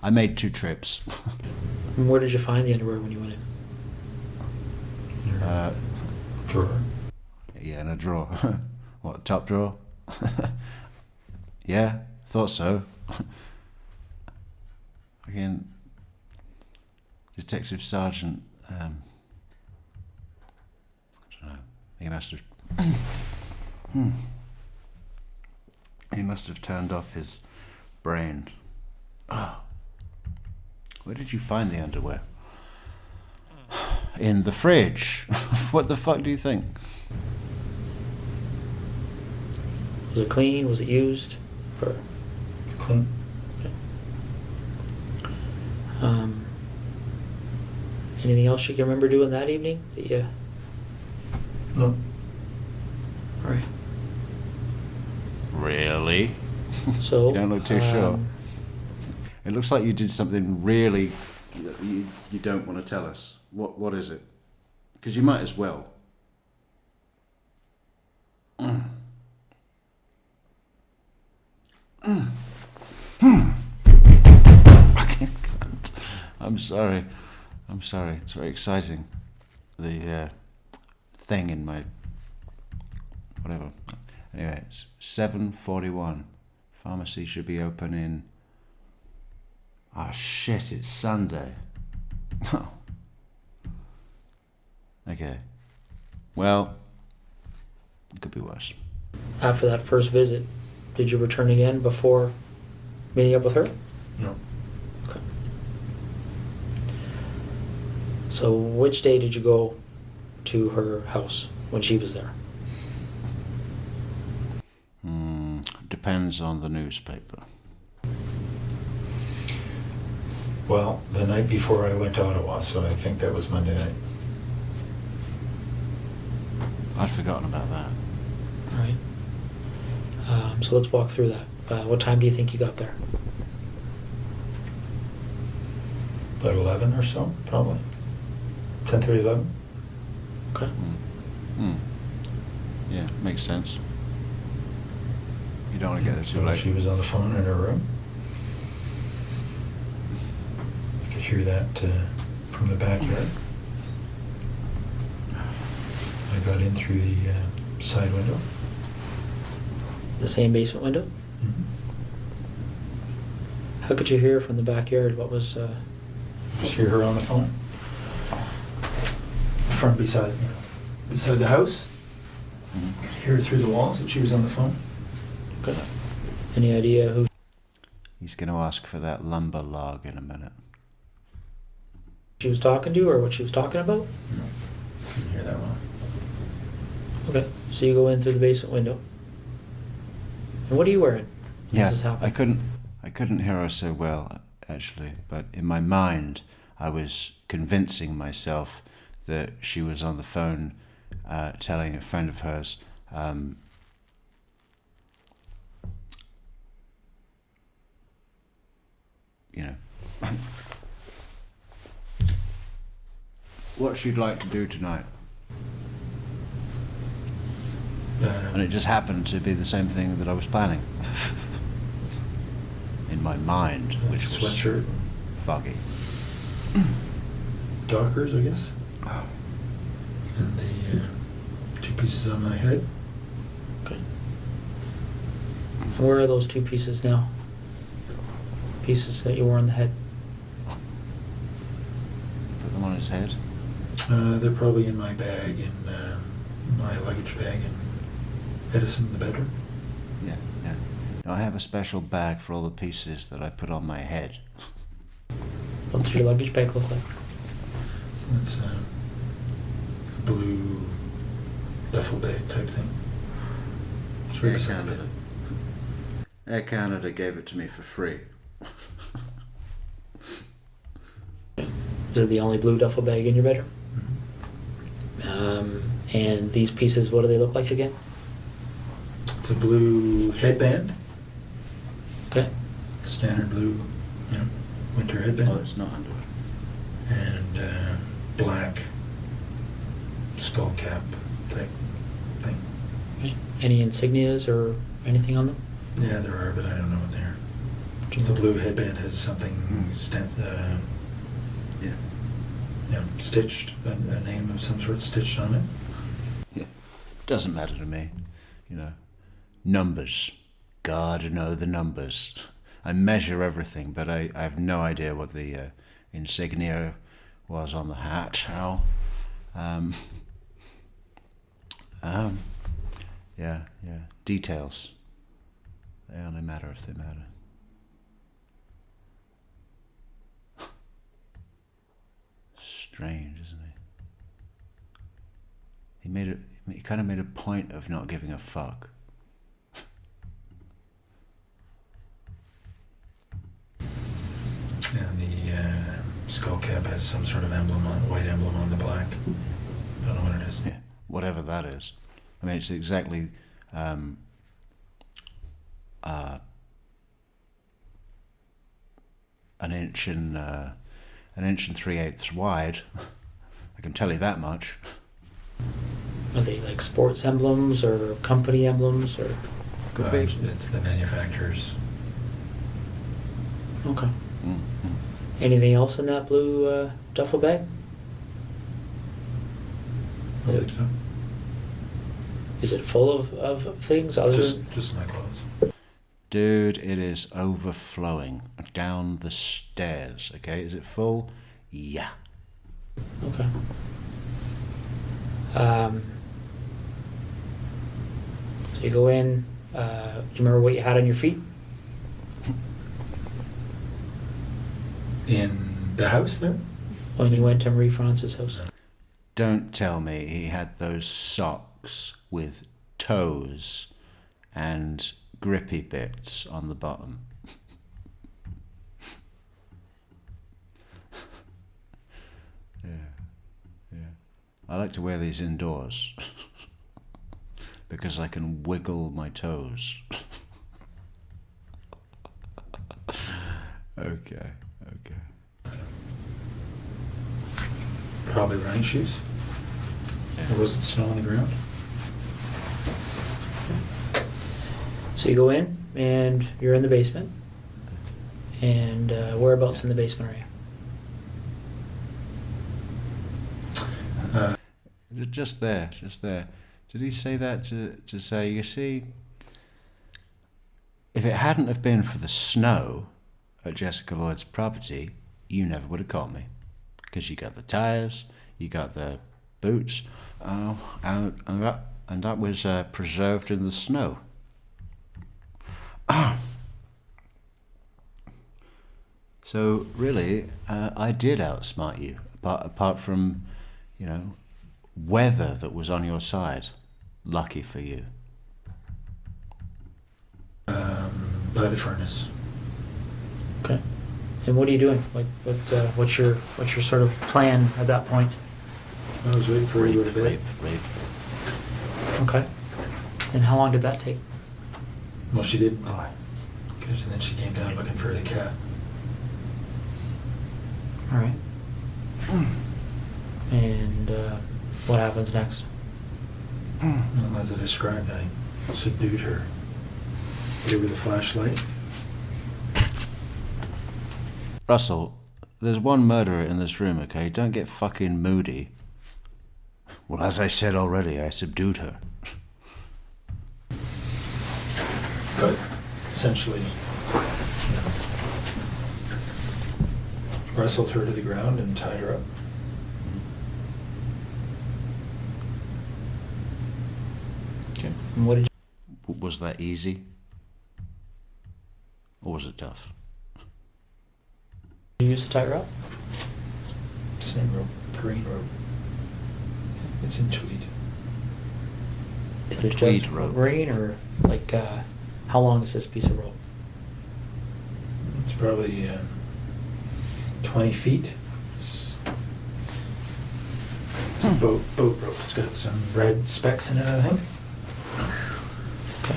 I made 2 trips. And where did you find the underwear when you went in? Your drawer. Yeah, in a drawer. What, top drawer? Yeah, thought so. Again, Detective Sergeant, I don't know, he must have... He must have turned off his brain. Oh. Where did you find the underwear? In the fridge. What the fuck do you think? Was it clean? Was it used? Or, Clean. anything else you can remember doing that evening? That you... No. All right. Really? So... You don't look too sure. It looks like you did something really that you don't want to tell us. What is it? Because you might as well. I can't. I'm sorry. It's very exciting. The thing in my... whatever. Anyway, it's 7:41. Pharmacy should be open in... Oh shit, it's Sunday. Okay. Well, it could be worse. After that first visit, did you return again before meeting up with her? No. Okay. So which day did you go to her house when she was there? Depends on the newspaper. Well, the night before I went to Ottawa, so I think that was Monday night. I'd forgotten about that. All right. So let's walk through that. What time do you think you got there? About 11 or so, probably. 10:30, 11. Okay. Yeah, makes sense. You don't want to get there too So late. she was on the phone in her room. I could hear that from the backyard. I got in through the side window. The same basement window? Mhm. How could you hear from the backyard? What was... Just hear her on the phone. Front beside the house. Mhm. Could hear her through the walls that she was on the phone. Okay. Any idea who He's going to ask for that lumber log in a minute. she was talking to or what she was talking about? No, couldn't hear that well. Okay. So you go in through the basement window. And what are you wearing? when Yeah, this is happening? I couldn't hear her so well, actually, but in my mind, I was convincing myself that she was on the phone telling a friend of hers, you know, what she'd like to do tonight. And it just happened to be the same thing that I was planning. In my mind, which was Sweatshirt, foggy. Dockers, I guess. And the 2 pieces on my head. Okay. And where are those 2 pieces now? Pieces that you wore on the head? Put them on his head. They're probably in my bag, in my luggage bag, in Edison in the bedroom. Yeah, yeah. Now, I have a special bag for all the pieces that I put on my head. What's your luggage bag look like? It's a blue duffel bag type thing. It's right beside the bed. Air Canada gave it to me for free. Is it the only blue duffel bag in your bedroom? Mhm. And these pieces, what do they look like again? It's a blue headband, Okay. standard blue, winter headband. Oh, it's not under. And black skull cap type thing. Okay. Any insignias or anything on them? Yeah, there are, but I don't know what they are. The blue headband has something stitched, a name of some sort stitched on it. Yeah. Doesn't matter to me. Numbers. God know the numbers. I measure everything, but I have no idea what the insignia was on the hat. How? Yeah. Details. They only matter if they matter. Strange, isn't he? He kind of made a point of not giving a fuck. And the skull cap has some sort of white emblem on the black. Don't know what it is. Yeah, whatever that is. I mean, it's exactly an inch and 3/8 wide. I can tell you that much. Are they like sports emblems or company emblems or? Could be. It's the manufacturer's. Okay. Mm-hmm. Anything else in that blue duffel bag? I don't think so. Is it full of things other than? Just my clothes. Dude, it is overflowing down the stairs, okay? Is it full? Yeah. Okay. So you go in. Do you remember what you had on your feet? In the house there? When you went to Marie France's house? Don't tell me he had those socks with toes and grippy bits on the bottom. I like to wear these indoors because I can wiggle my toes. Okay. Probably running shoes. Or was it snow on the ground? So you go in and you're in the basement. And whereabouts in the basement are you? Just there. Did he say that to say, you see, if it hadn't have been for the snow at Jessica Lloyd's property, you never would have caught me. Because you got the tyres, you got the boots, and that was preserved in the snow. So really, I did outsmart you, apart from, weather that was on your side. Lucky for you. By the furnace. Okay. And what are you doing? Like, what's your sort of plan at that point? I was waiting for her to go to bed. Rape. Okay. And how long did that take? Well, she didn't. Because then she came down looking for the cat. All right. And what happens next? Well, as I described, I subdued her. Hit her with a flashlight. Russell, there's one murderer in this room, okay? Don't get fucking moody. Well, as I said already, I subdued her. But essentially, wrestled her to the ground and tied her up. Okay. And what did Was that easy? Or was it tough? you use to tie her up? Same rope, green rope. It's in tweed. Is it Tweed just rope. green or like how long is this piece of rope? It's probably 20 feet. It's a boat rope. It's got some red specks in it, I think. Okay.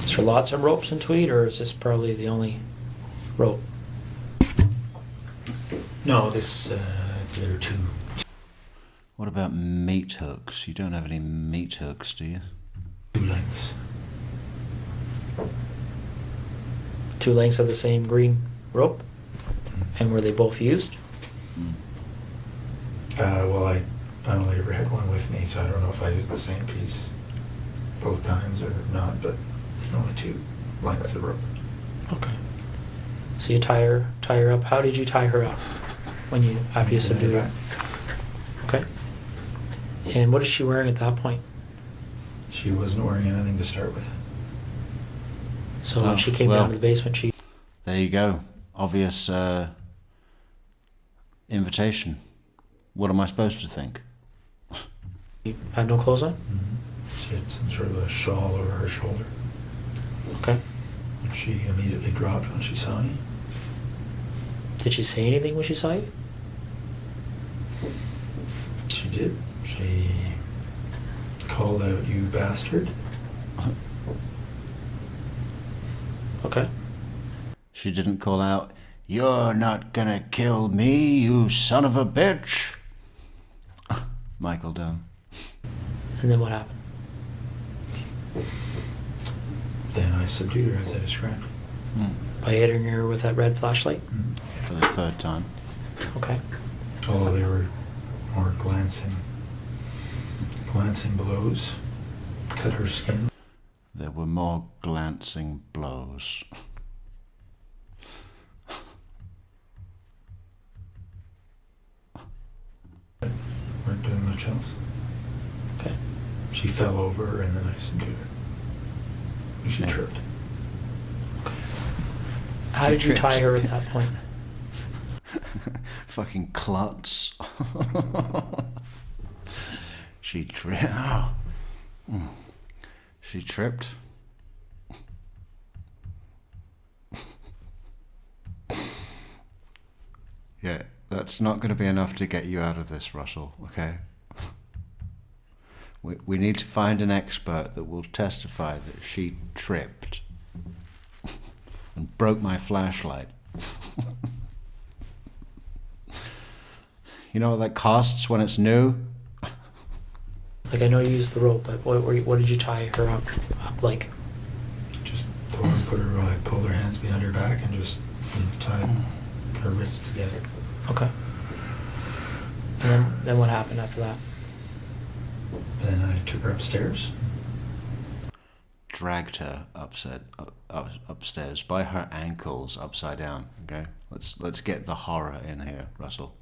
Is there lots of ropes in tweed, or is this probably the only rope? No, there are two. What about meat hooks? You don't have any meat hooks, do you? Two lengths. 2 lengths of the same green rope? And were they both used? Well, I only ever had one with me, so I don't know if I used the same piece both times or not, but only 2 lengths of rope. Okay. So you tie her up. How did you tie her up after you subdued her? Okay. And what is she wearing at that point? She wasn't wearing anything to start with. So when she came down to the basement, There you go. Obvious invitation. What am I supposed to think? she had no clothes on? Mm-hmm. She had some sort of a shawl over her shoulder. Okay. And she immediately dropped when she saw me. Did she say anything when she saw you? She did. She called out, "You bastard." Okay. She didn't call out, "You're not gonna kill me, you son of a bitch." Michael Dunn. And then what happened? Then I subdued her as I described. By hitting her with that red flashlight? For the 3rd time. Okay. Although they were more glancing blows. Cut her skin. There were more glancing blows. Weren't doing much else. Okay. She fell over and then I subdued her. She tripped. How did you tie her at that point? Fucking klutz. She tripped. She tripped. Yeah, That's not going to be enough to get you out of this, Russell, okay? We need to find an expert that will testify that she tripped and broke my flashlight. You know what that costs when it's new? Like, I know you used the rope, but what did you tie her up like? Just pulled her hands behind her back and just tied her wrists together. Okay. And then what happened after that? Then I took her upstairs. Dragged her upstairs by her ankles upside down, okay? Let's get the horror in here, Russell.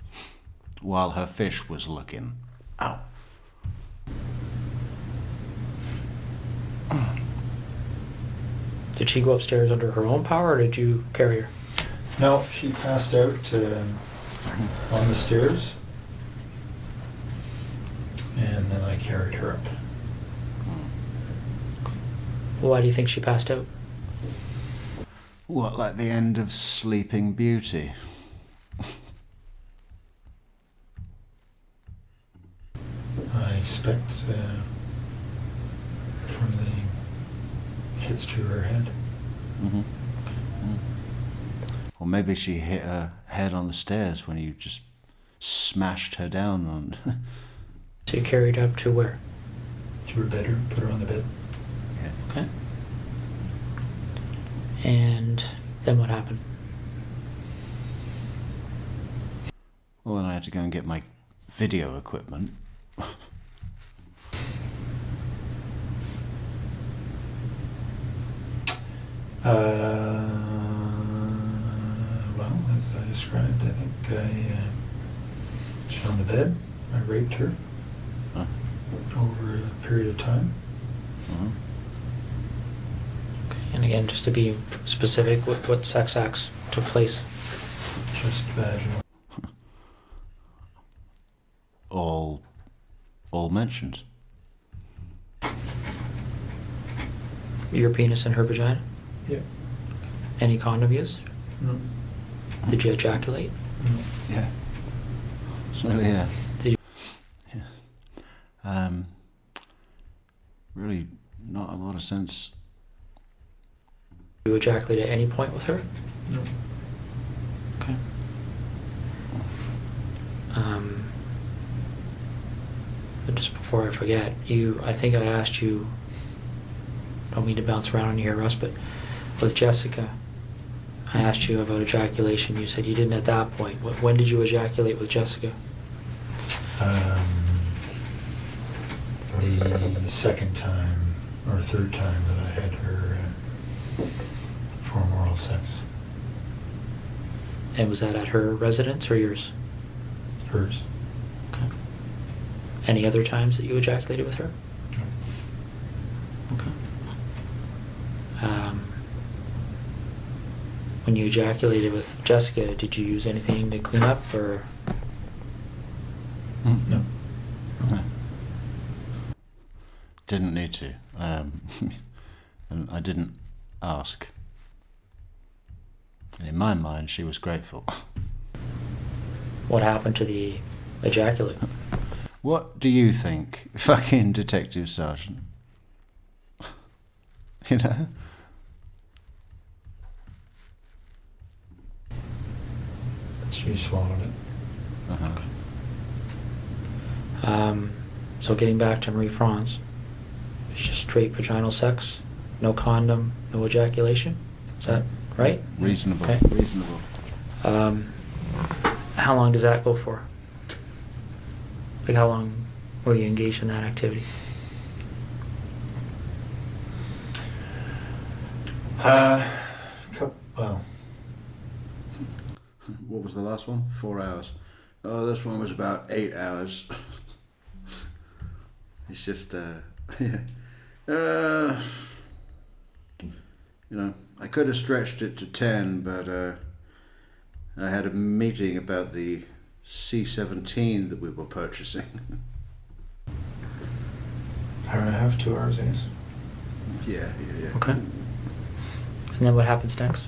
While her fish was looking. Ow. Did she go upstairs under her own power, or did you carry her? No, she passed out on the stairs. And then I carried her up. Why do you think she passed out? What, like the end of Sleeping Beauty? I expect from the hits to her head. Mm-hmm. Or maybe she hit her head on the stairs when you just smashed her down on... So you carried her up to where? To her bedroom, put her on the bed. Yeah. Okay. And then what happened? Well, then I had to go and get my video equipment. Well, as I described, I think she's on the bed. I raped her over a period of time. Uh-huh. Okay. And again, just to be specific, what sex acts took place? Just vaginal. All mentioned. Your penis and her vagina? Yeah. Any condom use? No. Did you ejaculate? No. Yeah. So, yeah. Did you? Yeah. Really not a lot of sense. Did you ejaculate at any point with her? No. Okay. But just before I forget, I think I asked you, don't mean to bounce around on you here, Russ, but with Jessica, I asked you about ejaculation. You said you didn't at that point. When did you ejaculate with Jessica? The second time or third time that I had her perform oral sex. And was that at her residence or yours? Hers. Okay. Any other times that you ejaculated with her? No. Okay. When you ejaculated with Jessica, did you use anything to clean up, or? No. Didn't need to. And I didn't ask. And in my mind, she was grateful. What happened to the ejaculate? What do you think, fucking Detective Sergeant? You know? She swallowed it. Uh-huh. So getting back to Marie France, it's just straight vaginal sex, no condom, no ejaculation. Is that right? Reasonable. Okay. Reasonable. How long does that go for? Like, how long were you engaged in that activity? Well, What was the last one? 4 hours. Oh, this one was about 8 hours. It's just, yeah. You know, I could have stretched it to 10, but I had a meeting about the C-17 that we were purchasing. hour and a half, 2 hours, I guess. Yeah. Okay. And then what happens next?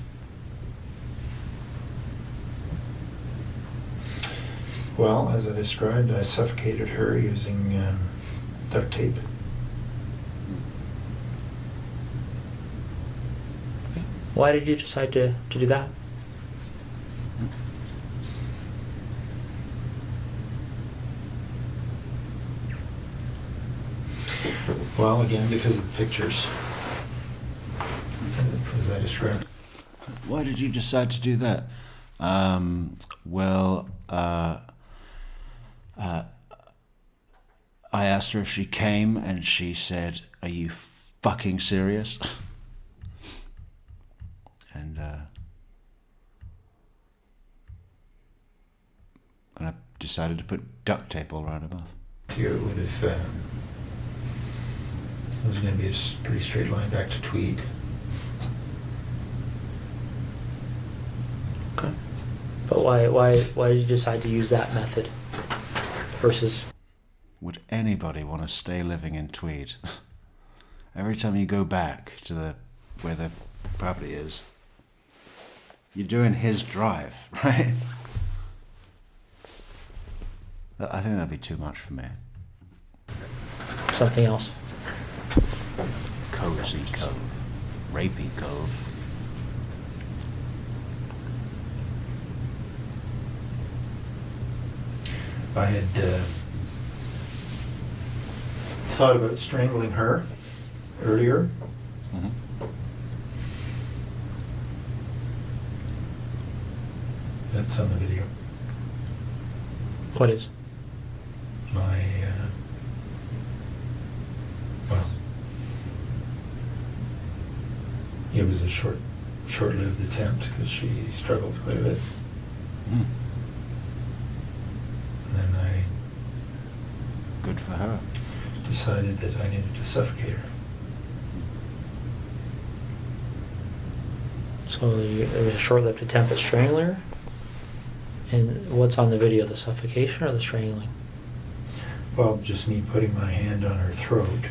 Well, as I described, I suffocated her using duct tape. Why did you decide to do that? Well, again, because of the pictures, as I described. Why did you decide to do that? Well, I asked her if she came, and she said, "Are you fucking serious?" And I decided to put duct tape all around her mouth. Here it would have, it was going to be a pretty straight line back to Tweed. Okay. But why did you decide to use that method versus? Would anybody want to stay living in Tweed? Every time you go back to where the property is, you're doing his drive, right? I think that'd be too much for me. Something else. Cozy cove. Rapey cove. I had thought about strangling her earlier. Mm-hmm. That's on the video. What is? My, well, it was a short-lived attempt because she struggled quite a bit. Mm. And then I Good for her. decided that I needed to suffocate her. So it was a short-lived attempt at strangling her? And what's on the video, the suffocation or the strangling? Well, just me putting my hand on her throat.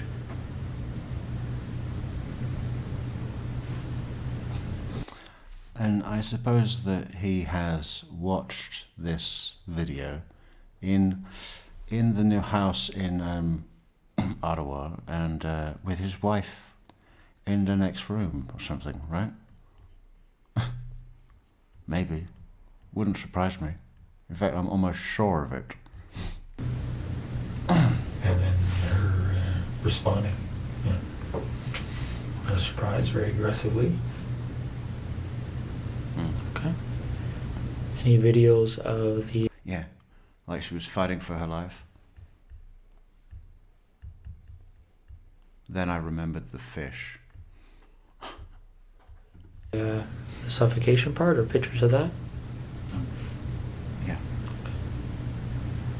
And I suppose that he has watched this video in the new house in Ottawa, and with his wife in the next room or something, right? Maybe. Wouldn't surprise me. In fact, I'm almost sure of it. And then her responding, no surprise, very aggressively. Okay. Any videos of the... Yeah, like she was fighting for her life. Then I remembered the fish. The suffocation part, or pictures of that? Yeah.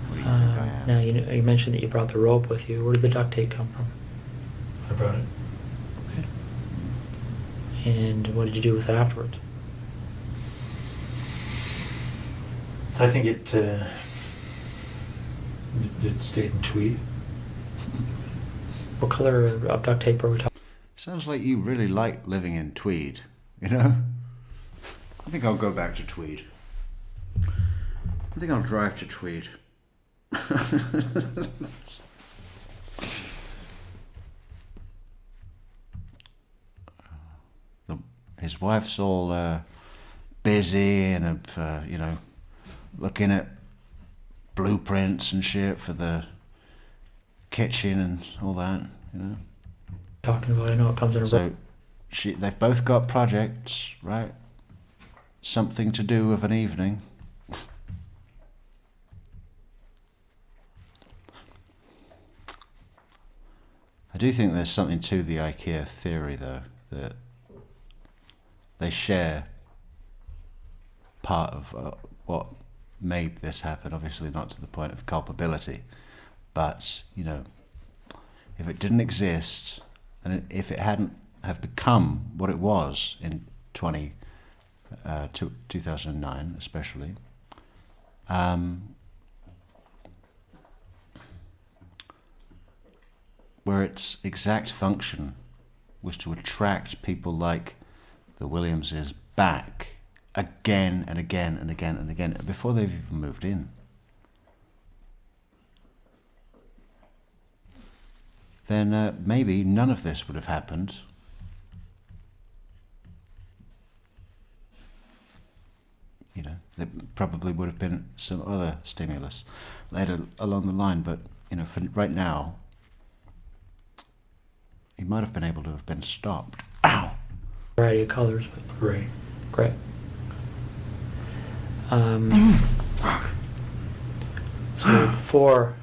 What do you think I am? Now, you mentioned that you brought the rope with you. Where did the duct tape come from? I brought it. Okay. And what did you do with it afterwards? I think it stayed in Tweed. What color of duct tape are we talking? Sounds like you really like living in Tweed, you know? I think I'll go back to Tweed. I think I'll drive to Tweed. His wife's all busy and, looking at blueprints and shit for the kitchen and all that, you know? Talking about, I know it comes in a So they've both got projects, right? Something to do of an evening. I do think there's something to the IKEA theory, though, that they share part of what made this happen, obviously not to the point of culpability, but, if it didn't exist, and if it hadn't have become what it was in 2009 especially, where its exact function was to attract people like the Williamses back again and again and again and again before they've even moved in. then maybe none of this would have happened. You know, there probably would have been some other stimulus later along the line, but, you know, for right now, he might have been able to have been stopped. Ow! Variety of colors. Gray. Great. Fuck. So before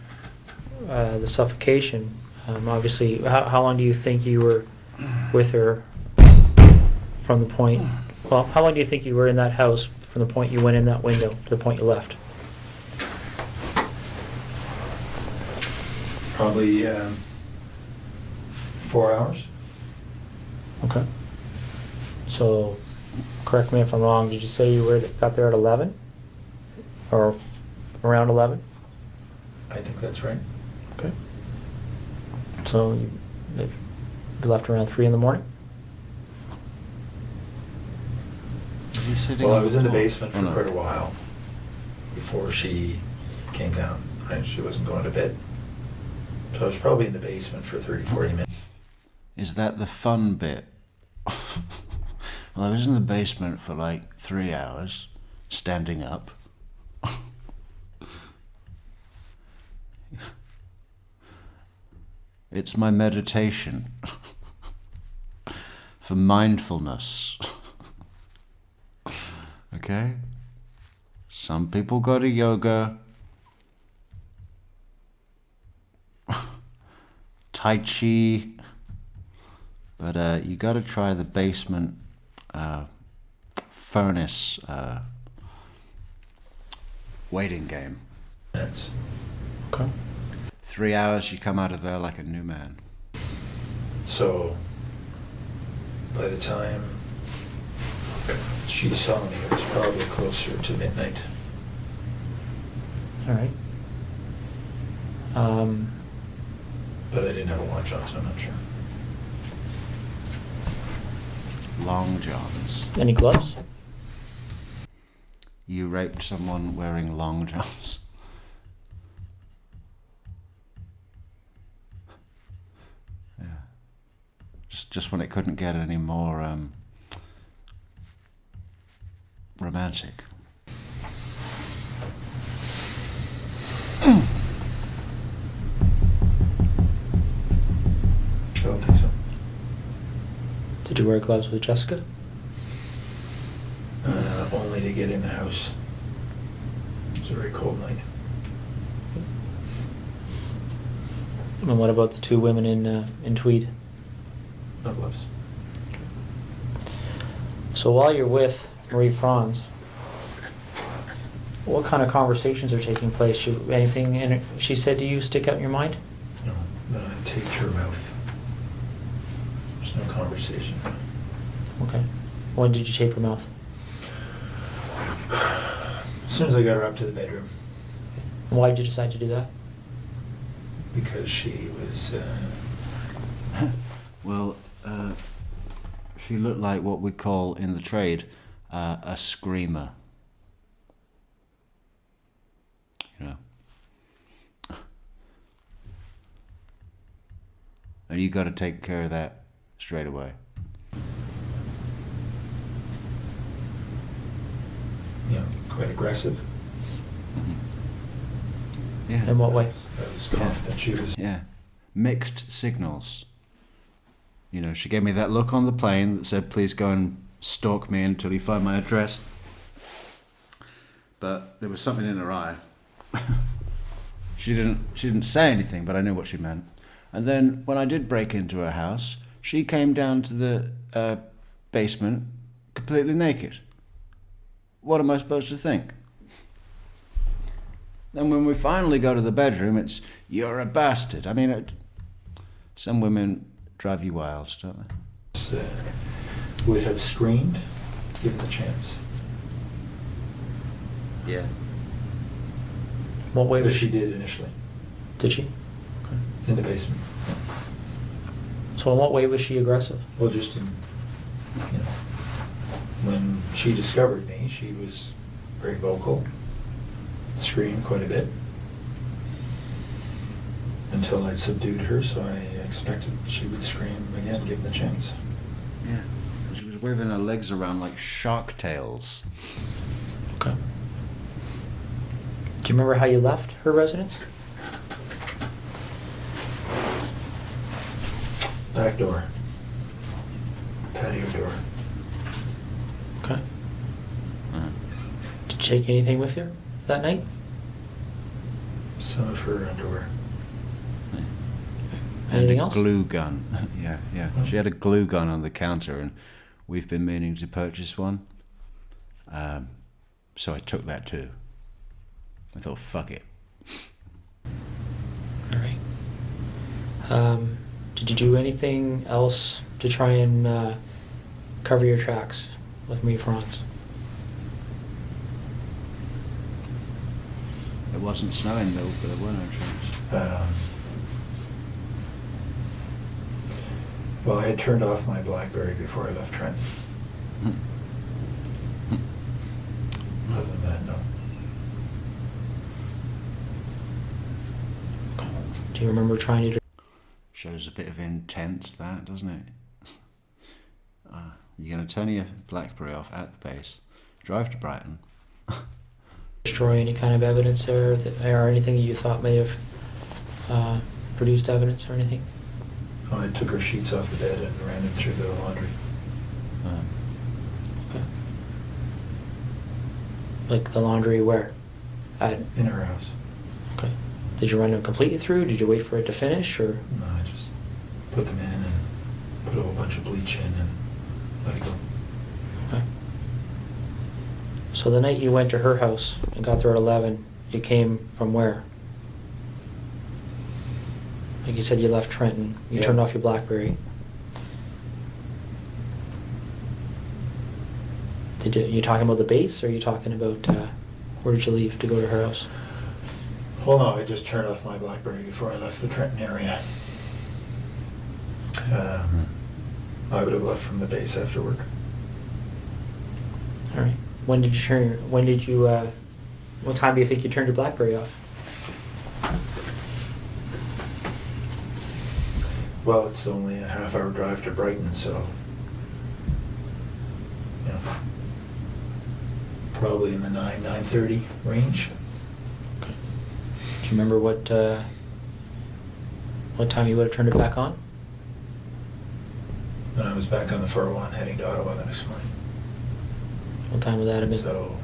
the suffocation, obviously, how long do you think you were with her from the point? Well, how long do you think you were in that house from the point you went in that window to the point you left? Probably 4 hours. Okay. So, correct me if I'm wrong. Did you say you got there at 11, or around 11? I think that's right. Okay. So you left around 3 in the morning. Is he sitting Well, on I was in the floor? basement for Oh, no. quite a while before she came down. She wasn't going to bed. So I was probably in the basement for 30, 40 minutes. Is that the fun bit? Well, I was in the basement for like 3 hours, standing up. It's my meditation for mindfulness. Okay? Some people go to yoga, Tai Chi, but you gotta try the basement furnace waiting game. That's Okay. 3 hours, you come out of there like a new man. so by the time she saw me, it was probably closer to midnight. All right. But I didn't have a watch on, so I'm not sure. Long johns. Any gloves? You raped someone wearing long johns. Yeah. Just when it couldn't get any more romantic. I don't think so. Did you wear gloves with Jessica? Only to get in the house. It was a very cold night. And what about the 2 women in tweed? No gloves. So while you're with Marie Franz, what kind of conversations are taking place? Anything she said to you stick out in your mind? No, then I taped her mouth. There's no conversation. Okay. When did you tape her mouth? As soon as I got her up to the bedroom, Why did you decide to do that? because she was, Well, she looked like what we call in the trade a screamer. You know. And you got to take care of that straight away. quite aggressive. Yeah. In what way? I was confident she was. Yeah. Mixed signals. You know, she gave me that look on the plane that said, please go and stalk me until you find my address. But there was something in her eye. She didn't say anything, but I knew what she meant. And then when I did break into her house, she came down to the basement completely naked. What am I supposed to think? Then when we finally go to the bedroom, it's, you're a bastard. I mean, some women drive you wild, don't they? Would have screamed, given the chance. Yeah. What way But was she she? did initially, Did she? in the basement. So in what way was she aggressive? Well, just in, when she discovered me, she was very vocal, screamed quite a bit, until I'd subdued her, so I expected she would scream again, given the chance. Yeah. She was waving her legs around like shark tails. Okay. Do you remember how you left her residence? Back door. Patio door. Okay. Did you take anything with you that night? Some of her underwear. Anything and a else? glue gun. Yeah. She had a glue gun on the counter, and we've been meaning to purchase one. So I took that too. I thought, fuck it. All right. Did you do anything else to try and cover your tracks with Marie France? It wasn't snowing though, but there were no tracks. Well, I had turned off my BlackBerry before I left Trent. Other than that, no. Do you remember trying to... Shows a bit of intent, that, doesn't it? You're going to turn your BlackBerry off at the base, drive to Brighton. destroy any kind of evidence there, or anything you thought may have produced evidence or anything? Oh, I took her sheets off the bed and ran them through the laundry. Okay. Like the laundry where? In her house. Okay. Did you run them completely through? Did you wait for it to finish, or? No, I just put them in and put a whole bunch of bleach in and let it go. Okay. So the night you went to her house and got there at 11, you came from where? Like you said, you left Trenton. You turned off your BlackBerry. You talking about the base, or are you talking about where did you leave to go to her house? Well, no, I just turned off my BlackBerry before I left the Trenton area. I would have left from the base after work. All right. When did you what time do you think you turned your BlackBerry off? Well, it's only a half-hour drive to Brighton, so probably in the 9:30 range. Okay. Do you remember what time you would have turned it back on? And I was back on the 401 heading to Ottawa the next morning. What time would that have been? So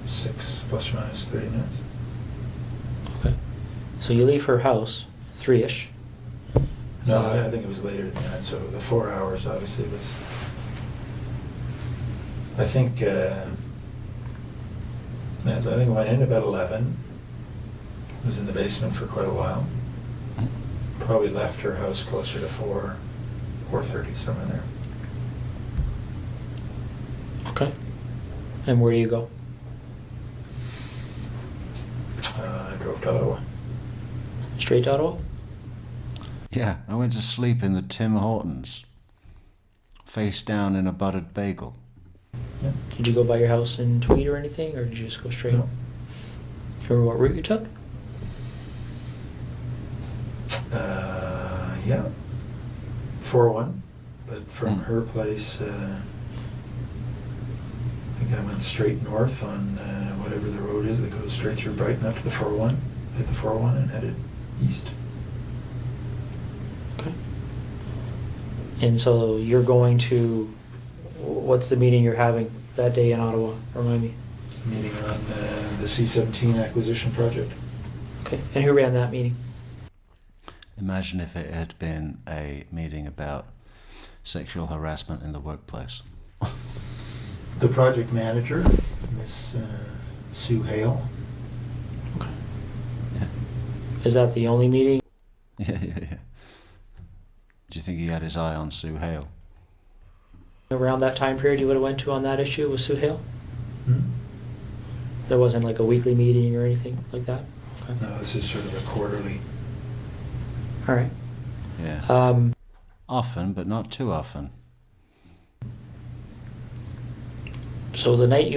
6 plus or minus 30 minutes. Okay. So you leave her house 3-ish. No, I think it was later than that. So the 4 hours obviously was. I think it went in about 11. Was in the basement for quite a while. Probably left her house closer to 4:30, somewhere there. Okay. And where do you go? I drove to Ottawa. Straight to Ottawa? Yeah, I went to sleep in the Tim Hortons, face down in a buttered bagel. Yeah. Did you go by your house in Tweed or anything, or did you just go straight? No. Do you remember what route you took? Yeah. 401, but from her place, I think I went straight north on whatever the road is that goes straight through Brighton up to the 401, hit the 401 and headed east. Okay. And so you're going to, what's the meeting you're having that day in Ottawa? Remind me. It's a meeting on the C-17 acquisition project. Okay. And who ran that meeting? Imagine if it had been a meeting about sexual harassment in the workplace. The project manager, Miss Sue Hale. Okay. Yeah. Is that the only meeting? Yeah. Do you think he had his eye on Sue Hale? Around that time period you would have went to on that issue with Sue Hale? Hmm? There wasn't like a weekly meeting or anything like that? Okay. No, this is sort of a quarterly. All right. Yeah. Often, but not too often. So the night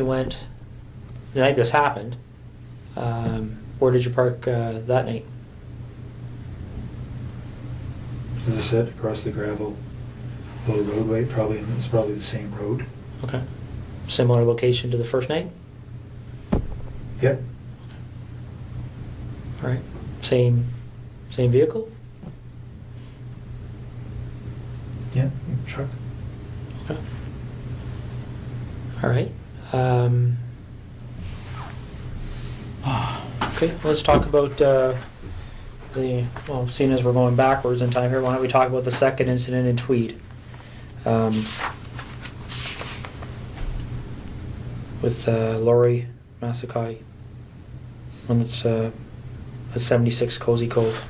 this happened, where did you park that night? As I said, across the gravel, little roadway, it's probably the same road. Okay. Similar location to the first night? Yep. All right. Same vehicle? Yeah, truck. Okay. All right. Okay, let's talk about seeing as we're going backwards in time here, why don't we talk about the second incident in Tweed? With Laurie Massacai. One that's at 76 Cozy Cove.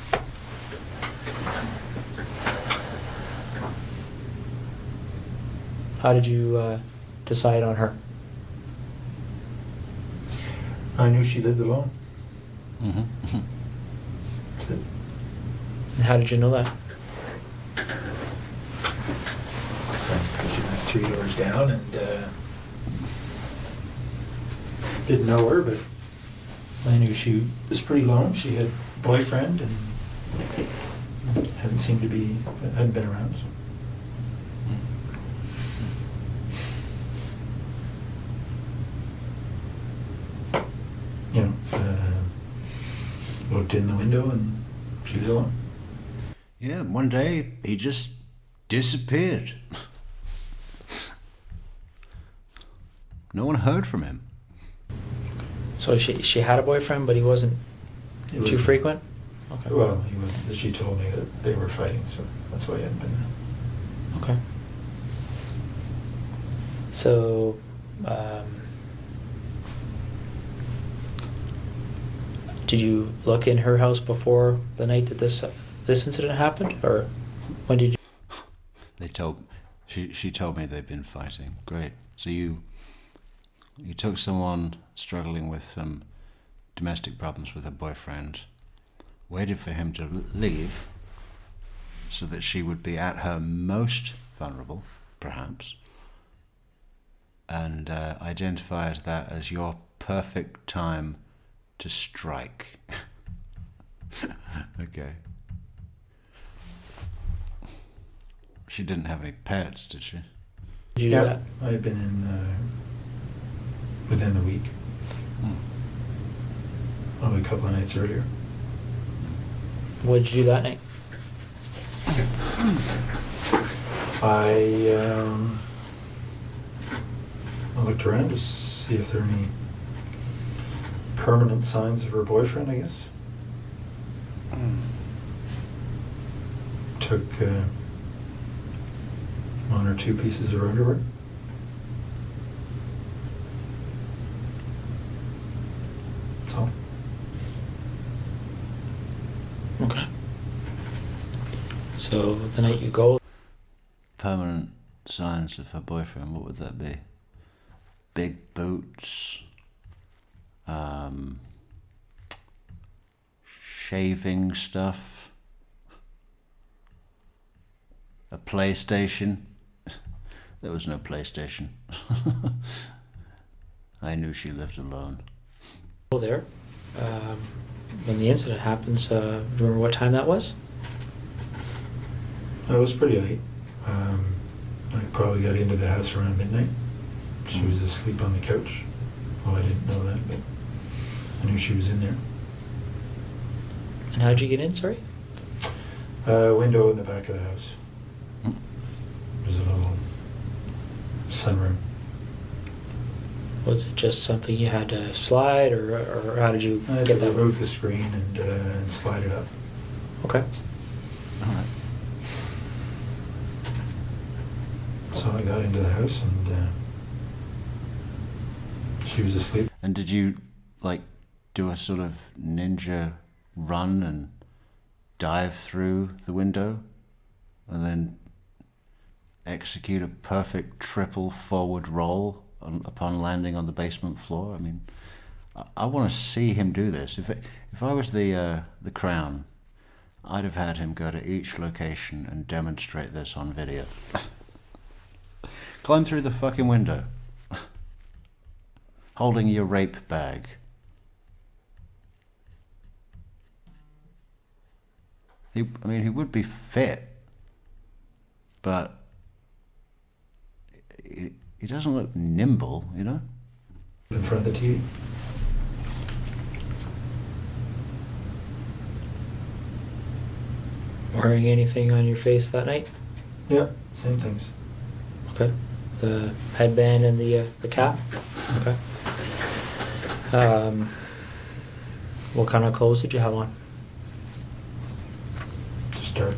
How did you decide on her? I knew she lived alone. Mm-hmm. That's it. And how did you know that? She lived 3 doors down, and didn't know her, but I knew she was pretty lone. She had a boyfriend and hadn't been around. You know, looked in the window and she was alone. Yeah, one day he just disappeared. No one heard from him. So she had a boyfriend, but he wasn't too frequent? Okay. Well, he was. She told me that they were fighting, so that's why he hadn't been there. Okay. So, did you look in her house before the night that this incident happened, or when did you? She told me they'd been fighting. Great. So you took someone struggling with some domestic problems with her boyfriend, waited for him to leave so that she would be at her most vulnerable, perhaps, and identified that as your perfect time to strike. Okay. She didn't have any pets, did she? Did you do that? I had been in within the week. Probably a couple of nights earlier. What did you do that night? I looked around to see if there are any permanent signs of her boyfriend, I guess. Took 1 or 2 pieces of her underwear. That's all. Okay. So the night you go. Permanent signs of her boyfriend, what would that be? Big boots, shaving stuff, a PlayStation. There was no PlayStation. I knew she lived alone. There, when the incident happens, do you remember what time that was? It was pretty late. I probably got into the house around midnight. She was asleep on the couch. Well, I didn't know that, but I knew she was in there. And how'd you get in, sorry? Window in the back of the house. There's a little sunroom. Was it just something you had to slide, or how did you I had get to that? remove the screen and slide it up. Okay. All right. So I got into the house and she was asleep. And did you, do a sort of ninja run and dive through the window and then execute a perfect triple forward roll upon landing on the basement floor? I mean, I want to see him do this. If I was the Crown, I'd have had him go to each location and demonstrate this on video. Climb through the fucking window, holding your rape bag. He would be fit. but he doesn't look nimble, you know? In front of the TV. Wearing anything on your face that night? Yeah, same things. Okay. The headband and the cap? Okay. What kind of clothes did you have on? Just dark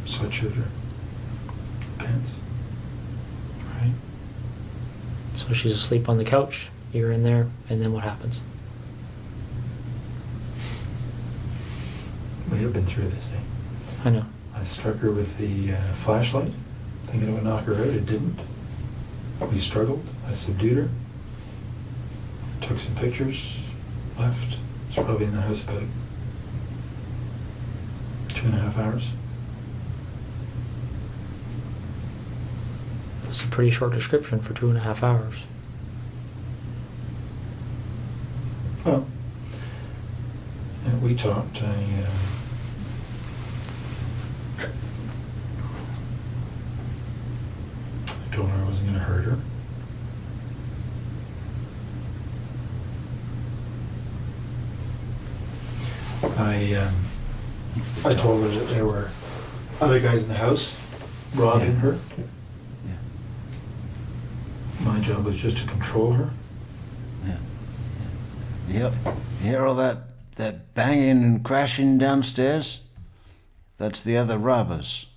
sweatshirt or pants. Right. So she's asleep on the couch, you're in there, and then what happens? We have been through this, eh? I know. I struck her with the flashlight, thinking it would knock her out. It didn't. We struggled. I subdued her. Took some pictures. Left. It's probably in the house about 2.5 hours. That's a pretty short description for 2.5 hours. Well, we talked. I told her I wasn't going to hurt her. I told her that there were other guys in the house robbing her. Yeah. My job was just to control her. Yeah. Yep. You hear all that banging and crashing downstairs? That's the other robbers.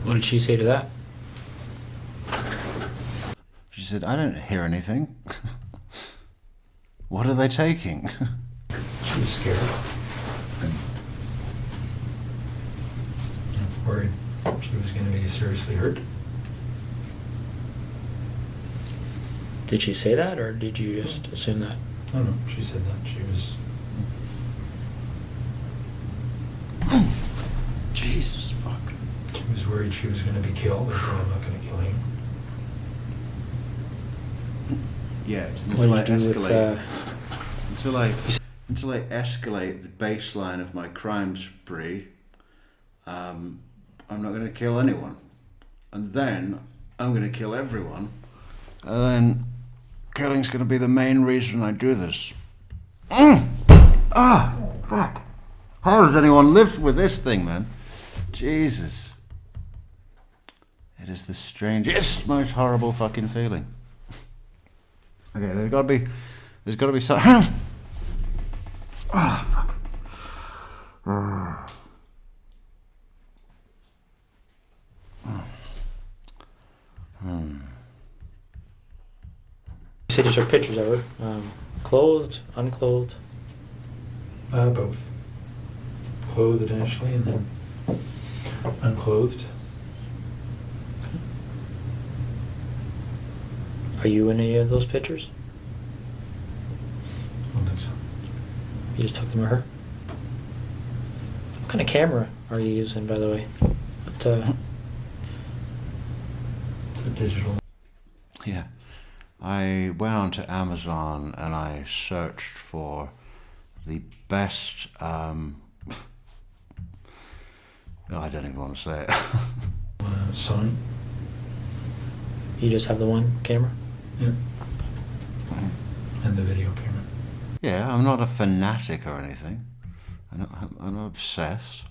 What did she say to that? She said, I don't hear anything. What are they taking? She was scared. Worried she was going to be seriously hurt. Did she say that, or did you just assume that? I don't know. She said that. She was... Jesus, fuck. She was worried she was going to be killed. I said, I'm not going to kill him. Yeah, it's What until I did you do escalate. with, Until I escalate the baseline of my crime spree, I'm not going to kill anyone. And then I'm going to kill everyone. And then killing's going to be the main reason I do this. Ah, fuck. How does anyone live with this thing, man? Jesus. It is the strangest, most horrible fucking feeling. Okay, there's got to be some... Ah, fuck. You said you took pictures of her. Clothed, unclothed? Both. Clothed initially and then unclothed. Are you in any of those pictures? I don't think so. You just took them of her? What kind of camera are you using, by the way? What, It's a digital. Yeah. I went onto Amazon and I searched for the best, no, I don't even want to say it. Sony. you just have the one camera? Yeah. And the video camera. Yeah, I'm not a fanatic or anything. I'm not obsessed.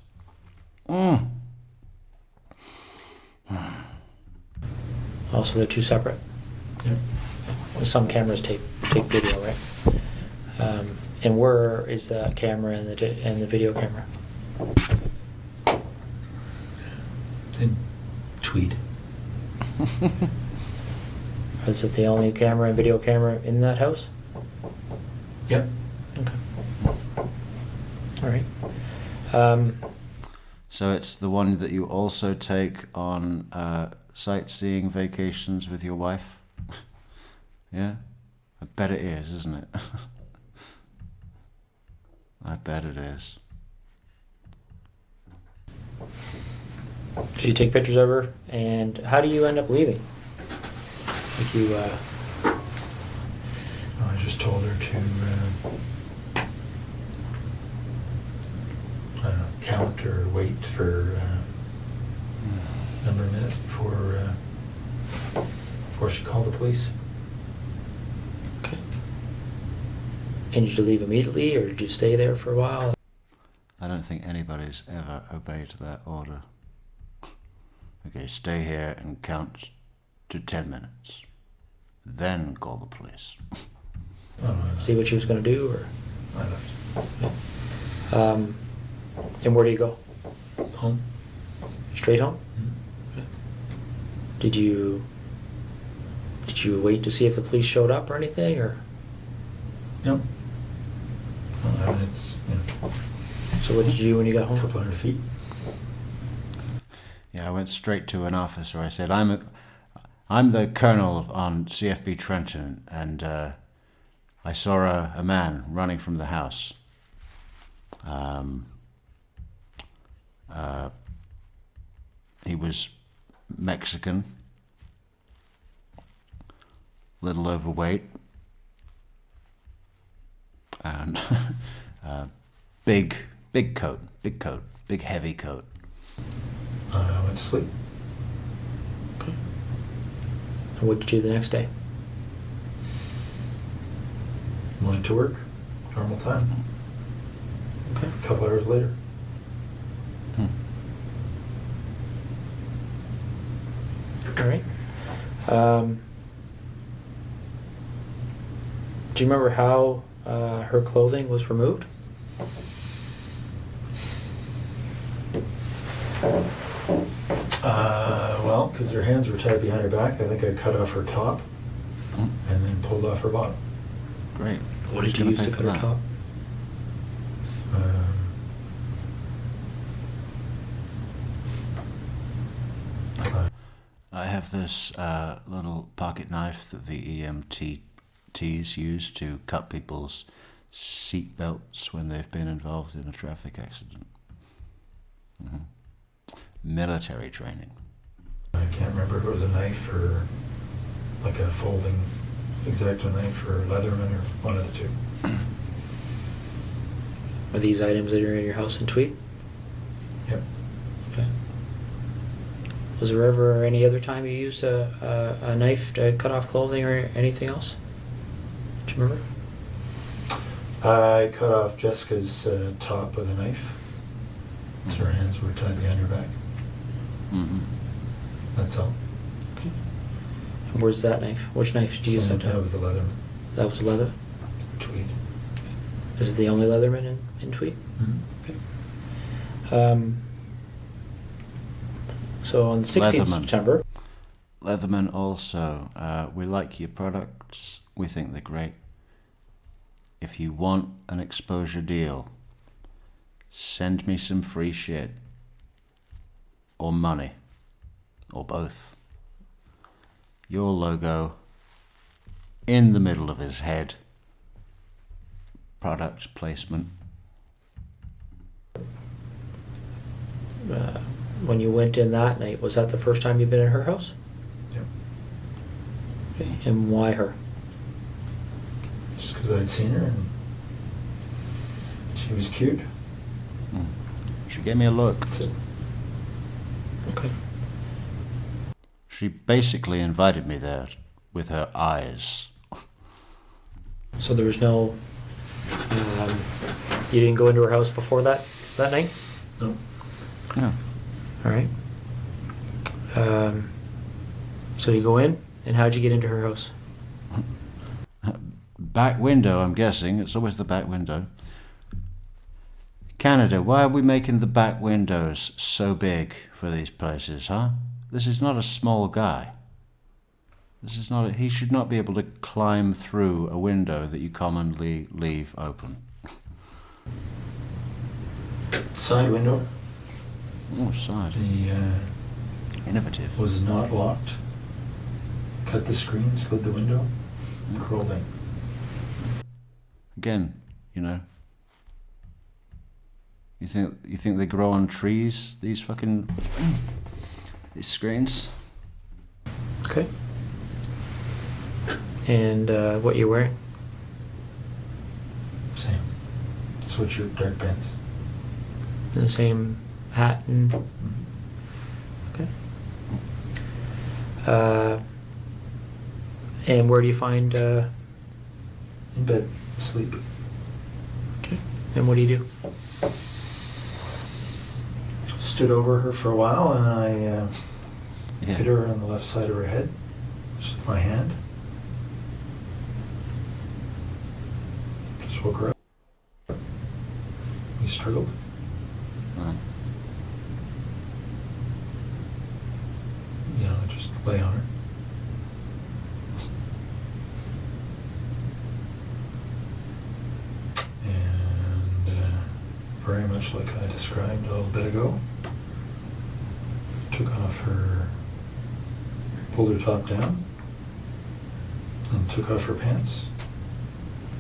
Also, they're two separate. Yeah. Some cameras take video, right? And where is the camera and the video camera? In Tweed. Is it the only camera and video camera in that house? Yep. Okay. All right. So it's the one that you also take on sightseeing vacations with your wife? Yeah? I bet it is, isn't it? I bet it is. So you take pictures of her, and how do you end up leaving? Like you, I just told her to, I don't know, count or wait for a number of minutes before she called the police. Okay. And did you leave immediately, or did you stay there for a while? I don't think anybody's ever obeyed that order. Okay, stay here and count to 10 minutes. Then call the police. See what she was going to do, or? I left. Okay. And where do you go? Home. Straight home? Mm-hmm. Okay. Did you wait to see if the police showed up or anything, or? No. Well, I mean, it's, So what did you do when you got a home? couple hundred feet. Yeah, I went straight to an officer. I said, I'm the colonel on CFB Trenton, and I saw a man running from the house. He was Mexican, little overweight, and big coat, big heavy coat. I went to sleep. Okay. And what did you do the next day? Went to work. Normal time. Okay. A couple hours later. All right. Do you remember how her clothing was removed? Well, because her hands were tied behind her back, I think I cut off her top and then pulled off her bottom. Great. What Who's did you gonna use pay to for cut her that? top? I have this little pocket knife that the EMTs use to cut people's seat belts when they've been involved in a traffic accident. Military training. I can't remember if it was a knife or like a folding X-Acto knife or Leatherman or one of the two. Are these items that are in your house in Tweed? Yep. Okay. Was there ever any other time you used a knife to cut off clothing or anything else? Do you remember? I cut off Jessica's top with a knife. So her hands were tied behind her back. Mm-hmm. That's all. Okay. And where's that knife? Which knife did you use that time? That was the Leatherman. That was leather? Tweed. Is it the only Leatherman in Tweed? Mm-hmm. Okay. So on the 16th Leatherman. September. Leatherman also, we like your products. We think they're great. If you want an exposure deal, send me some free shit. Or money. Or both. Your logo in the middle of his head. Product placement. When you went in that night, was that the first time you've been in her house? Yep. Okay. And why her? Just because I'd seen her and she was cute. She gave me a look. That's it. Okay. She basically invited me there with her eyes. So there was no. You didn't go into her house before that night? No. No. All right. So you go in, and how'd you get into her house? Back window, I'm guessing. It's always the back window. Canada, why are we making the back windows so big for these places, huh? This is not a small guy. This is not. He should not be able to climb through a window that you commonly leave open. Side window. Oh, side. The Innovative. was not locked. Cut the screen, slid the window, and crawled in. Again, you know. You think they grow on trees? These fucking these screens. Okay. And what you wearing? sweatshirt, dark pants. And the same hat and... Okay. And where do you find... In bed, asleep. Okay. And what do you do? Stood over her for a while, and I Yeah. hit her on the left side of her head, just with my hand. Just woke her up. We struggled. Right. You know, I just lay on her. And very much like I described a little bit ago, took off her, pulled her top down, and took off her pants,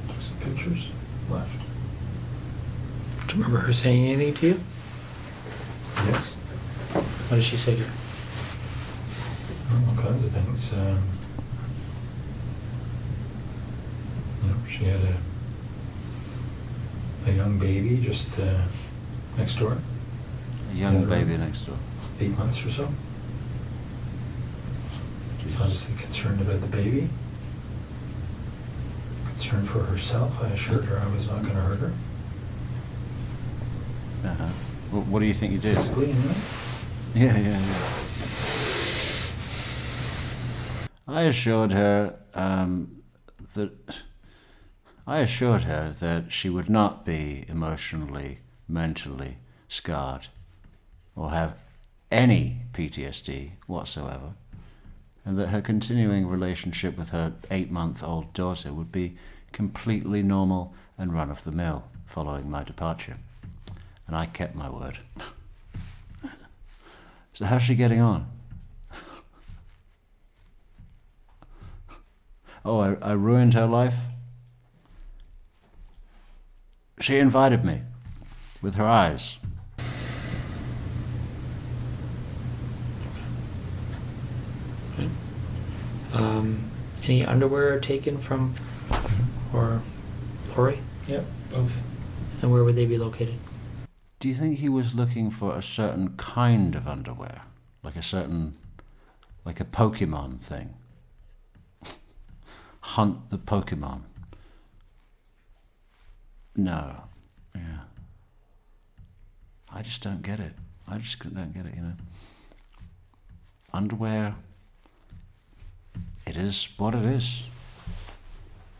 took some pictures, left. Do you remember her saying anything to you? Yes. What did she say to you? All kinds of things. You know, she had a young baby just next door, A young Yeah. baby next door. 8 months or so. She was obviously concerned about the baby. Concerned for herself. I assured her I was not going to hurt her. Uh-huh. What do you think you did? Physically, anyway. Yeah. I assured her that she would not be emotionally, mentally scarred or have any PTSD whatsoever, and that her continuing relationship with her 8-month-old daughter would be completely normal and run-of-the-mill following my departure. And I kept my word. So how's she getting on? Oh, I ruined her life? She invited me, with her eyes. Okay. Any underwear taken from or Lori? Yep, both. And where would they be located? Do you think he was looking for a certain kind of underwear? Like a Pokemon thing? Hunt the Pokemon? No. Yeah. I just don't get it. I just don't get it, you know. Underwear, it is what it is.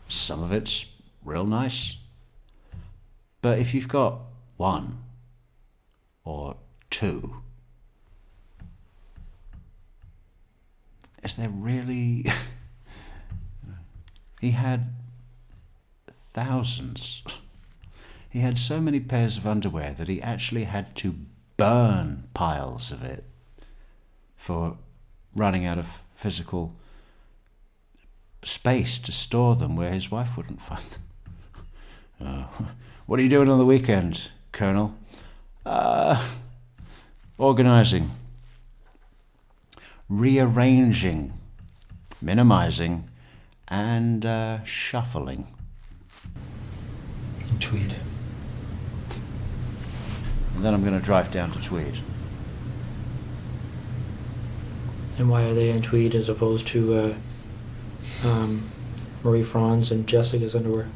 Some of it's real nice. But if you've got one or two, is there really... He had thousands. He had so many pairs of underwear that he actually had to burn piles of it for running out of physical space to store them where his wife wouldn't find them. What are you doing on the weekend, Colonel? Organizing, rearranging, minimizing, and shuffling. In Tweed. And then I'm going to drive down to Tweed. And why are they in tweed as opposed to Marie Franz and Jessica's underwear?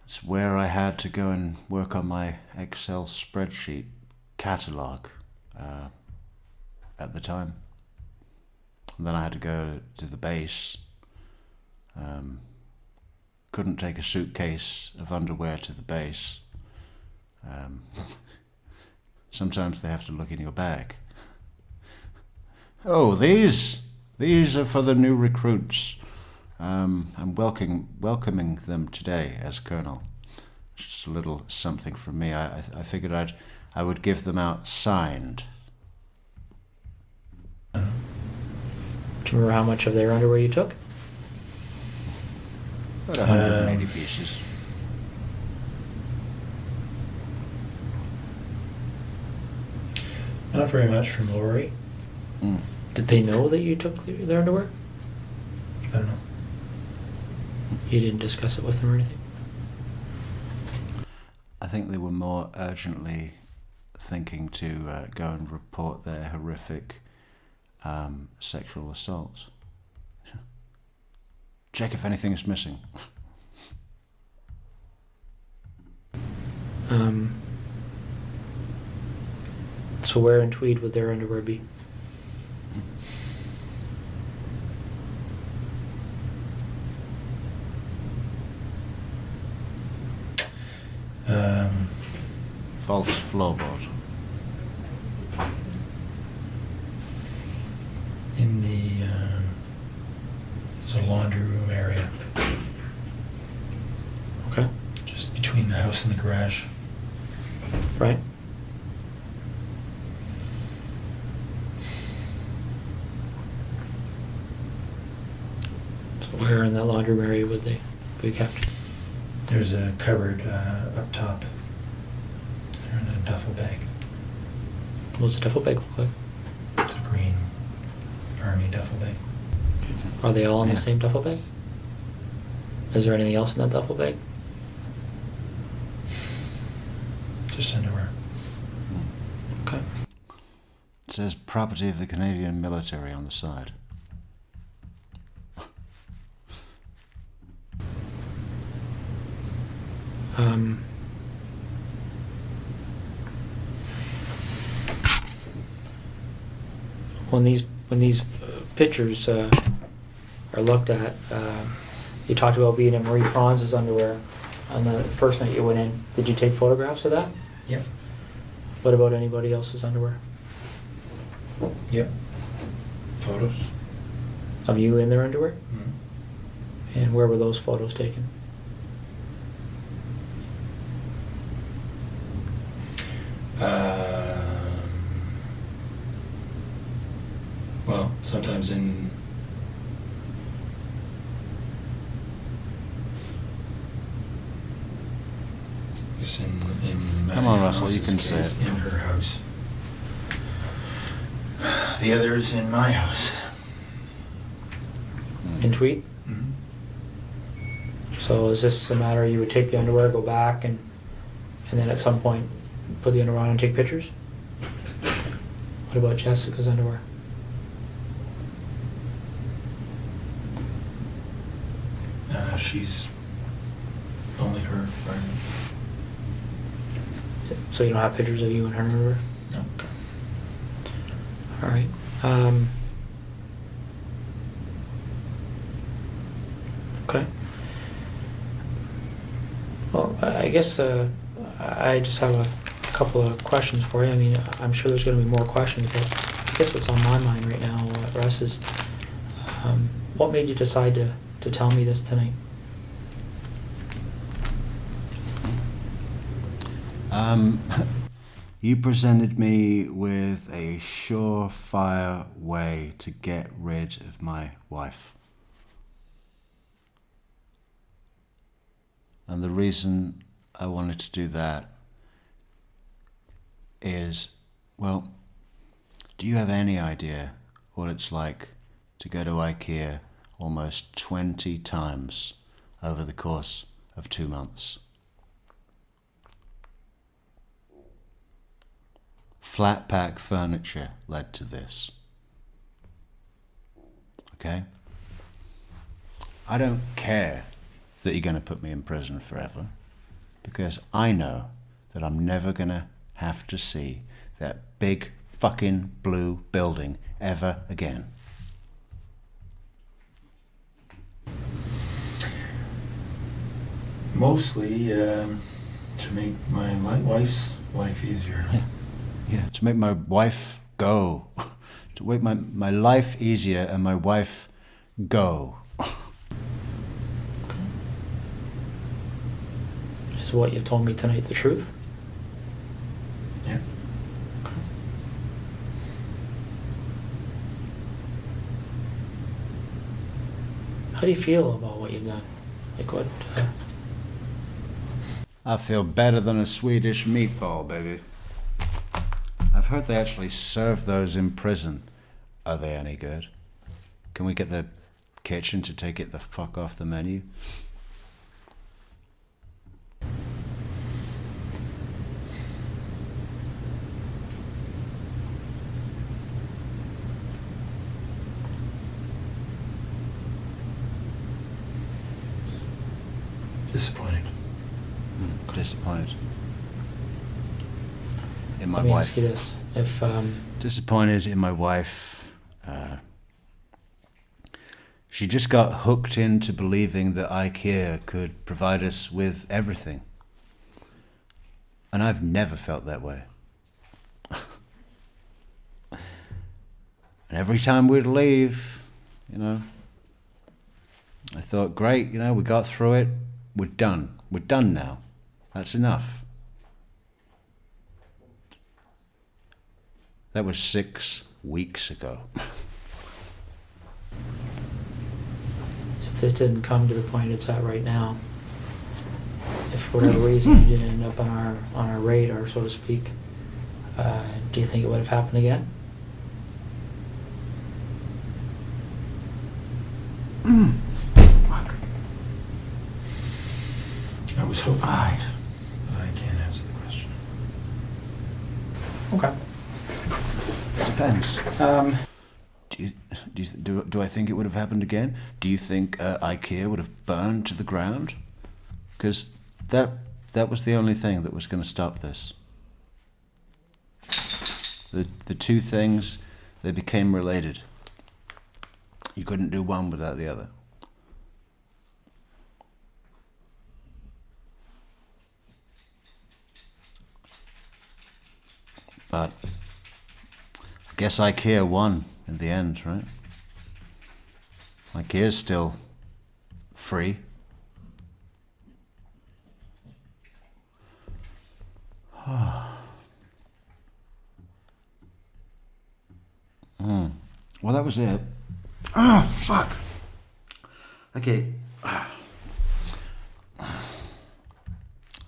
It's where I had to go and work on my Excel spreadsheet catalog at the time. And then I had to go to the base. Couldn't take a suitcase of underwear to the base. Sometimes they have to look in your bag. Oh, these are for the new recruits. I'm welcoming them today as Colonel. Just a little something from me. I figured I would give them out signed. Do you remember how much of their underwear you took? About 180 pieces. Not very much from Lori. Did they know that you took their underwear? I don't know. You didn't discuss it with them or anything? I think they were more urgently thinking to go and report their horrific sexual assaults. Check if anything's missing. So where in Tweed would their underwear be? False floorboard. In the there's a laundry room area Okay. just between the house and the garage. Right? So where in that laundry room area would they be kept? There's a cupboard up top. They're in a duffel bag. What's the duffel bag look like? It's a green army duffel bag. Are they all in the Yeah. same duffel bag? Is there anything else in that duffel bag? Just underwear. Okay. It says property of the Canadian military on the side. When these pictures are looked at, you talked about being in Marie Franz's underwear on the first night you went in. Did you take photographs of that? Yep. What about anybody else's underwear? Yep. Photos. Of you in their underwear? Mm-hmm. And where were those photos taken? Well, sometimes in it's in Come on, Maddie Russell, you Francis's can say case, it. in her house. The other's in my house. In Tweed? Mm-hmm. So is this a matter you would take the underwear, go back, and then at some point put the underwear on and take pictures? What about Jessica's underwear? She's only her. Right? So you don't have pictures of you in her underwear? No. All right. Okay. Well, I guess I just have a couple of questions for you. I mean, I'm sure there's going to be more questions, but I guess what's on my mind right now, Russ, is what made you decide to tell me this tonight? You presented me with a surefire way to get rid of my wife. And the reason I wanted to do that is, well, do you have any idea what it's like to go to IKEA almost 20 times over the course of 2 months? Flat pack furniture led to this. Okay? I don't care that you're going to put me in prison forever, because I know that I'm never going to have to see that big fucking blue building ever again. Mostly to make my wife's life easier. Yeah, to make my wife go. To make my life easier and my wife go. Is what you've told me tonight the truth? Yeah. How do you feel about what you've done? Like what? I feel better than a Swedish meatball, baby. I've heard they actually serve those in prison Are they any good? Can we get the kitchen to take it the fuck off the menu? Disappointed. Disappointed in my Let me wife. ask you this: if Disappointed in my wife. She just got hooked into believing that IKEA could provide us with everything. And I've never felt that way. And every time we'd leave, I thought, great, we got through it. We're done. We're done now. That's enough. That was 6 weeks ago. if this didn't come to the point it's at right now, if for whatever reason you didn't end up on our radar, so to speak, do you think it would have happened again? Fuck. I was hoping that I can't answer the question. Okay. Depends. Um, Do I think it would have happened again? Do you think IKEA would have burned to the ground? Because that was the only thing that was going to stop this. The two things, they became related. You couldn't do one without the other. But I guess IKEA won in the end, right? IKEA's still free. Well, that was it. Fuck. Okay.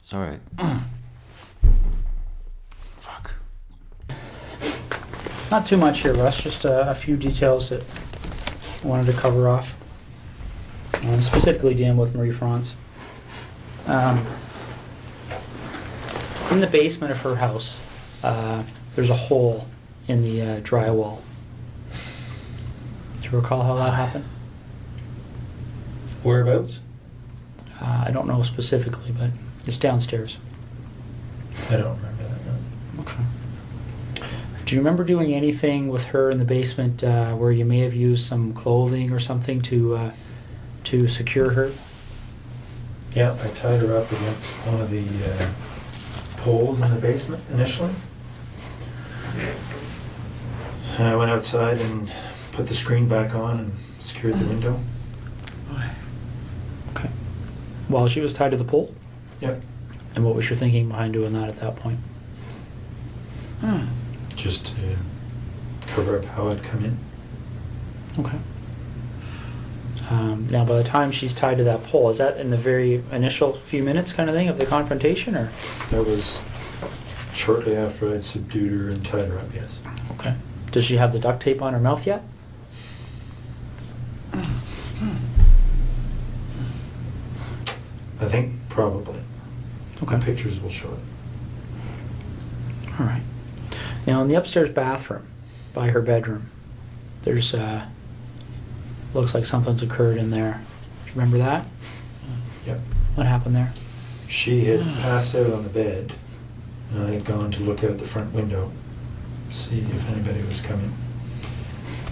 Sorry. Fuck. Not too much here, Russ. Just a few details that I wanted to cover off. Specifically dealing with Marie France. In the basement of her house, there's a hole in the drywall. Do you recall how that happened? Whereabouts? I don't know specifically, but it's downstairs. I don't remember that, no. Okay. Do you remember doing anything with her in the basement where you may have used some clothing or something to secure her? Yeah, I tied her up against one of the poles in the basement initially. I went outside and put the screen back on and secured the window. Okay. While she was tied to the pole? Yep. And what was your thinking behind doing that at that point? Just to cover up how I'd come in. Okay. Now, by the time she's tied to that pole, is that in the very initial few minutes kind of thing of the confrontation, or? That was shortly after I'd subdued her and tied her up, yes. Okay. Does she have the duct tape on her mouth yet? I think probably. Okay. The pictures will show it. All right. Now, in the upstairs bathroom, by her bedroom, there's looks like something's occurred in there. Do you remember that? Yep. What happened there? She had passed out on the bed, and I had gone to look out the front window, see if anybody was coming.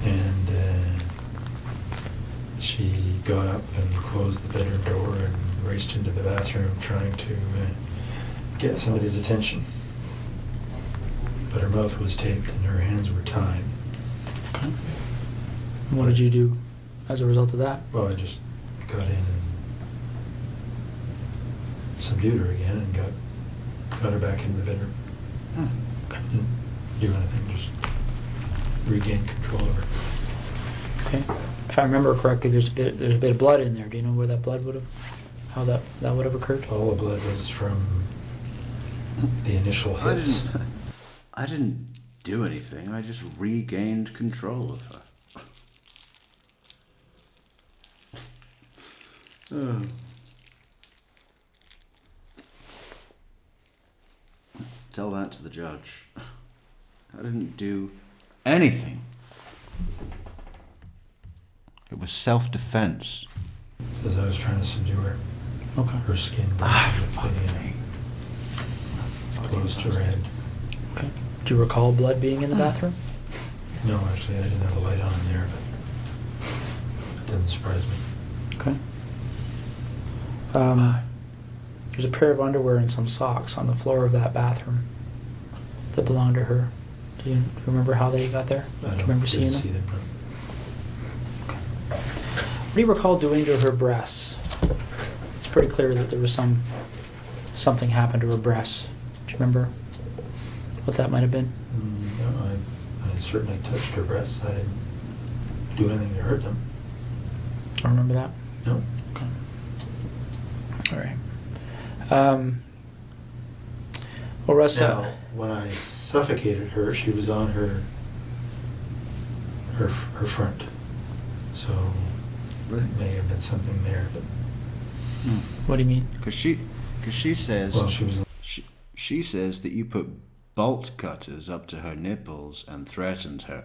And she got up and closed the bedroom door and raced into the bathroom trying to get somebody's attention. But her mouth was taped and her hands were tied. Okay. And what did you do as a result of that? Well, I just got in and subdued her again and got her back into the bedroom. Okay. Didn't do anything, just regain control of her. Okay. If I remember correctly, there's a bit of blood in there. Do you know where that blood would have, how that would have occurred? All the blood was from the initial hits. I didn't do anything. I just regained control of her. Oh. Tell that to the judge. I didn't do anything. It was self-defense. Because I was trying to subdue her. Okay. Her skin Fuck me. close to her head. Okay. Do you recall blood being in the bathroom? No, actually, I didn't have the light on in there, but it doesn't surprise me. Okay. There's a pair of underwear and some socks on the floor of that bathroom that belonged to her. Do you remember how they got there? I Do you remember seeing didn't them? see them. What do you recall doing to her breasts? It's pretty clear that there was something happened to her breasts. Do you remember what that might have been? No, I certainly touched her breasts. I didn't do anything to hurt them. I remember that. No. Okay. All right. Well, Russ. Now, when I suffocated her, she was on her front, so Really? it may have been something there. But What do you mean? Because she says well, she was. she says that you put bolt cutters up to her nipples and threatened her.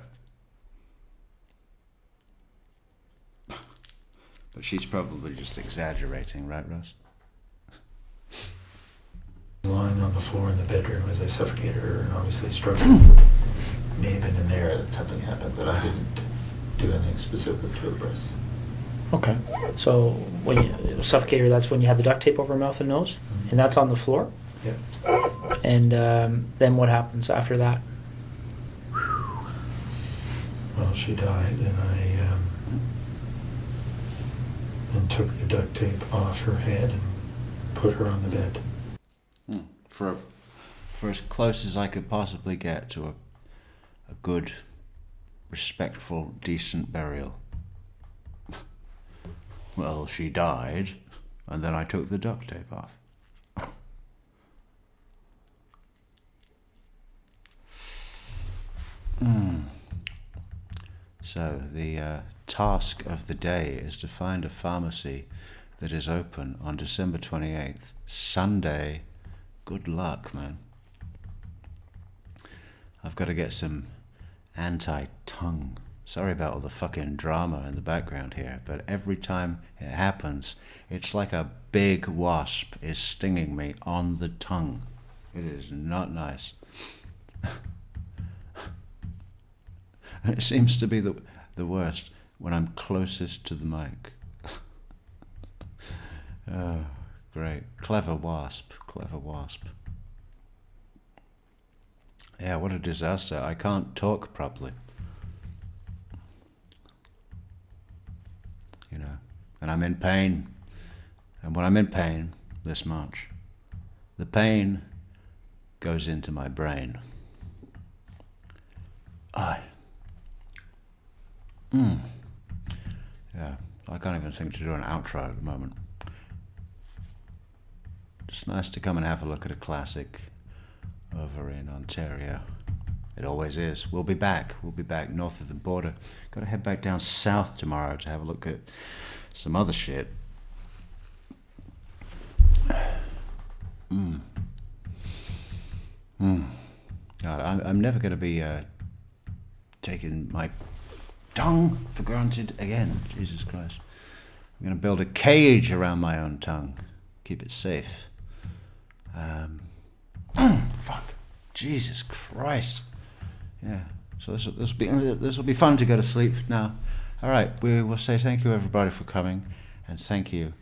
But she's probably just exaggerating, right, Russ? Lying on the floor in the bedroom as I suffocated her and obviously struggled. May have been in there that something happened, but I didn't do anything specific to her breasts. Okay. So when you suffocated her, that's when you had the duct tape over her mouth and nose, Mhm. and that's on the floor. Yeah. And then what happens after that? Well, she died, and I then took the duct tape off her head and put her on the bed. For as close as I could possibly get to a good, respectful, decent burial. Well, she died, and then I took the duct tape off. So the task of the day is to find a pharmacy that is open on December 28th, Sunday. Good luck, man. I've got to get some anti-tongue. Sorry about all the fucking drama in the background here, but every time it happens, it's like a big wasp is stinging me on the tongue. It is not nice. It seems to be the worst when I'm closest to the mic. Oh, great. Clever wasp. Clever wasp. Yeah, what a disaster. I can't talk properly. You know, and I'm in pain. And when I'm in pain this much, the pain goes into my brain. Yeah, I can't even think to do an outro at the moment. It's nice to come and have a look at a classic over in Ontario. It always is. We'll be back. We'll be back north of the border. Got to head back down south tomorrow to have a look at some other shit. God, I'm never going to be taking my tongue for granted again. Jesus Christ. I'm going to build a cage around my own tongue. Keep it safe. Fuck. Jesus Christ. Yeah. So this will be fun to go to sleep now. All right. We will say thank you everybody for coming, and thank you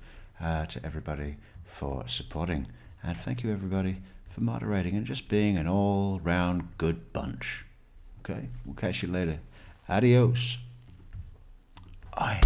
to everybody for supporting, and thank you everybody for moderating and just being an all-round good bunch. Okay. We'll catch you later. Adios. Aye.